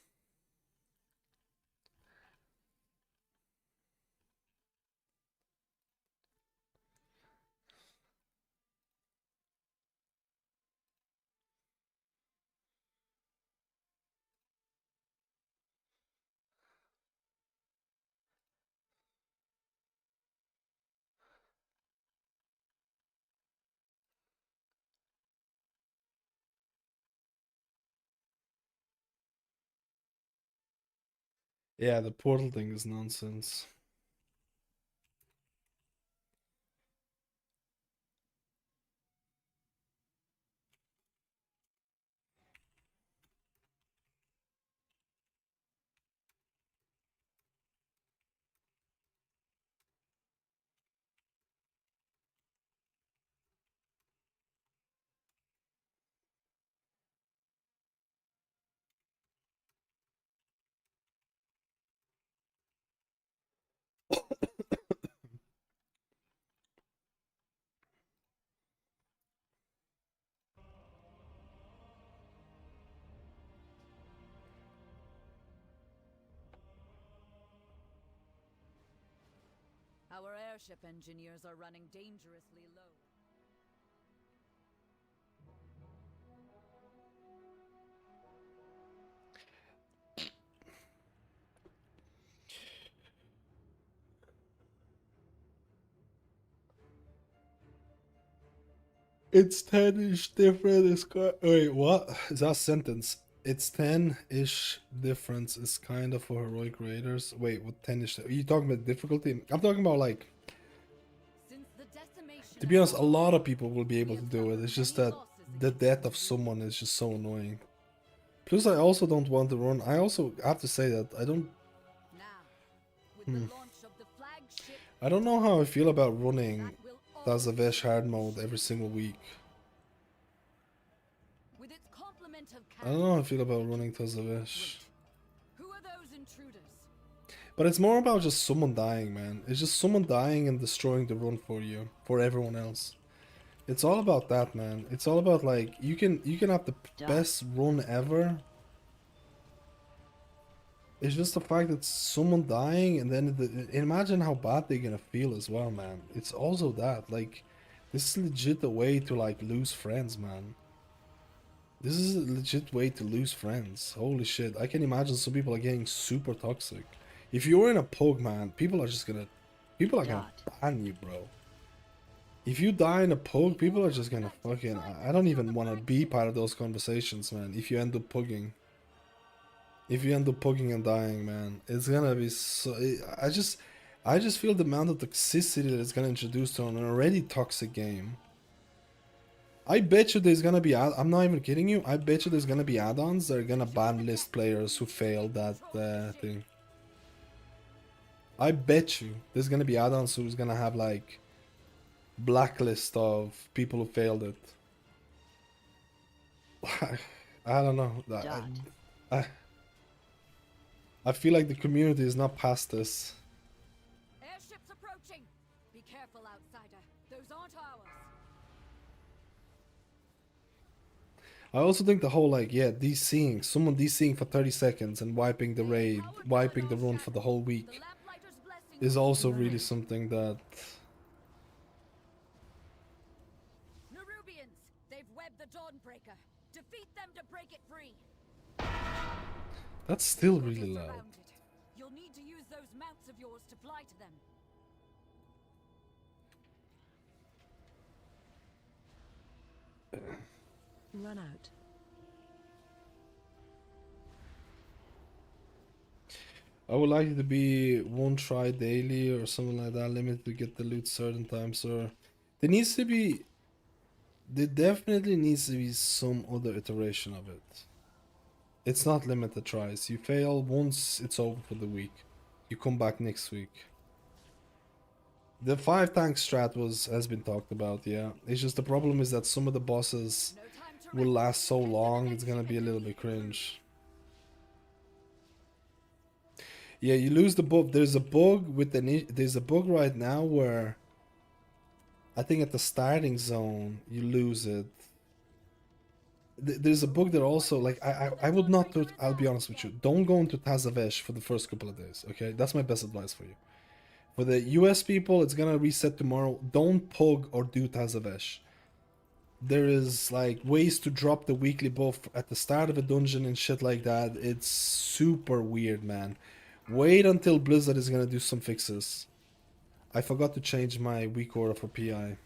Speaker 2: Yeah, the portal thing is nonsense.
Speaker 14: Our airship engineers are running dangerously low.
Speaker 2: It's 10-ish different. Wait, what? Is that a sentence? It's 10-ish difference is kind of for heroic raiders. Wait, what 10-ish? Are you talking about difficulty? I'm talking about like... To be honest, a lot of people will be able to do it. It's just that the death of someone is just so annoying. Plus, I also don't want to run. I also have to say that I don't... I don't know how I feel about running Tazavesh hard mode every single week. I don't know how I feel about running Tazavesh. But it's more about just someone dying, man. It's just someone dying and destroying the run for you, for everyone else. It's all about that, man. It's all about like you can have the best run ever. It's just the fact that someone dying and then imagine how bad they're gonna feel as well, man. It's also that like this is legit a way to like lose friends, man. This is a legit way to lose friends. Holy shit. I can imagine some people are getting super toxic. If you're in a pug, man, people are gonna ban you, bro. If you die in a pug, people are just gonna fucking... I don't even want to be part of those conversations, man. If you end up pugging. If you end up pugging and dying, man, it's gonna be so... I just feel the amount of toxicity that it's gonna introduce to an already toxic game. I bet you there's gonna be... I'm not even kidding you. I bet you there's gonna be add-ons that are gonna ban list players who failed that thing. I bet you there's gonna be add-ons who's gonna have like blacklist of people who failed it. I don't know. I feel like the community is not past this.
Speaker 14: Airships approaching. Be careful, outsider. Those aren't ours.
Speaker 2: I also think the whole like, yeah, someone DCing for 30 seconds and wiping the raid, wiping the run for the whole week is also really something that...
Speaker 14: Nerubians, they've webbed the Dawnbreaker. Defeat them to break it free.
Speaker 2: That's still really loud.
Speaker 14: You'll need to use those mounts of yours to fly to them.
Speaker 6: Run out.
Speaker 2: I would like it to be one try daily or something like that, limited to get the loot certain times, or there definitely needs to be some other iteration of it. It's not limited tries. You fail once, it's over for the week. You come back next week. The 5 tank strat has been talked about, yeah. It's just the problem is that some of the bosses will last so long, it's gonna be a little bit cringe. Yeah, you lose the bug. There's a bug there's a bug right now where I think at the starting zone you lose it. There's a bug that also like I would not do it. I'll be honest with you. Don't go into Tazavesh for the first couple of days. Okay, that's my best advice for you. For the US people, it's gonna reset tomorrow. Don't pug or do Tazavesh. There is like ways to drop the weekly buff at the start of a dungeon and shit like that. It's super weird, man. Wait until Blizzard is gonna do some fixes. I forgot to change my week order for PI.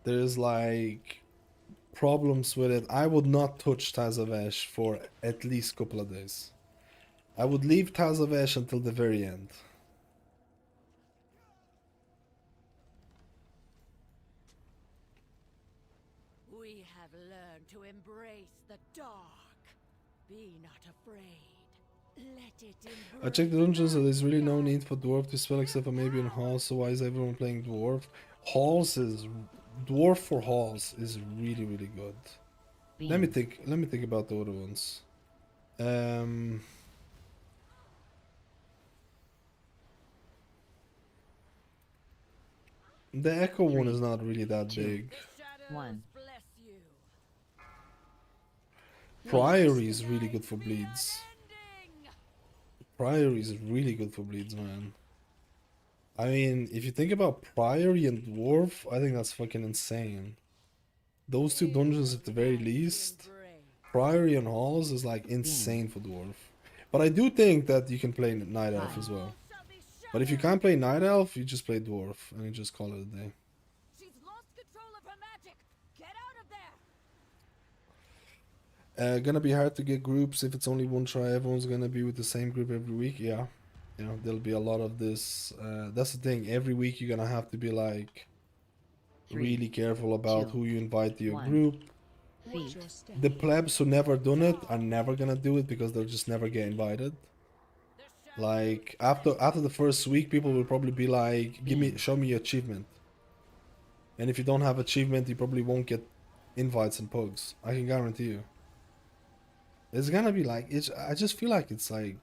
Speaker 2: there's like problems with it. I would not touch Tazavesh for at least a couple of days. I would leave Tazavesh until the very end.
Speaker 14: We have learned to embrace the dark. Be not afraid. Let it embrace.
Speaker 2: I checked the dungeons and there's really no need for Dwarf to spell except for maybe in Halls, so why is everyone playing Dwarf? Dwarf for Halls is really, really good. Let me think about the other ones. The Echo one is not really that big.
Speaker 11: 1.
Speaker 2: Priory is really good for bleeds. Priory is really good for bleeds, man. I mean, if you think about Priory and Dwarf, I think that's fucking insane. Those two dungeons at the very least. Priory and Halls is like insane for Dwarf. But I do think that you can play Night Elf as well. But if you can't play Night Elf, you just play Dwarf and you just call it a day.
Speaker 14: She's lost control of her magic. Get out of there.
Speaker 2: Gonna be hard to get groups if it's only one try. Everyone's gonna be with the same group every week. Yeah, you know, there'll be a lot of this. That's the thing. Every week you're gonna have to be like really careful about who you invite to your group. The plebs who never done it are never gonna do it because they'll just never get invited. Like after the first week, people will probably be like, show me your achievement. And if you don't have achievement, you probably won't get invites and pugs. I can guarantee you. It's gonna be like I just feel like it's like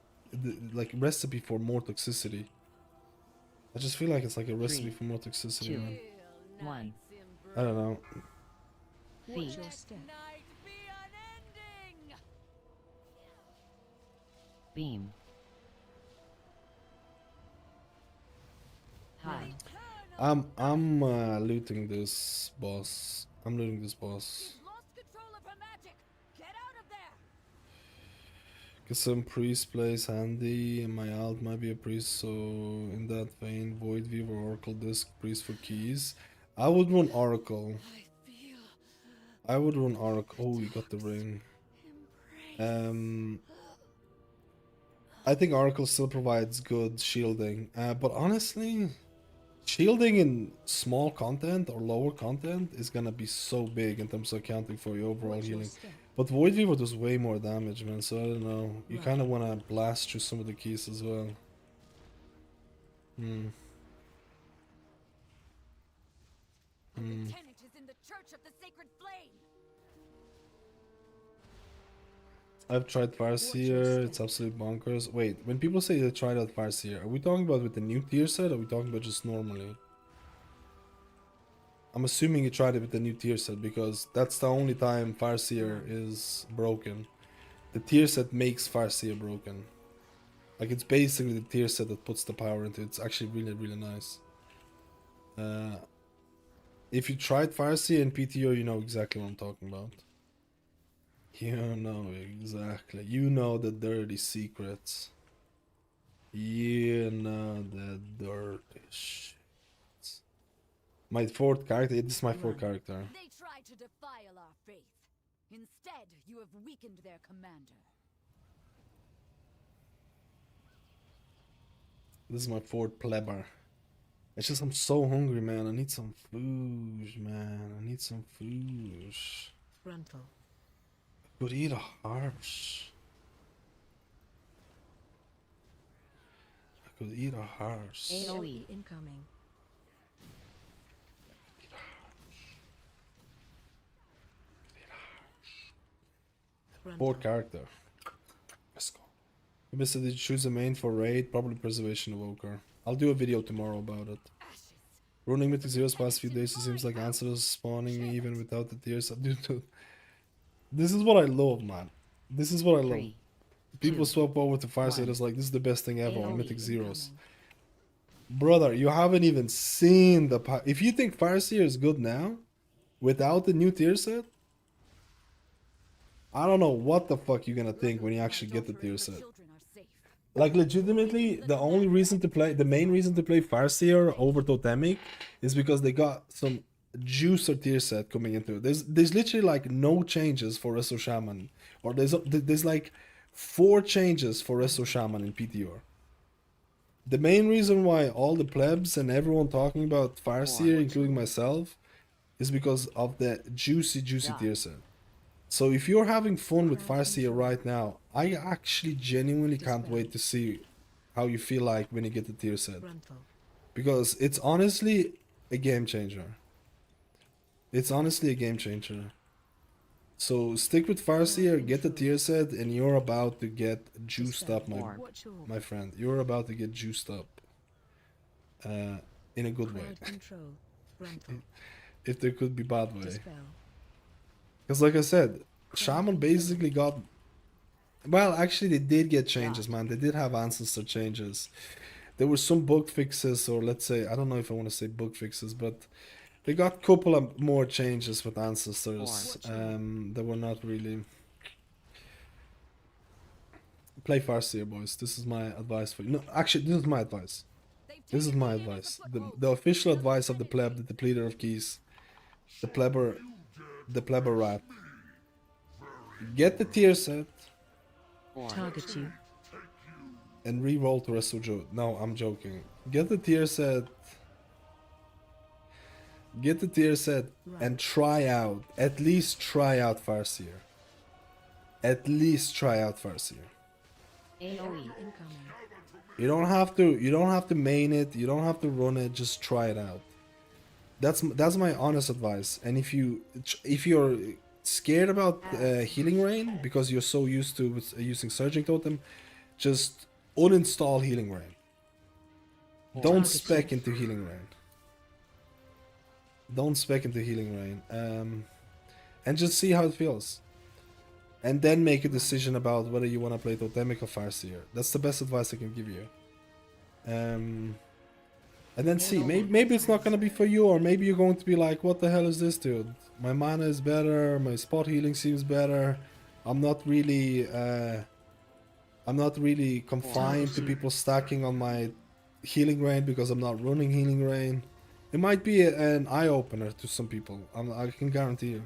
Speaker 2: recipe for more toxicity. I just feel like it's like a recipe for more toxicity.
Speaker 11: 2, 1.
Speaker 2: I don't know.
Speaker 11: Feet. Beam. High.
Speaker 2: I'm looting this boss. I'm looting this boss. Get some priest plays handy, and my alt might be a priest, so in that vein, Void Weaver, Oracle Disc, priest for keys. I would run Oracle. I would run Oracle. Oh, we got the ring. I think Oracle still provides good shielding, but honestly, shielding in small content or lower content is gonna be so big in terms of accounting for your overall healing. But Void Weaver does way more damage, man, so I don't know. You kind of want to blast through some of the keys as well. I've tried Farseer, it's absolute bonkers. Wait, when people say they tried out Farseer, are we talking about with the new tier set or are we talking about just normally? I'm assuming you tried it with the new tier set because that's the only time Farseer is broken. The tier set makes Farseer broken. Like it's basically the tier set that puts the power into it. It's actually really, really nice. If you tried Farseer and PTO, you know exactly what I'm talking about. You know exactly. You know the dirty secrets. You know the dirty shit. My fourth character. This is my fourth character.
Speaker 14: They try to defile our faith. Instead, you have weakened their commander.
Speaker 2: This is my fourth pleber. It's just I'm so hungry, man. I need some food, man. I need some food.
Speaker 6: Frontal.
Speaker 2: I could eat a horse. I could eat a horse.
Speaker 6: AOE incoming.
Speaker 2: Fourth character. Let's go. Mr. Did you choose a main for raid? Probably Preservation Evoker. I'll do a video tomorrow about it. Running Mythic Zero's past few days, it seems like answers spawning even without the tears. This is what I love, man. This is what I love. People swap over to Farseer, it's like, this is the best thing ever on Mythic Zeros. Brother, you haven't even seen the... If you think Farseer is good now, without the new tier set, I don't know what the fuck you're gonna think when you actually get the tier set. Like, legitimately, the only reason to play, the main reason to play Farseer over Totemic is because they got some juicer tier set coming into it. There's literally like no changes for Resto Shaman, or there's like 4 changes for Resto Shaman in PTR. The main reason why all the plebs and everyone talking about Farseer, including myself, is because of the juicy tier set. So if you're having fun with Farseer right now, I actually genuinely can't wait to see how you feel like when you get the tier set. Because it's honestly a game changer. It's honestly a game changer. So stick with Farseer, get the tier set, and you're about to get juiced up, my friend. You're about to get juiced up. In a good way. If there could be bad way. Because like I said, Shaman basically got... Well, actually they did get changes, man. They did have ancestor changes. There were some bug fixes, or let's say, I don't know if I want to say bug fixes, but they got a couple of more changes with ancestors. They were not really... Play Farseer, boys. This is my advice for you. No, actually, this is my advice. This is my advice. The official advice of the pleb, the depleter of keys. The plebber rat. Get the tier set.
Speaker 6: Target you.
Speaker 2: And re-roll to Resto Joe. No, I'm joking. Get the tier set. Get the tier set and try out. At least try out Farseer. At least try out Farseer.
Speaker 11: AoE.
Speaker 2: You don't have to main it, you don't have to run it, just try it out. That's my honest advice. And if you're scared about healing rain because you're so used to using Surging Totem, just uninstall healing rain. Don't spec into healing rain. Don't spec into healing rain. And just see how it feels. And then make a decision about whether you want to play Totemic or Farseer. That's the best advice I can give you. And then see, maybe it's not going to be for you, or maybe you're going to be like, what the hell is this, dude? My mana is better, my spot healing seems better. I'm not really confined to people stacking on my healing rain because I'm not running healing rain. It might be an eye-opener to some people, I can guarantee you.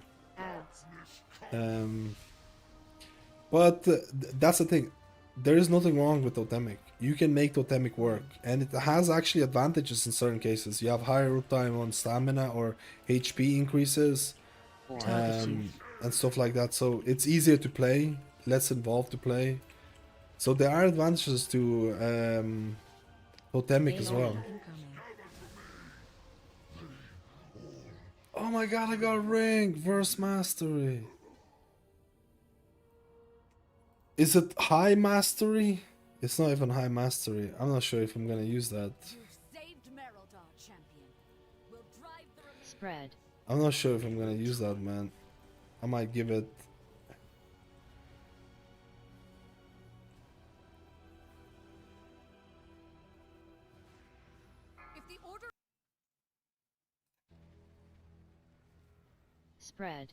Speaker 2: But that's the thing. There is nothing wrong with Totemic. You can make Totemic work. And it has actually advantages in certain cases. You have higher uptime on stamina or HP increases. And stuff like that. So it's easier to play. Less involved to play. So there are advantages to Totemic as well. Oh my god, I got rank! Verse Mastery. Is it high mastery? It's not even high mastery. I'm not sure if I'm gonna use that.
Speaker 11: Spread.
Speaker 2: I'm not sure if I'm gonna use that, man. I might give it...
Speaker 11: Spread.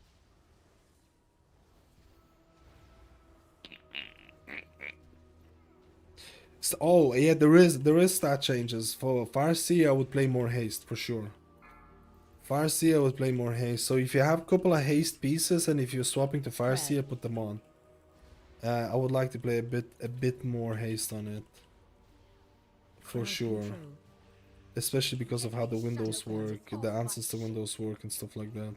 Speaker 2: Oh yeah, there is stat changes. For Farseer I would play more haste for sure. Farseer I would play more haste. So if you have a couple of haste pieces and if you're swapping to Farseer, put them on. I would like to play a bit more haste on it. For sure. Especially because of how the windows work, the ancestor windows work and stuff like that.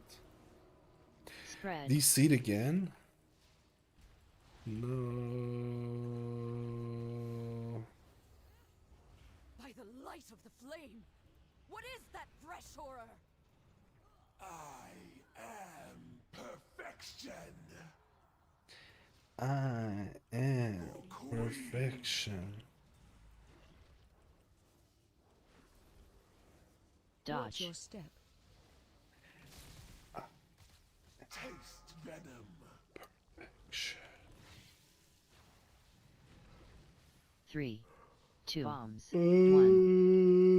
Speaker 11: Spread.
Speaker 2: These seed again? No.
Speaker 14: By the light of the flame, what is that fresh horror?
Speaker 8: I am perfection.
Speaker 2: I am perfection.
Speaker 6: Watch your step.
Speaker 8: Taste venom.
Speaker 2: Perfection.
Speaker 11: 3, 2, bombs. 1.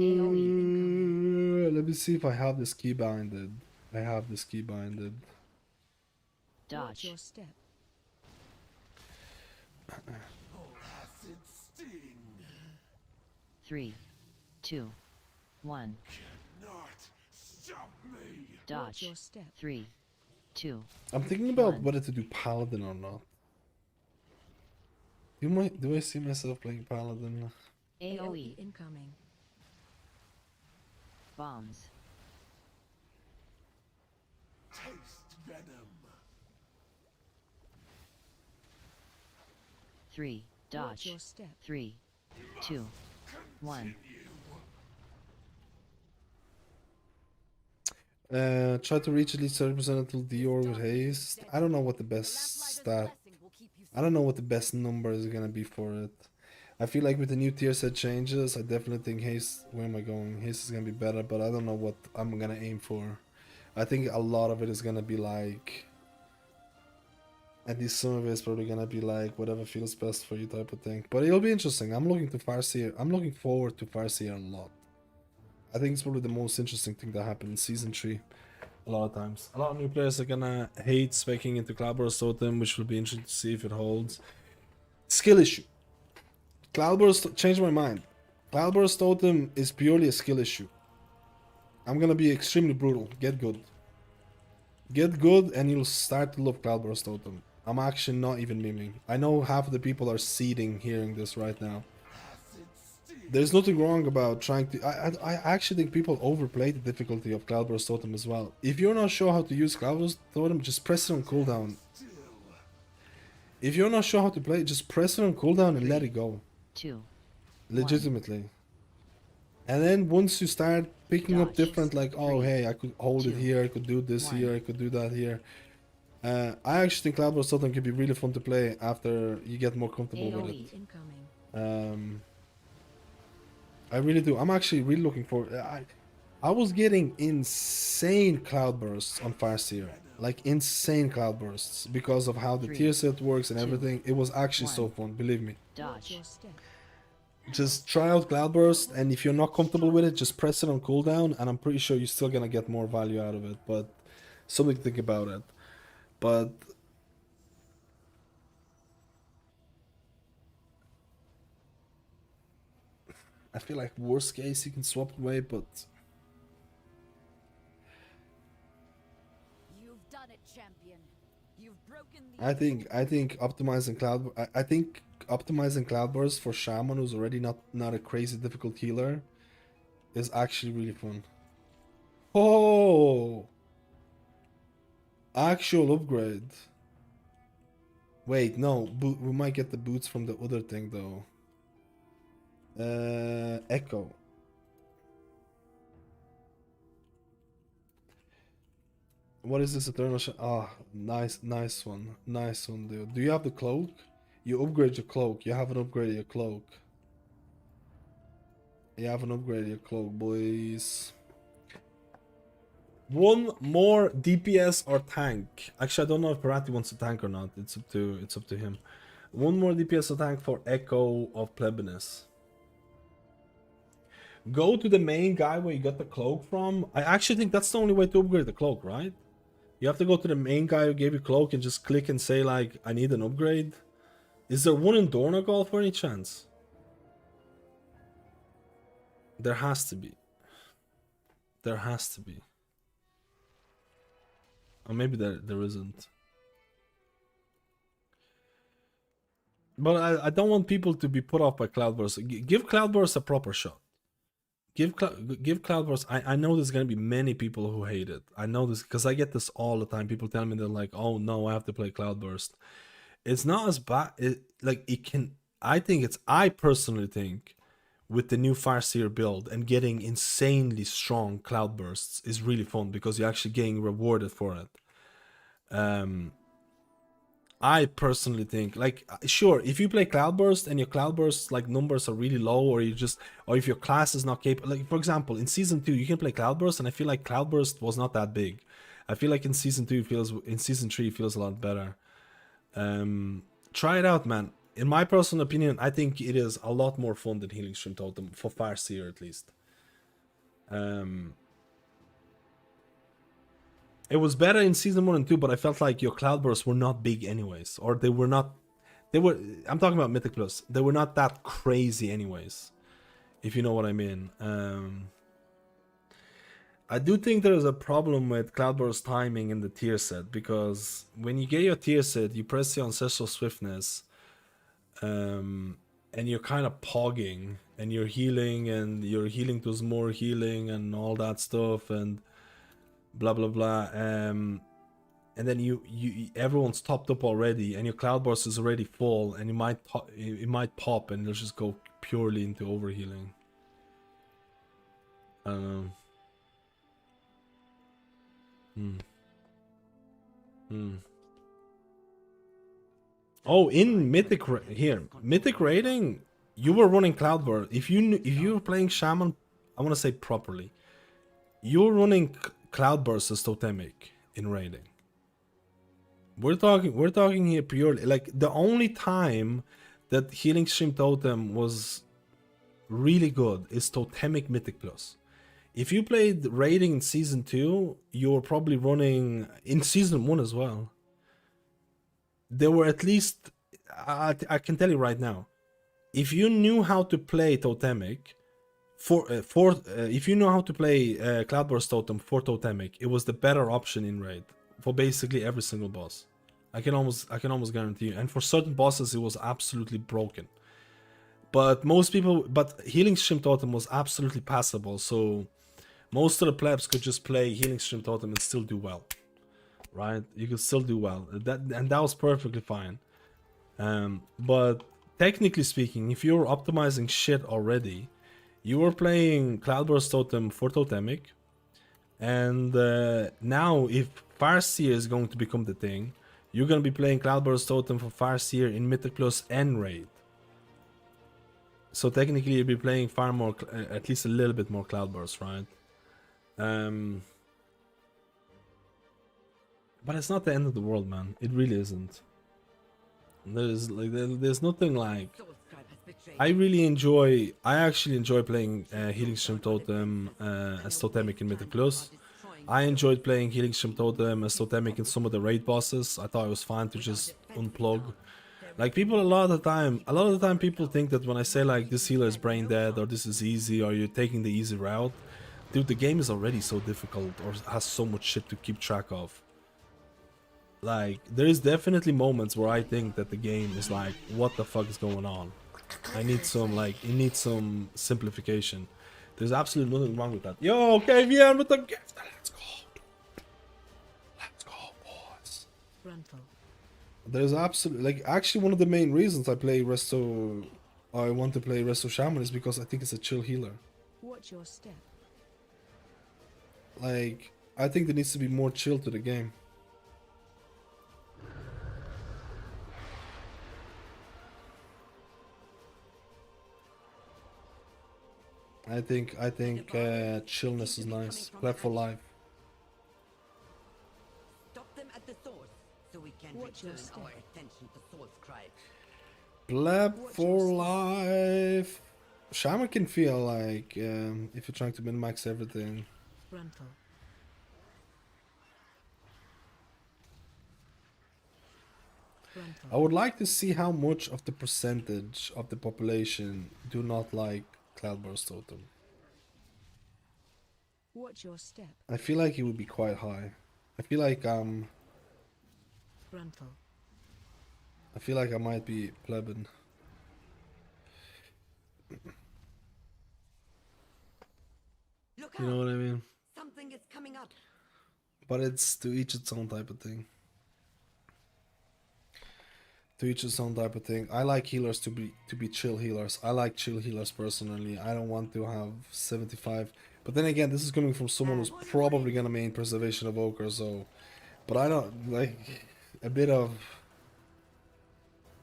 Speaker 2: AoE. Let me see if I have this key binded. I have this key binded.
Speaker 6: Watch your step.
Speaker 8: Acid sting.
Speaker 11: 3, 2, 1.
Speaker 8: Not stop me.
Speaker 11: Dodge. 3, 2.
Speaker 2: I'm thinking about whether to do Paladin or not. Do I see myself playing Paladin?
Speaker 11: AoE
Speaker 6: incoming.
Speaker 11: Bombs.
Speaker 16: Taste venom.
Speaker 11: 3. Dodge. 3, 2, 1.
Speaker 2: Try to reach at least 30% until Dior with haste. I don't know what the best stat. I don't know what the best number is gonna be for it. I feel like with the new tier set changes, I definitely think haste. Where am I going? Haste is gonna be better, but I don't know what I'm gonna aim for. I think a lot of it is gonna be like. At least some of it is probably gonna be like whatever feels best for you type of thing. But it'll be interesting. I'm looking forward to Farseer a lot. I think it's probably the most interesting thing that happened in Season 3. A lot of times. A lot of new players are gonna hate speccing into Cloudburst Totem, which will be interesting to see if it holds. Skill issue. Cloudburst, change my mind. Cloudburst Totem is purely a skill issue. I'm gonna be extremely brutal. Get good. Get good and you'll start to love Cloudburst Totem. I'm actually not even memeing. I know half of the people are seething hearing this right now. There's nothing wrong about trying to... I actually think people overplay the difficulty of Cloudburst Totem as well. If you're not sure how to use Cloudburst Totem, just press it on cooldown. If you're not sure how to play it, just press it on cooldown and let it go.
Speaker 11: 2.
Speaker 2: Legitimately. And then once you start picking up different, like, oh hey, I could hold it here, I could do this here, I could do that here. I actually think Cloudburst Totem can be really fun to play after you get more comfortable with it. I really do. I'm actually really looking for. I was getting insane cloudbursts on Farseer, like insane cloudbursts because of how the tier set works and everything. It was actually so fun, believe me.
Speaker 11: Dodge.
Speaker 2: Just try out cloudburst, and if you're not comfortable with it, just press it on cooldown, and I'm pretty sure you're still gonna get more value out of it. But something to think about it. But I feel like worst case you can swap away, but
Speaker 14: You've done it, champion. You've broken the
Speaker 2: I think optimizing cloudburst for Shaman, who's already not a crazy difficult healer, is actually really fun. Oh, actual upgrade. Wait, no, we might get the boots from the other thing though. Echo. What is this eternal nice one, dude. Do you have the cloak? You upgrade your cloak. You haven't upgraded your cloak. You haven't upgraded your cloak, boys. One more DPS or tank. Actually, I don't know if Parati wants a tank or not. It's up to him. One more DPS or tank for Echo of Plebinus. Go to the main guy where you got the cloak from. I actually think that's the only way to upgrade the cloak, right? You have to go to the main guy who gave you cloak and just click and say like, I need an upgrade. Is there one in Dornogal for any chance? There has to be. There has to be. Or maybe there isn't. But I don't want people to be put off by Cloudburst. Give Cloudburst a proper shot. Give Cloudburst. I know there's gonna be many people who hate it. I know this because I get this all the time. People tell me they're like, "Oh no, I have to play Cloudburst." It's not as bad. I personally think, with the new Farseer build and getting insanely strong Cloudbursts is really fun because you're actually getting rewarded for it. I personally think, like, sure, if you play Cloudburst and your Cloudburst like numbers are really low, or if your class is not capable, like for example, in Season 2 you can play Cloudburst, and I feel like Cloudburst was not that big. I feel like in Season 3 it feels a lot better. Try it out, man. In my personal opinion, I think it is a lot more fun than Healing Stream Totem, for Farseer at least. It was better in Season 1 and 2, but I felt like your Cloudbursts were not big anyways. Or they were... I'm talking about Mythic Plus. They were not that crazy anyways. If you know what I mean. I do think there is a problem with Cloudburst timing in the tier set, because when you get your tier set, you press the Ancestral Swiftness, and you're kind of pogging, and you're healing, and your healing does more healing, and all that stuff, and blah blah blah. And then everyone's topped up already, and your Cloudburst is already full, and it might pop, and it'll just go purely into overhealing. I don't know. Oh, in Mythic Mythic raiding, you were running Cloudburst. If you were playing Shaman, I want to say properly, you were running Cloudburst as Totemic in raiding. We're talking here purely like the only time that Healing Stream Totem was really good is Totemic Mythic Plus. If you played raiding in Season 2, you were probably running in Season 1 as well. There were at least, I can tell you right now, if you knew how to play Totemic, if you know how to play Cloudburst Totem for Totemic, it was the better option in raid for basically every single boss. I can almost guarantee you. And for certain bosses, it was absolutely broken. But Healing Stream Totem was absolutely passable, so most of the plebs could just play Healing Stream Totem and still do well, right? You could still do well, and that was perfectly fine. But technically speaking, if you're optimizing shit already, you were playing Cloudburst Totem for Totemic, and now if Farseer is going to become the thing, you're going to be playing Cloudburst Totem for Farseer in Mythic Plus and Raid. So technically you'll be playing far more, at least a little bit more Cloudburst, right? But it's not the end of the world, man. It really isn't. There's nothing like... I actually enjoy playing Healing Stream Totem as Totemic in Mythic Plus. I enjoyed playing Healing Stream Totem as Totemic in some of the raid bosses. I thought it was fun to just unplug. Like a lot of the time people think that when I say like this healer is brain dead or this is easy or you're taking the easy route, dude, the game is already so difficult or has so much shit to keep track of. Like, there is definitely moments where I think that the game is like, what the fuck is going on? It needs some simplification. There's absolutely nothing wrong with that. Yo, KVN with the gift. Let's go, dude. Let's go, boys. There's absolutely, like, actually one of the main reasons I want to play Resto Shaman is because I think it's a chill healer.
Speaker 6: Watch your step.
Speaker 2: Like, I think there needs to be more chill to the game. I think chillness is nice. Pleb for life.
Speaker 7: Stop them at the source, so we can return our attention to Soul's Cry.
Speaker 2: Pleb for life. Shaman can feel like if you're trying to min-max everything. I would like to see how much of the percentage of the population do not like Cloudburst Totem.
Speaker 6: Watch your step.
Speaker 2: I feel like it would be quite high. I feel like I might be plebin. You know what I mean?
Speaker 7: Something is coming up.
Speaker 2: But it's to each its own type of thing. To each its own type of thing. I like healers to be chill healers. I like chill healers personally. I don't want to have 75. But then again, this is coming from someone who's probably gonna main Preservation Evoker, so. But I don't like a bit of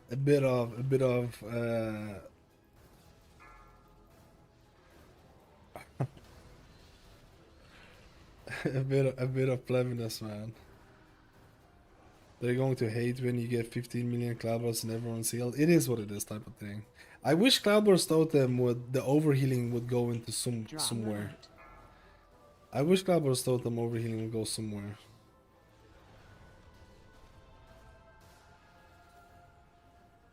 Speaker 2: a bit of plebiness, man. They're going to hate when you get 15 million Cloudbursts and everyone's healed. It is what it is, type of thing. I wish Cloudburst Totem the overhealing would go into somewhere. I wish Cloudburst Totem overhealing would go somewhere.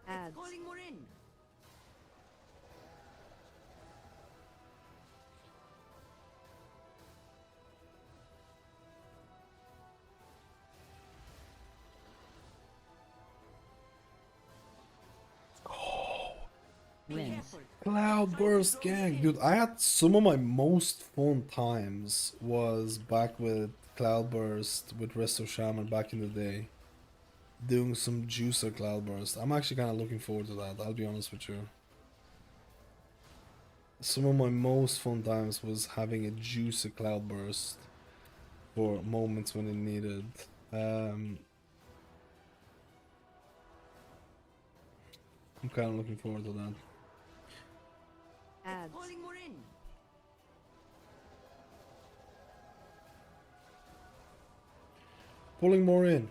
Speaker 7: It's calling more in.
Speaker 2: Cloudburst gang, dude. I had some of my most fun times was back with Cloudburst with Resto Shaman back in the day, doing some juicer Cloudburst. I'm actually kind of looking forward to that. I'll be honest with you. Some of my most fun times was having a juicy Cloudburst for moments when it needed. I'm kind of looking forward to that.
Speaker 7: Ads. Calling more in.
Speaker 2: Pulling more in.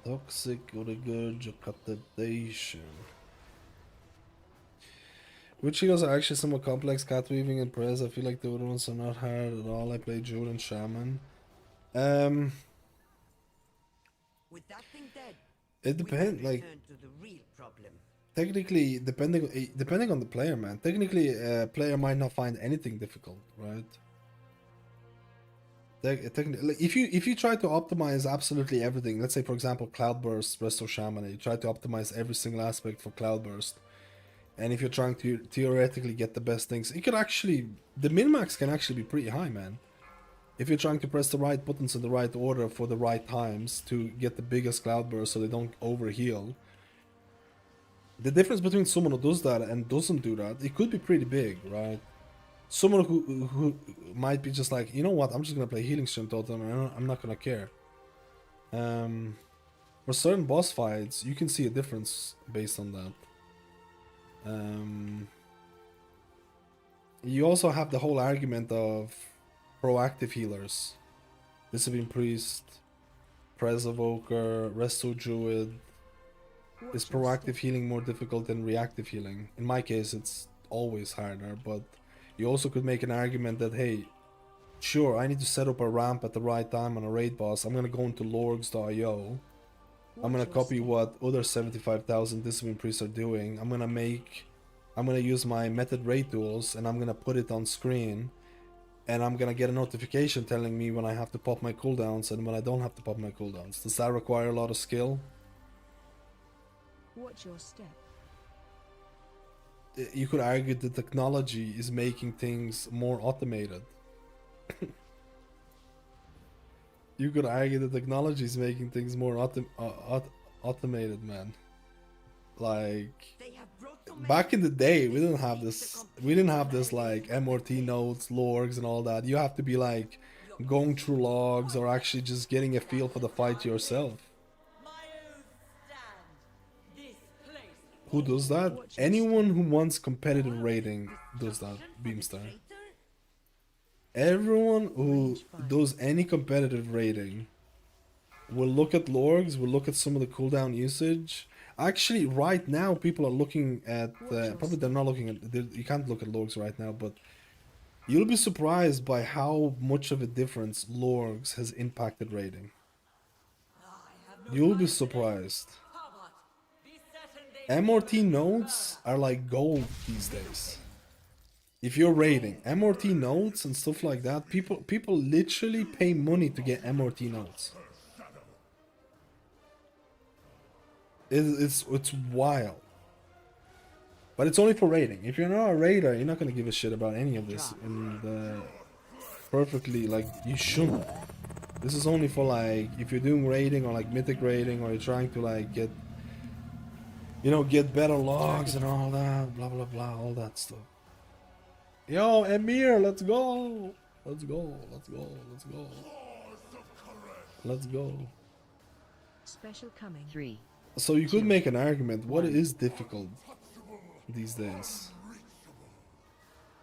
Speaker 2: Toxic or the good captivation. Which heroes are actually somewhat complex? Cat weaving and press. I feel like the other ones are not hard at all. I play Druid and Shaman.
Speaker 7: With that thing dead,
Speaker 2: it depends. Like
Speaker 7: to the real problem.
Speaker 2: technically, depending on the player, man. Technically, a player might not find anything difficult, right? Technically, if you try to optimize absolutely everything, let's say for example Cloudburst, Resto Shaman, you try to optimize every single aspect for Cloudburst, and if you're trying to theoretically get the best things, it could actually, the min-max can actually be pretty high, man. If you're trying to press the right buttons in the right order for the right times to get the biggest Cloudburst so they don't overheal, the difference between someone who does that and doesn't do that, it could be pretty big, right? Someone who might be just like, you know what, I'm just gonna play Healing Stream Totem and I'm not gonna care. For certain boss fights, you can see a difference based on that. You also have the whole argument of proactive healers. Discipline Priest, Prez Evoker, Resto Druid. Is proactive healing more difficult than reactive healing? In my case, it's always harder, but you also could make an argument that, hey, sure, I need to set up a ramp at the right time on a raid boss. I'm gonna go into lorgs.io. I'm gonna copy what other 75,000 Discipline Priests are doing. I'm gonna use my method raid tools and I'm gonna put it on screen. And I'm gonna get a notification telling me when I have to pop my cooldowns and when I don't have to pop my cooldowns. Does that require a lot of skill?
Speaker 6: Watch your step.
Speaker 2: You could argue the technology is making things more automated. You could argue the technology is making things more automated, man. Like back in the day, we didn't have this. We didn't have this like MRT nodes, lorgs, and all that. You have to be like going through logs or actually just getting a feel for the fight yourself. Who does that? Anyone who wants competitive rating does that, Beamstar. Everyone who does any competitive rating will look at lorgs, will look at some of the cooldown usage. Actually, right now, people are looking at... probably they're not looking at... You can't look at lorgs right now, but... You'll be surprised by how much of a difference lorgs has impacted rating. You'll be surprised. MRT nodes are like gold these days. If you're raiding MRT nodes and stuff like that, people literally pay money to get MRT nodes. It's wild. But it's only for raiding. If you're not a raider, you're not gonna give a shit about any of this. And perfectly, like, you shouldn't. This is only for like if you're doing raiding or like mythic raiding, or you're trying to like get, you know, get better logs and all that, blah blah blah, all that stuff. Yo, Emir, let's go! Let's go, let's go, let's go. Let's go.
Speaker 6: Special coming.
Speaker 11: 3.
Speaker 2: So you could make an argument, what is difficult these days?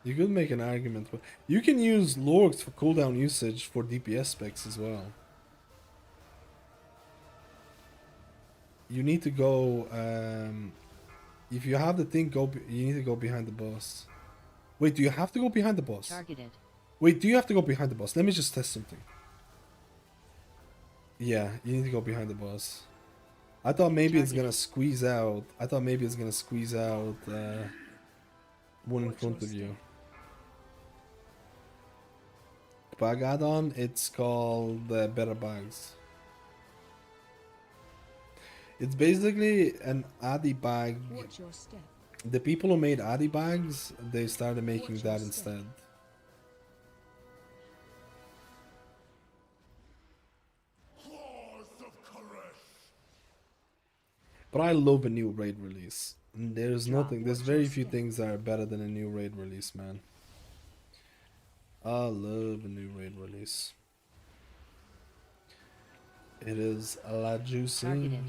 Speaker 2: You could make an argument. You can use lorgs for cooldown usage for DPS specs as well. You need to go, if you have the thing, you need to go behind the boss. Wait, do you have to go behind the boss?
Speaker 11: Targeted.
Speaker 2: Wait, do you have to go behind the boss? Let me just test something. Yeah, you need to go behind the boss. I thought maybe it's gonna squeeze out. I thought maybe it's gonna squeeze out one in front of you. Bag add-on, it's called Better Bags. It's basically an Addy bag.
Speaker 6: Watch your step.
Speaker 2: The people who made Addy bags, they started making that instead. But I love a new raid release. There's very few things that are better than a new raid release, man. I love a new raid release. It is a lot juicy.
Speaker 11: Targeted.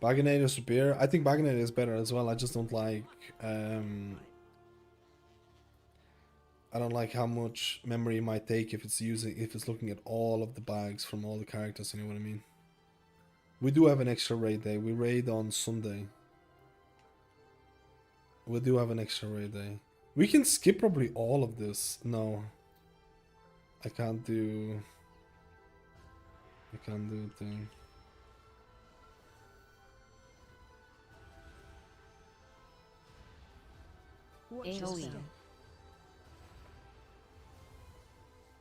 Speaker 2: Baganator is superior. I think Baganator is better as well. I just don't like I don't like how much memory it might take if it's looking at all of the bags from all the characters, you know what I mean? We do have an extra raid day. We raid on Sunday. We do have an extra raid day. We can skip probably all of this. No. I can't do a thing.
Speaker 11: AoE.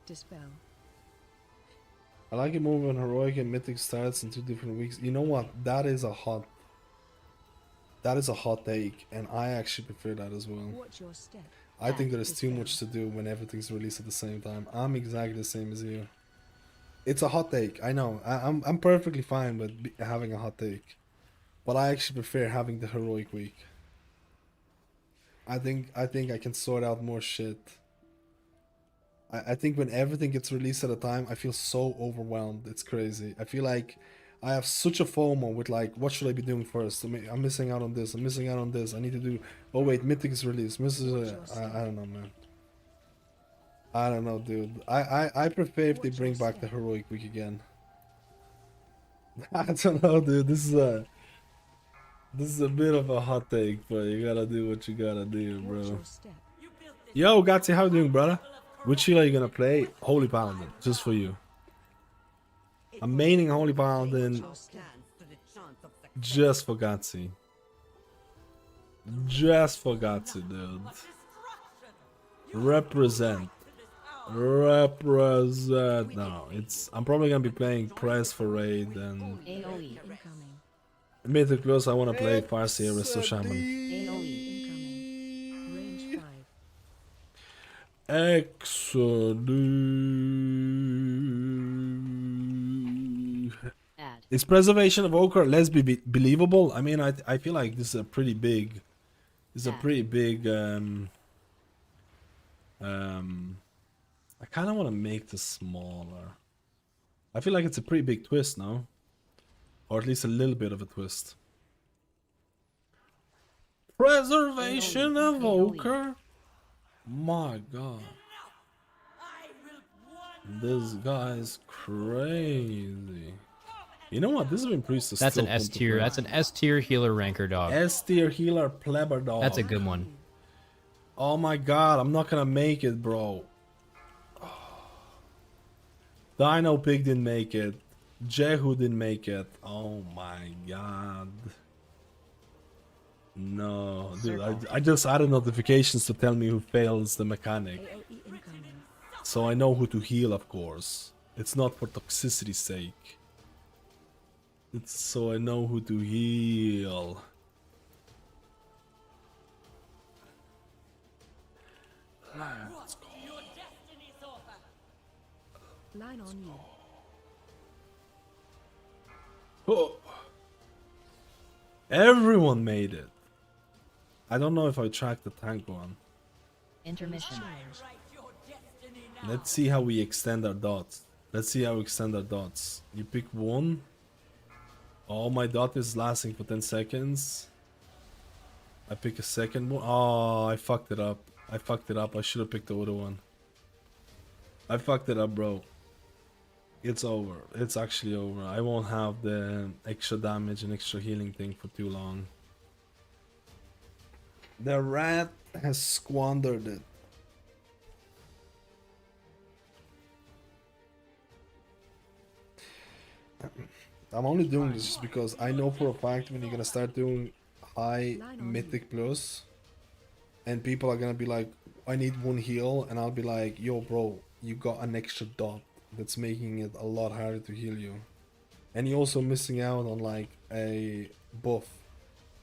Speaker 6: Dispel.
Speaker 2: I like it more when Heroic and Mythic starts in 2 different weeks. You know what? That is a hot take, and I actually prefer that as well.
Speaker 6: Watch your step.
Speaker 2: I think there is too much to do when everything's released at the same time. I'm exactly the same as you. It's a hot take. I know. I'm perfectly fine with having a hot take, but I actually prefer having the Heroic week. I think I can sort out more shit. I think when everything gets released at a time, I feel so overwhelmed. It's crazy. I feel like I have such a FOMO with like, what should I be doing first? I'm missing out on this. I'm missing out on this. I need to do. Oh wait, Mythic is released. I don't know, man. I don't know, dude. I prefer if they bring back the Heroic week again. I don't know, dude. This is a bit of a hot take, but you gotta do what you gotta do, bro. Yo, Gatsy, how you doing, brother? Which healer are you gonna play? Holy Paladin, just for you. I'm maining Holy Paladin just for Gatsy. Just for Gatsy, dude. Represent. Represent. No, I'm probably gonna be playing Press for Raid and
Speaker 11: AoE.
Speaker 2: Mythic Plus. I wanna play Farseer or Shaman.
Speaker 11: AoE.
Speaker 2: Is Preservation of Evoker less believable? I mean, I feel like this is a pretty big. I kind of want to make this smaller. I feel like it's a pretty big twist now, or at least a little bit of a twist. Preservation of Evoker. My God, this guy's crazy. You know what? This has been priest.
Speaker 18: That's an S tier. That's an S tier healer ranker dog.
Speaker 2: S tier healer pleber dog.
Speaker 18: That's a good one.
Speaker 2: Oh my God, I'm not gonna make it, bro. Dino Pig didn't make it. Jehu didn't make it. Oh my God. No, dude, I just added notifications to tell me who fails the mechanic. So I know who to heal, of course. It's not for toxicity's sake. It's so I know who to heal. Let's go.
Speaker 6: Line on you.
Speaker 2: Oh. Everyone made it. I don't know if I tracked the tank one.
Speaker 11: Intermission.
Speaker 2: Let's see how we extend our dots. Let's see how we extend our dots. You pick one. Oh, my dot is lasting for 10 seconds. I pick a second one. Oh, I fucked it up. I fucked it up. I should have picked the other one. I fucked it up, bro. It's over. It's actually over. I won't have the extra damage and extra healing thing for too long. The rat has squandered it. I'm only doing this just because I know for a fact when you're gonna start doing high Mythic Plus and people are gonna be like, I need one heal, and I'll be like, yo, bro, you got an extra dot that's making it a lot harder to heal you. And you're also missing out on like a buff.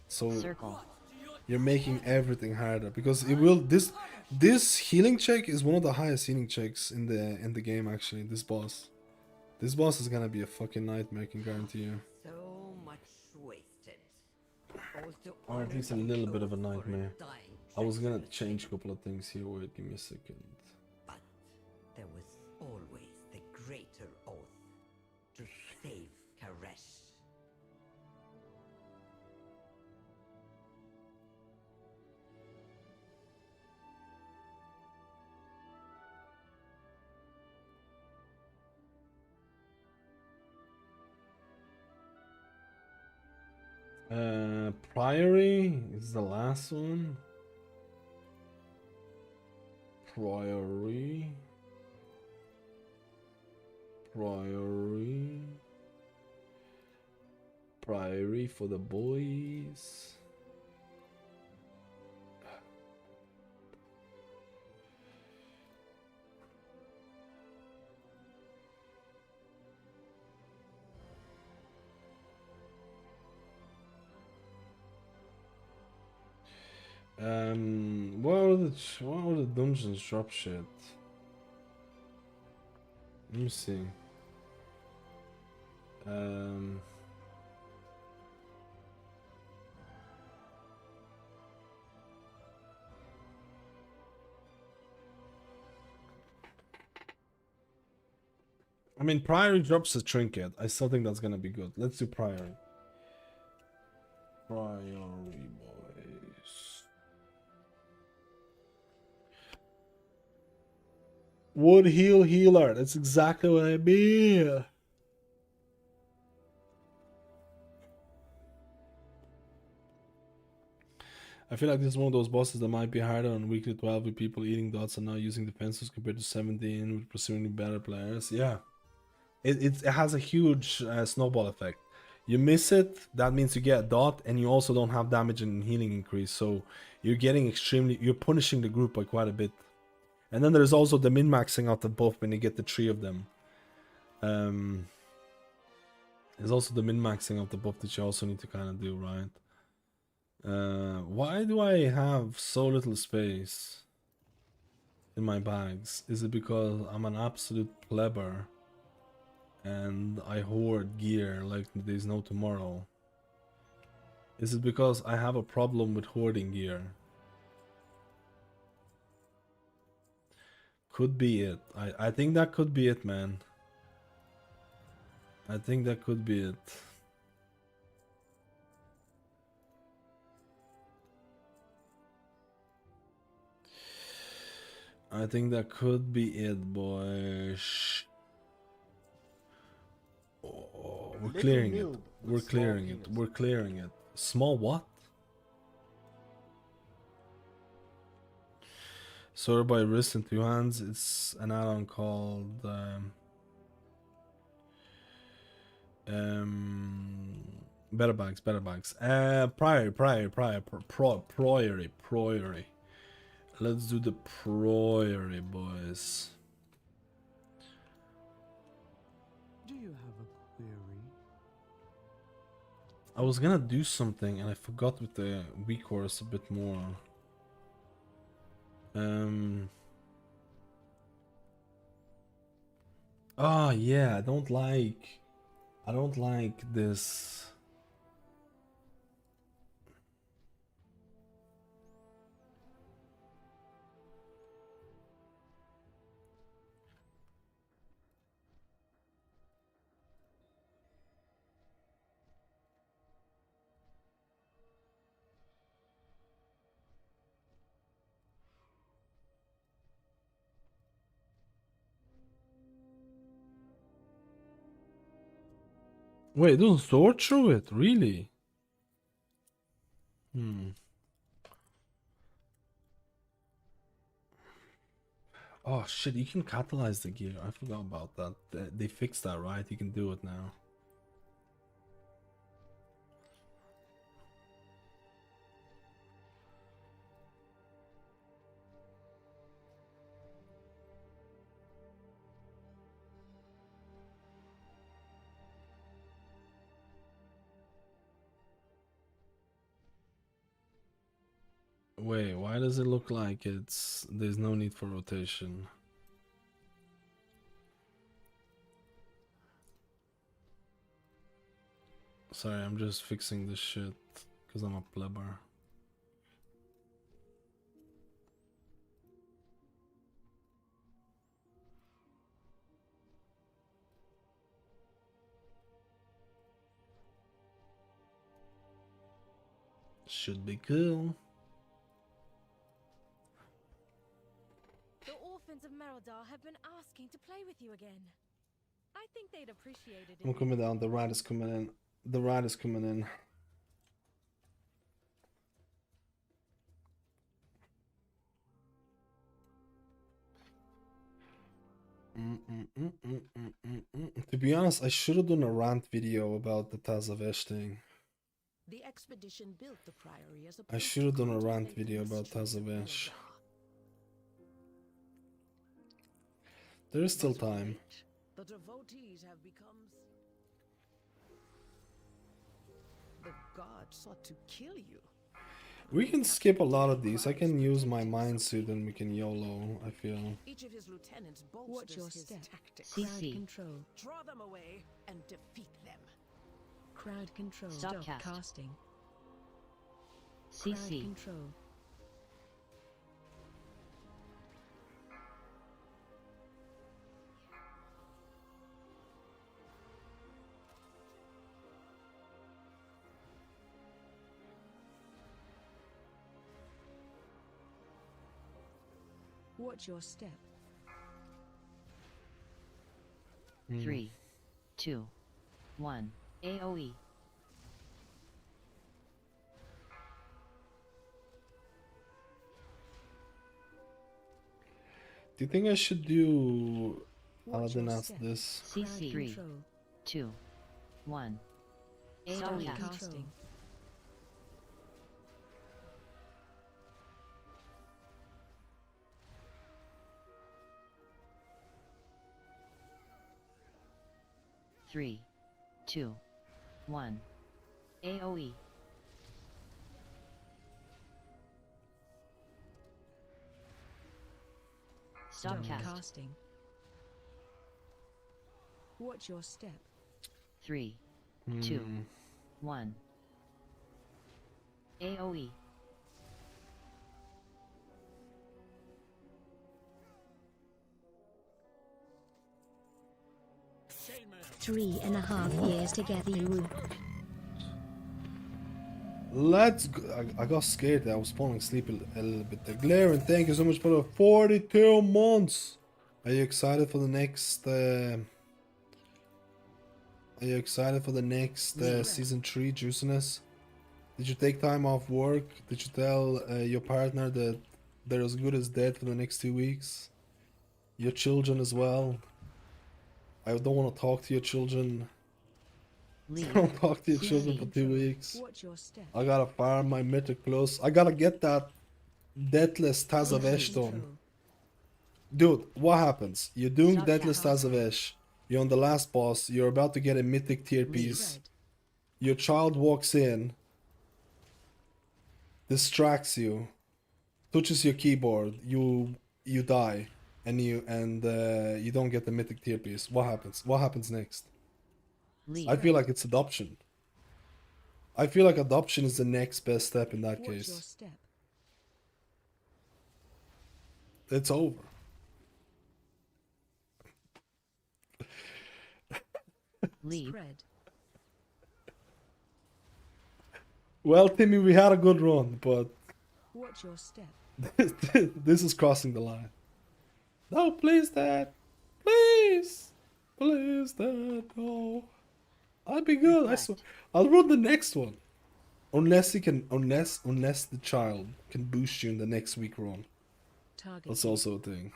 Speaker 2: So you're making everything harder because it will this healing check is one of the highest healing checks in the game actually, this boss. This boss is gonna be a fucking nightmare, I can guarantee you.
Speaker 7: So much wasted. Also,
Speaker 2: Or at least a little bit of a nightmare. I was gonna change a couple of things here, wait, give me a second.
Speaker 7: But there was always the greater oath to save Karesh.
Speaker 2: Priory is the last one. Priory. Priory for the boys. What are the dungeons drop shit? Let me see. I mean, Priory drops a trinket. I still think that's gonna be good. Let's do Priory. Priory, boys. Wood heal healer. That's exactly what I mean. I feel like this is one of those bosses that might be harder on weekly 12 with people eating dots and not using defenses compared to 17 with presumably better players. Yeah. It has a huge snowball effect. You miss it, that means you get a dot, and you also don't have damage and healing increase. So you're punishing the group by quite a bit. And then there's also the min-maxing of the buff when you get the 3 of them. There's also the min-maxing of the buff that you also need to kind of do, right? Why do I have so little space in my bags? Is it because I'm an absolute plebber and I hoard gear like there's no tomorrow? Is it because I have a problem with hoarding gear? Could be it. I think that could be it, man. I think that could be it. I think that could be it, boys. Oh, we're clearing it. We're clearing it. We're clearing it. Small what? Sorted by wrist and 2 hands. It's an add-on called better bags. Priory. Let's do the Priory, boys.
Speaker 13: Do you have a query?
Speaker 2: I was gonna do something and I forgot with the weak horse a bit more. Oh yeah, I don't like this. Wait, it doesn't sort through it, really? Oh shit, you can catalyze the gear. I forgot about that. They fixed that, right? You can do it now. Wait, why does it look like there's no need for rotation? Sorry, I'm just fixing this shit because I'm a plebber. Should be cool.
Speaker 12: The orphans of Merodar have been asking to play with you again. I think they'd appreciate it.
Speaker 2: I'm coming down. The ride is coming in. The ride is coming in. To be honest, I should have done a rant video about the Tazavesh thing.
Speaker 19: The expedition built the priory as a
Speaker 2: I should have done a rant video about Tazavesh. There is still time.
Speaker 19: The devotees have become... The gods sought to kill you.
Speaker 2: We can skip a lot of these. I can use my mind suit and we can YOLO, I feel.
Speaker 19: Each of his lieutenants
Speaker 6: Watch your
Speaker 19: bolsters his
Speaker 6: step.
Speaker 19: tactics.
Speaker 6: Crowd control.
Speaker 19: Draw them away and defeat them.
Speaker 6: Crowd control.
Speaker 11: Stop
Speaker 6: casting.
Speaker 11: CC.
Speaker 6: Crowd control. Watch your step.
Speaker 11: 3, 2, 1. AoE.
Speaker 2: Do you think I should do Paladin as this?
Speaker 11: CC. 3, 2, 1. AoE.
Speaker 6: Casting.
Speaker 11: Three, 2, 1. AoE. Stop casting.
Speaker 6: Watch your step.
Speaker 11: 3, 2, 1. AoE.
Speaker 20: Three and a half years together, you.
Speaker 2: Let's go. I got scared that I was falling asleep a little bit there. Glaring, thank you so much for the 42 months. Are you excited for the next season 3 juiciness? Did you take time off work? Did you tell your partner that they're as good as dead for the next 2 weeks? Your children as well? I don't want to talk to your children. I don't talk to your children for 2 weeks.
Speaker 6: Watch your step.
Speaker 2: I gotta farm my Mythic Plus. I gotta get that Deathless Tazavesh done. Dude, what happens? You're doing Deathless Tazavesh. You're on the last boss. You're about to get a Mythic tier piece. Your child walks in, distracts you, touches your keyboard. You die. And you don't get the Mythic tier piece. What happens? What happens next? I feel like it's adoption. I feel like adoption is the next best step in that case.
Speaker 6: Watch your step.
Speaker 2: It's over.
Speaker 6: Spread.
Speaker 2: Well, Timmy, we had a good run, but
Speaker 6: Watch your step.
Speaker 2: this is crossing the line. No, please, Dad. Please. Please, Dad. No. I'll be good. I swear. I'll run the next one. Unless he can, unless the child can boost you in the next week run. That's also a thing.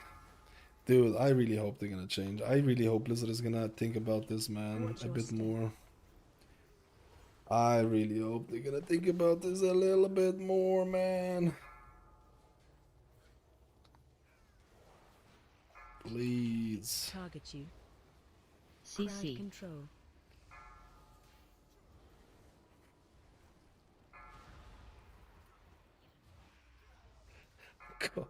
Speaker 2: Dude, I really hope they're gonna change. I really hope Blizzard is gonna think about this, man, a bit more. I really hope they're gonna think about this a little bit more, man. Please.
Speaker 6: Target you.
Speaker 11: CC.
Speaker 6: Control.
Speaker 2: God,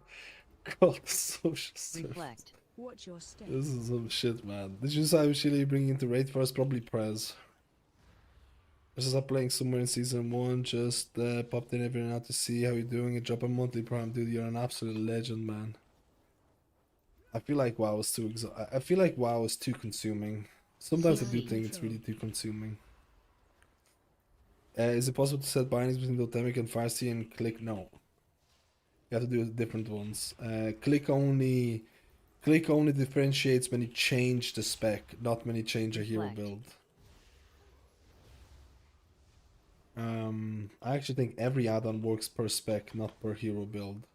Speaker 2: the social service.
Speaker 11: Reflect.
Speaker 6: Watch your step.
Speaker 2: This is some shit, man. Did you decide which Chile you bring into raid first? Probably Prez. I just started playing somewhere in season 1. Just popped in every now to see how you're doing. And drop a monthly prime, dude. You're an absolute legend, man. I feel like WoW is too I feel like WoW is too consuming. Sometimes I do think it's really too consuming. Is it possible to set bindings between Totemic and Farseer and click? No. You have to do different ones. Click only differentiates when you change the spec, not when you change a hero build. I actually think every add-on works per spec, not per hero build.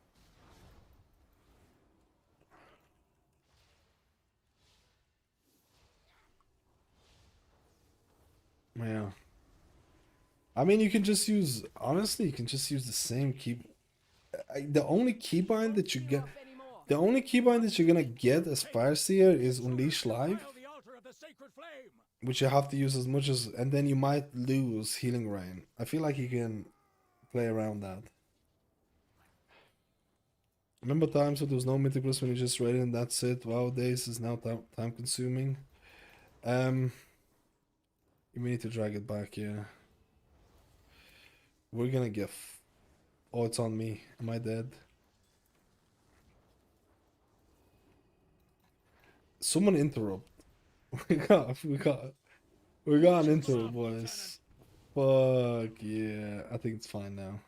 Speaker 2: Yeah. I mean, you can just use, honestly, you can just use the same key. The only keybind that you get, the only keybind that you're gonna get as Farseer is Unleash Life, which you have to use as much as, and then you might lose Healing Rain. I feel like you can play around that. Remember times when there was no Mythic Plus when you just raided and that's it? WoW days is now time consuming. We need to drag it back, yeah. We're gonna get... Oh, it's on me. Am I dead? Someone interrupt. We got an interrupt, boys. Fuck yeah. I think it's fine now.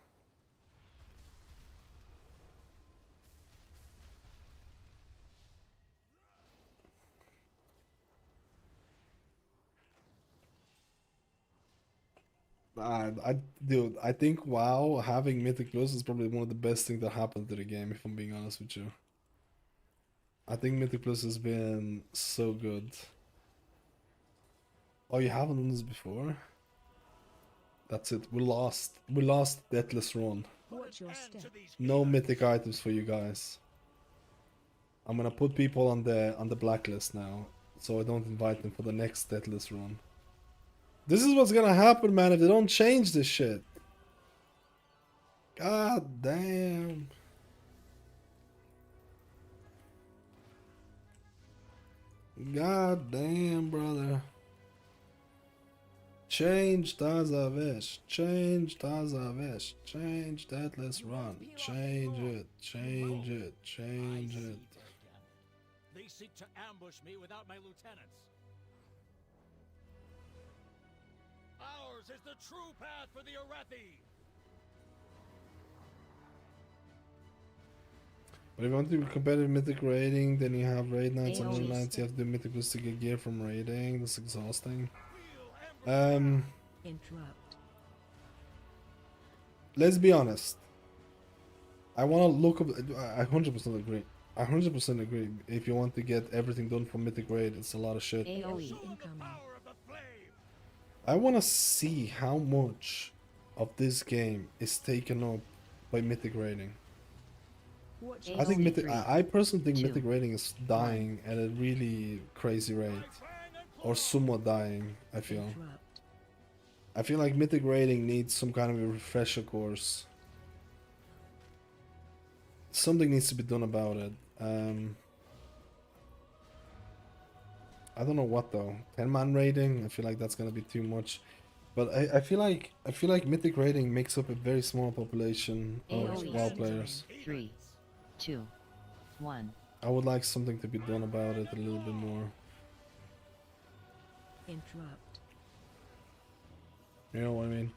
Speaker 2: Dude, I think WoW having Mythic Plus is probably one of the best things that happened to the game, if I'm being honest with you. I think Mythic Plus has been so good. Oh, you haven't done this before? That's it. We lost Deathless Run. No Mythic items for you guys. I'm gonna put people on the blacklist now, so I don't invite them for the next Deathless Run. This is what's gonna happen, man, if they don't change this shit. God damn. God damn, brother. Change Tazavesh. Change Tazavesh. Change Deathless Run. Change it. Change it. Change it.
Speaker 16: They seek to ambush me without my lieutenants. Ours is the true path for the Arathi.
Speaker 2: But if you want to do competitive Mythic raiding, then you have raid nights and other nights. You have to do Mythic Plus to get gear from raiding. That's exhausting.
Speaker 6: Interrupt.
Speaker 2: Let's be honest. I want to look up. I 100% agree. I 100% agree. If you want to get everything done from Mythic raid, it's a lot of shit. I want to see how much of this game is taken up by Mythic raiding. I think Mythic. I personally think Mythic raiding is dying at a really crazy rate, or somewhat dying. I feel like Mythic raiding needs some kind of a refresher course. Something needs to be done about it. I don't know what though. 10-man raiding. I feel like that's gonna be too much. But I feel like Mythic raiding makes up a very small population of WoW players.
Speaker 11: 3, 2, 1.
Speaker 2: I would like something to be done about it a little bit more.
Speaker 6: Interrupt.
Speaker 2: You know what I mean?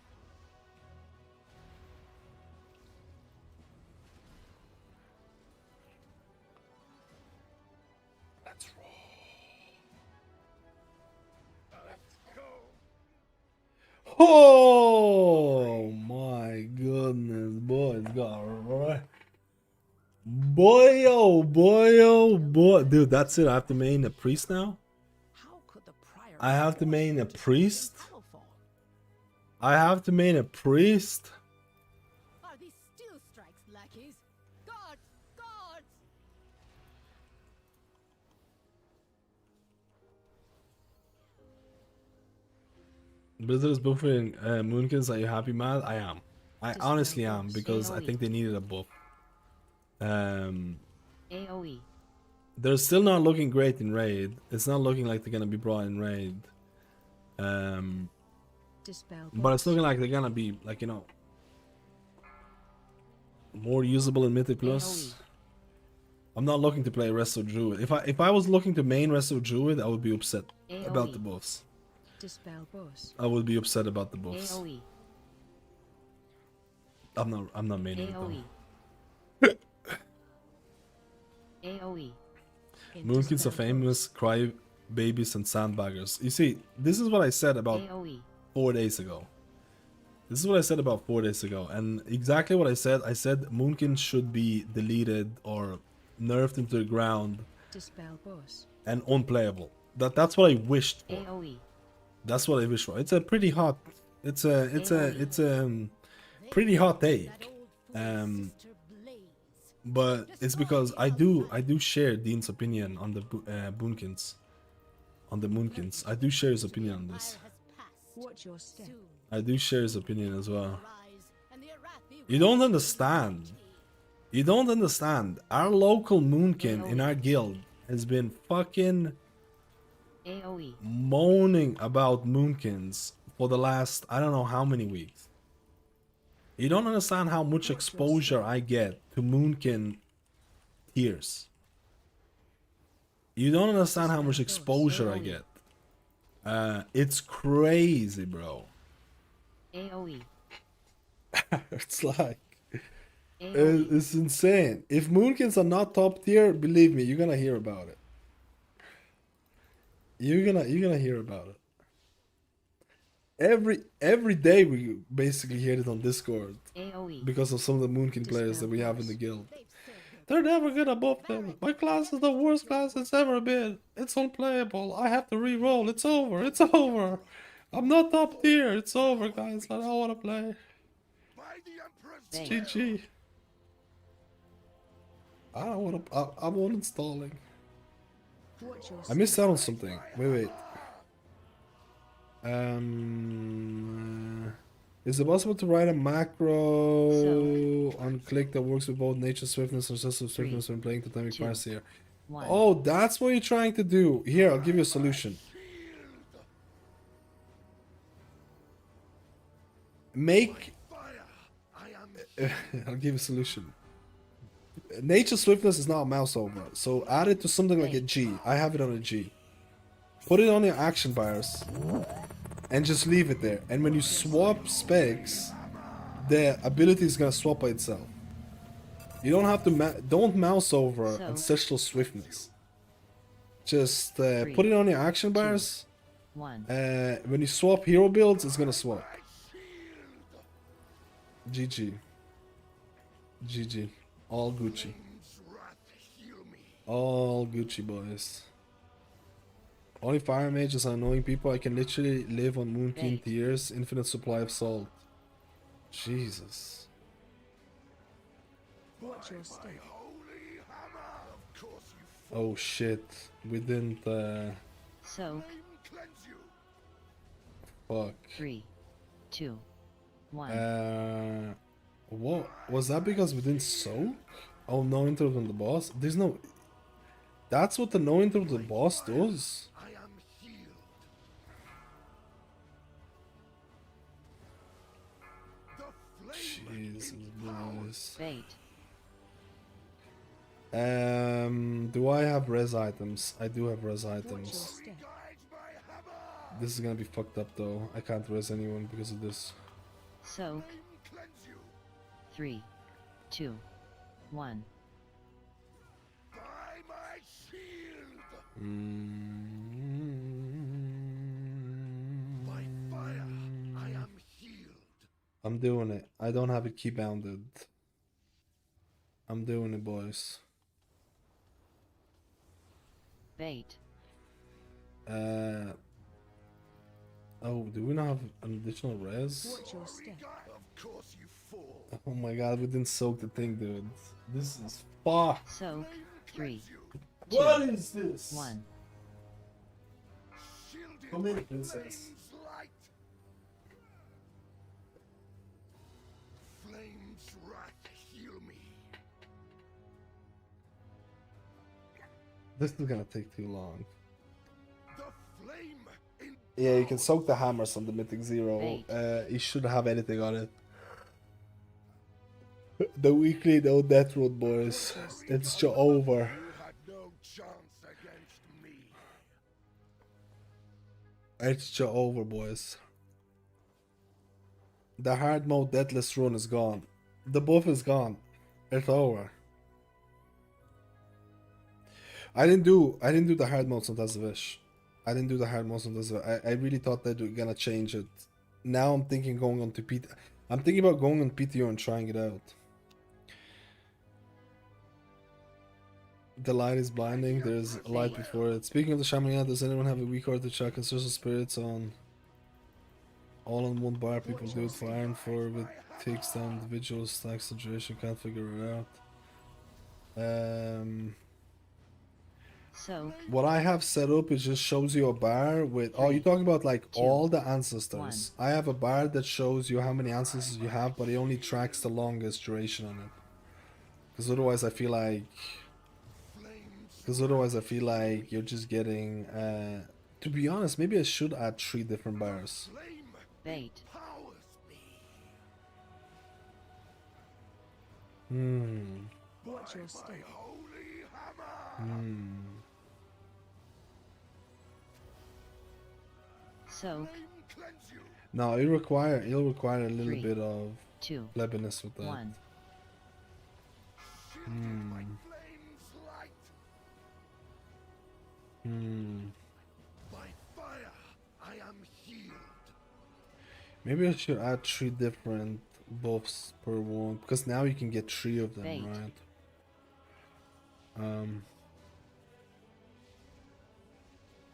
Speaker 2: Let's roll. Let's go. Oh my goodness, boy, it's got right. Boy, oh boy, oh boy. Dude, that's it. I have to main a priest now? I have to main a priest? I have to main a priest?
Speaker 12: Are these steel strikes, lackeys? Guards! Guards!
Speaker 2: Blizzard is buffing Moonkins. Are you happy, man? I am. I honestly am, because I think they needed a buff.
Speaker 11: AoE.
Speaker 2: They're still not looking great in raid. It's not looking like they're gonna be brought in raid. But it's looking like they're gonna be, like, you know, more usable in Mythic Plus. I'm not looking to play Resto Druid. If I was looking to main Resto Druid, I would be upset about the buffs.
Speaker 6: Dispel boss.
Speaker 2: I would be upset about the buffs.
Speaker 11: AoE.
Speaker 2: I'm not maining it
Speaker 11: AoE.
Speaker 2: though.
Speaker 11: AoE.
Speaker 2: Moonkins are famous, cry babies and sandbaggers. You see, this is what I said about
Speaker 11: AoE.
Speaker 2: 4 days ago. This is what I said about 4 days ago, and exactly what I said. I said Moonkins should be deleted or nerfed into the ground
Speaker 6: Dispel boss.
Speaker 2: and unplayable. That's what I wished for.
Speaker 11: AoE.
Speaker 2: That's what I wish for. It's a pretty hot. It's a pretty hot take. But it's because I do share Dean's opinion on the Moonkins. On the Moonkins. I do share his opinion on this.
Speaker 6: Watch your step.
Speaker 2: I do share his opinion as well. You don't understand. You don't understand. Our local Moonkin in our guild has been fucking
Speaker 11: AoE.
Speaker 2: moaning about Moonkins for the last I don't know how many weeks. You don't understand how much exposure I get to Moonkin tiers. You don't understand how much exposure I get. It's crazy, bro.
Speaker 11: AoE.
Speaker 2: It's like it's insane. If Moonkins are not top tier, believe me, you're gonna hear about it. You're gonna hear about it. Every day we basically hear it on Discord
Speaker 11: AoE.
Speaker 2: because of some of the Moonkin players that we have in the guild. They're never gonna buff them. My class is the worst class it's ever been. It's unplayable. I have to re-roll. It's over. It's over. I'm not top tier. It's over, guys. I don't want to play. It's GG. I don't want to. I'm uninstalling. I missed out on something. Wait. Is it possible to write a macro on click that works with both nature swiftness and excessive swiftness when playing Totemic Farseer? Oh, that's what you're trying to do. Here, I'll give you a solution. I'll give you a solution. Nature swiftness is not a mouse over, so add it to something like a G. I have it on a G. Put it on your action bars and just leave it there. And when you swap specs, the ability is gonna swap by itself. You don't have to don't mouse over ancestral swiftness. Just put it on your action bars. When you swap hero builds, it's gonna swap. GG. GG. All Gucci. All Gucci, boys. Only fire mages are annoying people. I can literally live on Moonkin tiers. Infinite supply of salt. Jesus.
Speaker 6: Watch your step.
Speaker 2: Oh shit. We didn't
Speaker 11: Soak.
Speaker 2: Fuck.
Speaker 11: 3, 2, 1.
Speaker 2: What? Was that because we didn't soak? Oh, no interrupt on the boss? There's no... That's what the no interrupt on the boss does? Jesus, boys. Do I have res items? I do have res items. This is gonna be fucked up though. I can't res anyone because of this.
Speaker 11: Soak. 3, 2, 1.
Speaker 2: I'm doing it. I don't have it key bounded. I'm doing it, boys.
Speaker 11: Bait.
Speaker 2: Oh, do we not have an additional res?
Speaker 6: Watch your step.
Speaker 2: Oh my god, we didn't soak the thing, dude. This is fuck.
Speaker 11: Soak. 3.
Speaker 2: What is this?
Speaker 11: 1.
Speaker 2: Come in, princess. This is gonna take too long.
Speaker 8: The flame in
Speaker 2: Yeah, you can soak the hammers on the Mythic 0.
Speaker 11: Bait.
Speaker 2: You shouldn't have anything on it. The weekly no death road, boys. It's just over.
Speaker 8: you had no chance against me.
Speaker 2: It's just over, boys. The hard mode deathless run is gone. The buff is gone. It's over. I didn't do the hard modes on Tazavesh. I didn't do the hard modes on Tazavesh. I really thought that they were gonna change it. Now I'm thinking going on to PT. I'm thinking about going on PTO and trying it out. The light is blinding. There's a light before it. Speaking of the Shaman, does anyone have a weak order to check and social spirits on? All on one bar, people do it for Iron 4 with takes down individuals, stacks the duration, can't figure it out.
Speaker 11: So
Speaker 2: What I have set up is just shows you a bar with, oh, you're talking about like all the ancestors. I have a bar that shows you how many ancestors you have, but it only tracks the longest duration on it. Because otherwise I feel like you're just getting, to be honest, maybe I should add 3 different bars.
Speaker 11: bait.
Speaker 6: Watch your step.
Speaker 11: Soak.
Speaker 2: No, it'll require a little
Speaker 11: 3,
Speaker 2: bit of
Speaker 11: 2,
Speaker 2: cleverness with that.
Speaker 11: 1.
Speaker 8: By fire, I am healed.
Speaker 2: Maybe I should add 3 different buffs per one, because now you can get 3 of them,
Speaker 11: Bait.
Speaker 2: right?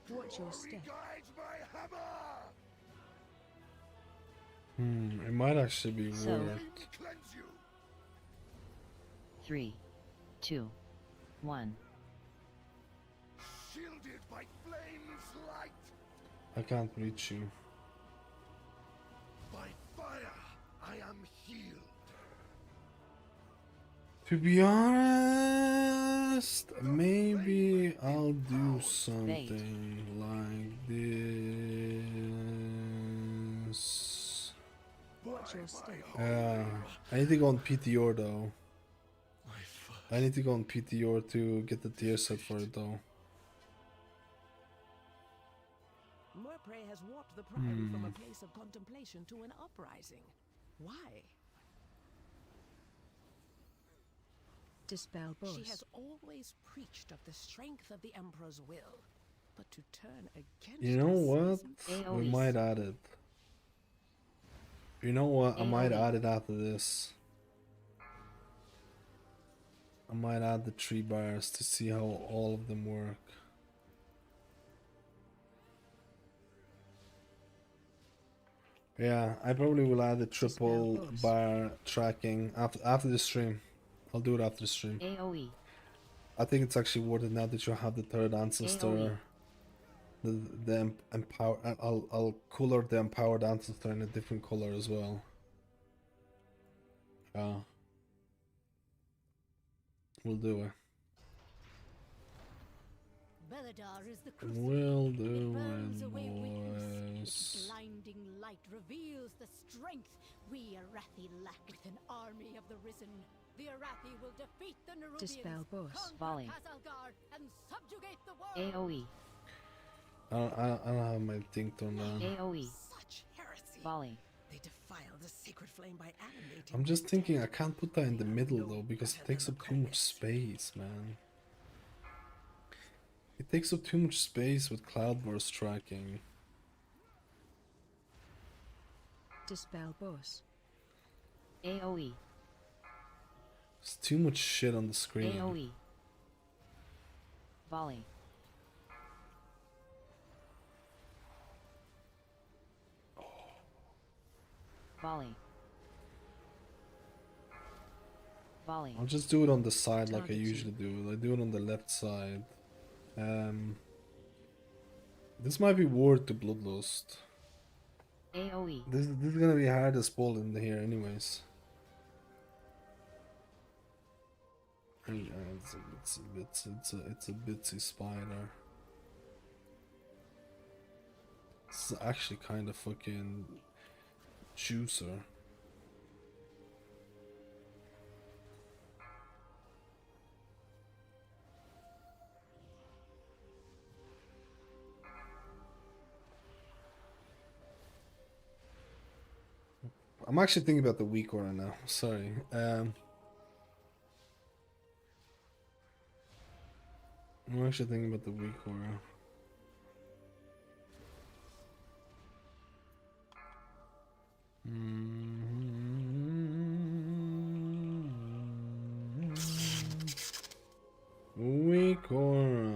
Speaker 6: Watch your step.
Speaker 2: It might actually be
Speaker 11: So-
Speaker 2: worth.
Speaker 11: 3, 2, 1.
Speaker 8: Shielded by flame's light.
Speaker 2: I can't reach you.
Speaker 8: By fire, I am healed.
Speaker 2: To be honest, maybe I'll do something like this.
Speaker 6: Watch your step.
Speaker 2: I need to go on PTR though. I need to go on PTR to get the tier set for it though.
Speaker 19: Murpray has warped the priory from a place of contemplation to an uprising. Why?
Speaker 6: Dispel boss.
Speaker 19: She has always preached of the strength of the Emperor's will, but to turn against
Speaker 2: You know
Speaker 19: us
Speaker 2: what?
Speaker 19: is
Speaker 2: We might add it. You know what? I might add it after this. I might add the 3 bars to see how all of them work. Yeah, I probably will add the triple bar tracking after the stream. I'll do it after the stream.
Speaker 11: AoE.
Speaker 2: I think it's actually worth it now that you have the 3rd ancestor. The empower. I'll color the empowered ancestor in a different color as well. Yeah. We'll do it.
Speaker 10: Belladar is the
Speaker 2: We'll do
Speaker 10: It burns
Speaker 2: it,
Speaker 10: away weakness.
Speaker 2: boys.
Speaker 10: Its blinding light reveals the strength we Arathi lack. With an army of the risen, the Arathi will defeat the Nerubians,
Speaker 6: Dispel boss.
Speaker 10: conquer
Speaker 11: Volley.
Speaker 10: Khazalgar, and subjugate the world.
Speaker 11: AoE.
Speaker 2: I don't have my thing turned on.
Speaker 11: AoE.
Speaker 19: such heresy.
Speaker 11: Volley.
Speaker 19: They defile the sacred flame by animating.
Speaker 2: I'm just thinking I can't put that in the middle though because it takes up too much space, man. It takes up too much space with cloudburst tracking.
Speaker 6: Dispel boss.
Speaker 11: AoE.
Speaker 2: There's too much shit on the screen.
Speaker 11: AoE. Volley. Volley. Volley.
Speaker 2: I'll just do it on the side like I usually do. I do it on the left side. This might be worth the bloodlust.
Speaker 11: AoE.
Speaker 2: This is gonna be hardest ball in here anyways. It's a bitsy spider. It's actually kind of fucking juicer. I'm actually thinking about the weak aura now. Sorry. I'm actually thinking about the weak aura. Weak aura.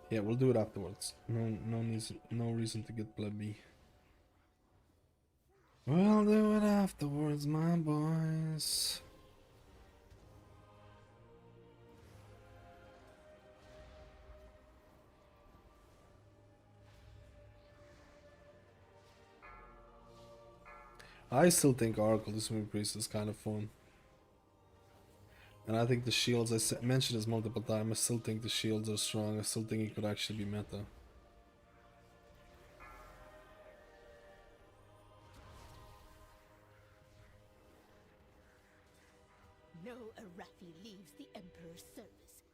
Speaker 2: Yeah, we'll do it afterwards. No reason to get plebby. We'll do it afterwards, my boys. I still think Oracle the Swimming Priest is kind of fun. And I think the shields, I mentioned this multiple times, I still think the shields are strong. I still think it could actually be meta.
Speaker 14: No Arathi leaves the Emperor's service.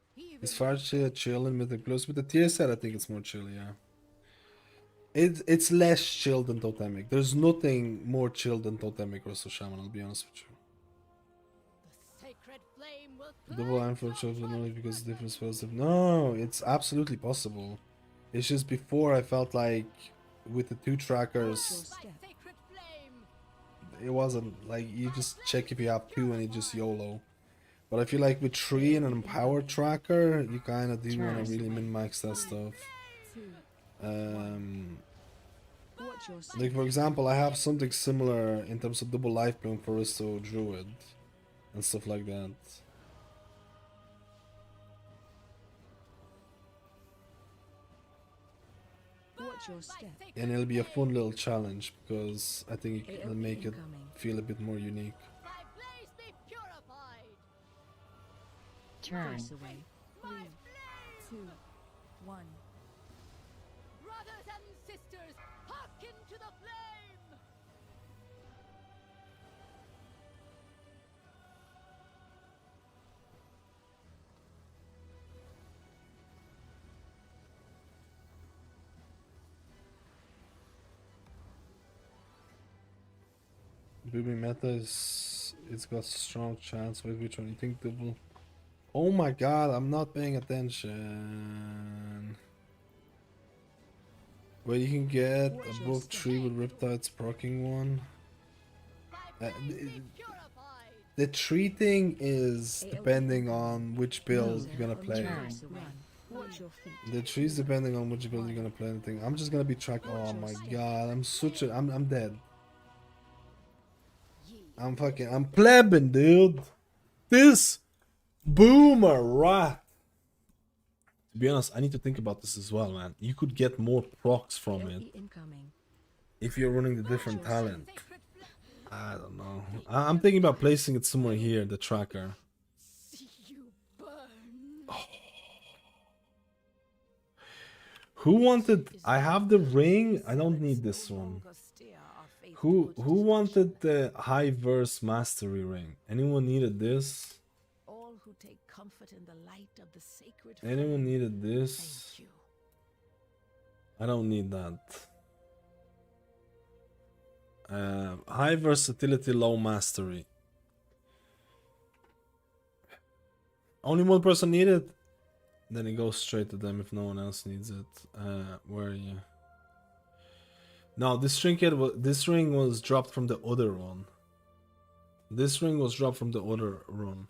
Speaker 2: Is Farseer chill in Mythic Plus? With the tier set, I think it's more chill, yeah. It's less chill than Totemic. There's nothing more chill than Totemic or Shaman, I'll be honest with you. Double iron for chocolate only because different spells have... No, it's absolutely possible. It's just before I felt like with the 2 trackers, it wasn't like you just check if you have 2 and you just YOLO. But I feel like with 3 and an empowered tracker, you kind of do want to really min-max that stuff. Like for example, I have something similar in terms of double life bloom for Risto Druid and stuff like that. And it'll be a fun little challenge because I think it'll make it feel a bit more unique.
Speaker 11: Turn.
Speaker 12: 3, 2, 1.
Speaker 14: Brothers and sisters, hearken to the flame!
Speaker 2: Booming meta is... It's got strong chance. Wait, which one? You think double... Oh my god, I'm not paying attention. Well, you can get above 3 with Riptide's proccing one. The 3 thing is depending on which build you're gonna play. The 3 is depending on which build you're gonna play. Anything. I'm just gonna be track. Oh my god, I'm such a. I'm dead. I'm plebbing, dude. This boomer rat. To be honest, I need to think about this as well, man. You could get more procs from it if you're running the different talent. I don't know. I'm thinking about placing it somewhere here, the tracker. Oh. Who wanted... I have the ring. I don't need this one. Who wanted the high verse mastery ring? Anyone needed this?
Speaker 19: All who take comfort in the light of the sacred
Speaker 2: Anyone needed this? I don't need that. High versatility, low mastery. Only one person needed? Then it goes straight to them if no one else needs it. Where are you? No, this ring was dropped from the other one. This ring was dropped from the other run.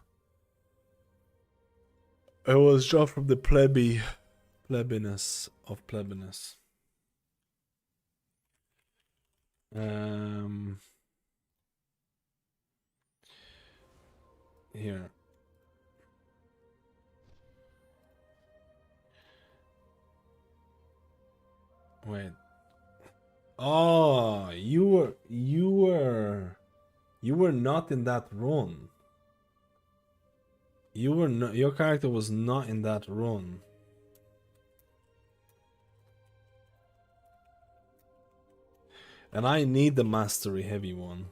Speaker 2: It was dropped from the plebiness of plebiness. Here. Wait. Oh, you were not in that run. You were not. Your character was not in that run. And I need the mastery heavy one.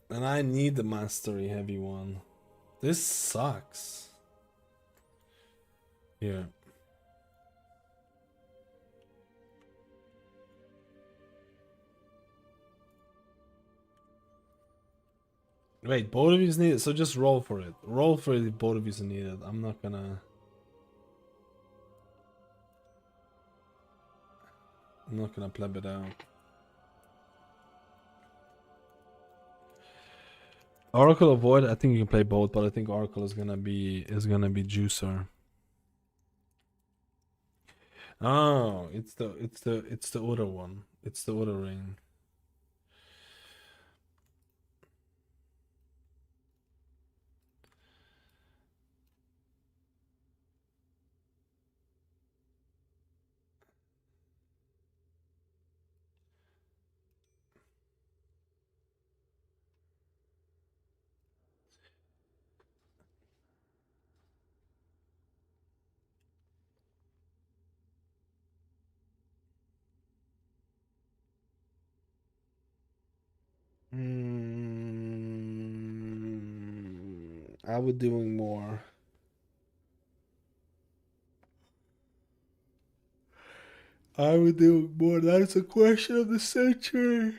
Speaker 2: And I need the mastery heavy one. This sucks. Here. Wait, both of you's needed, so just roll for it. Roll for it if both of you's needed. I'm not gonna pleb it out. Oracle of Void, I think you can play both, but I think Oracle is gonna be juicer. Oh, it's the other one. It's the other ring. I would doing more. I would do more. That's a question of the century.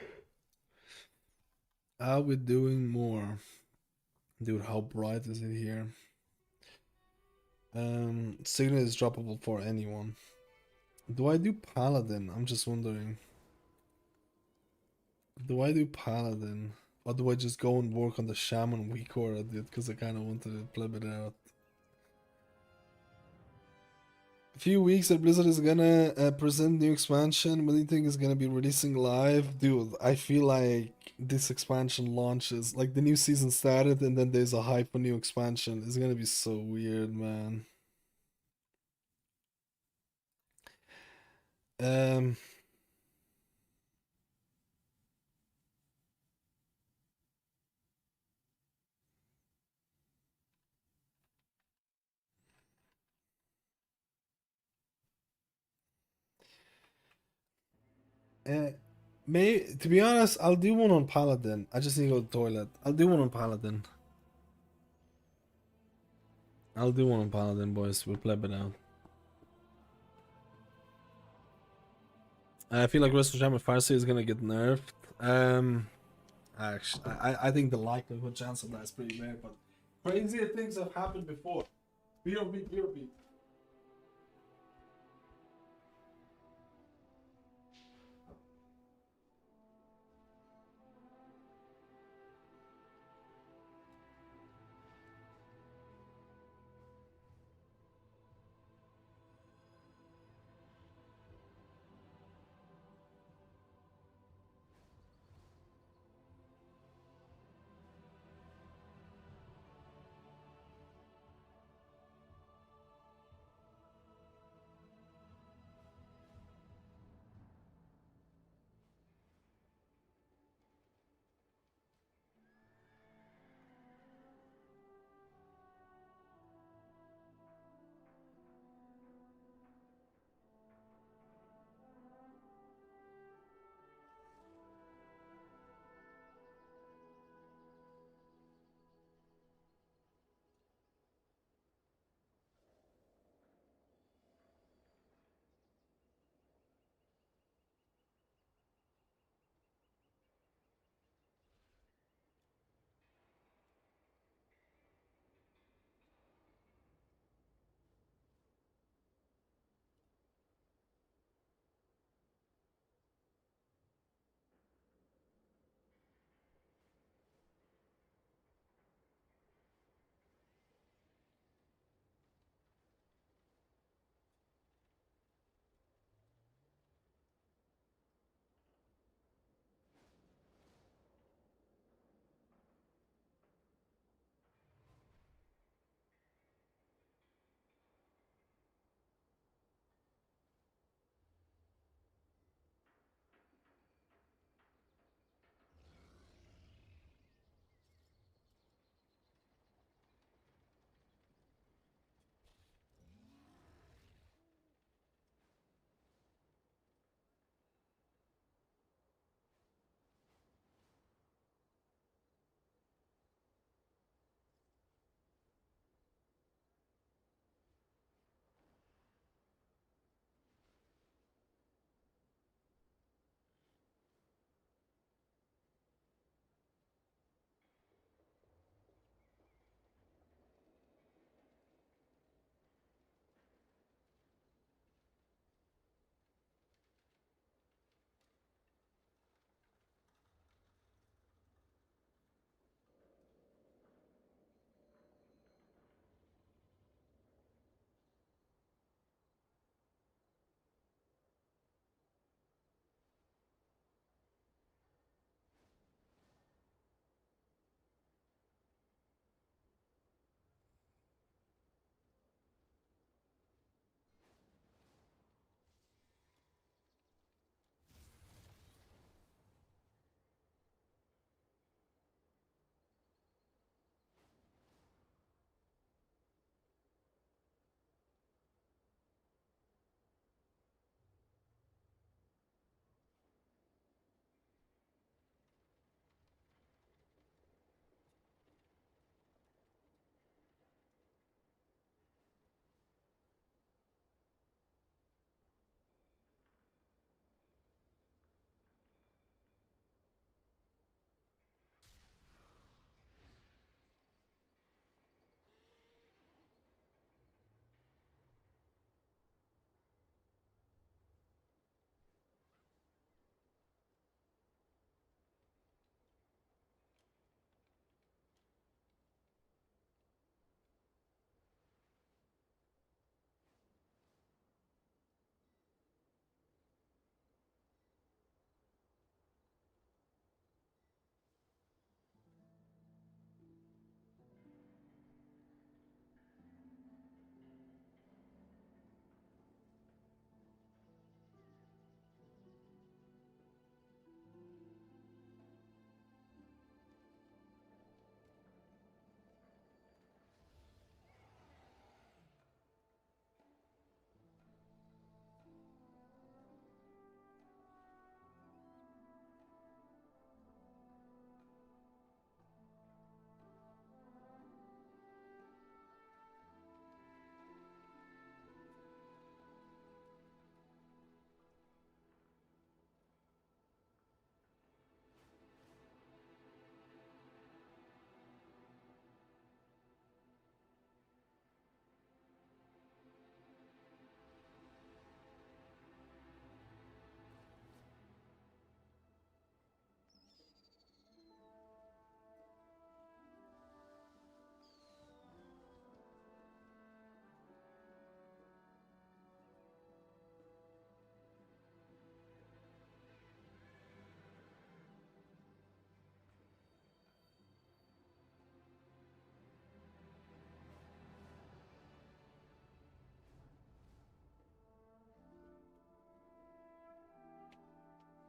Speaker 2: I would doing more. Dude, how bright is it here? Signet is droppable for anyone. Do I do Paladin? I'm just wondering. Do I do Paladin? Or do I just go and work on the Shaman week or I did because I kind of wanted to pleb it out. A few weeks that Blizzard is gonna present new expansion. When do you think is gonna be releasing live? Dude, I feel like this expansion launches, like the new season started and then there's a hype for new expansion. It's gonna be so weird, man. To be honest, I'll do one on Paladin. I just need to go to the toilet. I'll do one on Paladin. I'll do one on Paladin, boys. We'll pleb it out. I feel like Rest of Shaman Farseer is gonna get nerfed. Actually, I think the likelihood chance of that is pretty bad, but crazier things have happened before. BRB.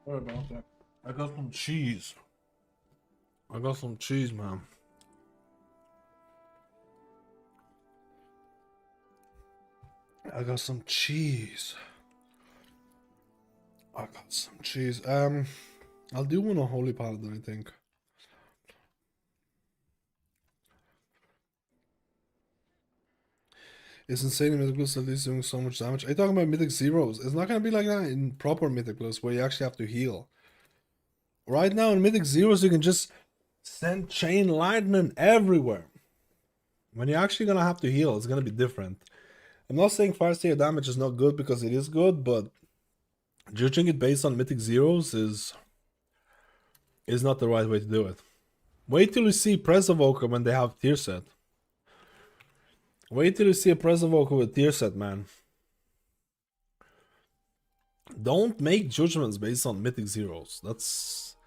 Speaker 2: Sorry about that. I got some cheese. I got some cheese, man. I got some cheese. I got some cheese. I'll do one on Holy Paladin, I think. It's insane in Mythic Plus that he's doing so much damage. Are you talking about Mythic Zeros? It's not gonna be like that in proper Mythic Plus where you actually have to heal. Right now in Mythic Zeros you can just send chain lightning everywhere. When you're actually gonna have to heal, it's gonna be different. I'm not saying Farseer damage is not good because it is good, but judging it based on Mythic Zeros is not the right way to do it. Wait till you see Press Evoker when they have tier set. Wait till you see a Press Evoker with tier set, man. Don't make judgments based on Mythic Zeros. That's...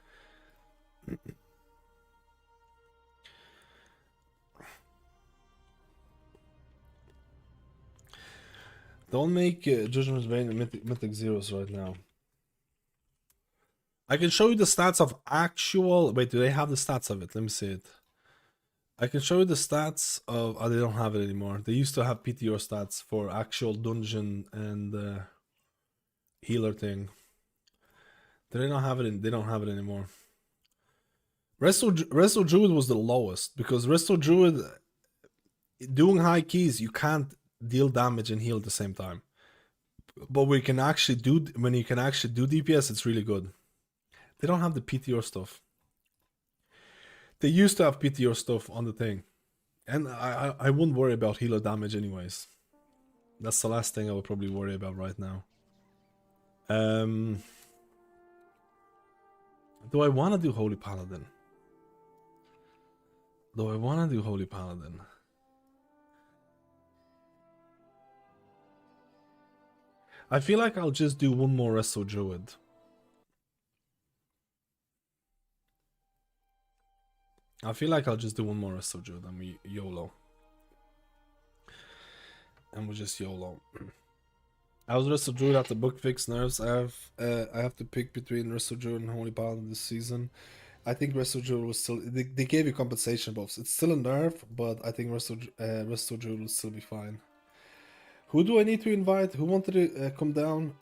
Speaker 2: Don't make judgments based on Mythic Zeros right now. I can show you the stats of actual... Wait, do they have the stats of it? Let me see it. I can show you the stats of... Oh, they don't have it anymore. They used to have PTR stats for actual dungeon and healer thing. They don't have it. They don't have it anymore. Resto Druid was the lowest because Resto Druid, doing high keys, you can't deal damage and heal at the same time. But when you can actually do DPS, it's really good. They don't have the PTR stuff. They used to have PTR stuff on the thing. And I wouldn't worry about healer damage anyways. That's the last thing I would probably worry about right now. Do I want to do Holy Paladin? Do I want to do Holy Paladin? I feel like I'll just do one more Resto Druid. I feel like I'll just do one more Resto Druid and we YOLO. And we'll just YOLO. I was Resto Druid after book fix nerfs. I have to pick between Resto Druid and Holy Paladin this season. I think Resto Druid was still... They gave you compensation buffs. It's still a nerf, but I think Resto Druid will still be fine. Who do I need to invite? Who wanted to come down?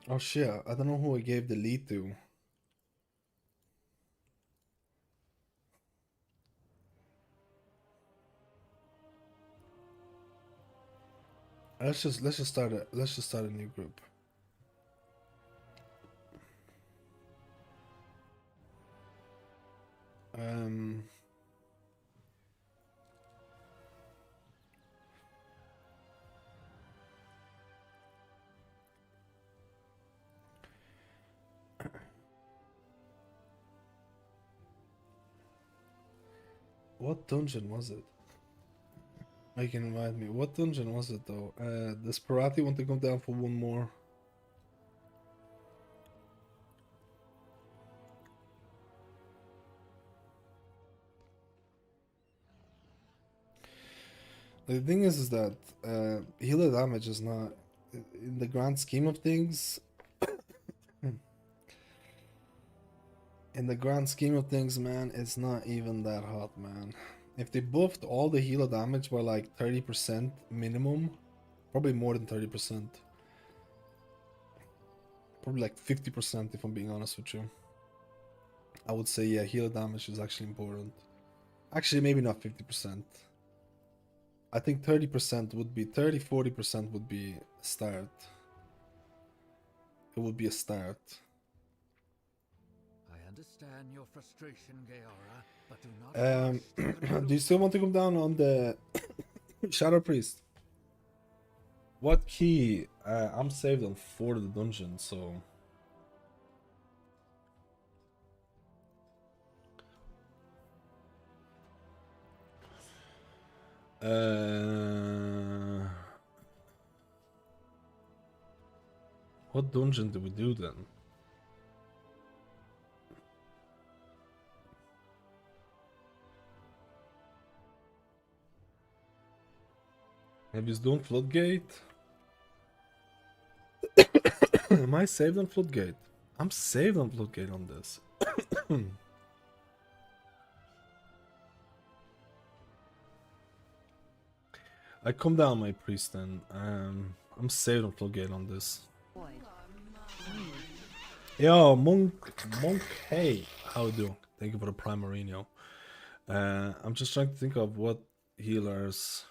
Speaker 2: Oh shit, I don't know who I gave the lead to. Let's just start a new group. What dungeon was it? You can invite me. What dungeon was it though? Does Parati want to come down for one more? The thing is that healer damage is not, in the grand scheme of things, man, it's not even that hot, man. If they buffed all the healer damage by like 30% minimum, probably more than 30%. Probably like 50% if I'm being honest with you. I would say, yeah, healer damage is actually important. Actually, maybe not 50%. I think 30% would be, 30-40% would be a start. It would be a start.
Speaker 9: I understand your frustration, Gaora, but do not
Speaker 2: do you still want to come down on the Shadow Priest? What key? I'm saved on 4 of the dungeon, so... What dungeon do we do then? Have you done Floodgate? Am I saved on Floodgate? I'm saved on Floodgate on this. I come down my priest then. I'm saved on Floodgate on this. Yo, Monk, hey, how you doing? Thank you for the Primarino. I'm just trying to think of what healers.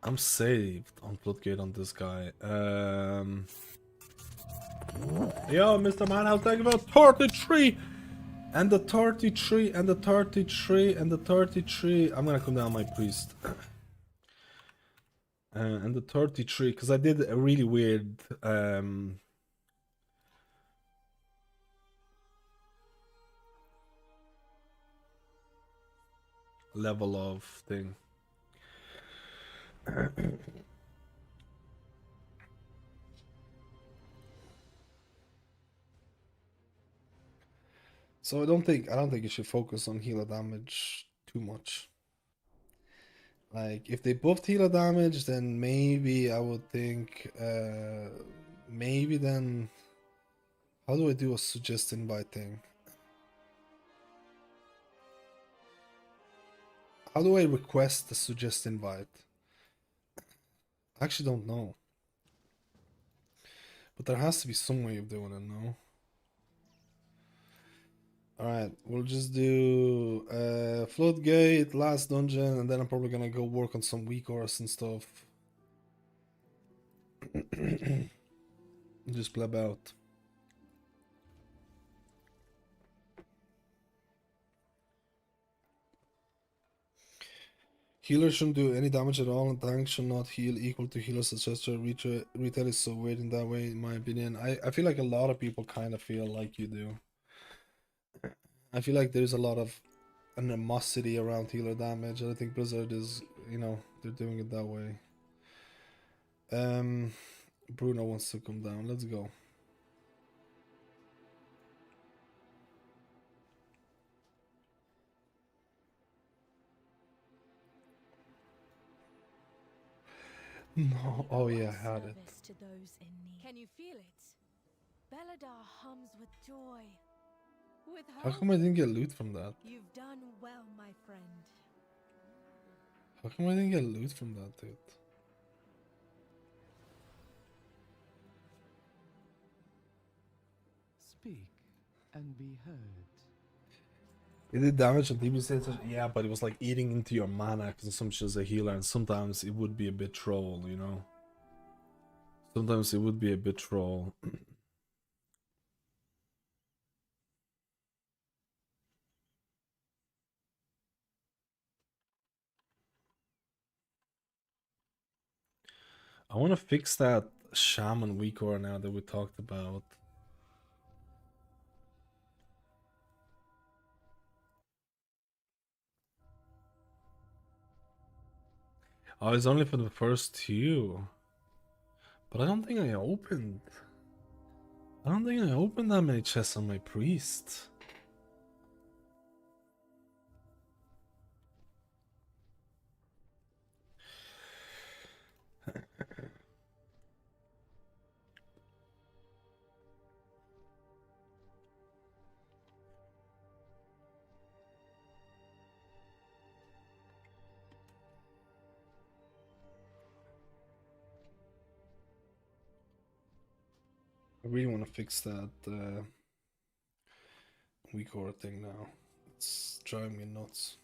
Speaker 2: I'm saved on Floodgate on this guy. Yo, Mr. Manhouse, thank you for 33! And the 33, and the 33, and the 33. I'm gonna come down my priest. And the 33, because I did a really weird level of thing. So I don't think you should focus on healer damage too much. Like if they buffed healer damage, then maybe I would think maybe then how do I do a suggest invite thing? How do I request a suggest invite? I actually don't know. But there has to be some way of doing it, no? Alright, we'll just do Floodgate, last dungeon, and then I'm probably gonna go work on some weak auras and stuff. Just pleb out. Healers shouldn't do any damage at all, and tanks should not heal equal to healers, etc. Retail is so weird in that way, in my opinion. I feel like a lot of people kind of feel like you do. I feel like there's a lot of animosity around healer damage, and I think Blizzard is, you know, they're doing it that way. Bruno wants to come down. Let's go. No, oh yeah, I had it.
Speaker 12: To those in need. Can you feel it? Belladar hums with joy. With
Speaker 2: How
Speaker 12: hope.
Speaker 2: come I didn't get loot from that?
Speaker 12: You've done well, my friend.
Speaker 2: How come I didn't get loot from that, dude?
Speaker 13: Speak and be heard.
Speaker 2: It did damage on DB status, yeah, but it was like eating into your mana because some shit's a healer, and sometimes it would be a bit troll, you know? Sometimes it would be a bit troll. I want to fix that Shaman weak aura now that we talked about. Oh, it's only for the first two. But I don't think I opened that many chests on my priest. I really want to fix that weak aura thing now. It's driving me nuts.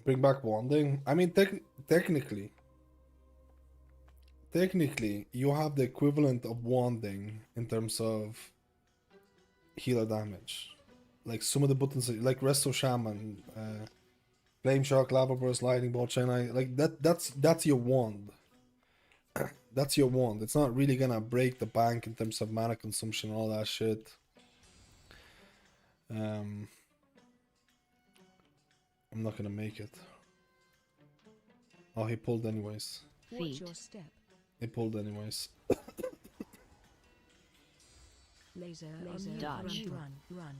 Speaker 2: Bring back wanding? I mean, technically, you have the equivalent of wanding in terms of healer damage. Like some of the buttons, like Resto Shaman, Flame Shock, Lava Burst, Lightning Bolt, Chain Eye, like that's your wand. That's your wand. It's not really gonna break the bank in terms of mana consumption and all that shit. I'm not gonna make it. Oh, he pulled anyways.
Speaker 6: Watch your step.
Speaker 2: They pulled anyways.
Speaker 6: Laser,
Speaker 11: Dodge.
Speaker 6: Run.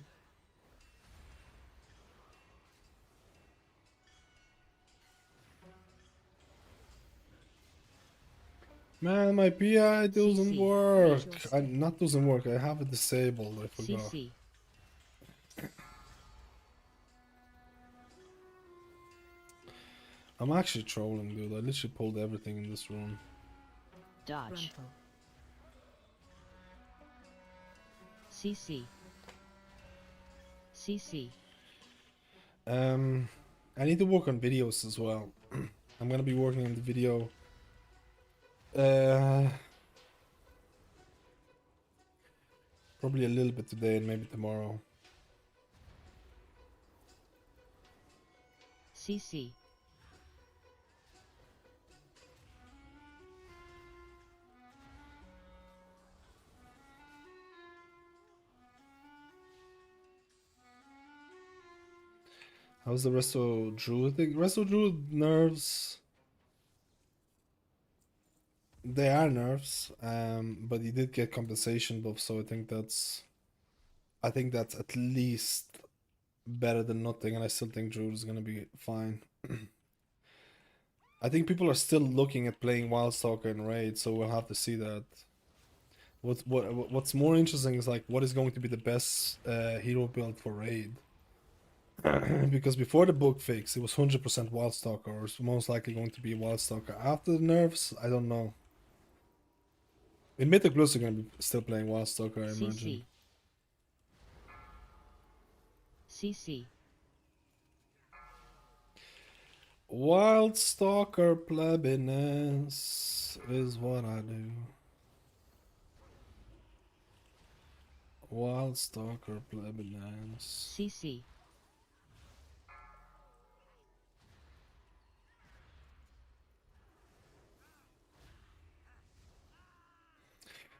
Speaker 2: Man, my PI doesn't work. Not doesn't work. I have it disabled. I forgot.
Speaker 11: CC.
Speaker 2: I'm actually trolling, dude. I literally pulled everything in this room.
Speaker 11: Dodge. CC. CC.
Speaker 2: I need to work on videos as well. I'm gonna be working on the video. Probably a little bit today and maybe tomorrow.
Speaker 11: CC.
Speaker 2: How's the Resto Druid thing? Resto Druid nerves. They are nerfs, but he did get compensation buff, so I think that's at least better than nothing, and I still think Druid is gonna be fine. I think people are still looking at playing Wildstalker and Raid, so we'll have to see that. What's more interesting is like what is going to be the best hero build for Raid. Because before the bug fix, it was 100% Wildstalker, or it's most likely going to be Wildstalker. After the nerfs, I don't know. In Mythic Plus, you're going to be still playing Wildstalker, I imagine.
Speaker 11: CC.
Speaker 2: Wildstalker plebiness is what I do. Wildstalker plebiness.
Speaker 11: CC.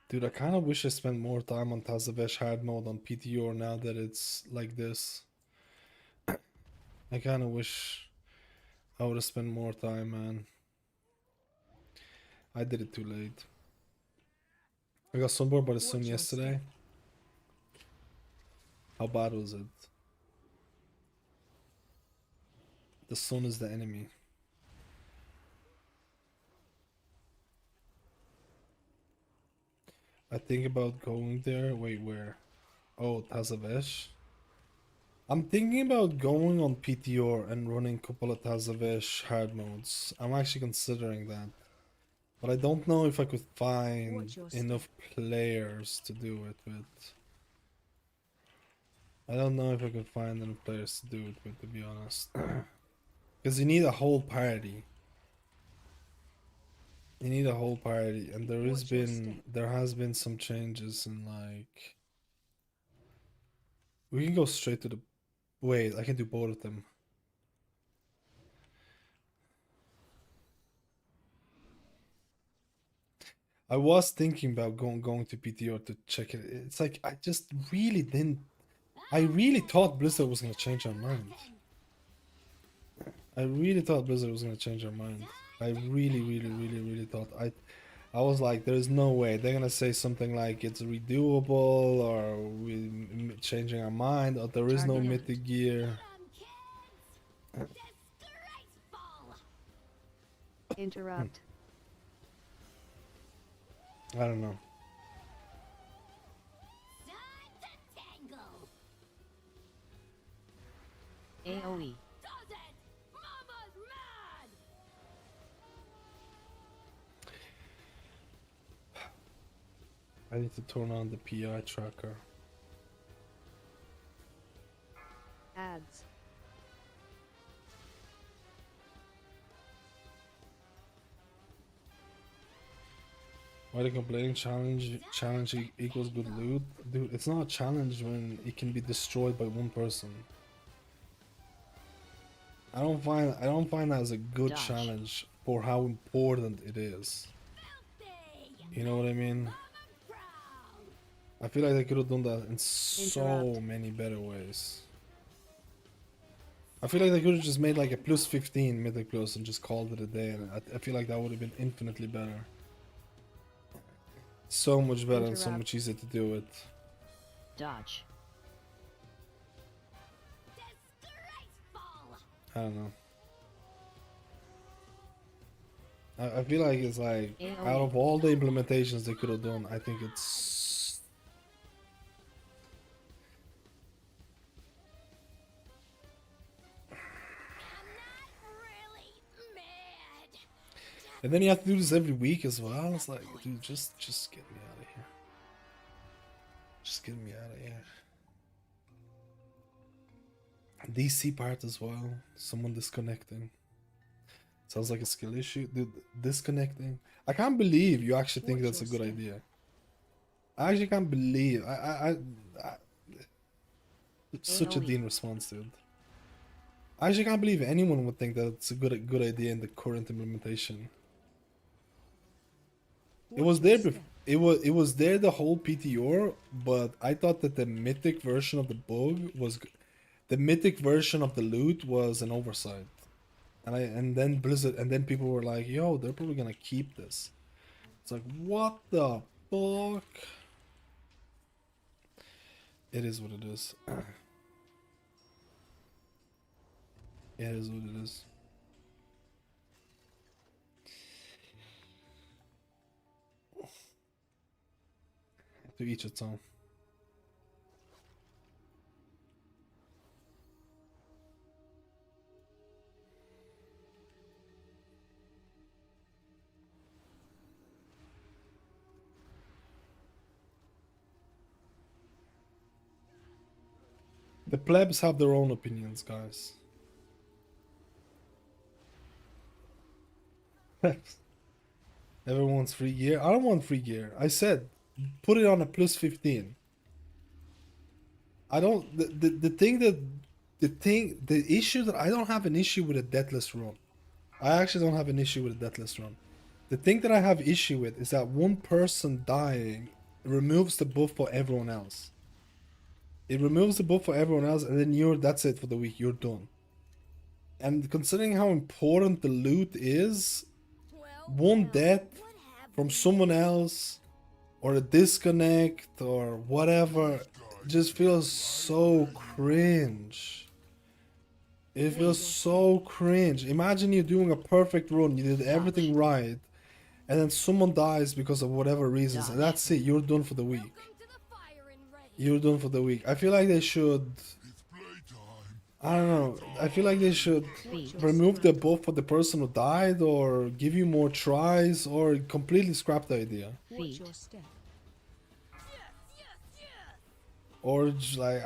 Speaker 2: Dude, I kind of wish I spent more time on Tazavesh hard mode on PTR now that it's like this. I kind of wish I would have spent more time, man. I did it too late. I got sunburned by the sun yesterday. How bad was it? The sun is the enemy. I think about going there. Wait, where? Oh, Tazavesh. I'm thinking about going on PTR and running a couple of Tazavesh hard modes. I'm actually considering that. But I don't know if I could find enough players to do it with. I don't know if I could find enough players to do it with, to be honest. Because you need a whole party. You need a whole party, and there has been some changes in like. We can go straight to the. Wait, I can do both of them. I was thinking about going to PTR to check it. It's like I just really didn't. I really thought Blizzard was gonna change their mind. I really thought Blizzard was gonna change their mind. I really thought. I was like, there's no way they're gonna say something like it's redoable or we changing our mind or there is no mythic gear.
Speaker 11: Interrupt.
Speaker 2: I don't know.
Speaker 11: AoE.
Speaker 2: I need to turn on the PI tracker.
Speaker 11: Ads.
Speaker 2: Why are they complaining? Challenge equals good loot? Dude, it's not a challenge when it can be destroyed by one person. I don't find that as a good challenge for how important it is. You know what I mean? I feel like they could have done that in so many better ways. I feel like they could have just made like a plus 15 Mythic Plus and just called it a day, and I feel like that would have been infinitely better. So much better and so much easier to do it.
Speaker 11: Dodge.
Speaker 2: I don't know. I feel like it's like, out of all the implementations they could have done, I think it's... And then you have to do this every week as well. It's like, dude, just get me out of here. Just get me out of here. DC part as well. Someone disconnecting. Sounds like a skill issue. Dude, disconnecting. I can't believe you actually think that's a good idea. I actually can't believe. It's such a Dean response, dude. I actually can't believe anyone would think that it's a good idea in the current implementation. It was there. It was there the whole PTR, but I thought that the mythic version of the bug was, the mythic version of the loot was an oversight, and then Blizzard, and then people were like, "Yo, they're probably gonna keep this." It's like, what the fuck? It is what it is. It is what it is. To each its own. The plebs have their own opinions, guys. Everyone wants free gear. I don't want free gear. I said, put it on a plus 15. I don't. The issue that I don't have an issue with a deathless run. I actually don't have an issue with a deathless run. The thing that I have issue with is that one person dying removes the buff for everyone else. It removes the buff for everyone else, and then that's it for the week. You're done. And considering how important the loot is, one death from someone else, or a disconnect, or whatever, just feels so cringe. It feels so cringe. Imagine you're doing a perfect run, you did everything right, and then someone dies because of whatever reasons, and that's it, you're done for the week. You're done for the week. I feel like they should... I don't know. I feel like they should remove the buff for the person who died, or give you more tries, or completely scrap the idea. Or just like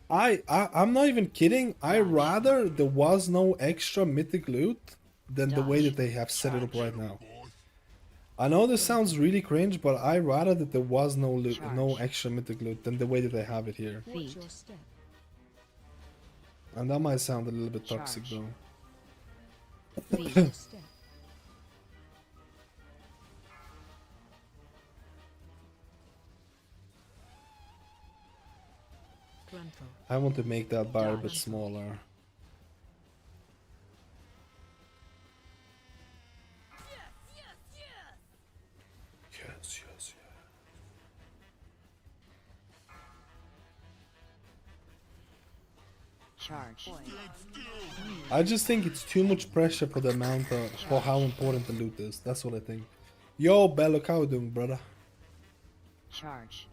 Speaker 2: I'm not even kidding. I rather there was no extra mythic loot than the way that they have set it up right now. I know this sounds really cringe, but I rather that there was no loot, no extra mythic loot than the way that they have it here. And that might sound a little bit toxic though. I want to make that bar a bit smaller. Yes, yes, yes.
Speaker 11: Charge.
Speaker 2: I just think it's too much pressure for the amount of, for how important the loot is. That's what I think. Yo, Bello, how you doing, brother?
Speaker 11: Charge.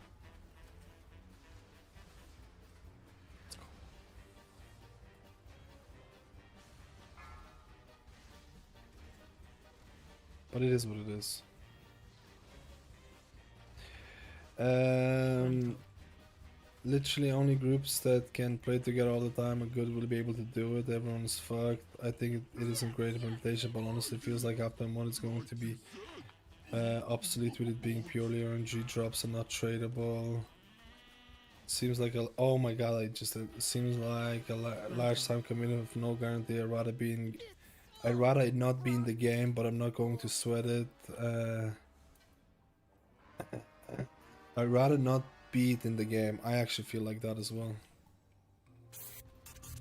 Speaker 2: But it is what it is. Literally only groups that can play together all the time are good will be able to do it. Everyone is fucked. I think it isn't great implementation, but honestly it feels like after one is going to be obsolete with it being purely RNG drops and not tradable. Seems like a, oh my god, it seems like a large time commitment with no guarantee. I'd rather it not be in the game, but I'm not going to sweat it. I'd rather not be it in the game. I actually feel like that as well.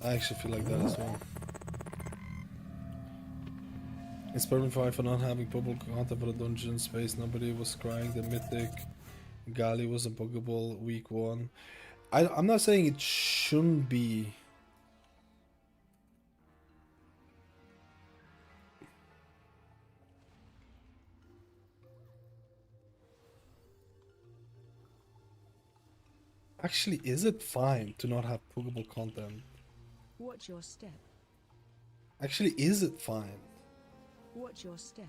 Speaker 2: I actually feel like that as well. It's perfect for not having public content for the dungeon space. Nobody was crying. The Mythic Gali was unbuggable week 1. I'm not saying it shouldn't be. Actually, is it fine to not have puggable content?
Speaker 6: Watch your step.
Speaker 2: Actually, is it fine?
Speaker 6: Watch your step.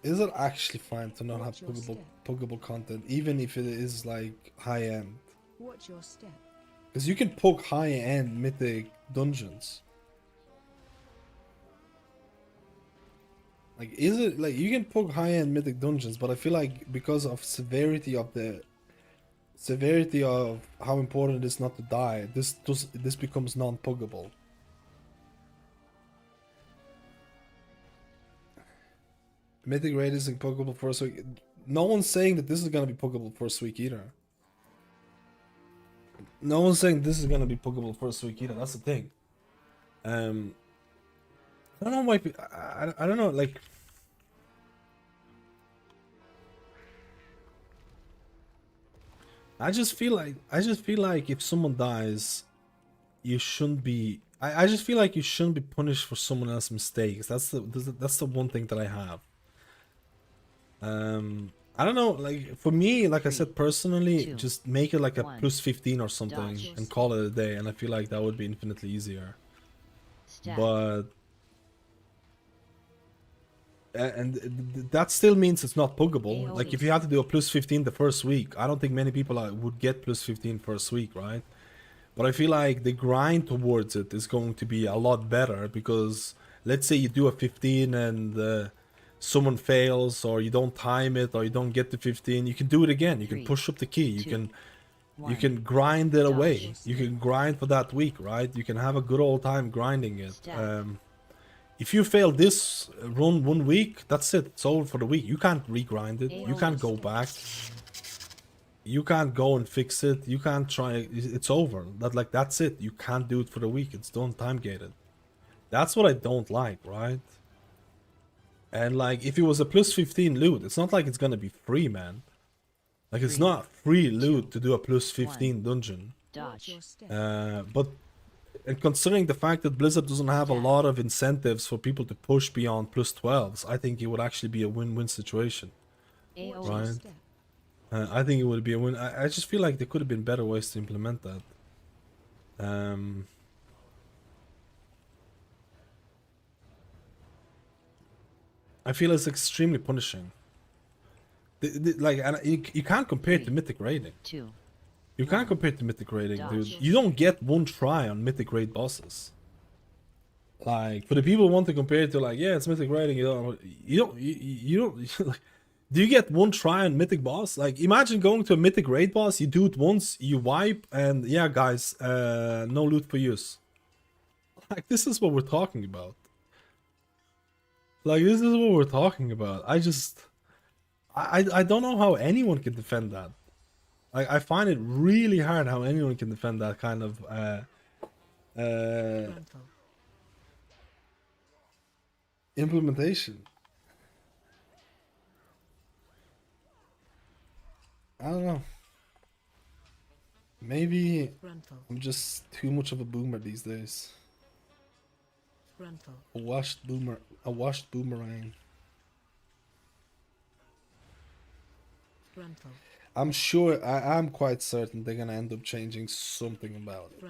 Speaker 2: Is it actually fine to not
Speaker 6: Watch
Speaker 2: have
Speaker 6: your
Speaker 2: puggable content, even if it is like high end?
Speaker 6: Watch your step.
Speaker 2: Because you can poke high end mythic dungeons. Like, is it like you can poke high end mythic dungeons, but I feel like because of severity of how important it is not to die, this becomes non-puggable. Mythic raid isn't puggable first week. No one's saying that this is gonna be puggable first week either. No one's saying this is gonna be puggable first week either. That's the thing. I don't know why. I don't know. Like, I just feel like if someone dies, you shouldn't be. I just feel like you shouldn't be punished for someone else's mistakes. That's the one thing that I have. I don't know, like for me, like I said personally, just make it like a plus 15 or something and call it a day, and I feel like that would be infinitely easier. But and that still means it's not puggable. Like if you have to do a plus 15 the first week, I don't think many people would get plus 15 first week, right? But I feel like the grind towards it is going to be a lot better, because let's say you do a 15 and someone fails, or you don't time it, or you don't get to 15, you can do it again. You can push up the key. You can grind it away. You can grind for that week, right? You can have a good old time grinding it. If you fail this run 1 week, that's it. It's over for the week. You can't regrind it. You can't go back. You can't go and fix it. You can't try. It's over. That's it. You can't do it for the week. It's done, time gated. That's what I don't like, right? And like, if it was a plus 15 loot, it's not like it's gonna be free, man. Like, it's not free loot to do a plus 15 dungeon. But and considering the fact that Blizzard doesn't have a lot of incentives for people to push beyond plus 12s, I think it would actually be a win-win situation, right? I think it would be a win. I just feel like there could have been better ways to implement that. I feel it's extremely punishing. You can't compare it to Mythic raiding. You can't compare it to Mythic raiding, dude. You don't get one try on Mythic raid bosses. Like, for the people who want to compare it to, like, yeah, it's Mythic raiding, you don't like, do you get one try on Mythic boss? Like, imagine going to a Mythic raid boss, you do it once, you wipe, and yeah, guys, no loot for use. Like, this is what we're talking about. Like, this is what we're talking about. I don't know how anyone can defend that. I find it really hard how anyone can defend that kind of implementation. I don't know. Maybe I'm just too much of a boomer these days. A washed boomerang. I'm sure, I'm quite certain they're gonna end up changing something about it.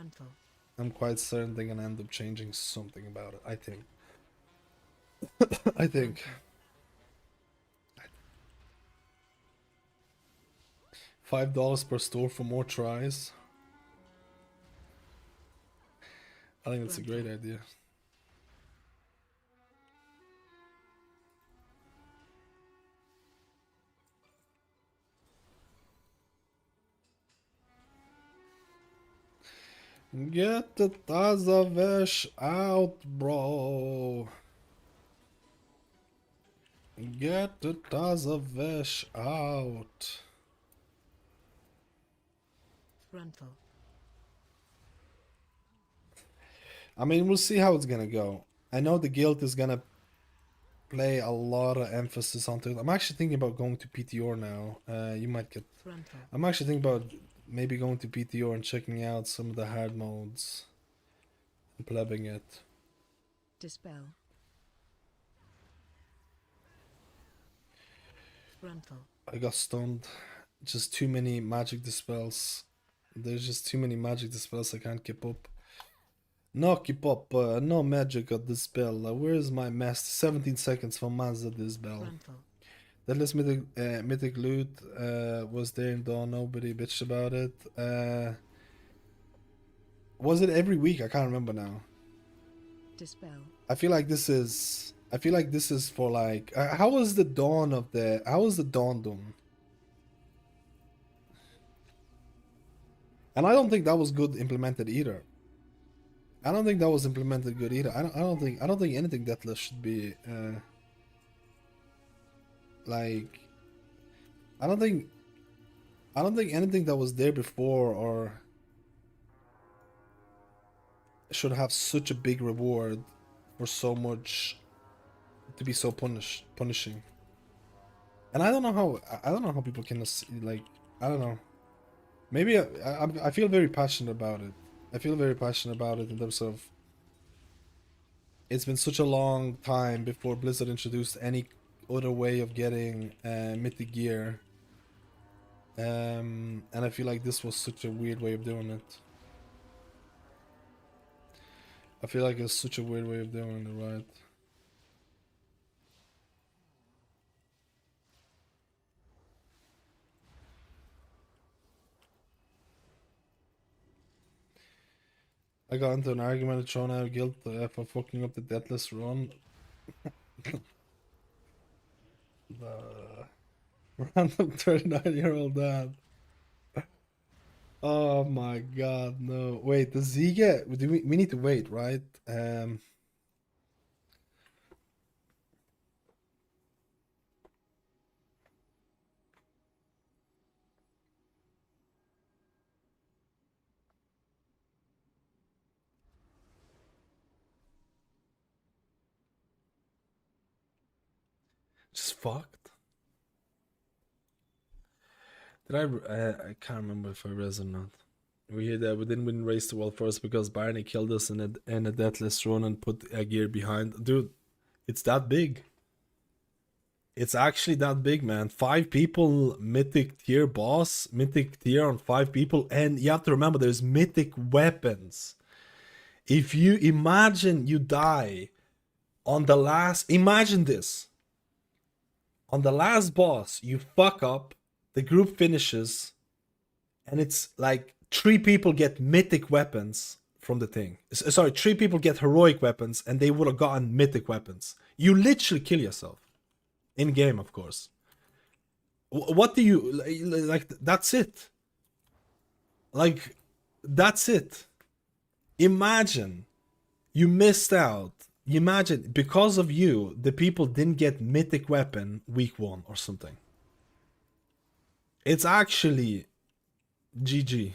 Speaker 2: I'm quite certain they're gonna end up changing something about it, I think. I think. $5 per store for more tries. I think it's a great idea. Get the Tazavesh out, bro. Get the Tazavesh out. I mean, we'll see how it's gonna go. I know the guild is gonna play a lot of emphasis onto it. I'm actually thinking about going to PTR now. You might get... I'm actually thinking about maybe going to PTR and checking out some of the hard modes. And plebbing it.
Speaker 6: Dispel. Frontal.
Speaker 2: I got stunned. Just too many magic dispels. There's just too many magic dispels I can't keep up. No keep up, no magic of dispel. Where's my master? 17 seconds for Mazda dispel. That list mythic loot was there in Dawn, nobody bitched about it. Was it every week? I can't remember now.
Speaker 6: Dispel.
Speaker 2: I feel like this is for like how was the Dawn done? And I don't think that was good implemented either. I don't think that was implemented good either. I don't think anything deathless should be like I don't think anything that was there before or should have such a big reward for so much to be so punishing. And I don't know how people can like I don't know. Maybe I feel very passionate about it. I feel very passionate about it in terms of it's been such a long time before Blizzard introduced any other way of getting mythic gear. And I feel like this was such a weird way of doing it. I feel like it's such a weird way of doing it, right? I got into an argument with Tron out of guilt for fucking up the deathless run. The random 39-year-old dad. Oh my god, no. Wait, does he get... we need to wait, right? Just fucked. Did I can't remember if I res or not. We didn't win race to world first because Barney killed us in a deathless run and put a gear behind. Dude, it's that big. It's actually that big, man. 5 people, mythic tier boss, mythic tier on 5 people, and you have to remember there's mythic weapons. If you imagine you die on the last, imagine this. On the last boss, you fuck up, the group finishes, and it's like 3 people get mythic weapons from the thing. Sorry, 3 people get heroic weapons, and they would have gotten mythic weapons. You literally kill yourself. In game, of course. What do you like? That's it. Like, that's it. Imagine you missed out. Imagine because of you, the people didn't get mythic weapon week 1 or something. It's actually GG.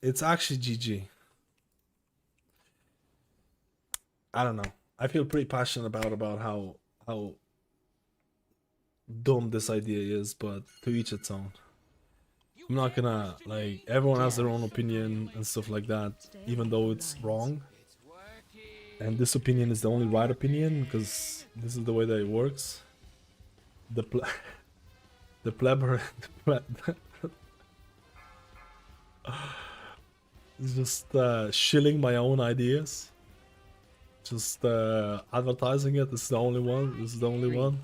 Speaker 2: It's actually GG. I don't know. I feel pretty passionate about how dumb this idea is, but to each its own. I'm not gonna, like, everyone has their own opinion and stuff like that, even though it's wrong. And this opinion is the only right opinion, because this is the way that it works. The plebber... it's just shilling my own ideas. Just advertising it. This is the only one. This is the only one.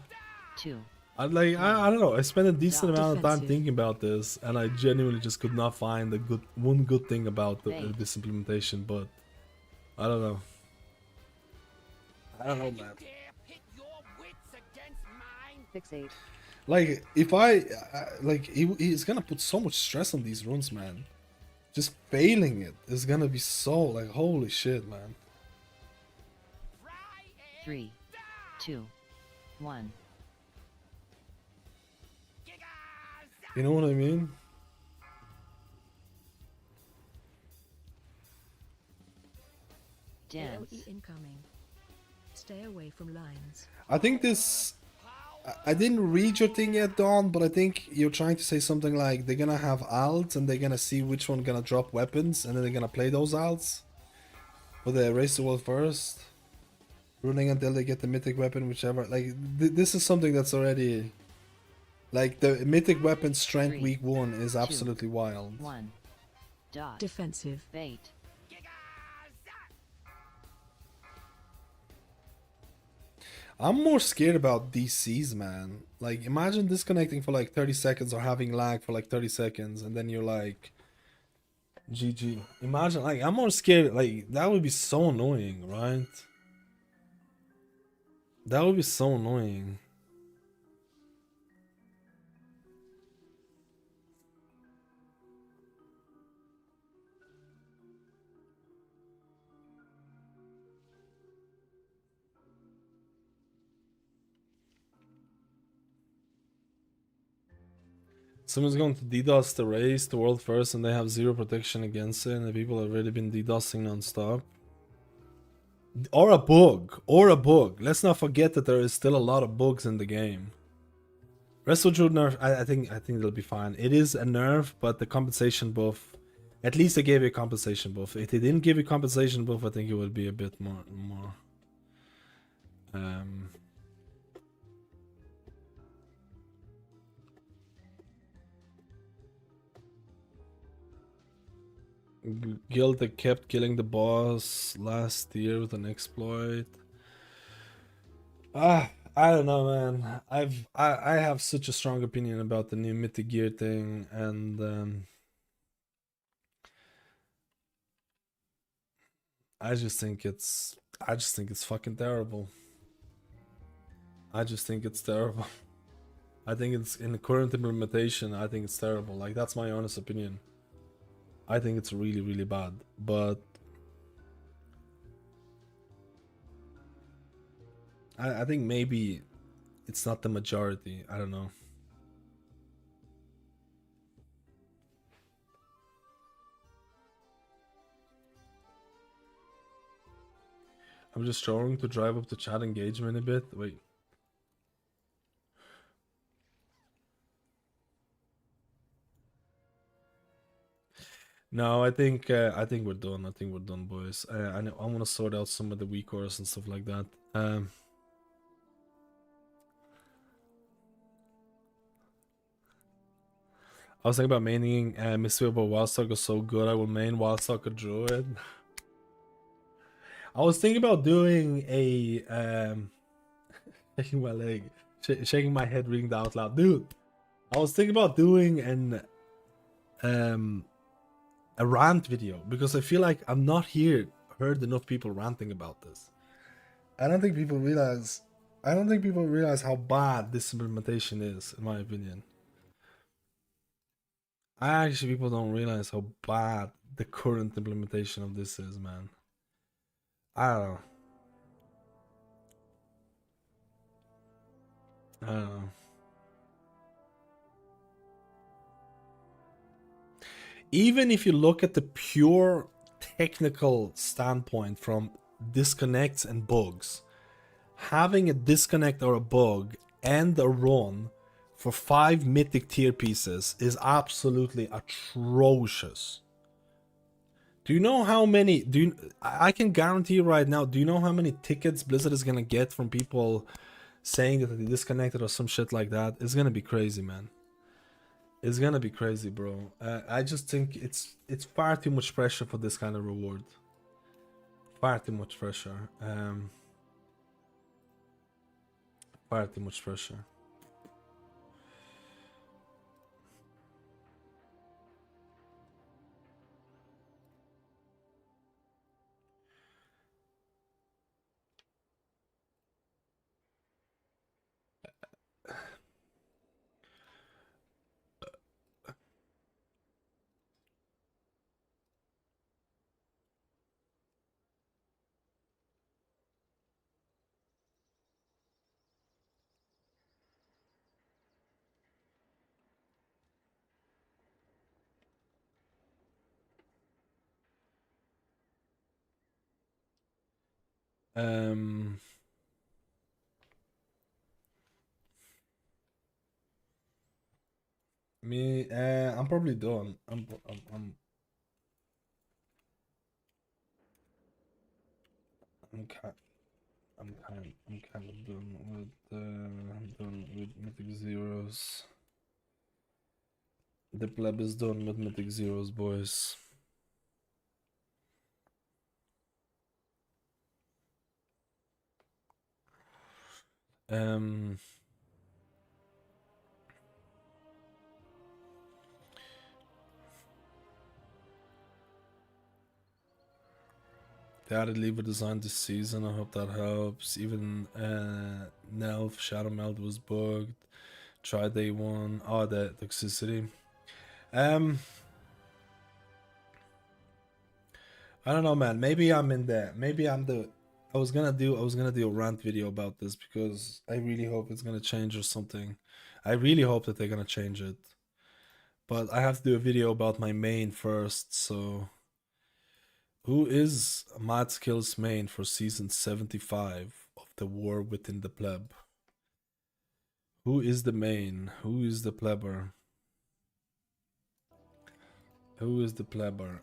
Speaker 11: 2.
Speaker 2: I don't know. I spent a decent amount of time thinking about this, and I genuinely just could not find one good thing about this implementation. But I don't know. I don't know, man.
Speaker 11: Fixate.
Speaker 2: Like, if he's gonna put so much stress on these runs, man. Just failing it is gonna be so, like, holy shit, man.
Speaker 11: 3, 2, 1.
Speaker 2: You know what I mean?
Speaker 11: Dance.
Speaker 6: AoE incoming. Stay away from lines.
Speaker 2: I think this... I didn't read your thing yet, Dawn, but I think you're trying to say something like they're gonna have alts and they're gonna see which one gonna drop weapons and then they're gonna play those alts. But they erase the world first. Running until they get the mythic weapon, whichever. Like, this is something that's already... Like, the mythic weapon strength
Speaker 11: 3,
Speaker 2: week 1 is
Speaker 11: 2,
Speaker 2: absolutely wild.
Speaker 11: 1. Dot.
Speaker 6: Defensive.
Speaker 11: Bait.
Speaker 2: I'm more scared about DCs, man. Like, imagine disconnecting for like 30 seconds or having lag for like 30 seconds and then you're like... GG. Imagine, like, I'm more scared, like, that would be so annoying, right? That would be so annoying. Someone's going to DDoS the race, the world first, and they have zero protection against it, and the people have already been DDoSing non-stop. Or a bug. Or a bug. Let's not forget that there is still a lot of bugs in the game. Resto Druid nerf, I think it'll be fine. It is a nerf, but the compensation buff, at least they gave you a compensation buff. If they didn't give you compensation buff, I think it would be a bit more guild that kept killing the boss last year with an exploit. I don't know, man. I have such a strong opinion about the new Mythic gear thing, and I just think it's fucking terrible. I just think it's terrible. I think it's in the current implementation. I think it's terrible. Like, that's my honest opinion. I think it's really, really bad, but I think maybe it's not the majority. I don't know. I'm just trying to drive up the chat engagement a bit. Wait. No, I think we're done. I think we're done, boys. I want to sort out some of the weak cores and stuff like that. I was thinking about maining Mystery of Wildstalker so good I will main Wildstalker Druid. I was thinking about doing a shaking my leg, shaking my head, reading that out loud, dude. I was thinking about doing a rant video because I feel like I'm not heard enough people ranting about this. I don't think people realize how bad this implementation is, in my opinion. People don't realize how bad the current implementation of this is, man. I don't know. Even if you look at the pure technical standpoint from disconnects and bugs, having a disconnect or a bug and a run for 5 mythic tier pieces is absolutely atrocious. Do you know how many? I can guarantee you right now. Do you know how many tickets Blizzard is gonna get from people saying that they disconnected or some shit like that? It's gonna be crazy, man. It's gonna be crazy, bro. I just think it's far too much pressure for this kind of reward. Far too much pressure. Far too much pressure. Um, Me, I'm probably done. I'm kind of done with Mythic Zeros. The pleb is done with Mythic Zeros, boys. They added lever design this season. I hope that helps. Even Nelf Shadow Meld was bugged. Try day one. Oh, the toxicity. I don't know, man. Maybe I'm in there. Maybe I'm the. I was gonna do a rant video about this because I really hope it's gonna change or something. I really hope that they're gonna change it. But I have to do a video about my main first. So, who is Mad Skill's main for season 75 of the War Within the Pleb? Who is the main? Who is the plebber? Who is the plebber?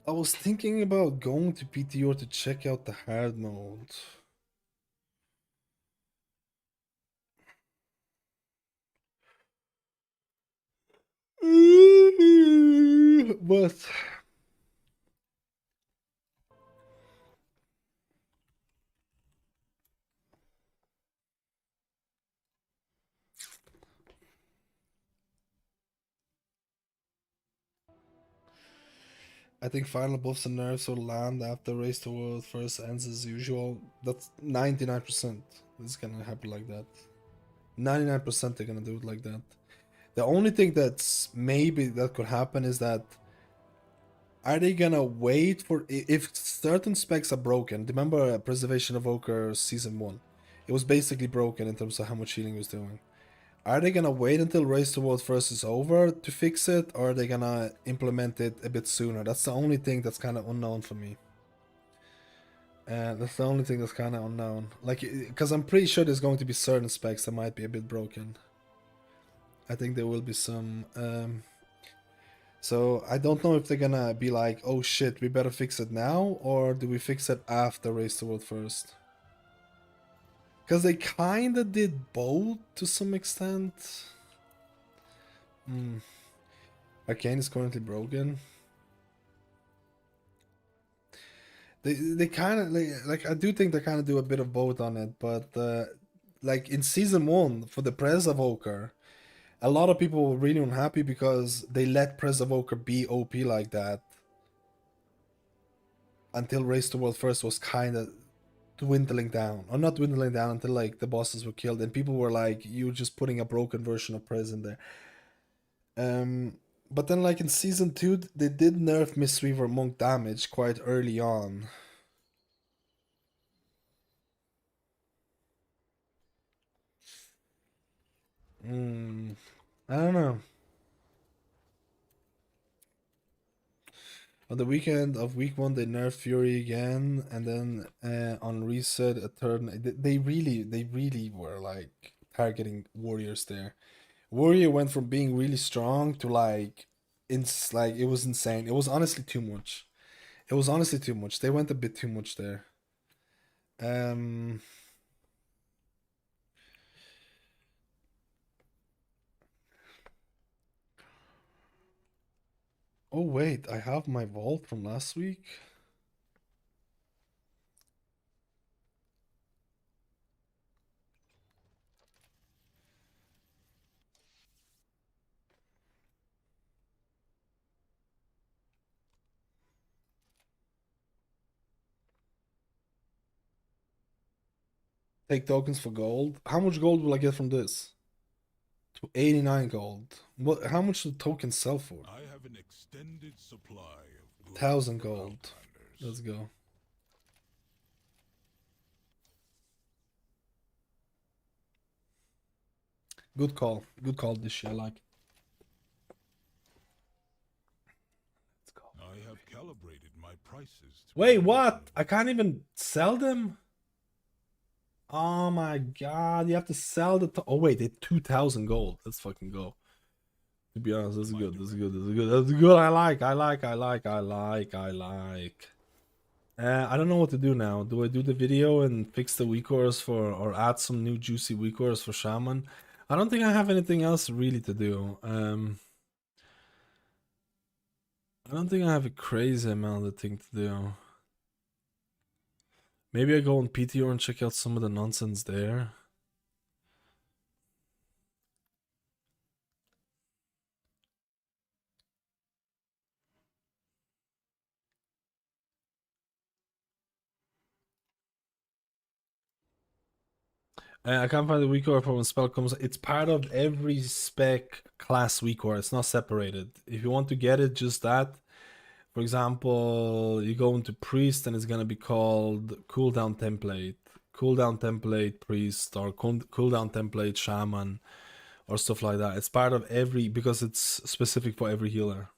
Speaker 2: I was thinking about going to PTO to check out the hard mode. But I think final buffs and nerfs will land after Race to World first ends as usual. That's 99%. It's gonna happen like that. 99% they're gonna do it like that. The only thing that's maybe that could happen is that are they gonna wait for if certain specs are broken? Remember Preservation Evoker Season 1? It was basically broken in terms of how much healing it was doing. Are they gonna wait until Race to World First is over to fix it, or are they gonna implement it a bit sooner? That's the only thing that's kind of unknown for me. That's the only thing that's kind of unknown. Like, because I'm pretty sure there's going to be certain specs that might be a bit broken. I think there will be some. So I don't know if they're gonna be like, oh shit, we better fix it now, or do we fix it after Race to World First? Because they kind of did both to some extent. Arcane is currently broken. They kind of like I do think they kind of do a bit of both on it, but like in season 1 for the Prez Evoker, a lot of people were really unhappy because they let Prez Evoker be OP like that until Race to World First was kind of dwindling down, or not dwindling down until like the bosses were killed, and people were like, "You're just putting a broken version of Prez in there." But then like in season 2, they did nerf Mistweaver Monk damage quite early on. I don't know. On the weekend of week 1, they nerfed Fury again, and then on reset, a turn. They really were like targeting warriors there. Warrior went from being really strong to like, like it was insane. It was honestly too much. It was honestly too much. They went a bit too much there. Oh wait, I have my vault from last week. Take tokens for gold. How much gold will I get from this? To 89 gold. What? How much do tokens sell for?
Speaker 8: I have an extended supply of
Speaker 2: 1,000 gold. Let's go. Good call. Good call, this shit. I like.
Speaker 8: I have calibrated my prices.
Speaker 2: Wait, what? I can't even sell them? Oh my god, you have to sell the... Oh wait, they're 2,000 gold. Let's fucking go. To be honest, this is good, this is good, this is good, that's good. I like. I don't know what to do now. Do I do the video and fix the weak cores for, or add some new juicy weak cores for Shaman? I don't think I have anything else really to do. I don't think I have a crazy amount of things to do. Maybe I go on PTR and check out some of the nonsense there. I can't find the weak core from when spell comes. It's part of every spec class weak core. It's not separated. If you want to get it, just that. For example, you go into priest and it's gonna be called cooldown template priest, or cooldown template shaman, or stuff like that. It's part of every, because it's specific for every healer.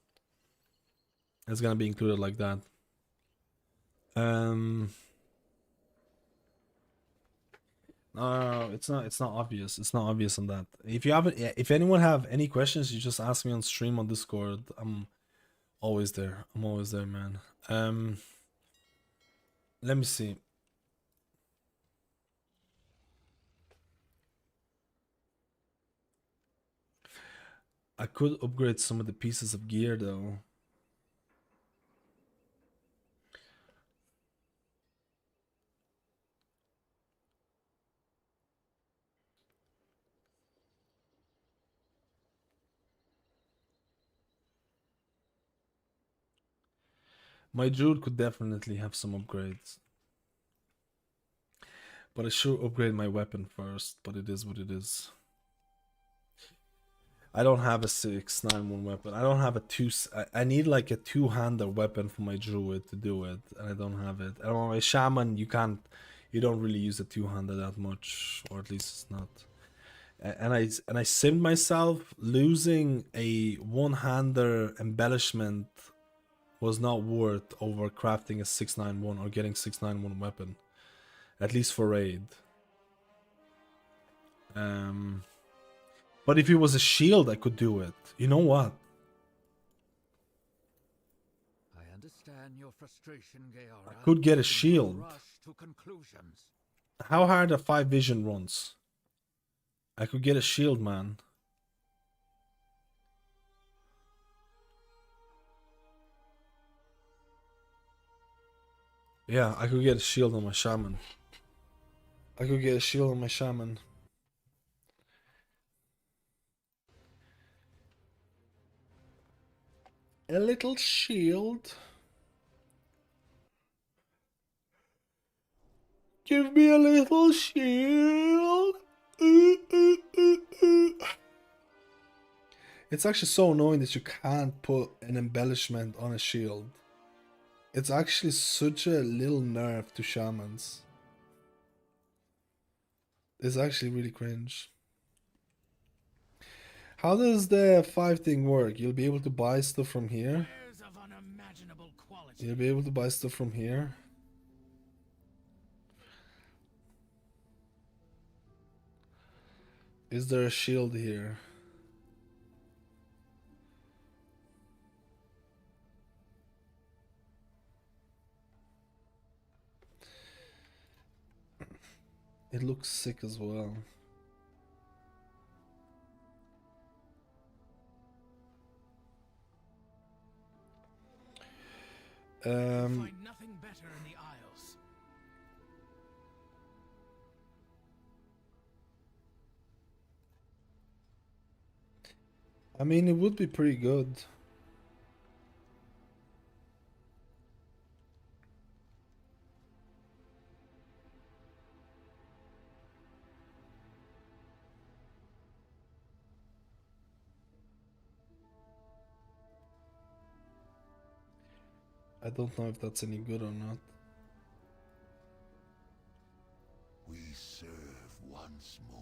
Speaker 2: It's gonna be included like that. No, it's not obvious. It's not obvious on that. If anyone have any questions, you just ask me on stream on Discord. I'm always there. I'm always there, man. Let me see. I could upgrade some of the pieces of gear though. My Druid could definitely have some upgrades. But I should upgrade my weapon first, but it is what it is. I don't have a 691 weapon. I don't have a I need like a two-hander weapon for my Druid to do it, and I don't have it. I don't know, my Shaman, you don't really use a two-hander that much, or at least it's not. And I simmed myself. Losing a one-hander embellishment was not worth over crafting a 691 or getting 691 weapon, at least for raid. But if it was a shield, I could do it. You know what?
Speaker 9: I understand your frustration, Geora.
Speaker 2: I could get a shield.
Speaker 9: Rush to conclusions.
Speaker 2: How hard are 5 vision runs? I could get a shield, man. Yeah, I could get a shield on my Shaman. I could get a shield on my Shaman. A little shield. Give me a little shield. It's actually so annoying that you can't put an embellishment on a shield. It's actually such a little nerf to shamans. It's actually really cringe. How does the 5 thing work? You'll be able to buy stuff from here. You'll be able to buy stuff from here. Is there a shield here? It looks sick as well.
Speaker 9: Find nothing better in the Isles.
Speaker 2: I mean, it would be pretty good. I don't know if that's any good or not.
Speaker 8: We serve once more.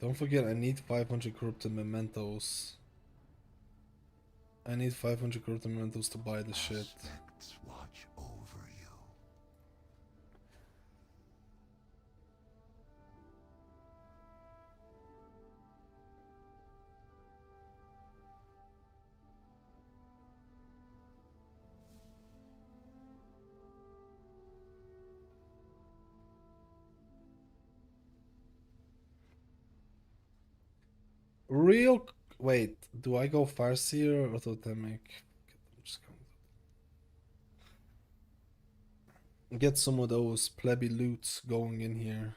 Speaker 2: Don't forget, I need 500 corrupted mementos. I need 500 corrupted mementos to buy the shit.
Speaker 8: Aspects watch over you.
Speaker 2: Wait, do I go Farseer or Totemic? Get some of those plebby loots going in here.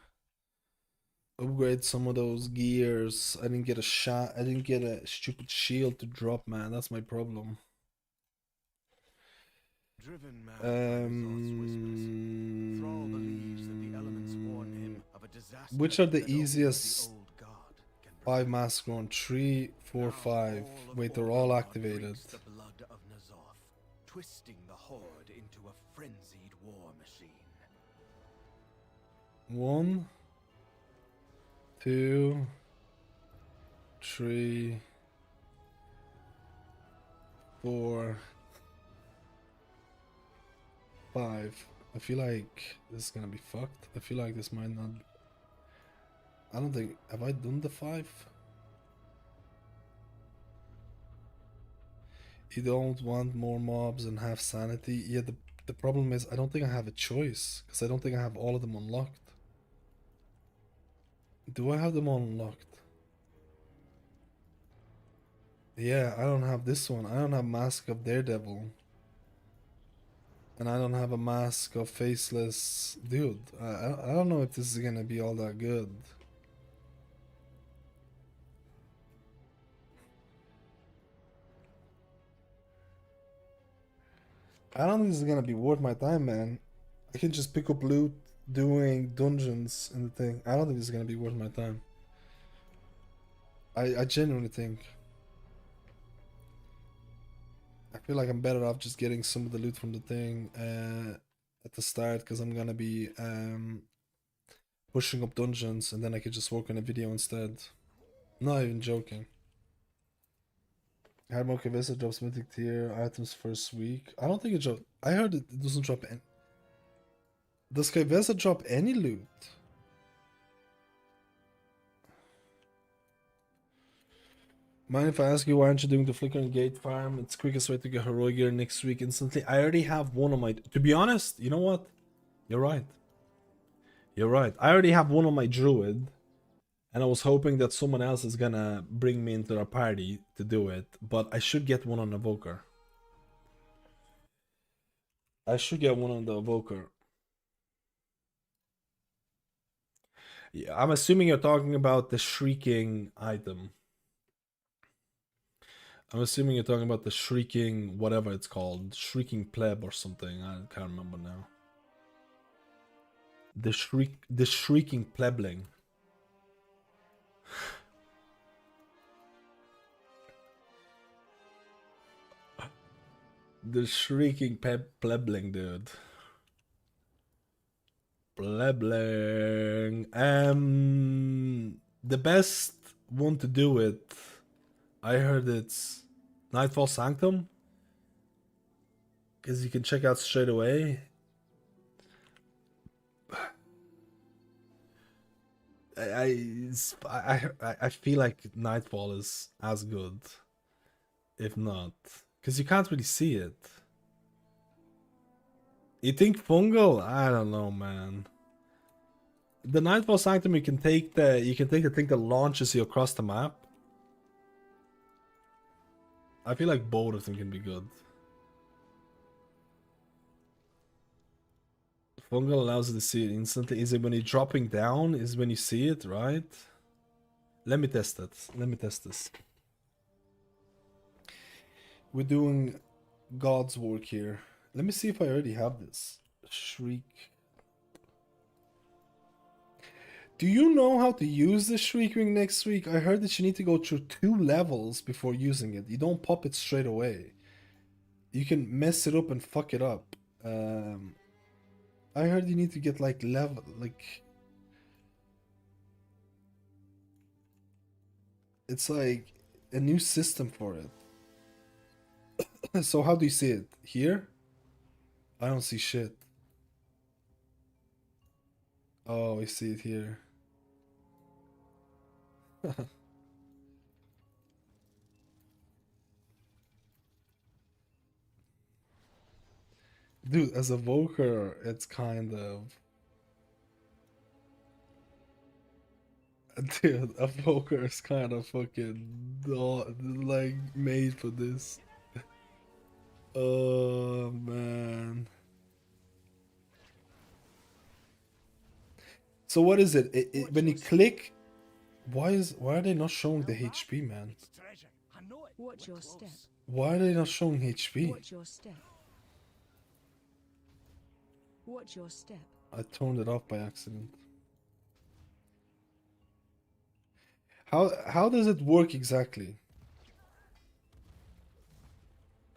Speaker 2: Upgrade some of those gears. I didn't get a shot. I didn't get a stupid shield to drop, man. That's my problem.
Speaker 8: Driven mad by Rizal's whispers, Thrall believes that the elements warn him of a disaster.
Speaker 2: Which are the
Speaker 8: that only
Speaker 2: easiest?
Speaker 8: the old god can
Speaker 2: 5 mask on 3, 4, 5. Wait, they're all activated.
Speaker 8: the blood of Nazoth, twisting the horde into a frenzied war machine.
Speaker 2: 1, 2, 3, 4, 5. I feel like this is gonna be fucked. I feel like this might not. I don't think. Have I done the 5? You don't want more mobs and have sanity. Yeah, the problem is I don't think I have a choice because I don't think I have all of them unlocked. Do I have them all unlocked? Yeah, I don't have this one. I don't have Mask of Daredevil. And I don't have a Mask of Faceless Dude. I don't know if this is gonna be all that good. I don't think this is gonna be worth my time, man. I can just pick up loot doing dungeons and the thing. I don't think this is gonna be worth my time. I genuinely think. I feel like I'm better off just getting some of the loot from the thing at the start because I'm gonna be pushing up dungeons and then I could just work on a video instead. Not even joking. Hardmode Kevesa drops Mythic tier items first week. I don't think it drops. I heard it doesn't drop any. Does Kevesa drop any loot? Mind if I ask you why aren't you doing the Flickering Gate farm? It's quickest way to get heroic gear next week instantly. I already have one on my... To be honest, you know what? You're right. You're right. I already have one on my Druid. And I was hoping that someone else is gonna bring me into their party to do it. But I should get one on Evoker. I should get one on the Evoker. Yeah, I'm assuming you're talking about the Shrieking item. I'm assuming you're talking about the Shrieking, whatever it's called. Shrieking Pleb or something. I can't remember now. The Shrieking Plebling. The Shrieking Plebling, dude. Plebling. The best one to do it, I heard it's Nightfall Sanctum, because you can check out straight away. I feel like Nightfall is as good, if not, because you can't really see it. You think fungal? I don't know, man. The Nightfall Sanctum, you can take the thing that launches you across the map. I feel like both of them can be good. Fungal allows you to see it instantly. Is it when you're dropping down? Is when you see it, right? Let me test it. Let me test this. We're doing God's work here. Let me see if I already have this. Shriek. Do you know how to use the Shriek Ring next week? I heard that you need to go through 2 levels before using it. You don't pop it straight away. You can mess it up and fuck it up. I heard you need to get like level, like... it's like a new system for it. So how do you see it? Here? I don't see shit. Oh, I see it here. Dude, as a Evoker, it's kind of... Dude, a Evoker is kind of fucking... like, made for this. Oh, man. So what is it? When you click... Why are they not showing the HP, man?
Speaker 19: Watch your step.
Speaker 2: Why are they not showing HP?
Speaker 19: Watch your step. Watch your step.
Speaker 2: I turned it off by accident. How does it work exactly?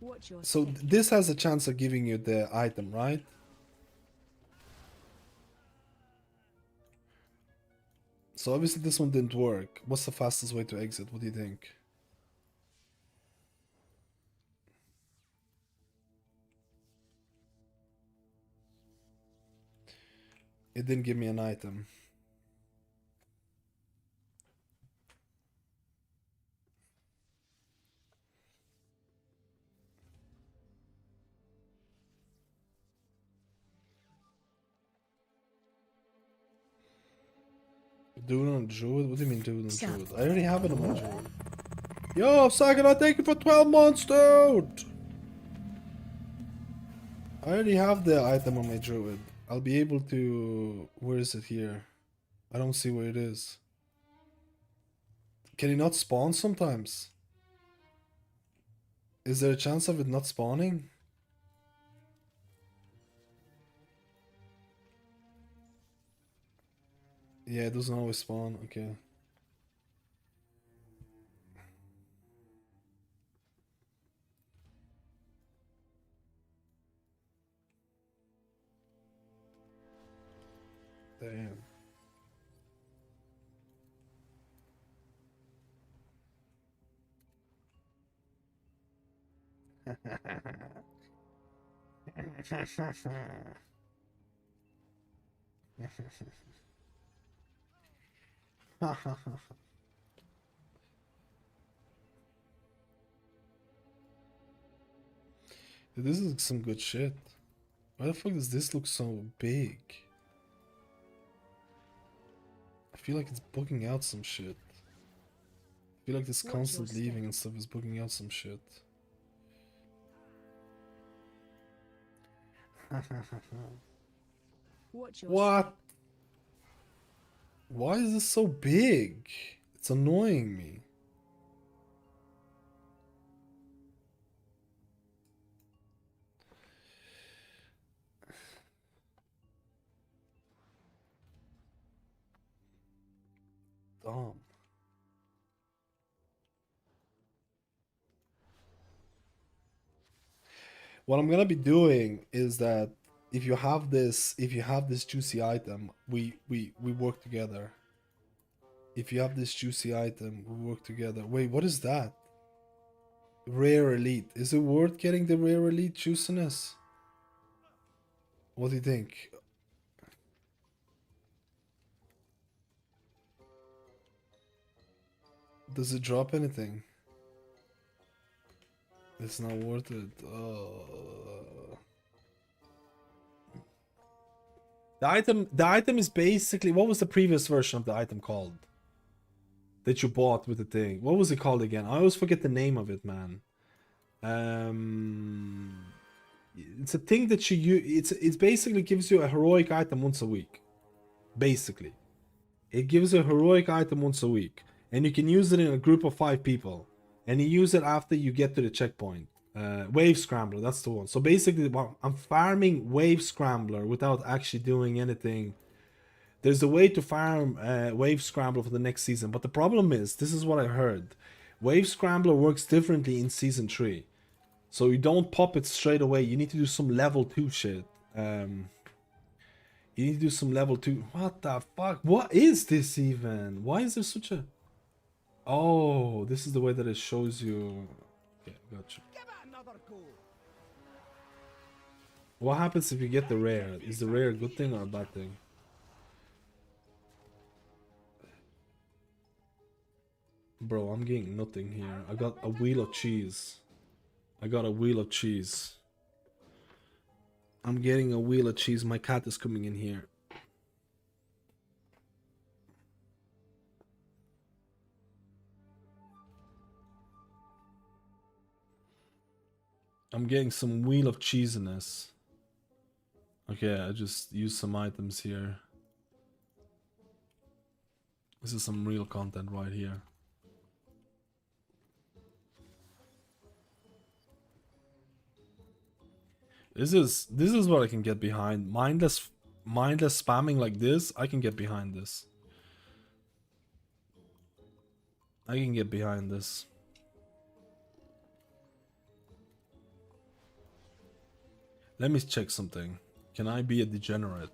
Speaker 19: Watch your
Speaker 2: So
Speaker 19: step.
Speaker 2: this has a chance of giving you the item, right? So obviously this one didn't work. What's the fastest way to exit? What do you think? It didn't give me an item. Do it on Druid? What do you mean do it on Druid? I already have it on my Druid. Yo, Sagan, I'll take it for 12 months, dude! I already have the item on my Druid. I'll be able to... Where is it here? I don't see where it is. Can it not spawn sometimes? Is there a chance of it not spawning? Yeah, it doesn't always spawn. Okay. Damn. Dude, this is some good shit. Why the fuck does this look so big? I feel like it's bugging out some shit. I feel like this constant leaving and stuff is bugging out some shit. What? Why is this so big? It's annoying me. Dumb. What I'm gonna be doing is that if you have this juicy item, we work together. If you have this juicy item, we work together. Wait, what is that? Rare elite. Is it worth getting the rare elite juiciness? What do you think? Does it drop anything? It's not worth it. The item is basically, what was the previous version of the item called? That you bought with the thing. What was it called again? I always forget the name of it, man. It's a thing that you use. It basically gives you a heroic item once a week. Basically. It gives you a heroic item once a week. And you can use it in a group of 5 people. And you use it after you get to the checkpoint. Wave Scrambler, that's the one. So basically, I'm farming Wave Scrambler without actually doing anything. There's a way to farm Wave Scrambler for the next season. But the problem is, this is what I heard. Wave Scrambler works differently in Season 3. So you don't pop it straight away. You need to do some level 2 shit. You need to do some level 2. What the fuck? What is this even? Why is there such a... Oh, this is the way that it shows you. Okay, gotcha. What happens if you get the rare? Is the rare a good thing or a bad thing? Bro, I'm getting nothing here. I got a wheel of cheese. I got a wheel of cheese. I'm getting a wheel of cheese. My cat is coming in here. I'm getting some wheel of cheesiness. Okay, I just used some items here. This is some real content right here. This is what I can get behind. Mindless spamming like this, I can get behind this. I can get behind this. Let me check something. Can I be a degenerate?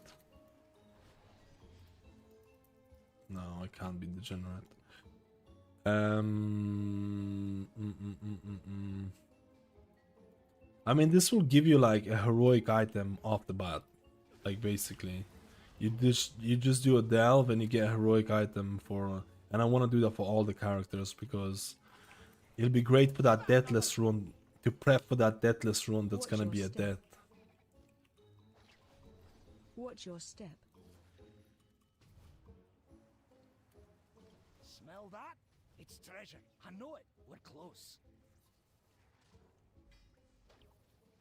Speaker 2: No, I can't be degenerate. I mean, this will give you like a heroic item off the bat. Like basically, you just do a delve and you get a heroic item for. And I want to do that for all the characters because it'll be great for that deathless run, to prep for that deathless run that's gonna be a death.
Speaker 6: Watch your step.
Speaker 16: Smell that? It's treasure. I know it. We're close.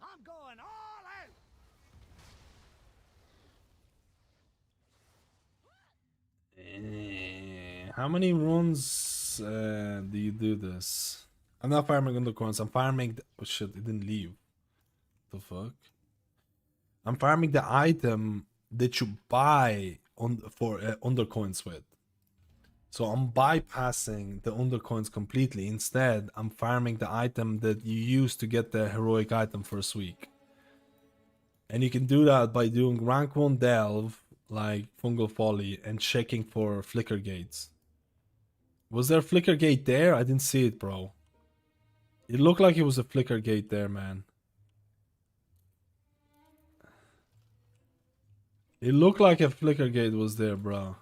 Speaker 16: I'm going all out.
Speaker 2: How many runs do you do this? I'm not farming undercoins. I'm farming. Oh shit! It didn't leave. The fuck? I'm farming the item that you buy on for undercoins with. So I'm bypassing the undercoins completely. Instead, I'm farming the item that you use to get the heroic item first week. And you can do that by doing rank 1 delve, like Fungal Folly, and checking for flicker gates. Was there a flicker gate there? I didn't see it, bro. It looked like it was a flicker gate there, man. It looked like a flicker gate was there, bro.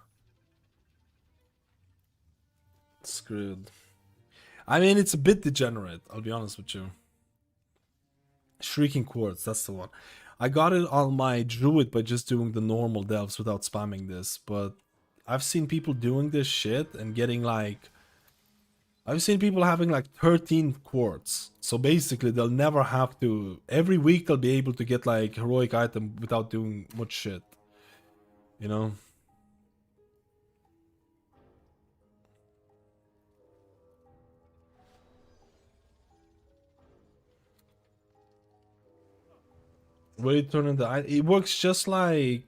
Speaker 2: Screwed. I mean, it's a bit degenerate, I'll be honest with you. Shrieking Quartz, that's the one. I got it on my Druid by just doing the normal delves without spamming this, but I've seen people doing this shit and getting like... I've seen people having like 13 quartz. So basically they'll never have to... Every week they'll be able to get like heroic item without doing much shit. You know? Where you turn in the item, it works just like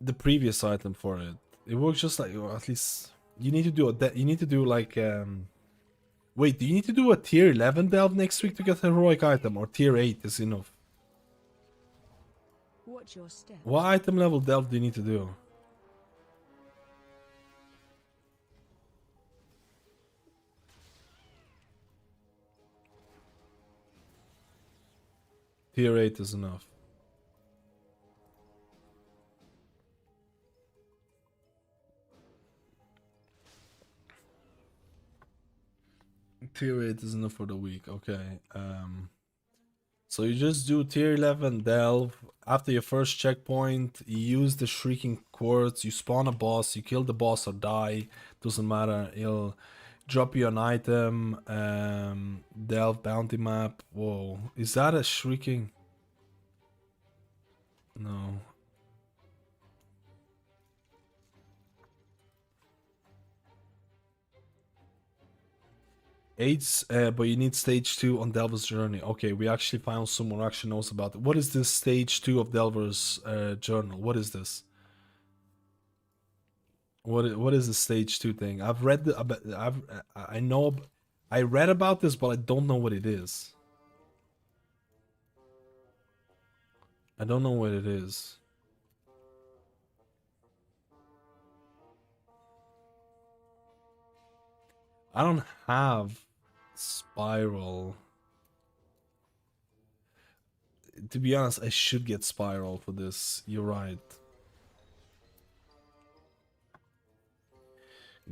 Speaker 2: the previous item for it. It works just like, or at least you need to do a you need to do like wait, do you need to do a tier 11 delve next week to get a heroic item, or tier 8 is enough?
Speaker 6: Watch your step.
Speaker 2: What item level delve do you need to do? Tier 8 is enough. Tier 8 is enough for the week, okay. So you just do tier 11 delve. After your first checkpoint, you use the Shrieking Quartz, you spawn a boss, you kill the boss or die, doesn't matter, he'll drop you an item. Delve bounty map. Whoa, is that a Shrieking? No. Eight, but you need stage 2 on Delver's Journey. Okay, we actually found someone who actually knows about it. What is this stage 2 of Delver's journal? What is this? What is the stage 2 thing? I've read the, I read about this, but I don't know what it is. I don't know what it is. I don't have Spiral. To be honest, I should get Spiral for this. You're right.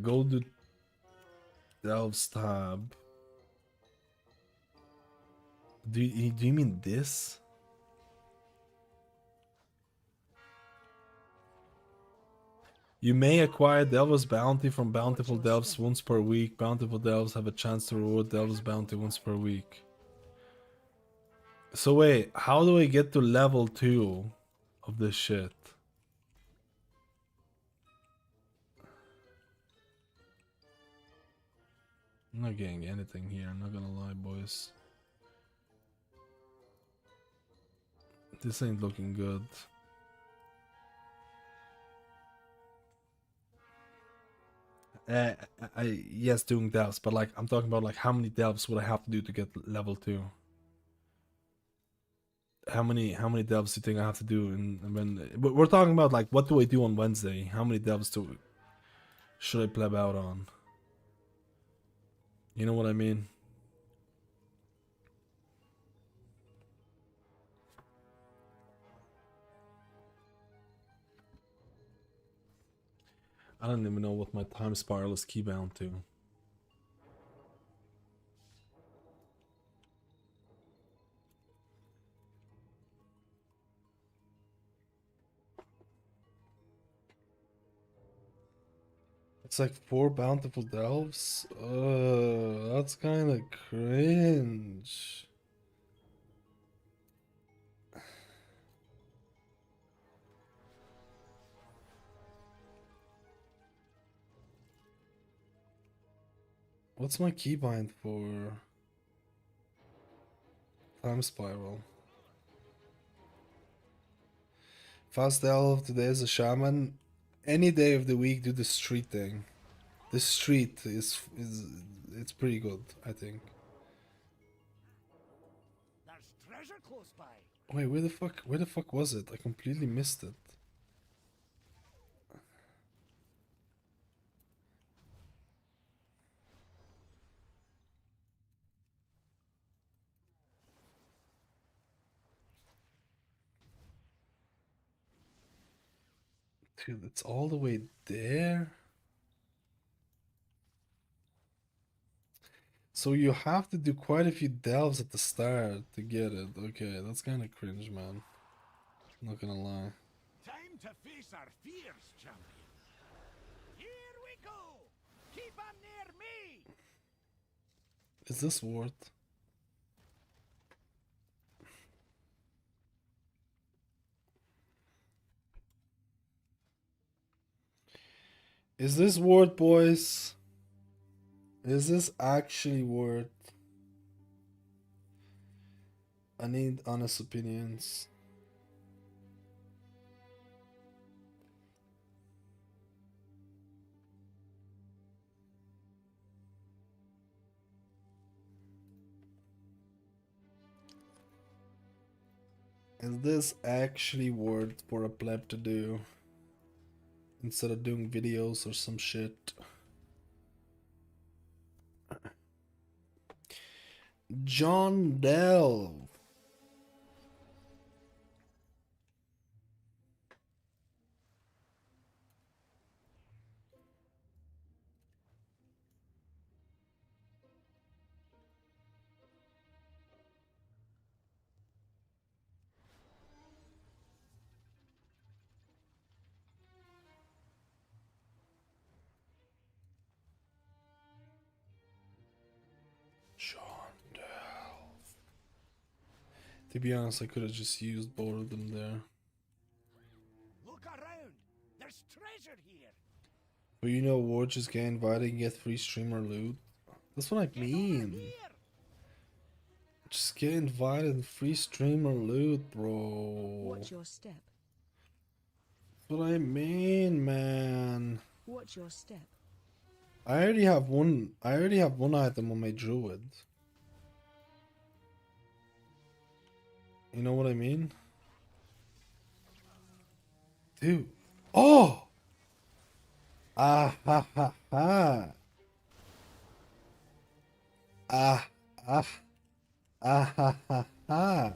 Speaker 2: Go to Delves tab. Do you mean this? You may acquire Delver's Bounty from Bountiful Delves once per week. Bountiful Delves have a chance to reward Delver's Bounty once per week. So wait, how do I get to level 2 of this shit? I'm not getting anything here, I'm not gonna lie, boys. This ain't looking good. Yes, doing delves, but like I'm talking about like how many delves would I have to do to get level 2? How many delves do you think I have to do? And when we're talking about like what do I do on Wednesday? How many delves should I pleb out on? You know what I mean? I don't even know what my time spiral is keybound to. It's like 4 bountiful delves. That's kind of cringe. What's my keybind for time spiral? Fast delve, today is a shaman. Any day of the week, do the street thing. The street is it's pretty good, I think.
Speaker 16: There's treasure close by.
Speaker 2: Wait, where the fuck was it? I completely missed it. Dude, it's all the way there. So you have to do quite a few delves at the start to get it. Okay, that's kind of cringe, man. Not gonna lie.
Speaker 16: Time to face our fears, champion. Here we go. Keep 'em near me.
Speaker 2: Is this worth? Is this worth, boys? Is this actually worth? I need honest opinions. Is this actually worth for a pleb to do? Instead of doing videos or some shit. John Delve. To be honest, I could have just used both of them there.
Speaker 16: Look around. There's treasure here.
Speaker 2: But you know, war just get invited and get free streamer loot. That's what I mean. Just get invited and free streamer loot, bro.
Speaker 6: Watch your step.
Speaker 2: That's what I mean, man.
Speaker 6: Watch your step.
Speaker 2: I already have one item on my druid. You know what I mean? Dude. Oh! Ah ha ha ha. Ah, ah, ah, ha, ha, ha.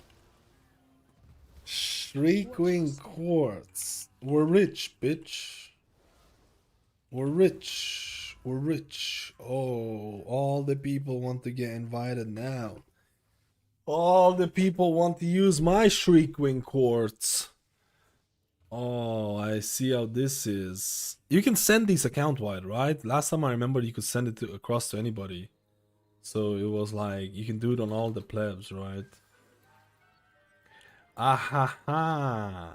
Speaker 2: Shrieking Quartz. We're rich, bitch. We're rich. We're rich. Oh, all the people want to get invited now. All the people want to use my Shrieking Quartz. Oh, I see how this is. You can send these account wide, right? Last time I remember you could send it across to anybody. So it was like, you can do it on all the plebs, right? Ahaha.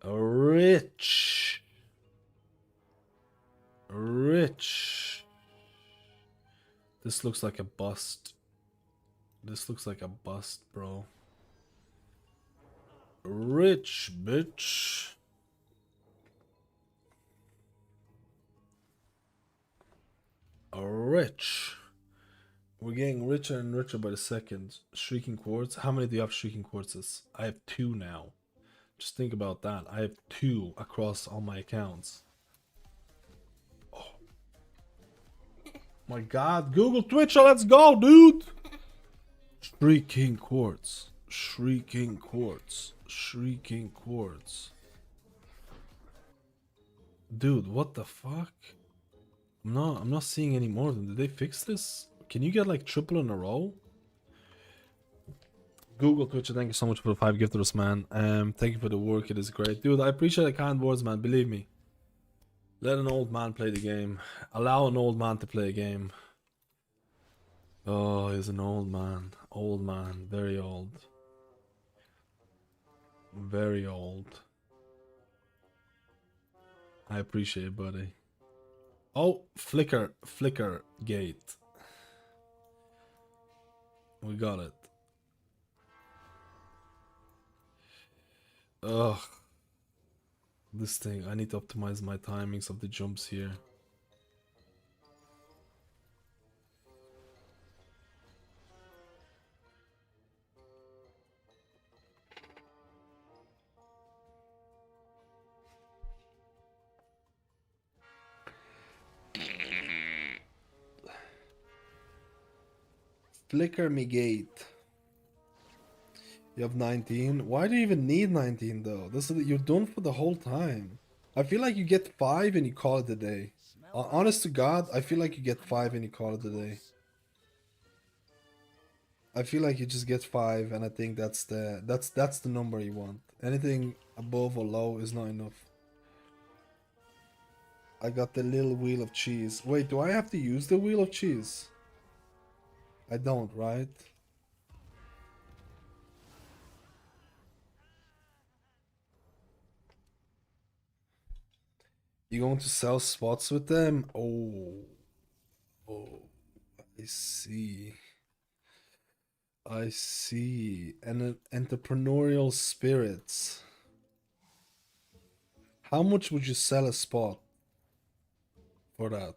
Speaker 2: Rich. Rich. This looks like a bust. This looks like a bust, bro. Rich, bitch. Rich. We're getting richer and richer by the second. Shrieking Quartz. How many do you have Shrieking Quartzes? I have 2 now. Just think about that. I have 2 across all my accounts. Oh. My god. Google Twitch, let's go, dude. Shrieking Quartz. Shrieking Quartz. Shrieking Quartz. Dude, what the fuck? I'm not seeing any more of them. Did they fix this? Can you get like triple in a row? Google Twitch, thank you so much for the 5 gifters, man. Thank you for the work. It is great. Dude, I appreciate the kind words, man. Believe me. Let an old man play the game. Allow an old man to play a game. Oh, he's an old man. Old man. Very old. Very old. I appreciate it, buddy. Oh, Flicker gate. We got it. Ugh. This thing, I need to optimize my timings of the jumps here. Flicker me gate. You have 19. Why do you even need 19 though? You're done for the whole time. I feel like you get 5 and you call it a day. Honest to God, I feel like you get 5 and you call it a day. I feel like you just get 5 and I think that's the number you want. Anything above or low is not enough. I got the little wheel of cheese. Wait, do I have to use the wheel of cheese? I don't, right? You going to sell spots with them? Oh, I see. I see. And entrepreneurial spirits. How much would you sell a spot for that?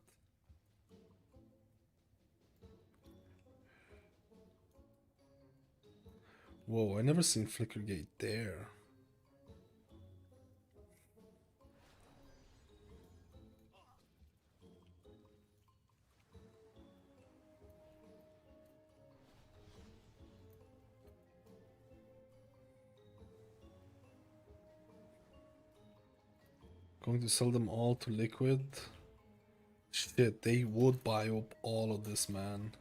Speaker 2: Whoa, I never seen Flickergate there. Going to sell them all to Liquid? Shit, they would buy up all of this, man.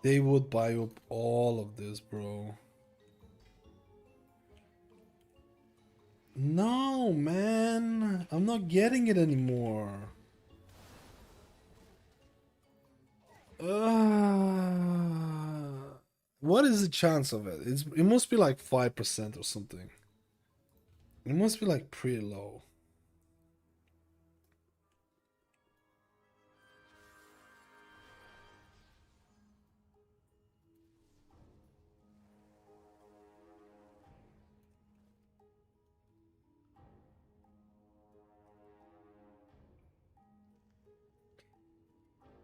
Speaker 2: They would buy up all of this, bro. No, man. I'm not getting it anymore. What is the chance of it? It must be like 5% or something. It must be like pretty low.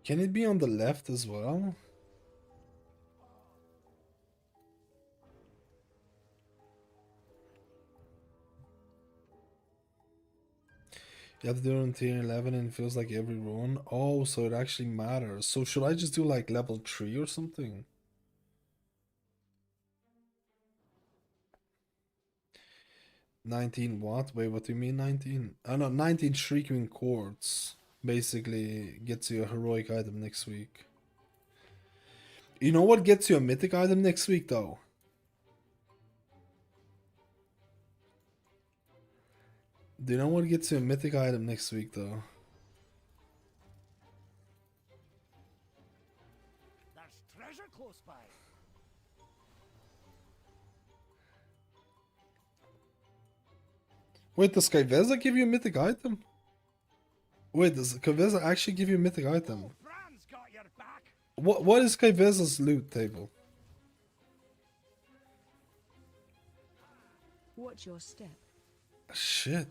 Speaker 2: Can it be on the left as well? You have to do it on tier 11 and it feels like every run. Oh, so it actually matters. So should I just do like level 3 or something? 19 what? Wait, what do you mean 19? Oh no, 19 Shrieking Chords. Basically gets you a heroic item next week. You know what gets you a mythic item next week though? Do you know what gets you a mythic item next week though?
Speaker 16: There's treasure close by.
Speaker 2: Wait, does Skyveza give you a mythic item? Wait, does Skyveza actually give you a mythic item?
Speaker 16: Fran's got your back.
Speaker 2: What is Skyveza's loot table?
Speaker 6: Watch your step.
Speaker 2: Shit.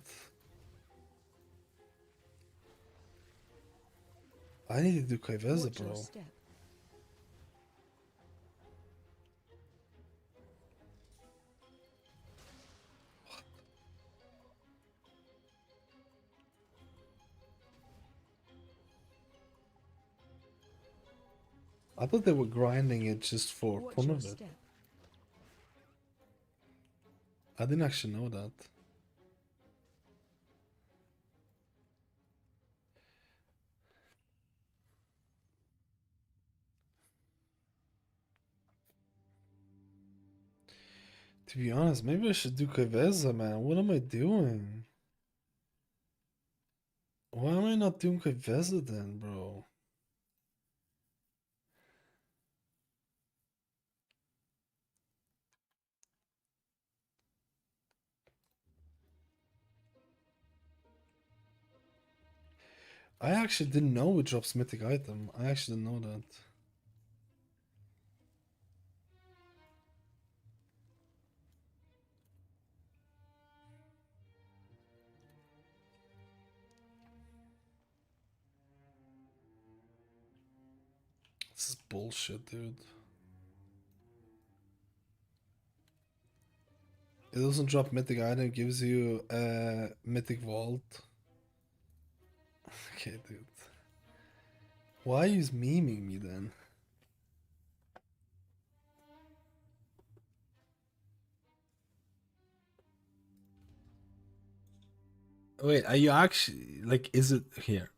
Speaker 2: I need to do Skyveza,
Speaker 6: Watch your
Speaker 2: bro.
Speaker 6: step.
Speaker 2: I thought they were grinding it just for
Speaker 6: Watch
Speaker 2: fun
Speaker 6: your
Speaker 2: of it.
Speaker 6: step.
Speaker 2: I didn't actually know that. To be honest, maybe I should do Kaveza, man. What am I doing? Why am I not doing Kaveza then, bro? I actually didn't know it drops mythic item. I actually didn't know that. This is bullshit, dude. It doesn't drop mythic item, it gives you a mythic vault. Okay, dude. Why are you memeing me then? Wait, are you actually like? Is it here?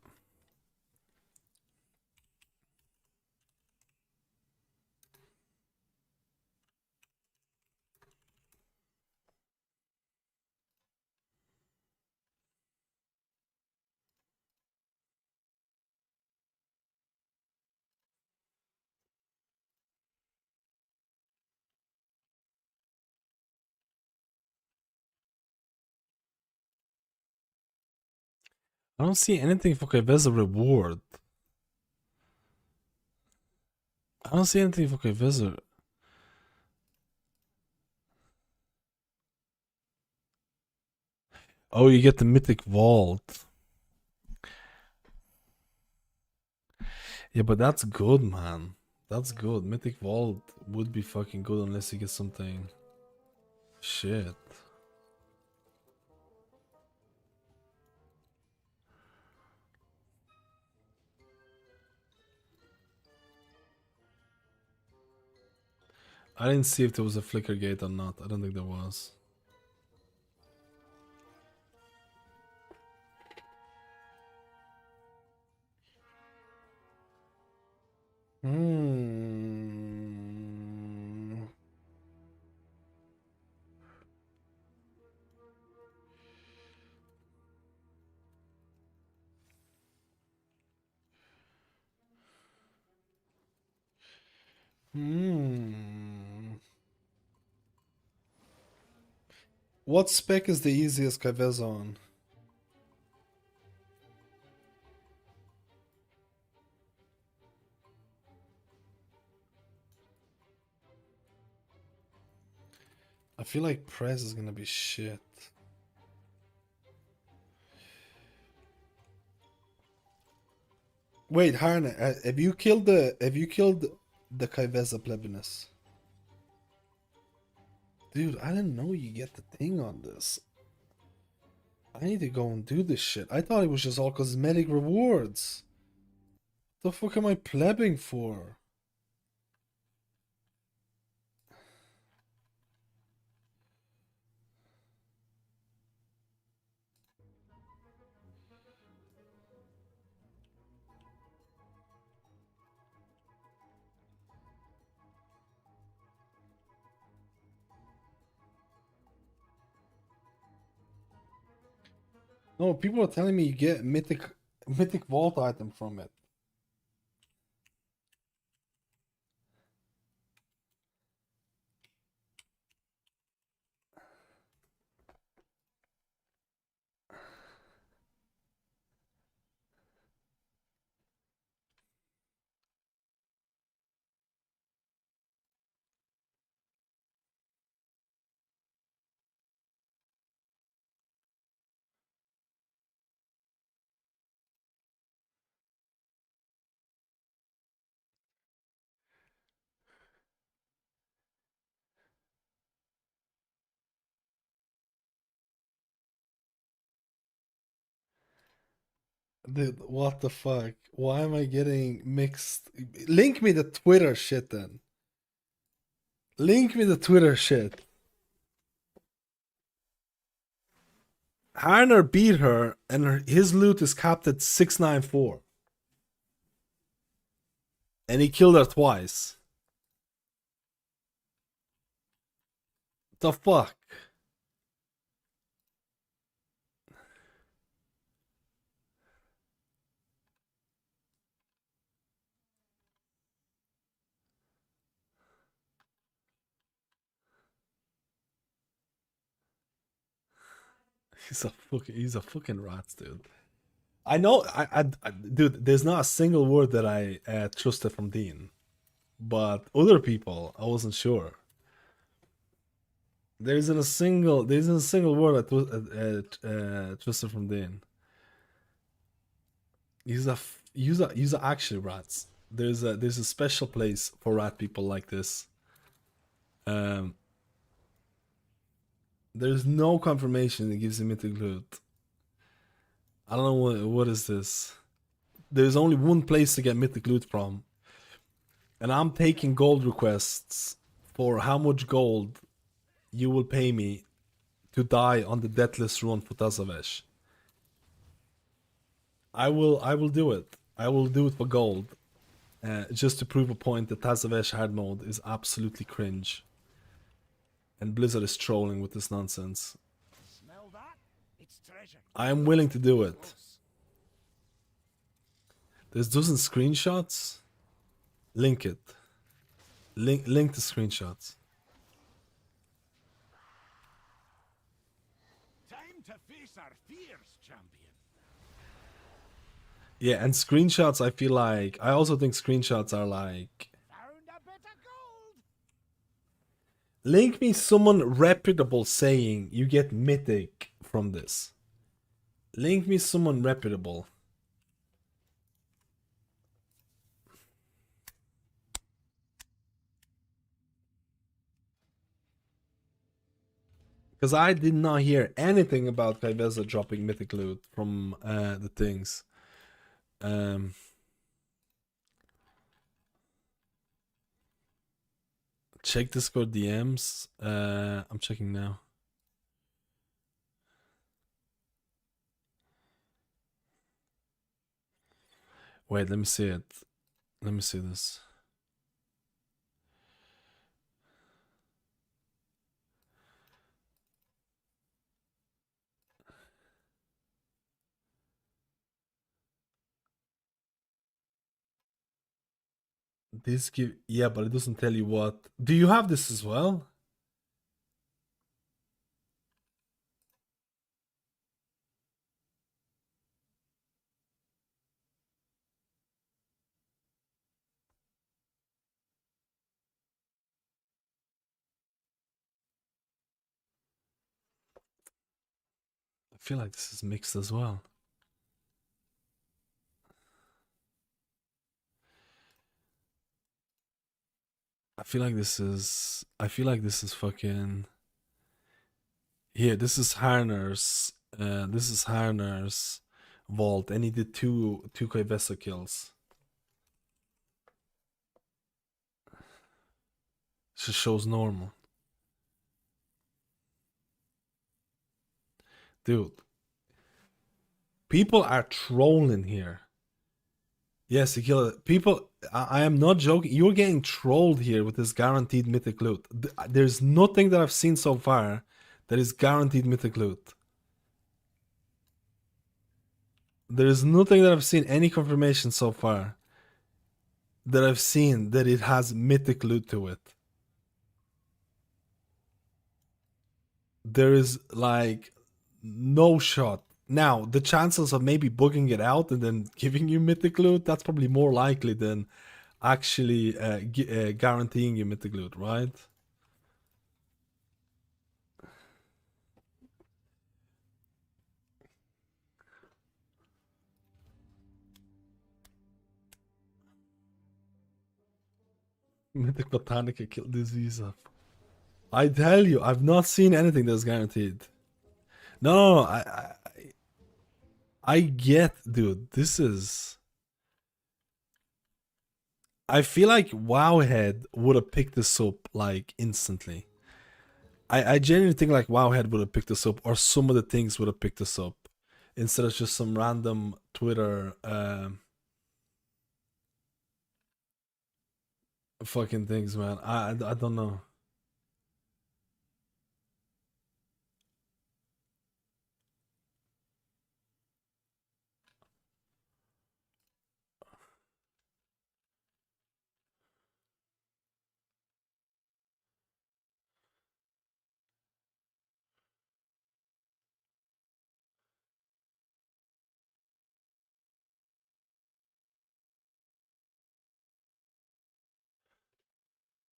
Speaker 2: I don't see anything for Kaveza reward. I don't see anything for Kaveza. Oh, you get the mythic vault. Yeah, but that's good, man. That's good. Mythic vault would be fucking good unless you get something. Shit. I didn't see if there was a flicker gate or not. I don't think there was. Hmm. Hmm. What spec is the easiest Kaveza on? I feel like press is gonna be shit. Wait, Harna, have you killed the Kaveza plebinus? Dude, I didn't know you get the thing on this. I need to go and do this shit. I thought it was just all cosmetic rewards. The fuck am I plebbing for? No, people are telling me you get mythic vault item from it. Dude, what the fuck? Why am I getting mixed? Link me the Twitter shit then. Link me the Twitter shit. Harner beat her, and his loot is capped at 694. And he killed her twice. The fuck? He's a fucking rat, dude. I know, dude. There's not a single word that I trusted from Dean, but other people, I wasn't sure. There isn't a single word I trusted from Dean. He's actually rats. There's a special place for rat people like this. There's no confirmation that gives him mythic loot. I don't know what is this. There's only one place to get mythic loot from, and I'm taking gold requests for how much gold you will pay me to die on the deathless run for Tazavesh. I will do it. I will do it for gold, just to prove a point that Tazavesh hard mode is absolutely cringe, and Blizzard is trolling with this nonsense.
Speaker 16: Smell that? It's treasure.
Speaker 2: I am willing to do it. There's dozen screenshots. Link it. Link the screenshots.
Speaker 16: Time to face our fears, champion.
Speaker 2: Yeah, and screenshots, I also think screenshots are like... Link me someone reputable saying you get mythic from this. Link me someone reputable. Because I did not hear anything about Kaiveza dropping mythic loot from the things. Check Discord DMs. I'm checking now. Wait, let me see it. Let me see this. This give, yeah, but it doesn't tell you what. Do you have this as well? I feel like this is mixed as well. I feel like this is fucking... Here, this is Harner's This is Harner's vault, and he did two Kaivesa kills. Just shows normal. Dude. People are trolling here. Yes, he killed it. People, I am not joking. You're getting trolled here with this guaranteed mythic loot. There's nothing that I've seen so far that is guaranteed mythic loot. There is nothing that I've seen, any confirmation so far, that I've seen that it has mythic loot to it. There is like no shot. Now, the chances of maybe bugging it out and then giving you mythic loot, that's probably more likely than actually guaranteeing you mythic loot, right? Mythic Botanica killed disease up. I tell you, I've not seen anything that's guaranteed. No, I get, dude, this is... I feel like Wowhead would have picked this up, like, instantly. I genuinely think, like, Wowhead would have picked this up, or some of the things would have picked this up, instead of just some random Twitter, fucking things, man. I don't know.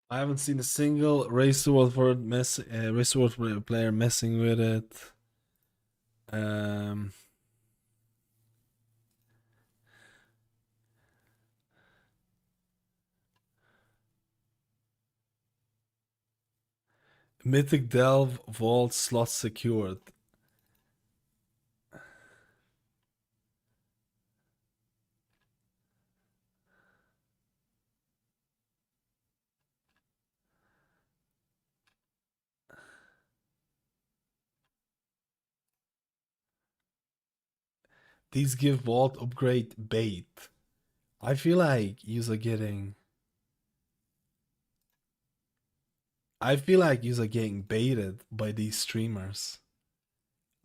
Speaker 2: I haven't seen a single Race to World player messing with it. Mythic Delve Vault slot secured. These give vault upgrade bait. I feel like you're getting... I feel like you're getting baited by these streamers.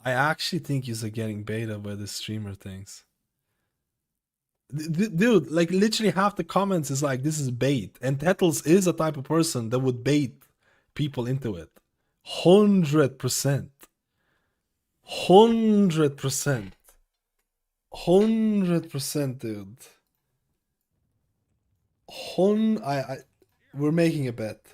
Speaker 2: I actually think you're getting baited by the streamer things. Dude, like literally half the comments is like, this is bait. And Tettles is a type of person that would bait people into it. 100%. 100%. 100%, dude. We're making a bet.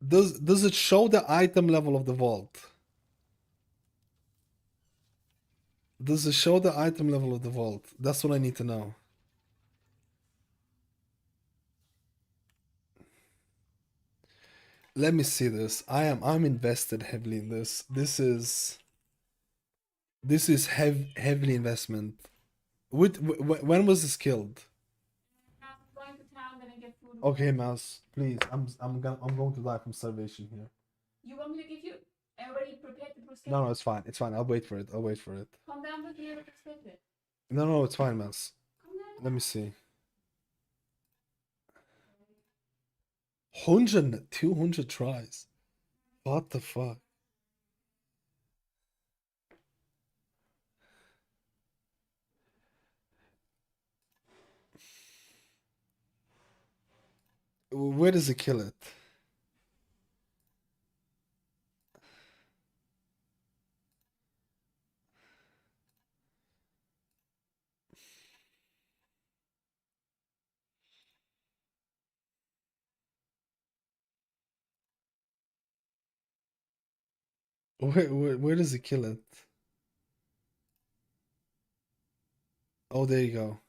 Speaker 2: Does it show the item level of the vault? Does it show the item level of the vault? That's what I need to know. Let me see this. I'm invested heavily in this. This is heavily investment. When was this killed?
Speaker 4: Going to town, then I get food.
Speaker 2: Okay, Mouse, please. I'm going to die from starvation here.
Speaker 4: You want me to give you? I already prepared the bruschetta.
Speaker 2: No, it's fine. It's fine. I'll wait for it.
Speaker 4: Come down with me, bruschetta.
Speaker 2: No, it's fine, Mouse. Let me see. 200 tries. What the fuck? Where does it kill it? Where does it kill it? Oh, there you go.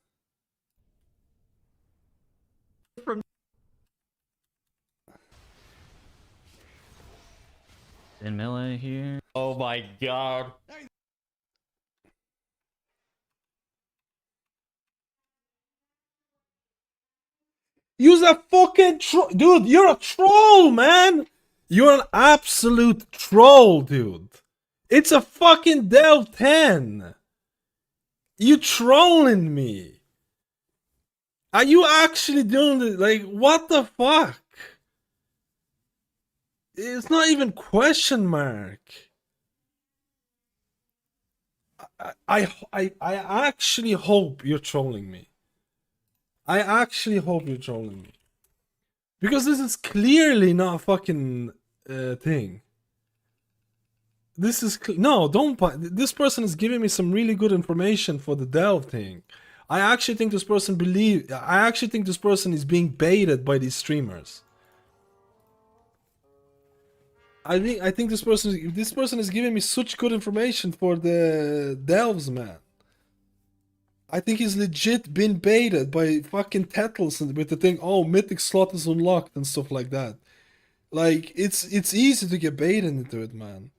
Speaker 21: In melee here.
Speaker 22: Oh my god.
Speaker 2: Use a fucking dude, you're a troll, man! You're an absolute troll, dude. It's a fucking Delve 10. You trolling me. Are you actually doing it? Like, what the fuck? It's not even question mark. I actually hope you're trolling me. I actually hope you're trolling me. Because this is clearly not a fucking thing. This is no, don't. This person is giving me some really good information for the Delve thing. I actually think this person is being baited by these streamers. I think this person is giving me such good information for the Delves, man. I think he's legit been baited by fucking Tettles with the thing, oh, Mythic slot is unlocked and stuff like that. Like, it's easy to get baited into it, man.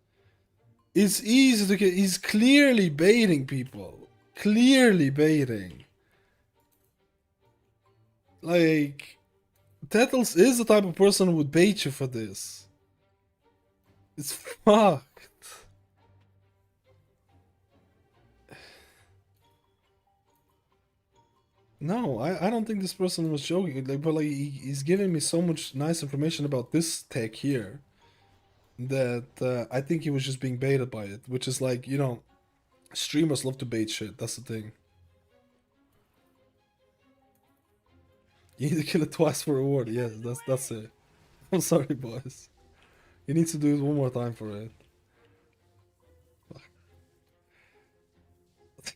Speaker 2: It's easy to get... He's clearly baiting people. Clearly baiting. Like, Tettles is the type of person who would bait you for this. It's fucked. No, I don't think this person was joking. Like, but like he's giving me so much nice information about this tech here that I think he was just being baited by it. Which is like, you know, streamers love to bait shit. That's the thing. You need to kill it twice for reward. Yes, that's it. I'm sorry, boys. You need to do it one more time for it.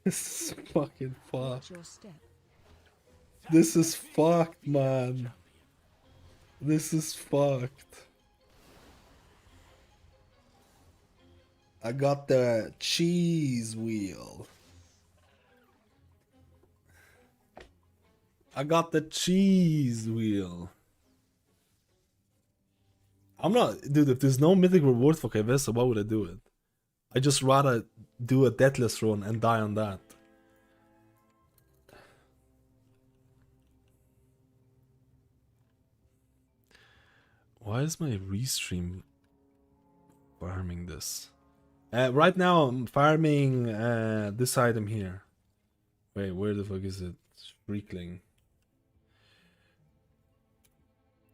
Speaker 2: This is fucking fucked. This is fucked, man. This is fucked. I got the cheese wheel. I got the cheese wheel. I'm not... Dude, if there's no mythic reward for Kevesa, why would I do it? I just rather do a deathless run and die on that. Why is my restream farming this? Right now I'm farming this item here. Wait, where the fuck is it? Shriekling.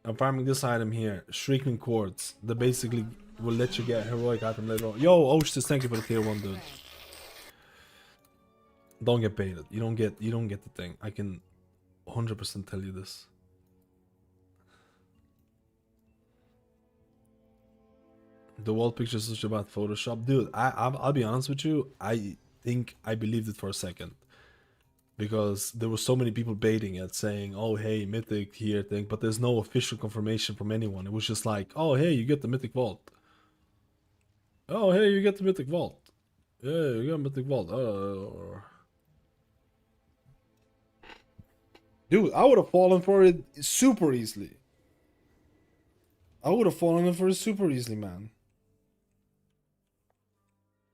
Speaker 2: I'm farming this item here, Shrieking Quartz. That basically will let you get heroic item later on. Yo, Oshtis, thank you for the tier 1, dude. Don't get baited. You don't get the thing. I can 100% tell you this. The wall picture is such a bad Photoshop. Dude, I'll be honest with you. I think I believed it for a second. Because there were so many people baiting it, saying, oh, hey, Mythic here thing. But there's no official confirmation from anyone. It was just like, oh, hey, you get the Mythic Vault. Oh, hey, you get the Mythic Vault. Yeah, you got Mythic Vault. Dude, I would have fallen for it super easily. I would have fallen for it super easily, man.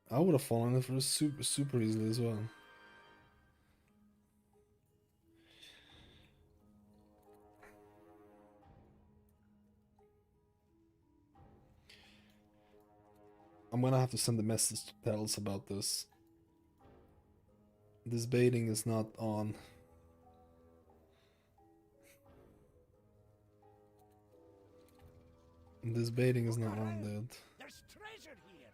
Speaker 2: I would have fallen for it super easily as well. I'm gonna have to send a message to Pels about this. This baiting is not on. This baiting is not on, dude.
Speaker 16: There's treasure here.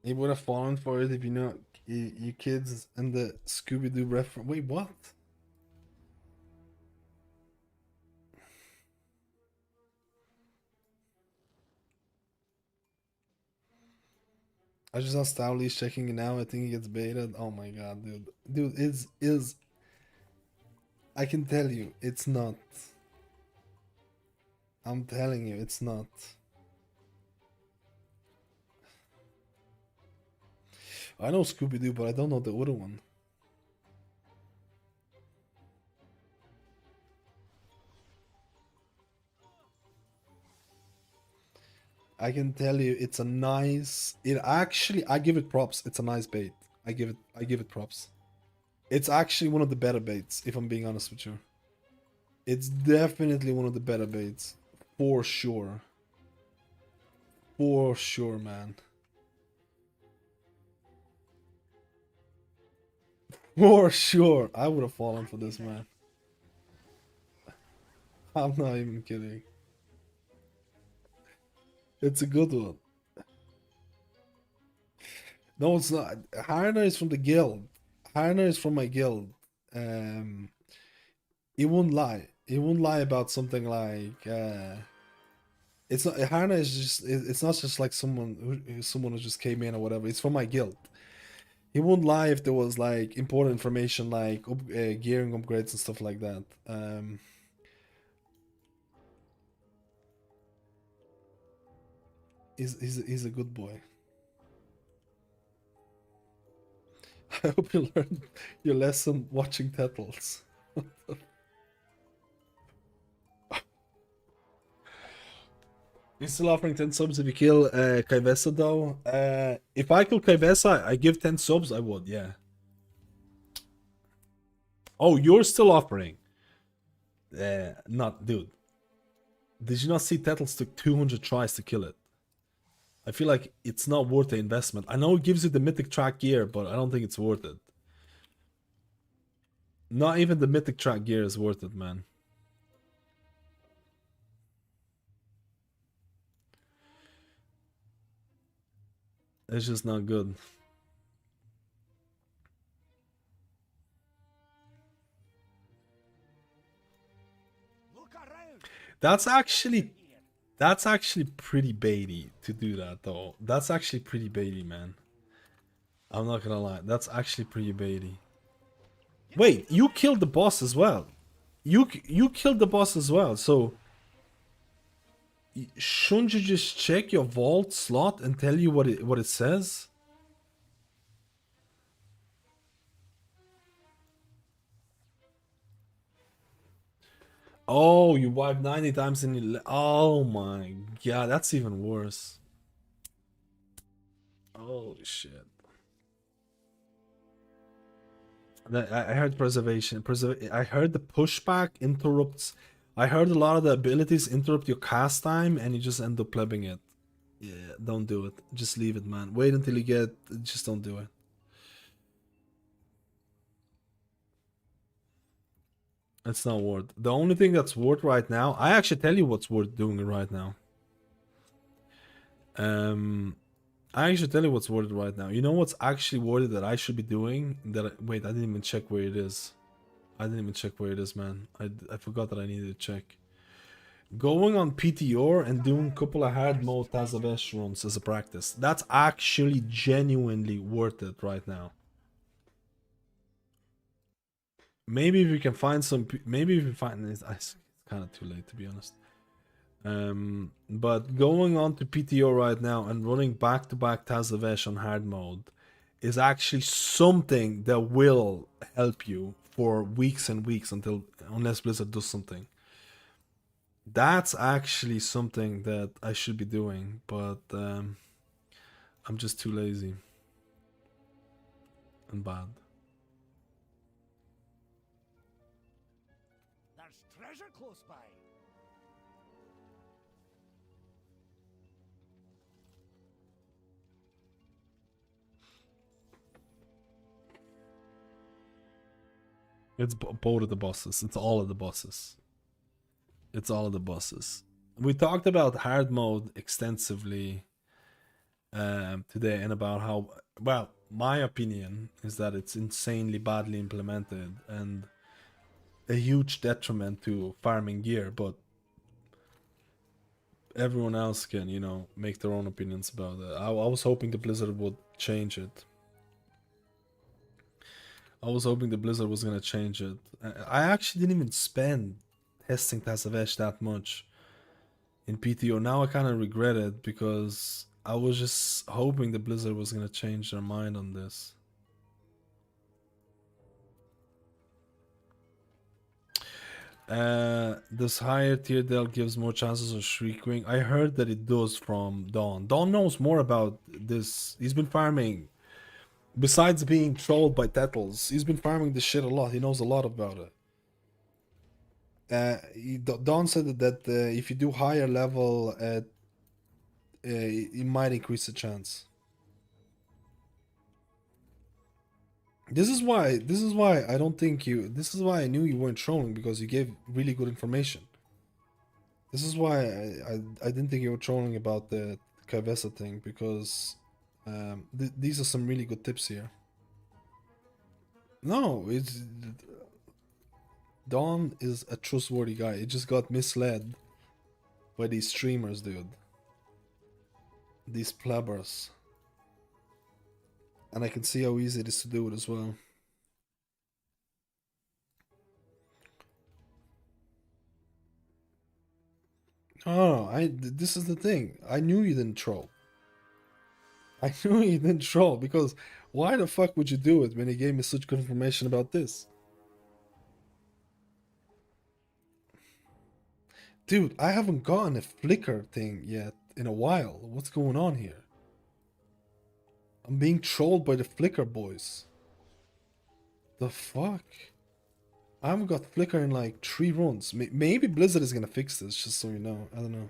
Speaker 2: You would have fallen for it if you know you kids and the Scooby-Doo reference. Wait, what? I just saw Stowley's checking it now. I think he gets baited. Oh my god, dude. Dude, is I can tell you, it's not. I'm telling you, it's not. I know Scooby-Doo, but I don't know the other one. I can tell you, it's a nice. It actually, I give it props. It's a nice bait. I give it props. It's actually one of the better baits, if I'm being honest with you. It's definitely one of the better baits, for sure. For sure, man. For sure, I would have fallen for this, man. I'm not even kidding. It's a good one. No, it's not. Harner is from the guild. Harner is from my guild. He won't lie. He won't lie about something like. It's not. Harner is just. It's not just like someone who just came in or whatever. It's from my guild. He won't lie if there was like important information like gearing upgrades and stuff like that. He's a good boy. I hope you learned your lesson watching Tettles. He's still offering 10 subs if you kill Kaivesa though. If I kill Kaivesa, I give 10 subs, I would, yeah. Oh, you're still offering? Not, dude. Did you not see Tettles took 200 tries to kill it? I feel like it's not worth the investment. I know it gives you the Mythic track gear, but I don't think it's worth it. Not even the Mythic track gear is worth it, man. It's just not good. That's actually pretty baity to do that though. That's actually pretty baity, man. I'm not gonna lie. That's actually pretty baity. Wait, you killed the boss as well. You killed the boss as well. So shouldn't you just check your vault slot and tell you what it says? Oh, you wiped 90 times and you... Oh my god, that's even worse. Holy shit. I heard preservation. I heard the pushback interrupts. I heard a lot of the abilities interrupt your cast time and you just end up plebbing it. Yeah, don't do it. Just leave it, man. Wait until you get... Just don't do it. It's not worth. The only thing that's worth right now... I actually tell you what's worth doing right now. I actually tell you what's worth it right now. You know what's actually worth it that I should be doing? Wait, I didn't even check where it is. I didn't even check where it is, man. I forgot that I needed to check. Going on PTR and doing a couple of hard mode Tazavesh runs as a practice. That's actually genuinely worth it right now. Maybe if we can find some... Maybe if we find... It's kind of too late, to be honest. But going on to PTO right now and running back-to-back Tazavesh on hard mode is actually something that will help you for weeks and weeks unless Blizzard does something. That's actually something that I should be doing, but I'm just too lazy and bad.
Speaker 16: There's treasure close by.
Speaker 2: It's both of the bosses. It's all of the bosses. It's all of the bosses. We talked about hard mode extensively today and about how, well, my opinion is that it's insanely badly implemented and a huge detriment to farming gear, but everyone else can, you know, make their own opinions about it. I was hoping the Blizzard would change it. I was hoping the Blizzard was gonna change it. I actually didn't even spend testing Tazavesh that much in PTO. Now I kind of regret it because I was just hoping the Blizzard was gonna change their mind on this. This higher tier Dell gives more chances of Shriekwing. I heard that it does from Dawn. Dawn knows more about this. He's been farming. Besides being trolled by Tettles, he's been farming this shit a lot. He knows a lot about it. Dawn said that if you do higher level, it might increase the chance. This is why I don't think you. This is why I knew you weren't trolling, because you gave really good information. This is why I didn't think you were trolling about the Kavesa thing, because these are some really good tips here. No, it's Don is a trustworthy guy. He just got misled by these streamers, dude. These plabbers. And I can see how easy it is to do it as well. Oh, this is the thing. I knew you didn't troll. I knew you didn't troll, because why the fuck would you do it when he gave me such good information about this? Dude, I haven't gotten a Flickr thing yet in a while. What's going on here? I'm being trolled by the Flickr boys. The fuck? I haven't got Flickr in like 3 runs. Maybe Blizzard is gonna fix this, just so you know. I don't know.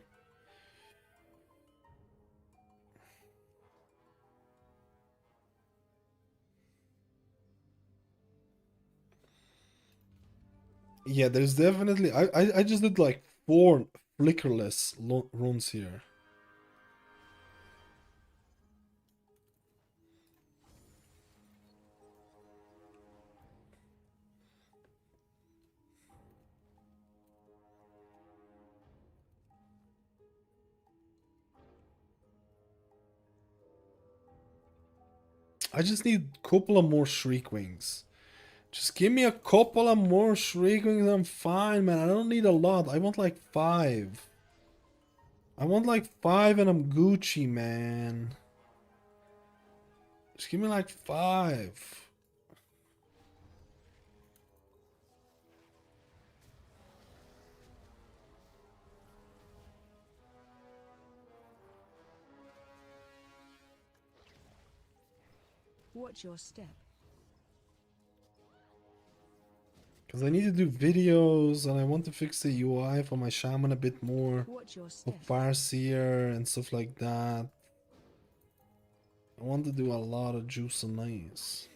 Speaker 2: Yeah, there's definitely... I just did like 4 Flickrless runs here. I just need a couple of more Shriekwings. Just give me a couple of more Shriekwings, I'm fine, man. I don't need a lot. I want like 5. I want like 5 and I'm Gucci, man. Just give me like 5.
Speaker 6: Watch your step.
Speaker 2: Because I need to do videos and I want to fix the UI for my Shaman a bit more.
Speaker 6: Watch your
Speaker 2: For
Speaker 6: step.
Speaker 2: Farseer and stuff like that. I want to do a lot of juice and nice.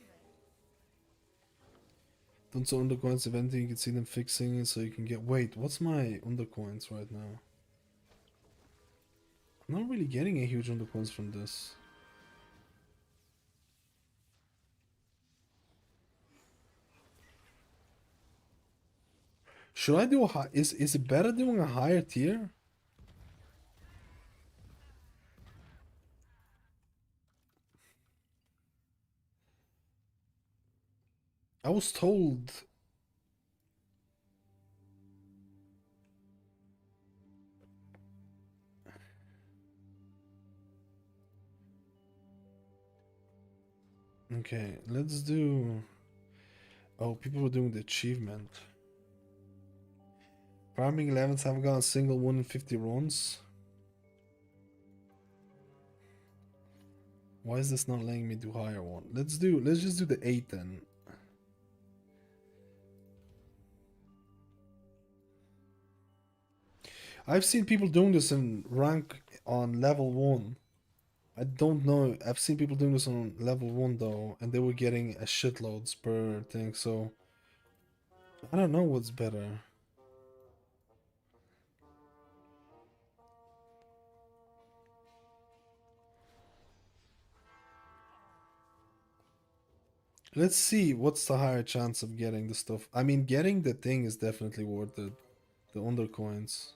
Speaker 2: Done some undercoins eventing, you can see them fixing it so you can get... Wait, what's my undercoins right now? I'm not really getting a huge undercoins from this. Should I do a high... Is it better doing a higher tier? I was told... Okay, let's do... Oh, people were doing the achievement. Farming 11s haven't got a single 1 in 50 runs. Why is this not letting me do higher one? Let's just do the 8 then. I've seen people doing this in rank on level 1. I don't know. I've seen people doing this on level 1 though, and they were getting a shitloads per thing, so I don't know what's better. Let's see what's the higher chance of getting the stuff. I mean, getting the thing is definitely worth it. The undercoins.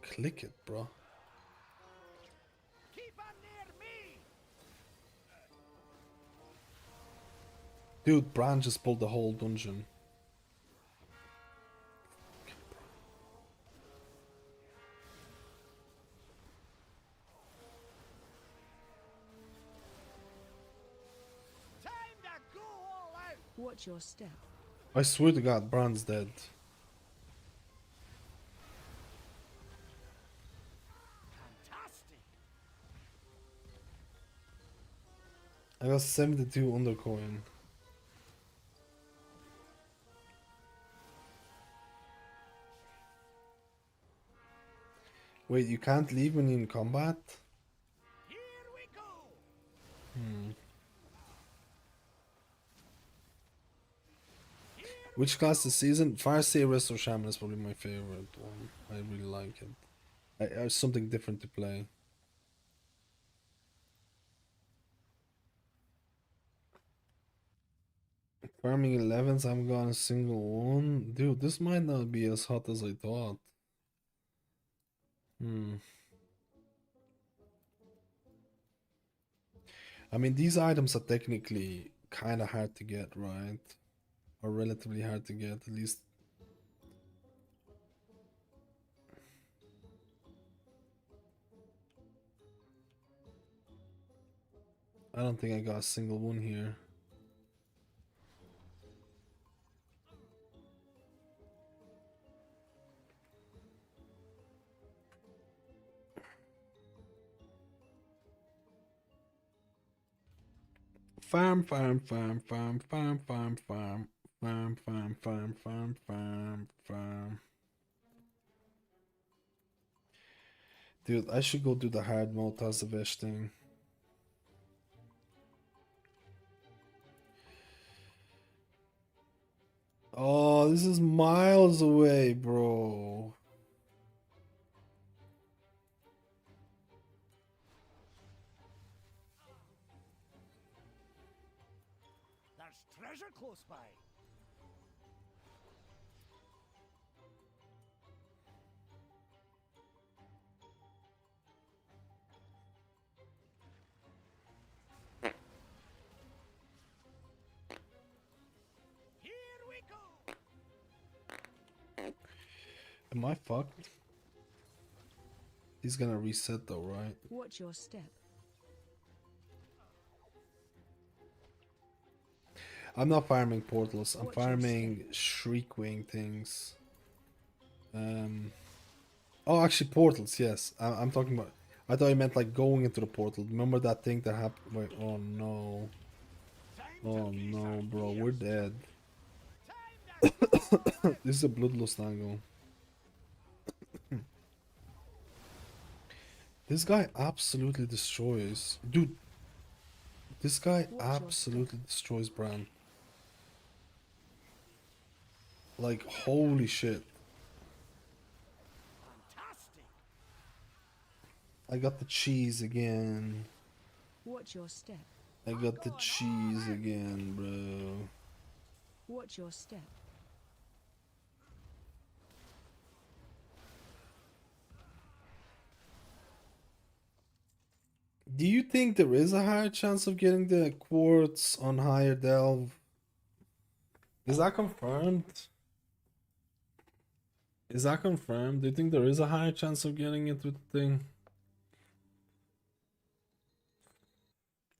Speaker 2: Click it, bro. Dude, Bran just pulled the whole dungeon.
Speaker 6: Watch your step.
Speaker 2: I swear to God, Bran's dead. I got 72 undercoin. Wait, you can't leave when you're in combat? Hmm. Which class this season? Farseer or Shaman is probably my favorite one. I really like it. I something different to play. Farming 11s, I haven't gotten a single one. Dude, this might not be as hot as I thought. I mean, these items are technically kind of hard to get, right? Or relatively hard to get, at least. I don't think I got a single one here. Farm, farm, farm, farm, farm, farm, farm, farm, farm, farm, farm, farm, farm. Dude, I should go do the hard mode Tazavesh thing. Oh, this is miles away, bro.
Speaker 16: There's treasure close by. Here we go.
Speaker 2: Am I fucked? He's gonna reset though, right?
Speaker 6: Watch your step.
Speaker 2: I'm not farming portals. I'm farming Shriekwing things. Oh, actually portals. Yes, I'm talking about. I thought you meant like going into the portal. Remember that thing that happened? Wait, oh no. Oh no, bro, we're dead. This is a bloodlust angle. This guy absolutely destroys. Dude, this guy absolutely destroys Bran. Like, holy shit. I got the cheese again.
Speaker 6: Watch your step.
Speaker 2: I got the cheese again, bro.
Speaker 6: Watch your step.
Speaker 2: Do you think there is a higher chance of getting the quartz on higher delve? Is that confirmed? Is that confirmed? Do you think there is a higher chance of getting it with the thing?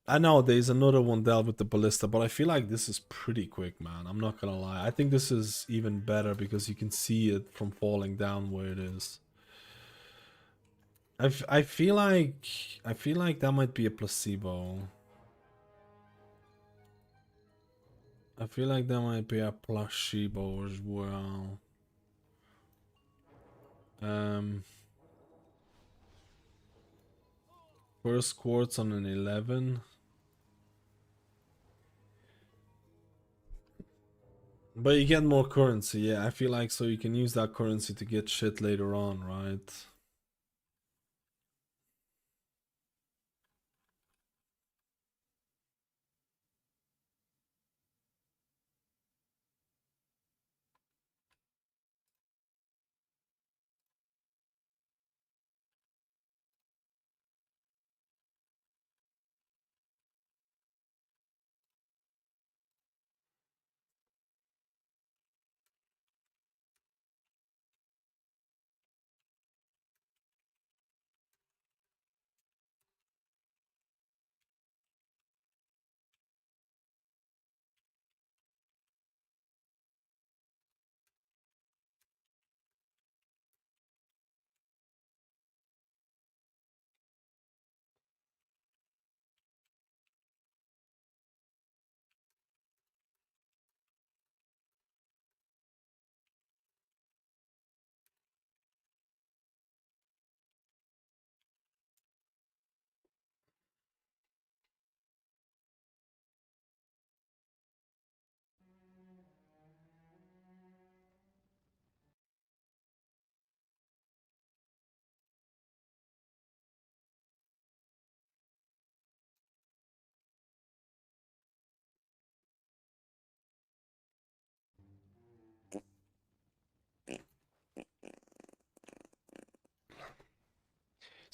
Speaker 2: I know there's another one delve with the ballista, but I feel like this is pretty quick, man. I'm not gonna lie. I think this is even better because you can see it from falling down where it is. I feel like that might be a placebo. I feel like that might be a placebo as well. First quartz on an 11. But you get more currency, yeah. I feel like so you can use that currency to get shit later on, right?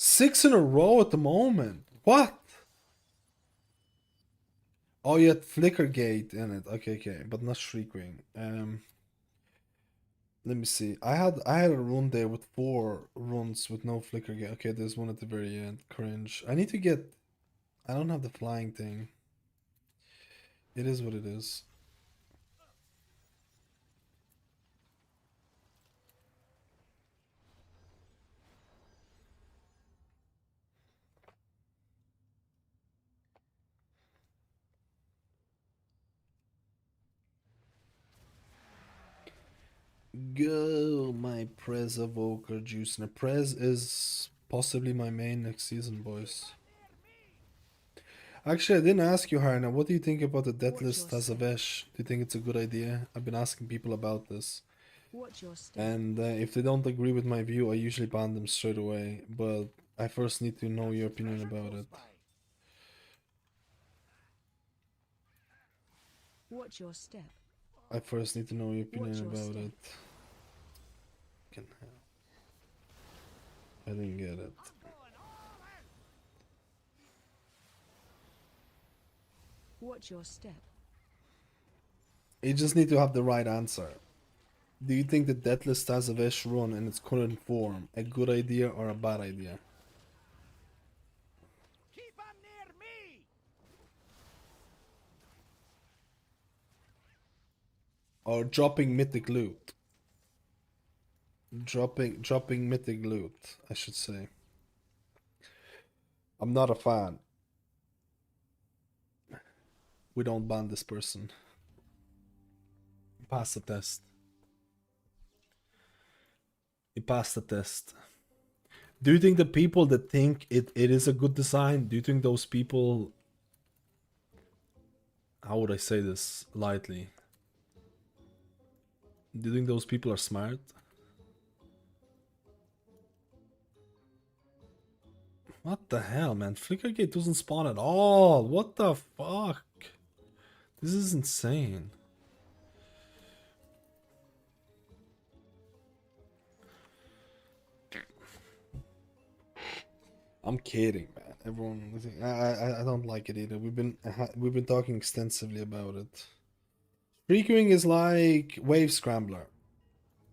Speaker 2: 6 in a row at the moment. What? Oh, you had Flickergate in it. Okay, okay, but not Shriekwing. Let me see. I had a run there with 4 runs with no Flickergate. Okay, there's one at the very end. Cringe. I need to get. I don't have the flying thing. It is what it is. Go, my Prez Evoker juice. And Prez is possibly my main next season, boys. Actually, I didn't ask you, Harna. What do you think about the deathless Tazavesh? Do you think it's a good idea? I've been asking people about this. And if they don't agree with my view, I usually ban them straight away. But I first need to know your opinion about it.
Speaker 6: Watch your step.
Speaker 2: I first need to know your opinion about it. Fucking hell. I didn't get it.
Speaker 6: Watch your step.
Speaker 2: You just need to have the right answer. Do you think the Deathless Tazavesh run in its current form a good idea or a bad idea?
Speaker 16: Keep 'em near me.
Speaker 2: Or dropping mythic loot? Dropping mythic loot, I should say. I'm not a fan. We don't ban this person. Pass the test. He passed the test. Do you think the people that think it is a good design, do you think those people... How would I say this lightly? Do you think those people are smart? What the hell, man? Flickergate doesn't spawn at all. What the fuck? This is insane. I'm kidding, man. Everyone, I don't like it either. We've been talking extensively about it. Shriekwing is like Wave Scrambler.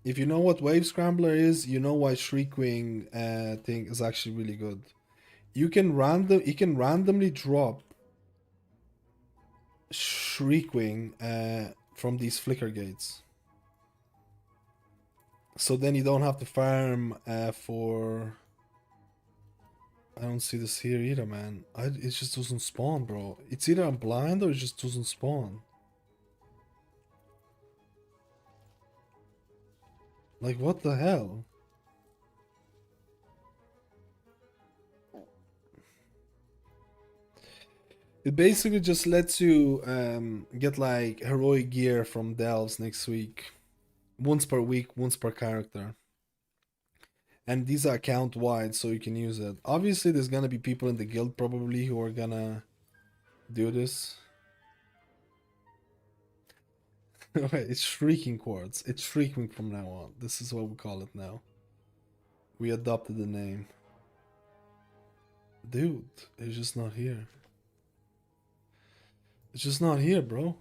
Speaker 2: If you know what Wave Scrambler is, you know why Shriekwing thing is actually really good. You can randomly drop Shriekwing from these flicker gates. So then you don't have to farm for... I don't see this here either, man. It just doesn't spawn, bro. It's either I'm blind or it just doesn't spawn. Like, what the hell? It basically just lets you get like heroic gear from delves next week. Once per week, once per character. And these are account wide, so you can use it. Obviously, there's gonna be people in the guild probably who are gonna do this. It's Shrieking Quartz. It's Shrieking from now on. This is what we call it now. We adopted the name. Dude, it's just not here. It's just not here, bro.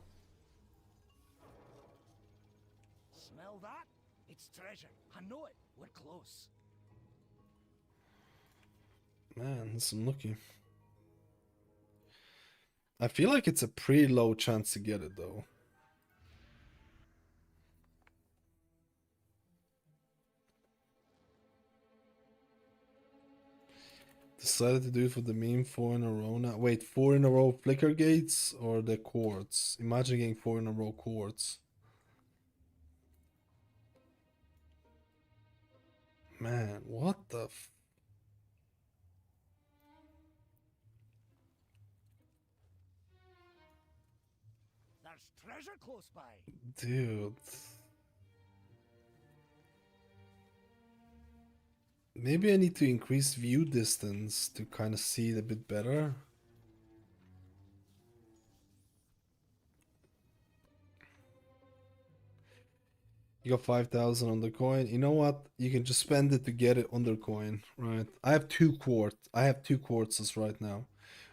Speaker 16: Smell that? It's treasure. I know it. We're close.
Speaker 2: Man, this is lucky. I feel like it's a pretty low chance to get it, though. Decided to do it for the meme 4 in a row now. Wait, 4 in a row flicker gates or the quartz? Imagine getting 4 in a row quartz. Man, what the f...
Speaker 16: There's treasure close by.
Speaker 2: Dude. Maybe I need to increase view distance to kind of see it a bit better. You got 5,000 on the coin. You know what? You can just spend it to get it on the coin, right? I have 2 quartz. I have 2 quartzes right now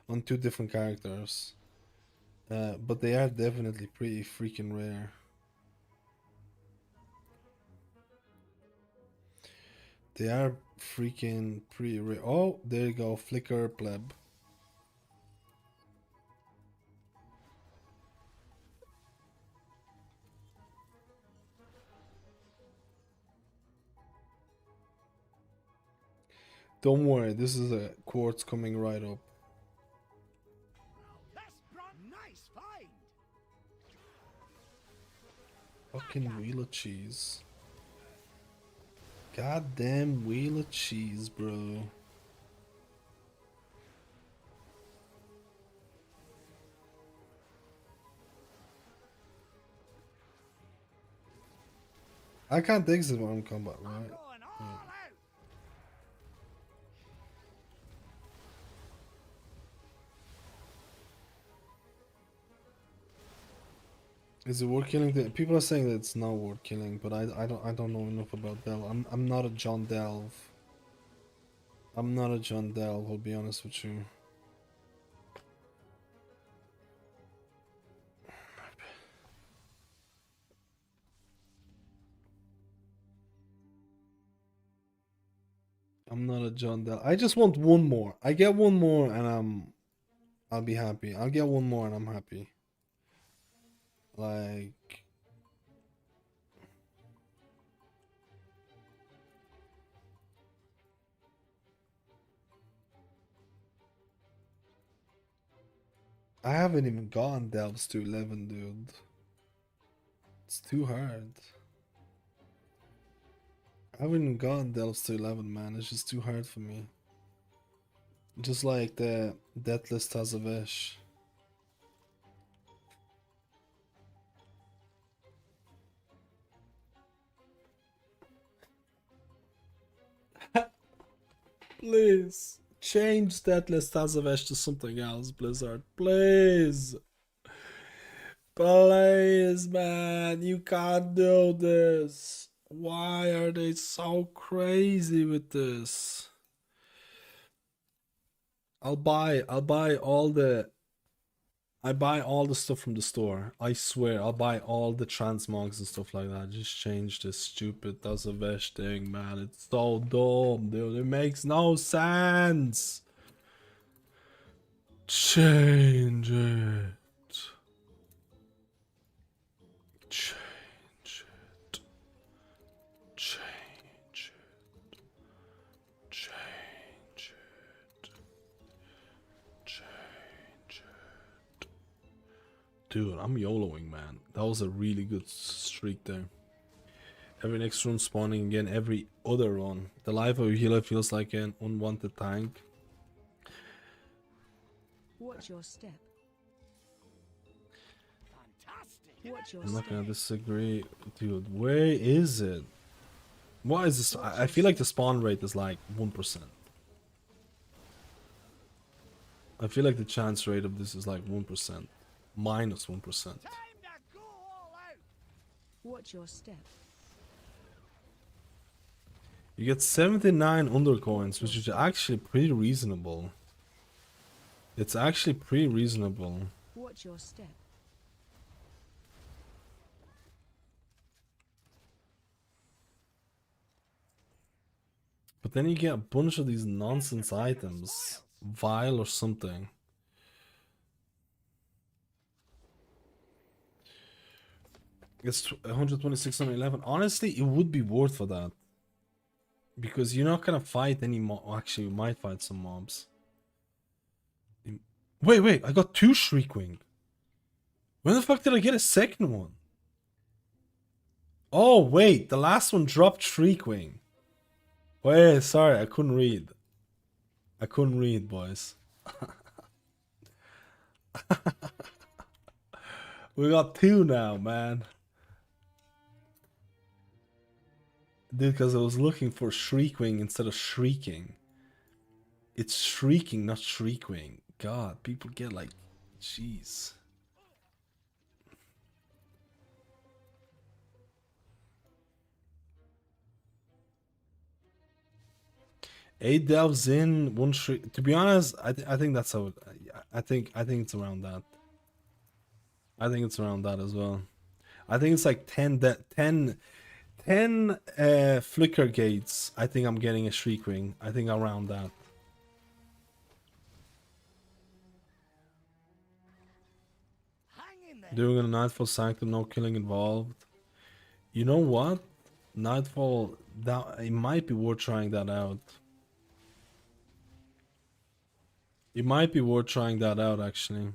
Speaker 2: on 2 different characters. But they are definitely pretty freaking rare. They are freaking pretty rare. Oh, there you go. Flicker pleb. Don't worry, this is a quartz coming right up.
Speaker 16: Nice find.
Speaker 2: Fucking wheel of cheese. Goddamn wheel of cheese, bro. I can't exit one combat, right? Yeah. Is it worth killing? People are saying that it's not worth killing, but I don't know enough about Delve. I'm not a John Delve. I'm not a John Delve, I'll be honest with you. I'm not a John Delve. I just want one more. I get one more and I'll be happy. I'll get one more and I'm happy. Like, I haven't even gotten Delves to 11, dude. It's too hard. I haven't even gotten Delves to 11, man. It's just too hard for me. Just like the Deathless Tazavesh. Please change Deathless Tazavesh to something else, Blizzard. Please. Please, man. You can't do this. Why are they so crazy with this? I buy all the stuff from the store. I swear, I'll buy all the transmogs and stuff like that. Just change this stupid Tazavesh thing, man. It's so dumb, dude. It makes no sense. Change it. Change it. Change it. Change it. Change it. Dude, I'm YOLOing, man. That was a really good streak there. Every next run spawning again, every other run. The life of a healer feels like an unwanted tank.
Speaker 6: Watch your step. Watch your
Speaker 2: I'm not
Speaker 6: step.
Speaker 2: gonna disagree, dude. Where is it? Why is this? I feel like the spawn rate is like 1%. I feel like the chance rate of this is like 1%. Minus 1%.
Speaker 6: Watch your step.
Speaker 2: You get 79 undercoins, which is actually pretty reasonable. It's actually pretty reasonable.
Speaker 6: Watch your step.
Speaker 2: But then you get a bunch of these nonsense items. Vile or something. It's 126 on 11. Honestly, it would be worth for that. Because you're not gonna fight any actually, you might fight some mobs. Wait, I got 2 Shriekwing. When the fuck did I get a second one? Oh, wait, the last one dropped Shriekwing. Wait, sorry, I couldn't read. I couldn't read, boys. We got 2 now, man. Dude, because I was looking for Shriekwing instead of Shrieking. It's Shrieking, not Shriekwing. God, people get like... Jeez. 8 delves in, 1 shriek. To be honest, I think that's how. I think it's around that. I think it's around that as well. I think it's like 10 flicker gates. I think I'm getting a shriek ring. I think around that. Doing a Nightfall Sanctum, no killing involved. You know what? Nightfall, that it might be worth trying that out. It might be worth trying that out actually.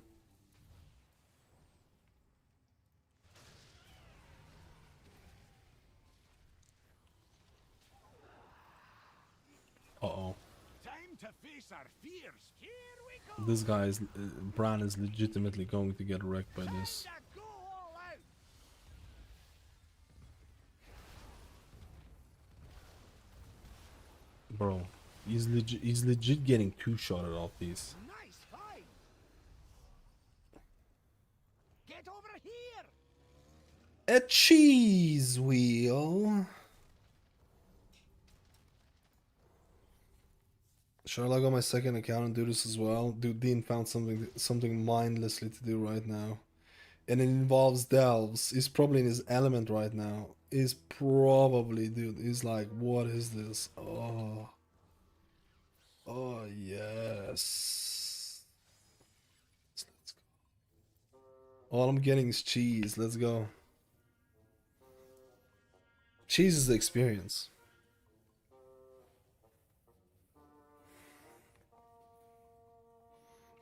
Speaker 2: Uh-oh.
Speaker 16: Time to face our fears. Here we go.
Speaker 2: This guy is Bran is legitimately going to get wrecked by this.
Speaker 16: Go all out.
Speaker 2: Bro, he's legit getting 2-shotted off these.
Speaker 16: Nice fight. Get over here.
Speaker 2: A cheese wheel. Should I log on my second account and do this as well? Dude, Dean found something mindlessly to do right now. And it involves delves. He's probably in his element right now. He's probably, dude, he's like, what is this? Oh. Oh, yes. Let's go. All I'm getting is cheese. Let's go. Cheese is the experience.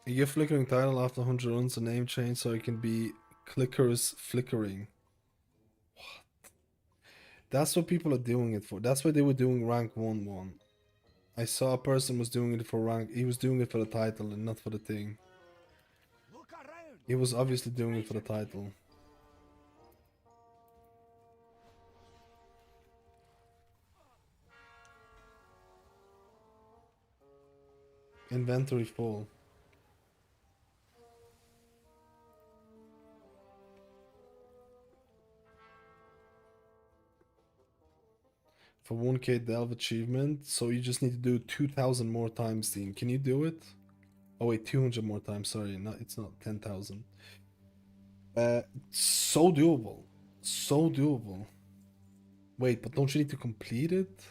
Speaker 2: You get flickering title after 100 runs, a name change so it can be clickers flickering. What? That's what people are doing it for. That's what they were doing rank 1-1. I saw a person was doing it for rank. He was doing it for the title and not for the thing. He was obviously doing it for the title. Inventory full. For 1k delve achievement, so you just need to do it 2,000 more times, Dean. Can you do it? Oh wait, 200 more times, sorry, it's not 10,000. So doable. So doable. Wait, but don't you need to complete it?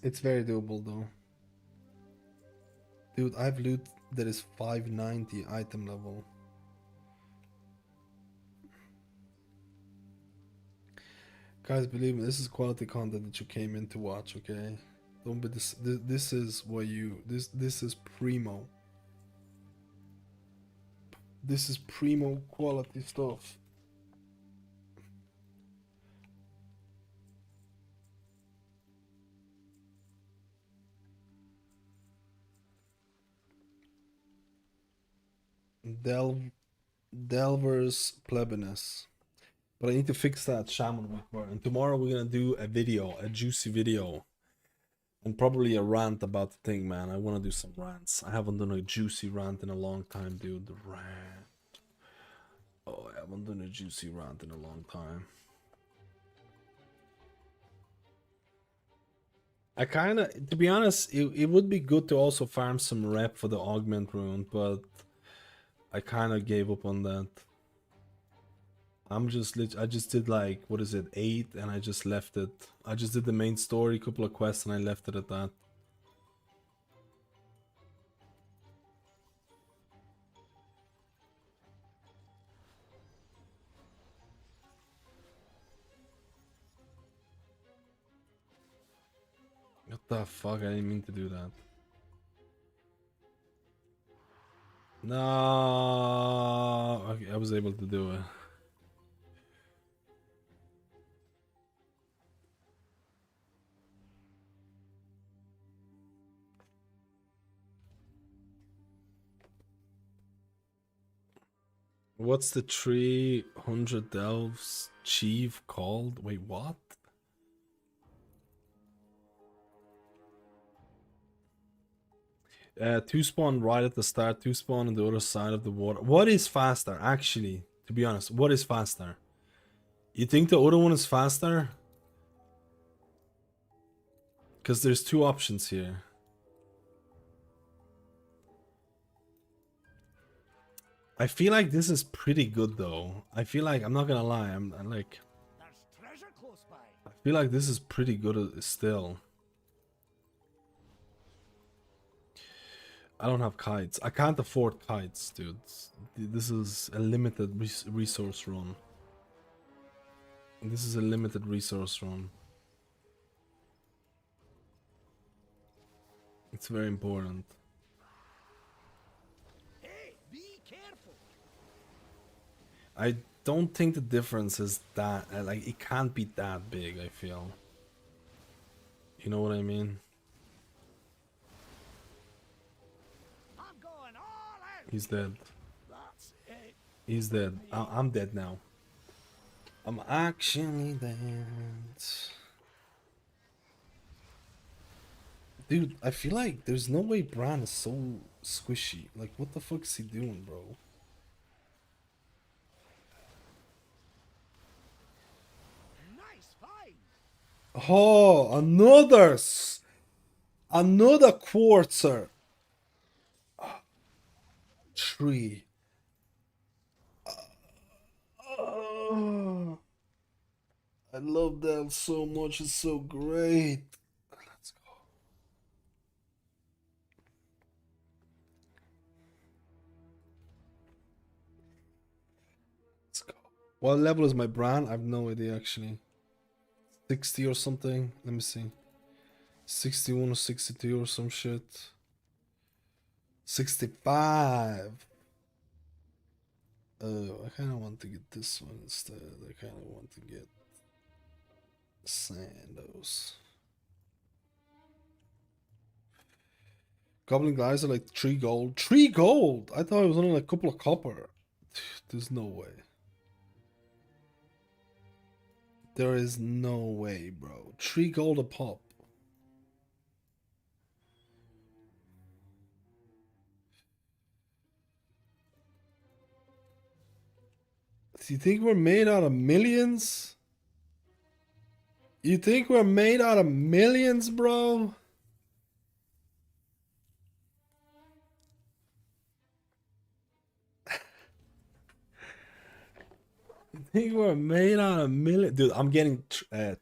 Speaker 2: It's very doable though. Dude, I have loot that is 590 item level. Guys, believe me, this is quality content that you came in to watch, okay? Don't be this is what you this is primo. This is primo quality stuff. Delver's plebiness. But I need to fix that Shaman with. And tomorrow we're gonna do a video, a juicy video. And probably a rant about the thing, man. I wanna do some rants. I haven't done a juicy rant in a long time, dude. The rant. Oh, I haven't done a juicy rant in a long time. I kinda, to be honest, it would be good to also farm some rep for the augment rune, but I kind of gave up on that. I just did like, what is it, 8, and I just left it. I just did the main story, couple of quests, and I left it at that. What the fuck, I didn't mean to do that. No, okay, I was able to do it. What's the 300 delves chief called? Wait, what? Two spawn right at the start, two spawn on the other side of the water. What is faster, actually? To be honest, what is faster? You think the other one is faster? Because there's two options here. I feel like this is pretty good though. I feel like, I'm not gonna lie, I'm like... I feel like this is pretty good still. I don't have kites. I can't afford kites, dude. This is a limited resource run. This is a limited resource run. It's very important.
Speaker 16: Hey, be careful.
Speaker 2: I don't think the difference is that like it can't be that big, I feel. You know what I mean?
Speaker 16: I'm going all out.
Speaker 2: He's dead.
Speaker 16: That's it.
Speaker 2: He's dead. I'm dead now. I'm actually dead. Dude, I feel like there's no way Bran is so squishy. Like, what the fuck is he doing, bro?
Speaker 16: Nice find.
Speaker 2: Oh, another quartzer. Tree. Oh, I love that so much. It's so great. Let's go. Let's go. What level is my Bran? I have no idea actually. 60 or something. Let me see. 61 or 62 or some shit. 65. I kind of want to get this one instead. I kind of want to get Sandos. Goblin guys are like 3 gold. 3 gold? I thought it was only like a couple of copper. There's no way. There is no way, bro. 3 gold a pop. Do you think we're made out of millions? You think we're made out of millions, bro? You think we're made out of millions? Dude, I'm getting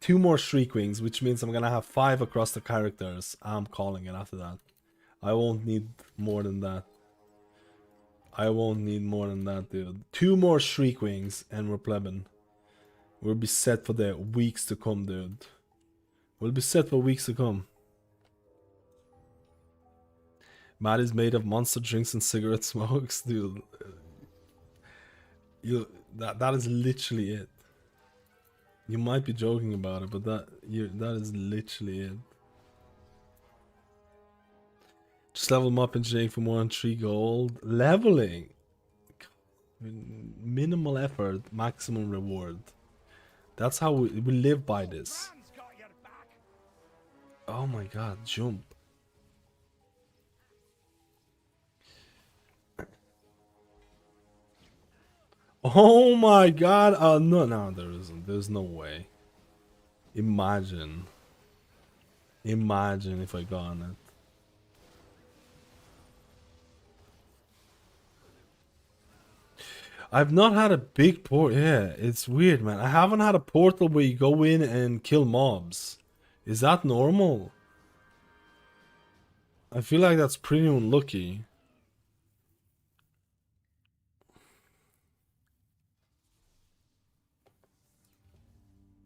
Speaker 2: 2 more Shriek Wings, which means I'm gonna have 5 across the characters. I'm calling it after that. I won't need more than that. I won't need more than that, dude. 2 more Shriek Wings and we're plebin. We'll be set for the weeks to come, dude. We'll be set for weeks to come. Matt is made of monster drinks and cigarette smokes, dude. That is literally it. You might be joking about it, but that is literally it. Just level them up and Jake for more than 3 gold. Leveling. Minimal effort, maximum reward. That's how we live by this. Oh my god, jump. Oh my god. No, there isn't. There's no way. Imagine if I got on it. I've not had a big port. Yeah, it's weird, man. I haven't had a portal where you go in and kill mobs. Is that normal? I feel like that's pretty unlucky.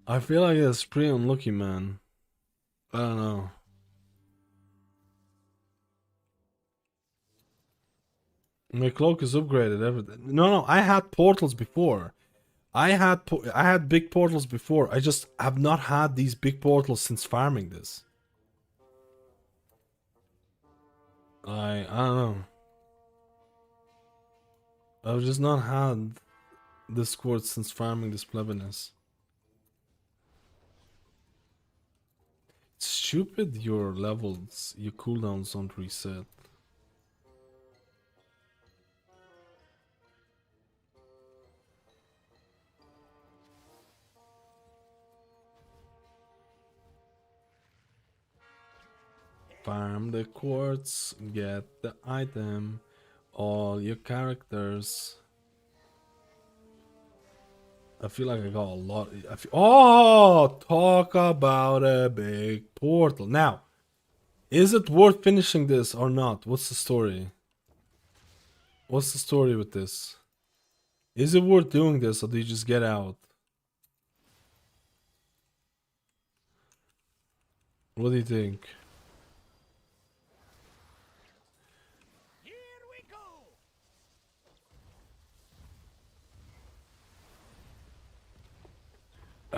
Speaker 2: I feel like that's pretty unlucky, man. I don't know. My cloak is upgraded. Everything. No, I had portals before. I had big portals before. I just have not had these big portals since farming this. I don't know. I've just not had this quartz since farming this plebiness. It's stupid your levels, your cooldowns don't reset. Farm the quartz, get the item, all your characters. I feel like I got a lot. Oh, talk about a big portal. Now, is it worth finishing this or not? What's the story? What's the story with this? Is it worth doing this, or do you just get out? What do you think?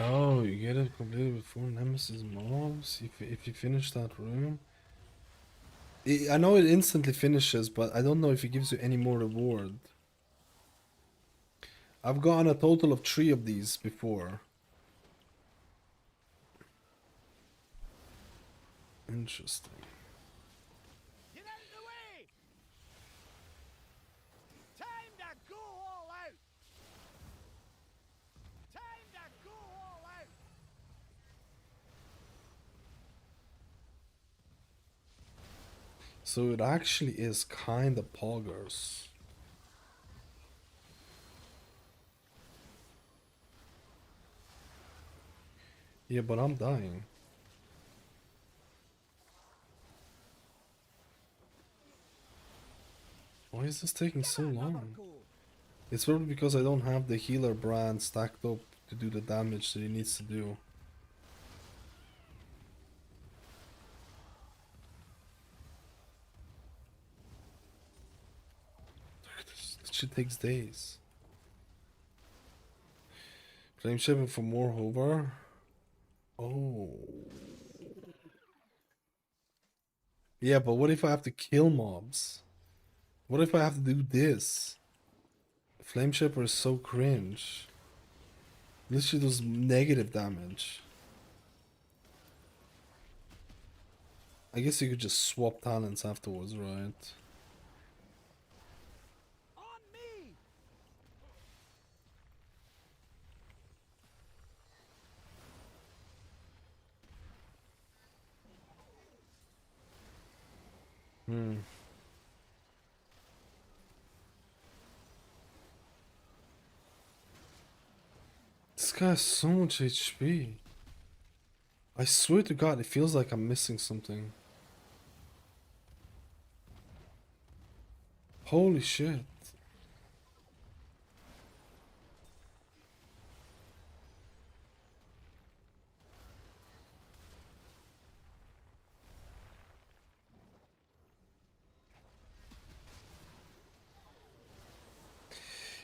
Speaker 2: Oh, you get it completed with 4 nemesis mobs if you finish that room. I know it instantly finishes, but I don't know if it gives you any more reward. I've gotten a total of 3 of these before. Interesting.
Speaker 16: Get out of the way! Time to go all out! Time to go all out!
Speaker 2: So it actually is kinda poggers. Yeah, but I'm dying. Why is this taking so long? It's probably because I don't have the healer brand stacked up to do the damage that he needs to do. This shit takes days. Flame Shaman for more hover. Oh. Yeah, but what if I have to kill mobs? What if I have to do this? Flame Shaper is so cringe. Literally does negative damage. I guess you could just swap talents afterwards, right? Hmm. This guy has so much HP. I swear to God, it feels like I'm missing something. Holy shit.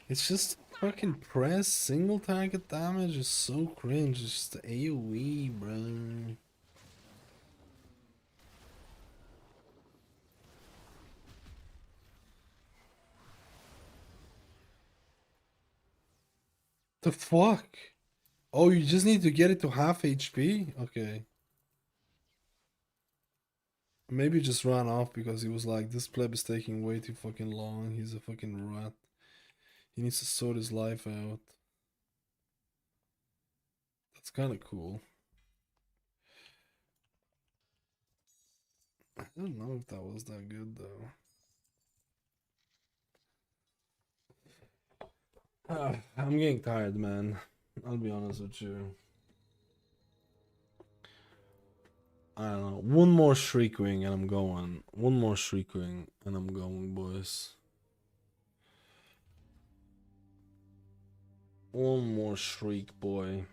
Speaker 2: It's just fucking press single target damage is so cringe. It's just AoE, bro. The fuck? Oh, you just need to get it to half HP? Okay. Maybe just ran off because he was like, this pleb is taking way too fucking long. He's a fucking rat. He needs to sort his life out. That's kind of cool. I don't know if that was that good though. I'm getting tired, man. I'll be honest with you. I don't know. One more Shriek Wing and I'm going. One more Shriek Wing and I'm going, boys. One more Shriek, boy.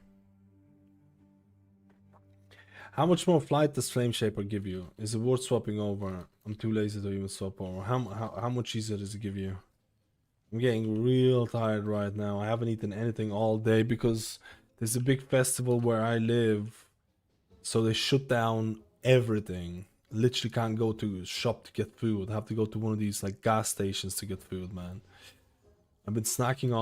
Speaker 2: How much more flight does Flame Shaper give you? Is it worth swapping over? I'm too lazy to even swap over. How much easier does it give you? I'm getting real tired right now. I haven't eaten anything all day because there's a big festival where I live. So they shut down everything. Literally can't go to a shop to get food. I have to go to one of these like gas stations to get food, man. I've been snacking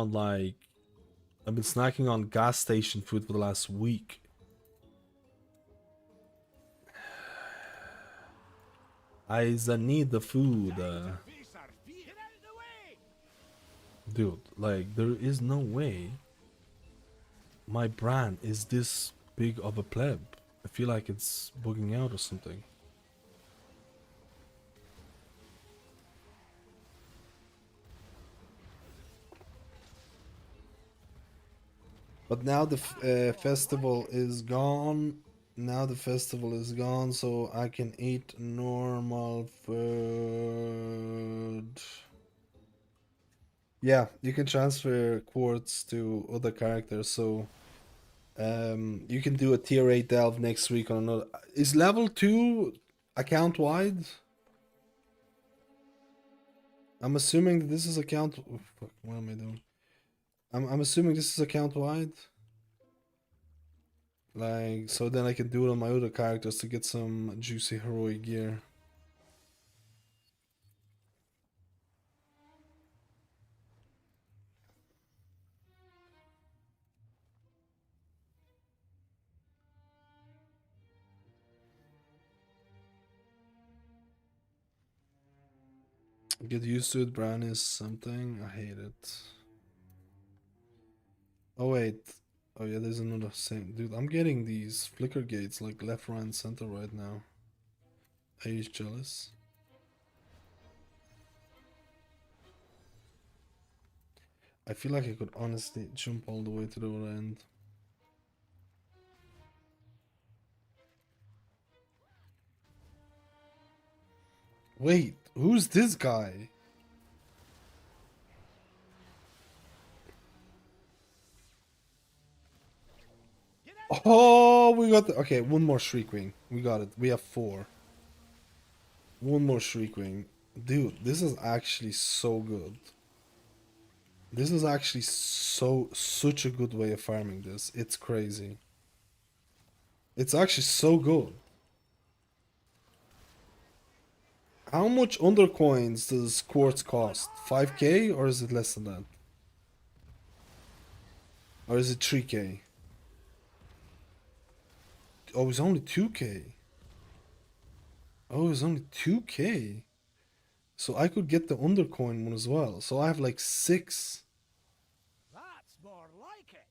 Speaker 2: on gas station food for the last week. I need the food. Dude, like, there is no way my brand is this big of a pleb. I feel like it's bugging out or something. But now the festival is gone. Now the festival is gone, so I can eat normal food. Yeah, you can transfer quartz to other characters, so you can do a tier 8 delve next week on another. Is level 2 account wide? I'm assuming that this is account. Oh, fuck, what am I doing? I'm assuming this is account wide. Like, so then I can do it on my other characters to get some juicy heroic gear. Get used to it, Bran is something. I hate it. Oh wait. Oh yeah, there's another same. Dude, I'm getting these flicker gates like left, right, and center right now. Are you jealous? I feel like I could honestly jump all the way to the other end. Wait, who's this guy? Oh, we got the, okay, one more Shriekwing. We got it. We have 4. One more Shriekwing. Dude, this is actually so good. This is actually such a good way of farming this. It's crazy. It's actually so good. How much undercoins does quartz cost? 5k or is it less than that? Or is it 3k? Oh, it's only 2k. Oh, it's only 2k. So I could get the undercoin one as well. So I have like 6.
Speaker 16: That's more like it.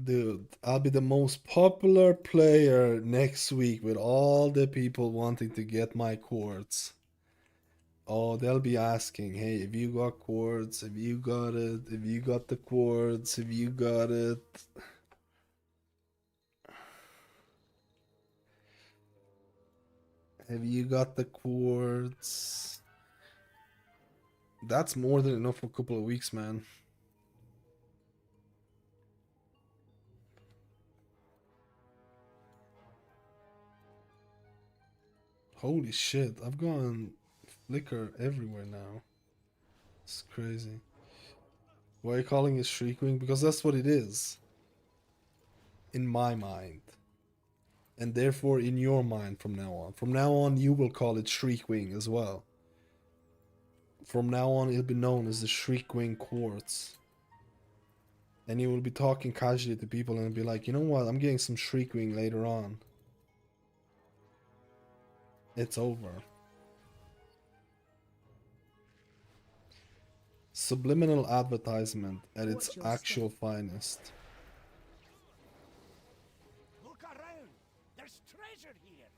Speaker 2: Dude, I'll be the most popular player next week with all the people wanting to get my quartz. Oh, they'll be asking, hey, have you got quartz? Have you got it? Have you got the quartz? Have you got it? Have you got the quartz? That's more than enough for a couple of weeks, man. Holy shit, I've gone flicker everywhere now. It's crazy. Why are you calling it Shriekwing? Because that's what it is. In my mind. And therefore in your mind from now on. From now on you will call it Shriekwing as well. From now on it'll be known as the Shriekwing Quartz. And you will be talking casually to people and be like, you know what, I'm getting some Shriekwing later on. It's over. Subliminal advertisement at its actual finest.
Speaker 16: Look around. There's treasure here.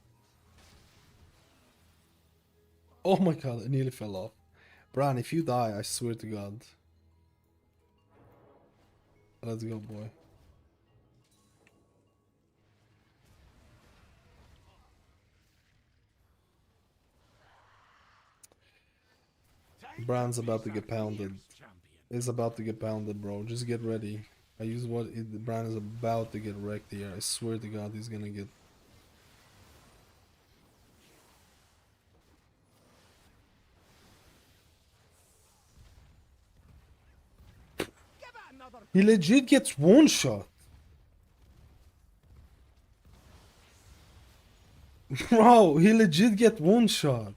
Speaker 2: Oh my god, I nearly fell off. Bran, if you die, I swear to god. Let's go, boy. Bran's about to get pounded. It's about to get pounded, bro. Just get ready. I use what Bran is about to get wrecked here. I swear to god he's gonna get... He legit gets one shot. Bro, he legit get one shot.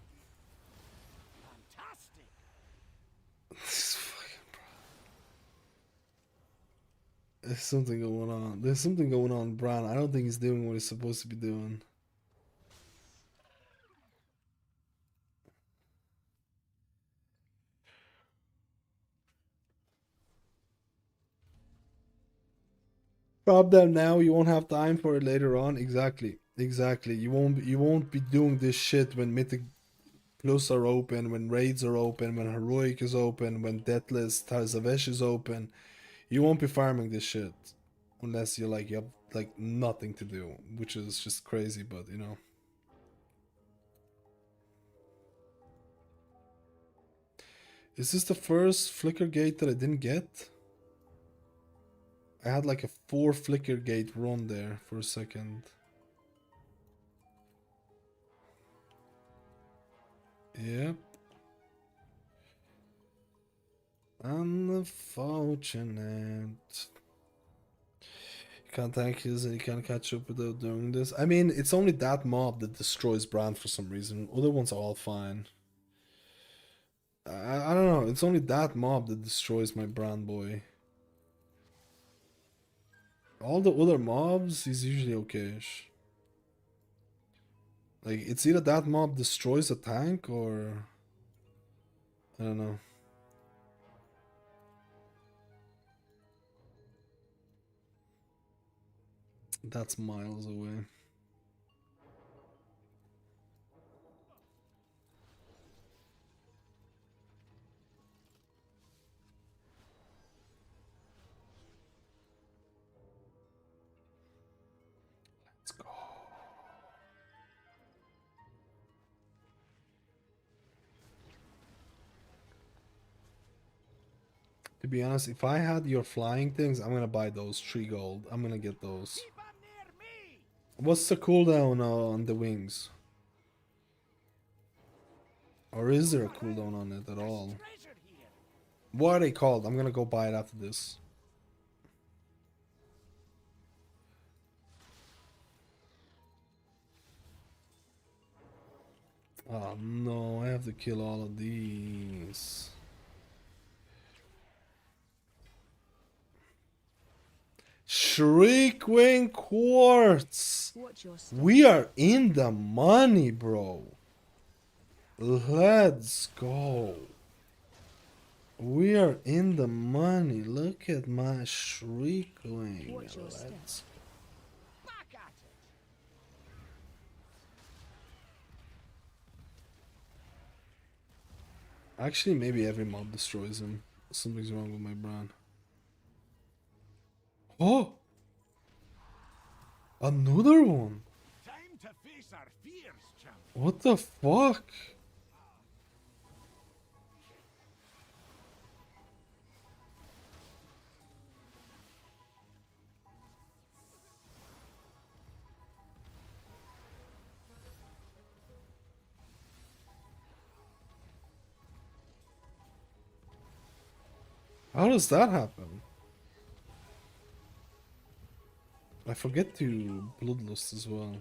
Speaker 2: There's something going on. There's something going on, Bran. I don't think he's doing what he's supposed to be doing. Drop them now. You won't have time for it later on. Exactly. Exactly. You won't be doing this shit when Mythic Plus are open, when raids are open, when heroic is open, when deathless Tazavesh is open, you won't be farming this shit unless you have like nothing to do, which is just crazy, but you know. Is this the first flicker gate that I didn't get? I had like a 4 flicker gate run there for a second. Yep. Unfortunate. You can't thank his and you can't catch up without doing this. I mean, it's only that mob that destroys brand for some reason. Other ones are all fine. I don't know. It's only that mob that destroys my brand boy. All the other mobs is usually okay-ish. Like, it's either that mob destroys a tank or... I don't know. That's miles away. Let's go. To be honest, if I had your flying things, I'm gonna buy those 3 gold. I'm gonna get those. What's the cooldown on the wings? Or is there a cooldown on it at all? What are they called? I'm gonna go buy it after this. Oh no, I have to kill all of these. Shriekwing Quartz. We are in the money, bro. Let's go. We are in the money. Look at my Shriekwing. Let's. Actually, maybe every mob destroys him. Something's wrong with my brand. Oh! Another one!
Speaker 16: Time to face our fears, champ.
Speaker 2: What the fuck? How does that happen? I forget to bloodlust as well.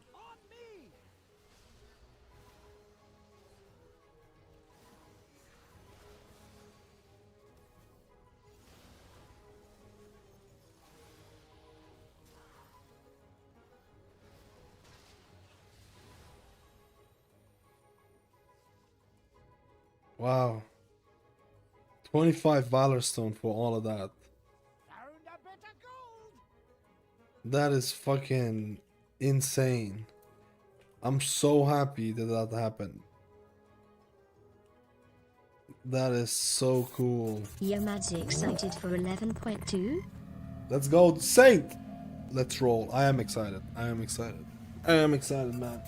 Speaker 2: Wow. 25 Valor Stone for all of that. That is fucking insane. I'm so happy that that happened. That is so cool.
Speaker 20: You're madly excited for 11.2?
Speaker 2: Let's go, Saint! Let's roll. I am excited. I am excited. I am excited, man.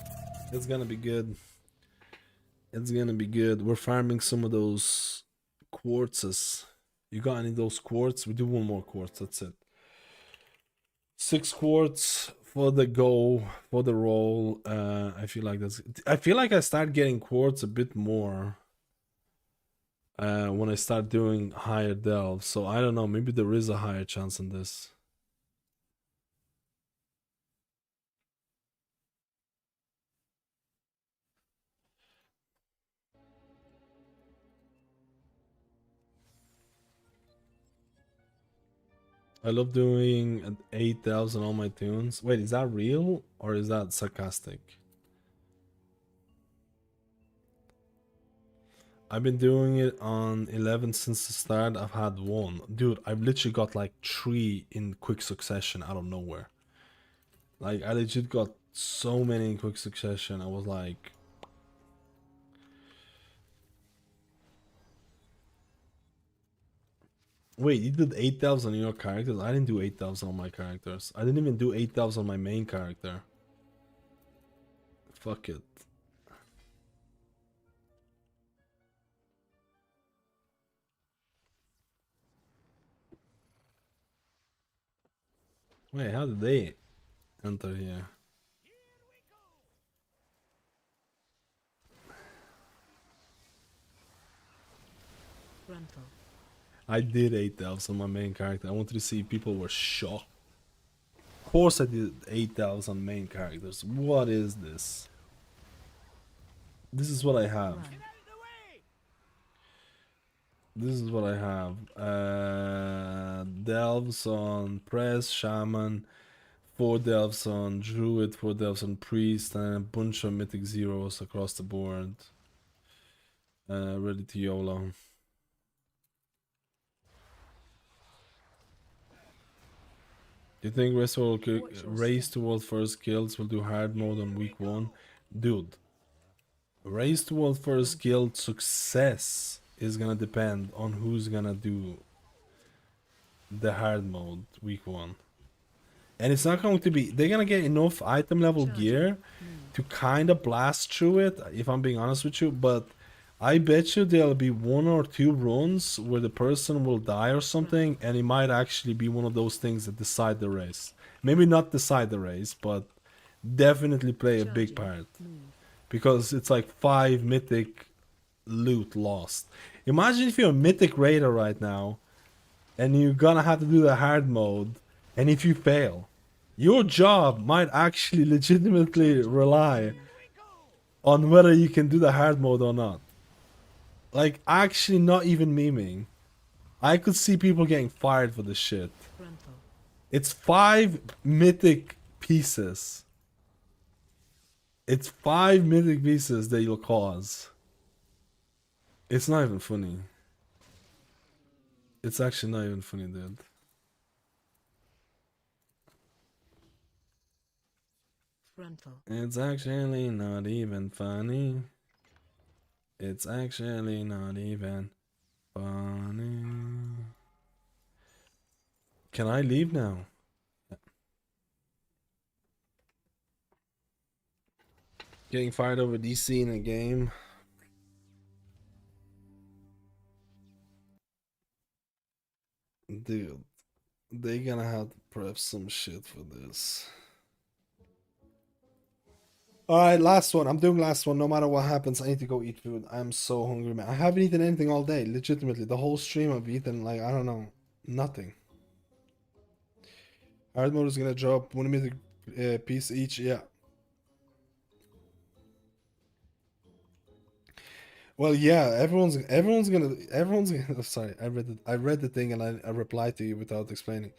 Speaker 2: It's gonna be good. It's gonna be good. We're farming some of those quartzes. You got any of those quartz? We do one more quartz, that's it. 6 quartz for the go, for the roll. I feel like I start getting quartz a bit more when I start doing higher delves. So I don't know, maybe there is a higher chance in this. I love doing an 8,000 on my tunes. Wait, is that real or is that sarcastic? I've been doing it on 11 since the start. I've had 1. Dude, I've literally got like 3 in quick succession out of nowhere. Like, I legit got so many in quick succession. I was like... Wait, you did 8,000 on your characters? I didn't do 8,000 on my characters. I didn't even do 8,000 on my main character. Fuck it. Wait, how did they enter here?
Speaker 6: Frontal.
Speaker 2: I did 8,000 on my main character. I wanted to see if people were shocked. Of course I did 8,000 main characters. What is this? This is what I have. This is what I have. Delves on Press, Shaman, 4 Delves on Druid, 4 Delves on Priest, and a bunch of Mythic Zeros across the board. Ready to YOLO. Do you think Race to World First Guilds will do hard mode on week 1? Dude, Race to World First Guild success is gonna depend on who's gonna do the hard mode week 1. And it's not going to be, they're gonna get enough item level gear to kind of blast through it, if I'm being honest with you, but I bet you there'll be 1 or 2 runs where the person will die or something, and it might actually be one of those things that decide the race. Maybe not decide the race, but definitely play a big part. Because it's like 5 mythic loot lost. Imagine if you're a mythic raider right now, and you're gonna have to do the hard mode, and if you fail, your job might actually legitimately rely on whether you can do the hard mode or not. Like, actually not even memeing. I could see people getting fired for this shit. It's 5 mythic pieces. It's 5 mythic pieces that you'll cause. It's not even funny. It's actually not even funny, dude.
Speaker 6: Frontal.
Speaker 2: It's actually not even funny. It's actually not even funny. Can I leave now? Yeah. Getting fired over DC in a game. Dude, they gonna have to prep some shit for this. Alright, last one. I'm doing last one. No matter what happens, I need to go eat food. I'm so hungry, man. I haven't eaten anything all day. Legitimately. The whole stream I've eaten, like, I don't know. Nothing. Hard mode is gonna drop 1 mythic piece each. Yeah. Well, yeah. Everyone's gonna. Sorry, I read the thing and I replied to you without explaining.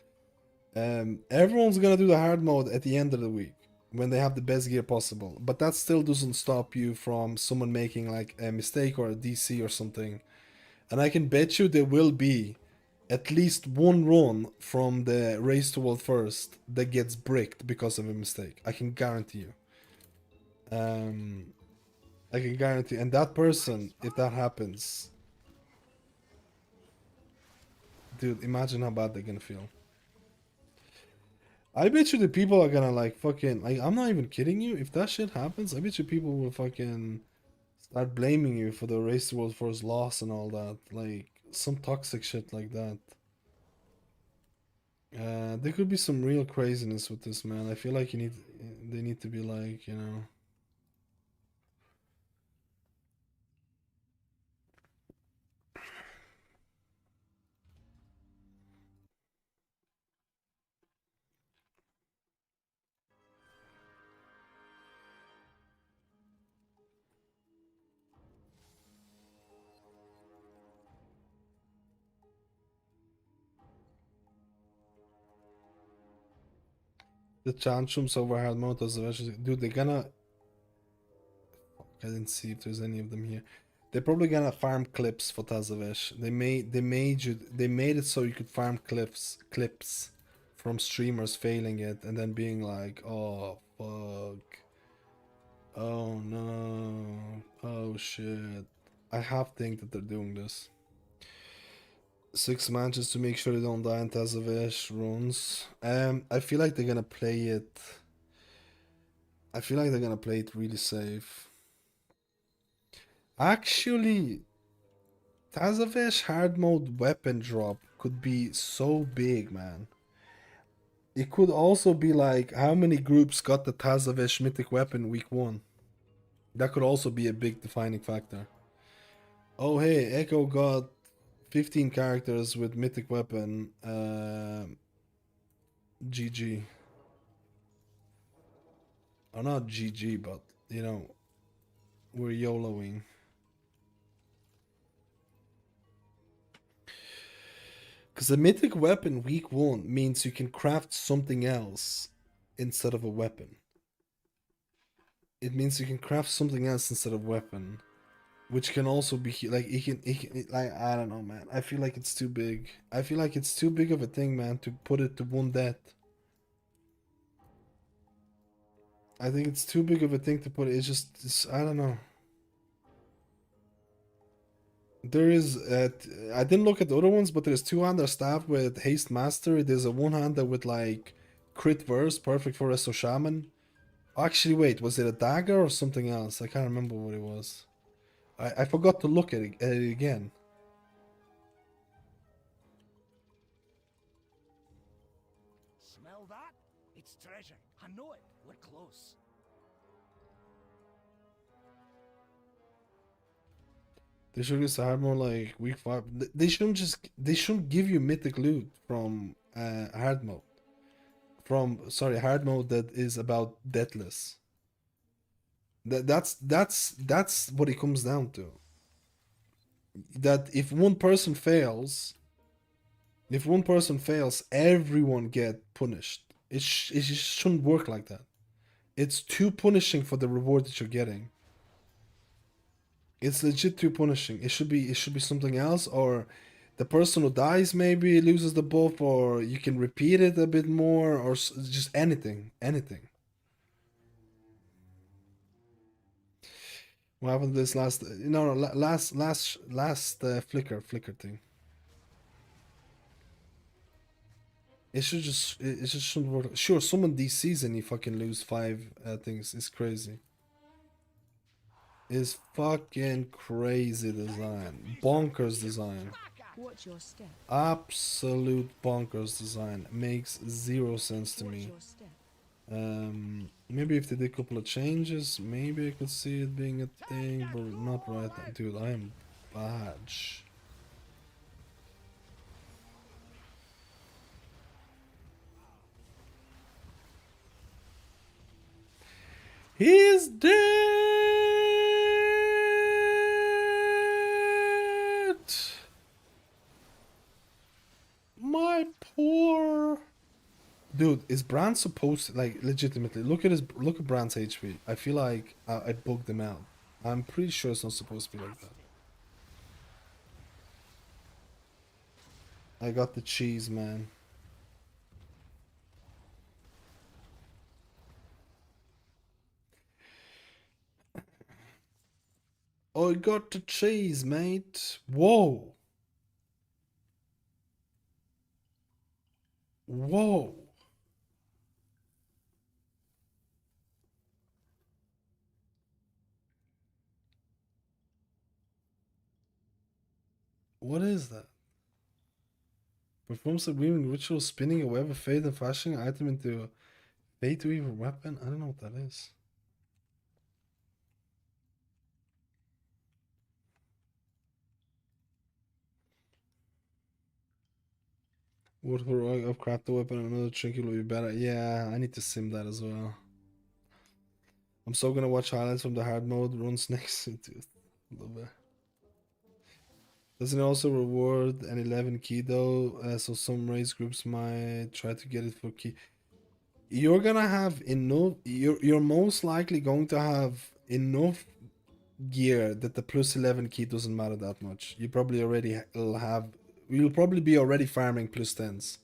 Speaker 2: Everyone's gonna do the hard mode at the end of the week, when they have the best gear possible. But that still doesn't stop you from someone making like a mistake or a DC or something. And I can bet you there will be at least 1 run from the Race to World First that gets bricked because of a mistake. I can guarantee you. I can guarantee. And that person, if that happens, dude, imagine how bad they're gonna feel. I bet you the people are gonna like fucking, like, I'm not even kidding you. If that shit happens, I bet you people will fucking start blaming you for the Race to World First loss and all that. Like, some toxic shit like that. There could be some real craziness with this, man. I feel like they need to be like, you know. The tantrums over hard mode, dude, they're gonna. Fuck, I didn't see if there's any of them here. They're probably gonna farm clips for Tazavesh. They made it so you could farm clips from streamers failing it and then being like, oh fuck, oh no, oh shit. I have to think that they're doing this. 6 matches to make sure they don't die in Tazavesh runes. I feel like they're gonna play it. I feel like they're gonna play it really safe. Actually, Tazavesh hard mode weapon drop could be so big, man. It could also be like how many groups got the Tazavesh mythic weapon week 1. That could also be a big defining factor. Oh hey, Echo got 15 characters with mythic weapon. GG. Or not GG, but you know, we're YOLOing. Because the mythic weapon week 1 means you can craft something else instead of a weapon. It means you can craft something else instead of weapon, which can also be like it can like I don't know, man. I feel like it's too big. I feel like it's too big of a thing, man, to put it to one death. I think it's too big of a thing to put it. It's I don't know. There is I didn't look at the other ones, but there's 2-hander staff with haste mastery. There's a 1-hander with like crit verse, perfect for Resto Shaman. Actually, wait, was it a dagger or something else? I can't remember what it was. I forgot to look at it again.
Speaker 16: Smell that? It's treasure. I know it. We're close.
Speaker 2: They should just have more like week 5. They shouldn't give you mythic loot from hard mode. Hard mode that is about deathless. That's what it comes down to. That if one person fails, everyone get punished. It just shouldn't work like that. It's too punishing for the reward that you're getting. It's legit too punishing. It should be something else, or the person who dies maybe loses the buff, or you can repeat it a bit more, or just anything. What happened to this last? Last flicker thing. It just shouldn't work. Sure, summon this season you fucking lose 5 things. It's crazy. Is fucking crazy design. Bonkers design.
Speaker 6: Watch your step.
Speaker 2: Absolute bonkers design. Makes 0 sense to me. Maybe if they did a couple of changes, maybe I could see it being a thing, but not right now. Dude, I am badge. He's dead! My poor... Dude, is Brand supposed to, like, legitimately, look at Brand's HP. I feel like I bugged him out. I'm pretty sure it's not supposed to be like that. I got the cheese, man. I got the cheese, mate. Whoa. Whoa. What is that? Performs a weaving ritual, spinning a web of fate and fashioning an item into a fate weaver weapon? I don't know what that is. World of Warcraft, the weapon and another trinket will be better. Yeah, I need to sim that as well. I'm so gonna watch highlights from the hard mode runs next to it. Love it. Doesn't it also reward an 11 key though? So some race groups might try to get it for key. You're gonna have enough. You're most likely going to have enough gear that the plus 11 key doesn't matter that much. You probably already have. You'll probably be already farming plus 10s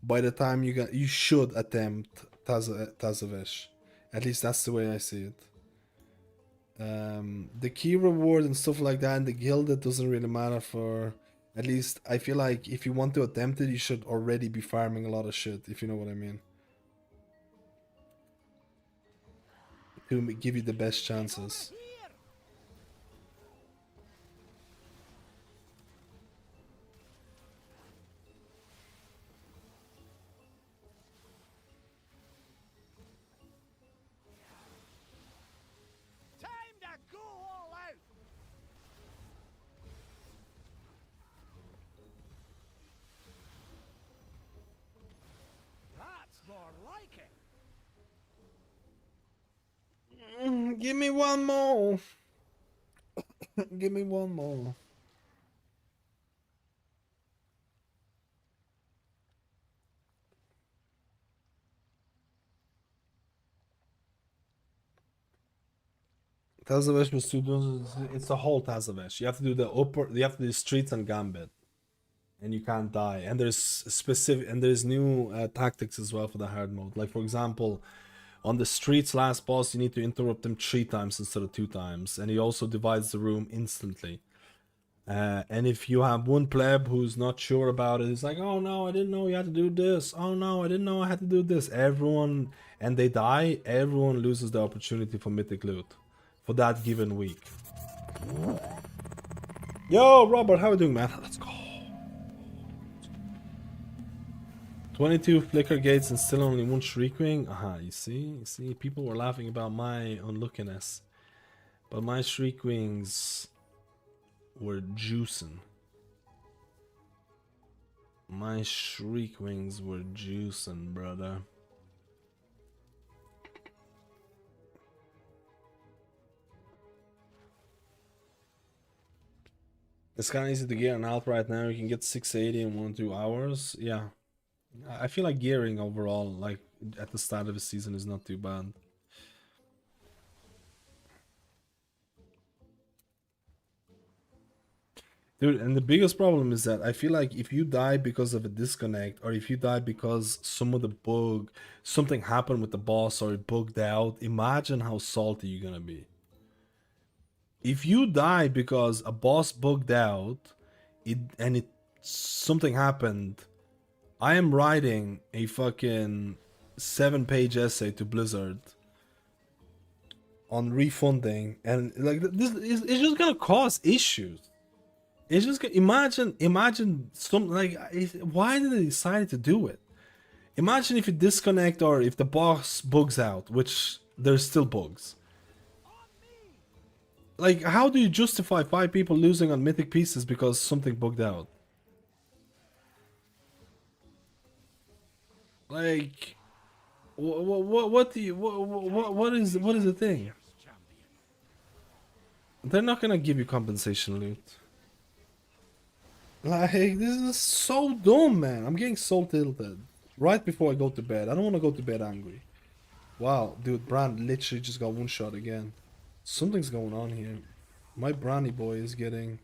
Speaker 2: by the time you should attempt Tazavesh. At least that's the way I see it. The key reward and stuff like that in the guild, that doesn't really matter for At least I feel like if you want to attempt it, you should already be farming a lot of shit, if you know what I mean. To give you the best chances.
Speaker 16: Time to go all out. That's more like it.
Speaker 2: Give me one more. Give me one more. Tazavesh was it's the whole Tazavesh. You have to do the upper, you have to do streets and gambit, and you can't die. And there's specific, and there's new tactics as well for the hard mode. Like for example, on the streets last boss, you need to interrupt them 3 times instead of 2 times, and he also divides the room instantly. And if you have one pleb who's not sure about it, it's like, oh no, I didn't know you had to do this. Oh no, I didn't know I had to do this. Everyone, and they die, everyone loses the opportunity for mythic loot for that given week. Yo, Robert, how are you doing, man? Let's go. 22 flicker gates and still only 1 shriekwing. You see, people were laughing about my unluckiness, but my shriekwings were juicing. My shriek-wings were juicing, brother. It's kind of easy to gear an alt right now. You can get 680 in 1 or 2 hours. Yeah. I feel like gearing overall, like at the start of the season, is not too bad. Dude, and the biggest problem is that I feel like if you die because of a disconnect, or if you die because something happened with the boss or it bugged out, imagine how salty you're gonna be. If you die because a boss bugged out, something happened, I am writing a fucking 7-page essay to Blizzard on refunding, and like this is, it's just gonna cause issues. It's just imagine some like why did they decide to do it? Imagine if you disconnect or if the boss bugs out, which there's still bugs. Like, how do you justify 5 people losing on mythic pieces because something bugged out? Like, what is the thing? They're not gonna give you compensation loot. Like, this is so dumb, man. I'm getting so tilted. Right before I go to bed. I don't want to go to bed angry. Wow, dude, Brand literally just got 1-shot again. Something's going on here. My Brandy boy is getting...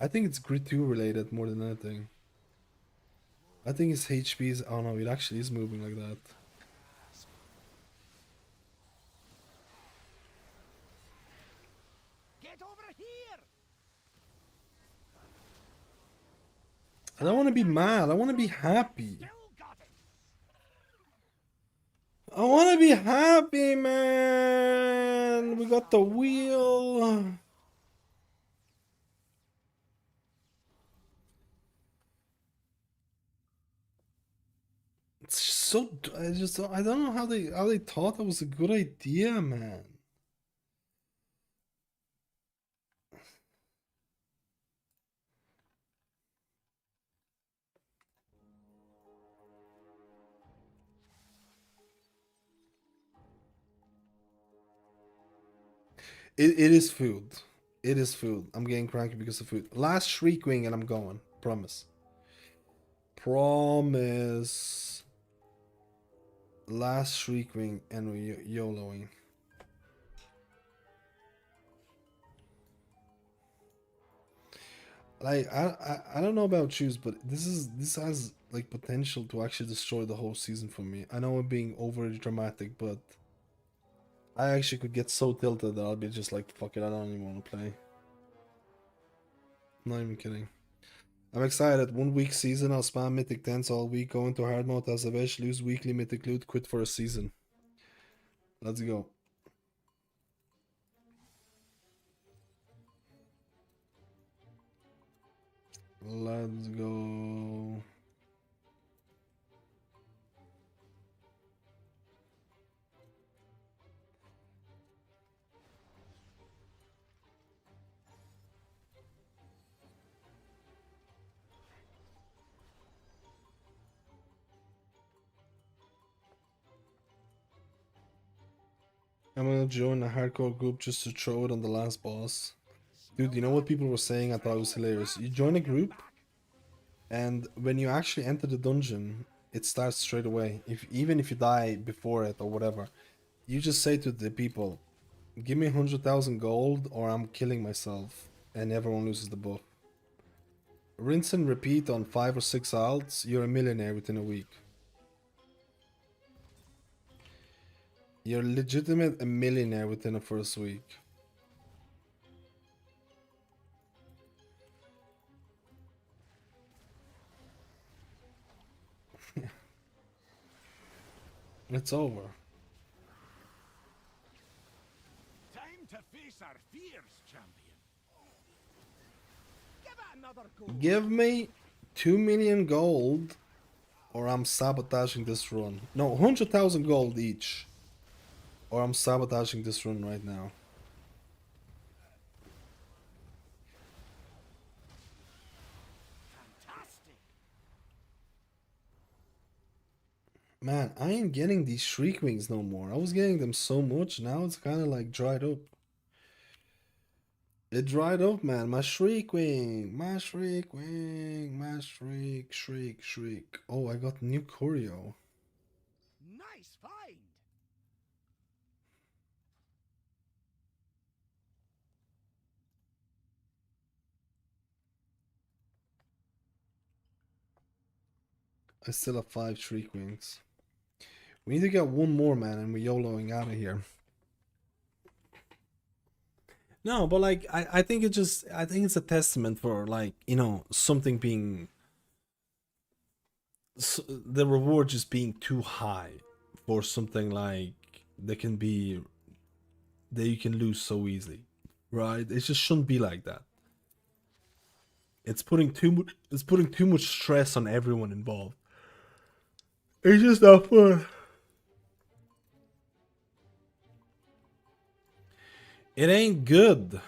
Speaker 2: I think it's Grid 2 related more than anything. I think his HP is... Oh no, it actually is moving like that. I don't want to be mad. I want to be happy. I want to be happy, man. We got the wheel. It's so... I don't know how they thought that was a good idea, man. It is food. It is food. I'm getting cranky because of food. Last Shriekwing and I'm going. Promise. Promise. Last Shriekwing and we're YOLOing. Like, I don't know about choose, but this has like potential to actually destroy the whole season for me. I know I'm being overly dramatic, but I actually could get so tilted that I'll be just like, fuck it, I don't even want to play. I'm not even kidding. I'm excited. 1 week season. I'll spam Mythic 10s all week. Go into hard mode Tazavesh. Lose weekly Mythic loot. Quit for a season. Let's go. Let's go. I'm gonna join a hardcore group just to throw it on the last boss. Dude, you know what people were saying? I thought it was hilarious. You join a group, and when you actually enter the dungeon, it starts straight away. Even if you die before it or whatever, you just say to the people, give me 100,000 gold or I'm killing myself, and everyone loses the buff. Rinse and repeat on 5 or 6 alts, you're a millionaire within a week. You're legitimate a millionaire within the first week. It's over.
Speaker 16: Time to face our fears, champion.
Speaker 19: Give it another go.
Speaker 2: Give me 2 million gold or I'm sabotaging this run. No, 100,000 gold each. Or I'm sabotaging this run right now.
Speaker 16: Fantastic.
Speaker 2: Man, I ain't getting these Shriek Wings no more. I was getting them so much, now it's kind of like dried up. It dried up, man. My Shriek Wing, my Shriek Wing, my Shriek, Shriek, Shriek. Oh, I got new choreo.
Speaker 16: Nice find.
Speaker 2: I still have 5 Shriek Wings. We need to get one more, man, and we're YOLOing out of here. No, but like I think I think it's a testament for, like, you know, something being the reward just being too high for something like that you can lose so easily, right? It just shouldn't be like that. It's putting too much stress on everyone involved. It's just not fun. It ain't good.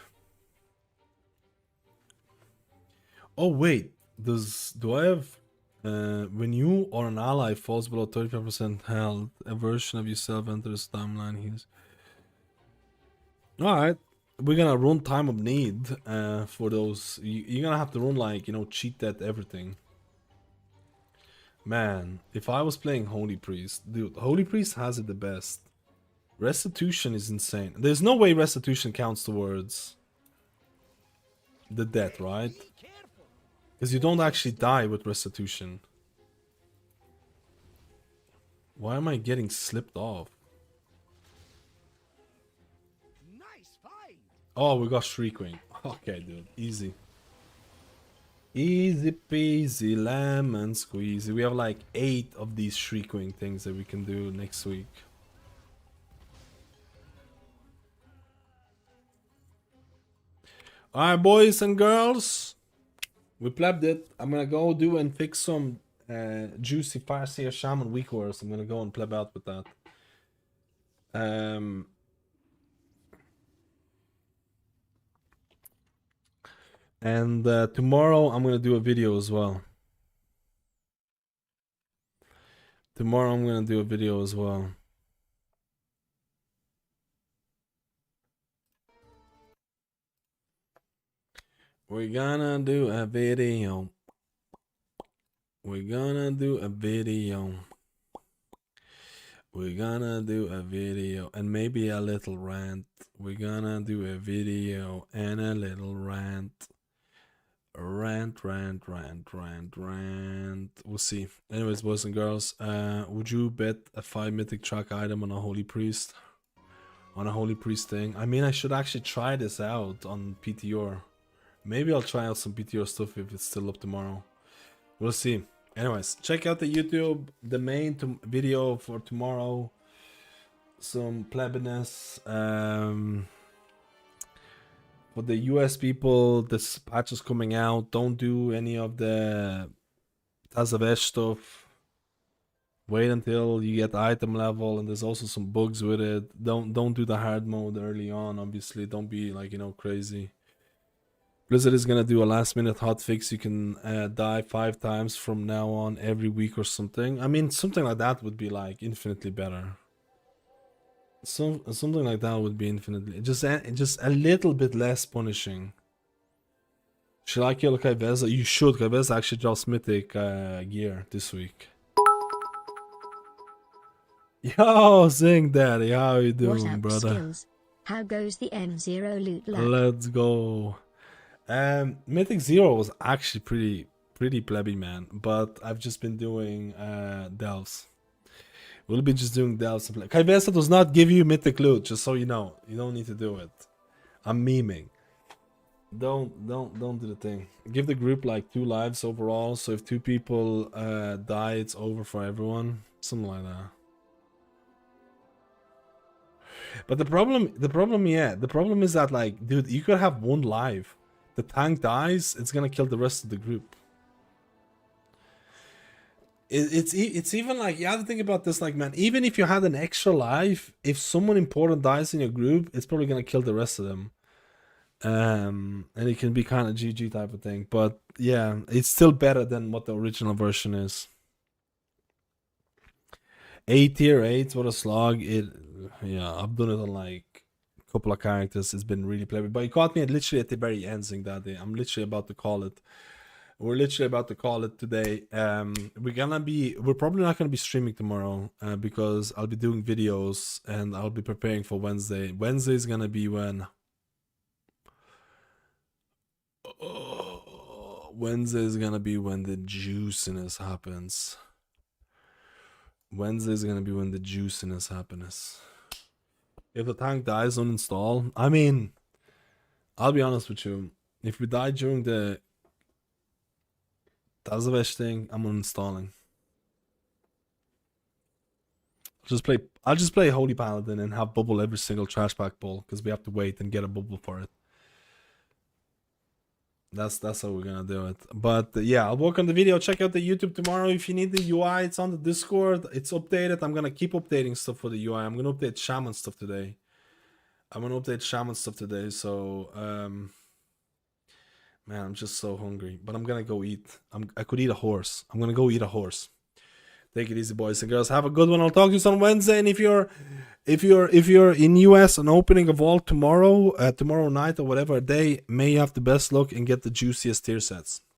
Speaker 2: Oh wait, do I have when you or an ally falls below 35% health, a version of yourself enters timeline heals. Alright. We're gonna run Time of Need for those. You're gonna have to run, like, you know, cheat that everything. Man, if I was playing Holy Priest, dude, Holy Priest has it the best. Restitution is insane. There's no way restitution counts towards the death, right? Because you don't actually die with restitution. Why am I getting slipped off?
Speaker 16: Nice find.
Speaker 2: Oh, we got Shriekwing. Okay, dude. Easy. Easy peasy lemon squeezy. We have like 8 of these Shriekwing things that we can do next week. Alright, boys and girls. We plebbed it. I'm gonna go do and fix some juicy Farseer Shaman weak wars. I'm gonna go and pleb out with that. And tomorrow I'm gonna do a video as well. Tomorrow I'm gonna do a video as well. We're gonna do a video. We're gonna do a video. We're gonna do a video and maybe a little rant. We're gonna do a video and a little rant. Rant. We'll see. Anyways, boys and girls, would you bet a 5 mythic track item on a Holy Priest? On a Holy Priest thing? I mean, I should actually try this out on PTR. Maybe I'll try out some BTR stuff if it's still up tomorrow. We'll see. Anyways, check out the YouTube, the main video for tomorrow. Some plebiness. For the US people, this patch is coming out. Don't do any of the Tazavesh stuff. Wait until you get item level, and there's also some bugs with it. Don't do the hard mode early on, obviously. Don't be like, you know, crazy. Blizzard is gonna do a last minute hotfix. You can die 5 times from now on every week or something. I mean, something like that would be like infinitely better. Something like that would be infinitely just a little bit less punishing. Should I kill Kaiveza? You should. Kaiveza actually drops Mythic gear this week. Yo, Zing Daddy, how you doing,
Speaker 20: what up,
Speaker 2: brother?
Speaker 20: Skills? How goes the M0 loot luck?
Speaker 2: Let's go. Mythic 0 was actually pretty plebby, man. But I've just been doing delves. We'll be just doing delves. Kaivesa does not give you Mythic loot, just so you know. You don't need to do it. I'm memeing. Don't do the thing. Give the group like 2 lives overall. So if 2 people die, it's over for everyone. Something like that. But the problem is that, like, dude, you could have 1 life. The tank dies, it's gonna kill the rest of the group. It's even like, you have to think about this, like, man, even if you had an extra life, if someone important dies in your group, it's probably gonna kill the rest of them. And it can be kind of GG type of thing. But yeah, it's still better than what the original version is. 8 tier 8, what a slog. Yeah, I've done it on like a couple of characters. It's been really plebby. But you caught me literally at the very end, Zing Daddy. I'm literally about to call it. We're literally about to call it today. We're probably not gonna be streaming tomorrow because I'll be doing videos and I'll be preparing for Wednesday. Wednesday is gonna be when Wednesday is gonna be when the juiciness happens. Wednesday is gonna be when the juiciness happens. If the tank dies, uninstall. I mean, I'll be honest with you. If we die during the Tazavesh thing, I'm uninstalling. I'll just play Holy Paladin and have bubble every single trash pack pull because we have to wait and get a bubble for it. That's how we're gonna do it. But yeah, I'll work on the video. Check out the YouTube tomorrow. If you need the UI, it's on the Discord. It's updated. I'm gonna keep updating stuff for the UI. I'm gonna update Shaman stuff today. So man, I'm just so hungry. But I'm gonna go eat. I could eat a horse. I'm gonna go eat a horse. Take it easy, boys and girls. Have a good one. I'll talk to you on Wednesday. And if you're in US, an opening of all tomorrow, tomorrow night or whatever day, may you have the best luck and get the juiciest tier sets.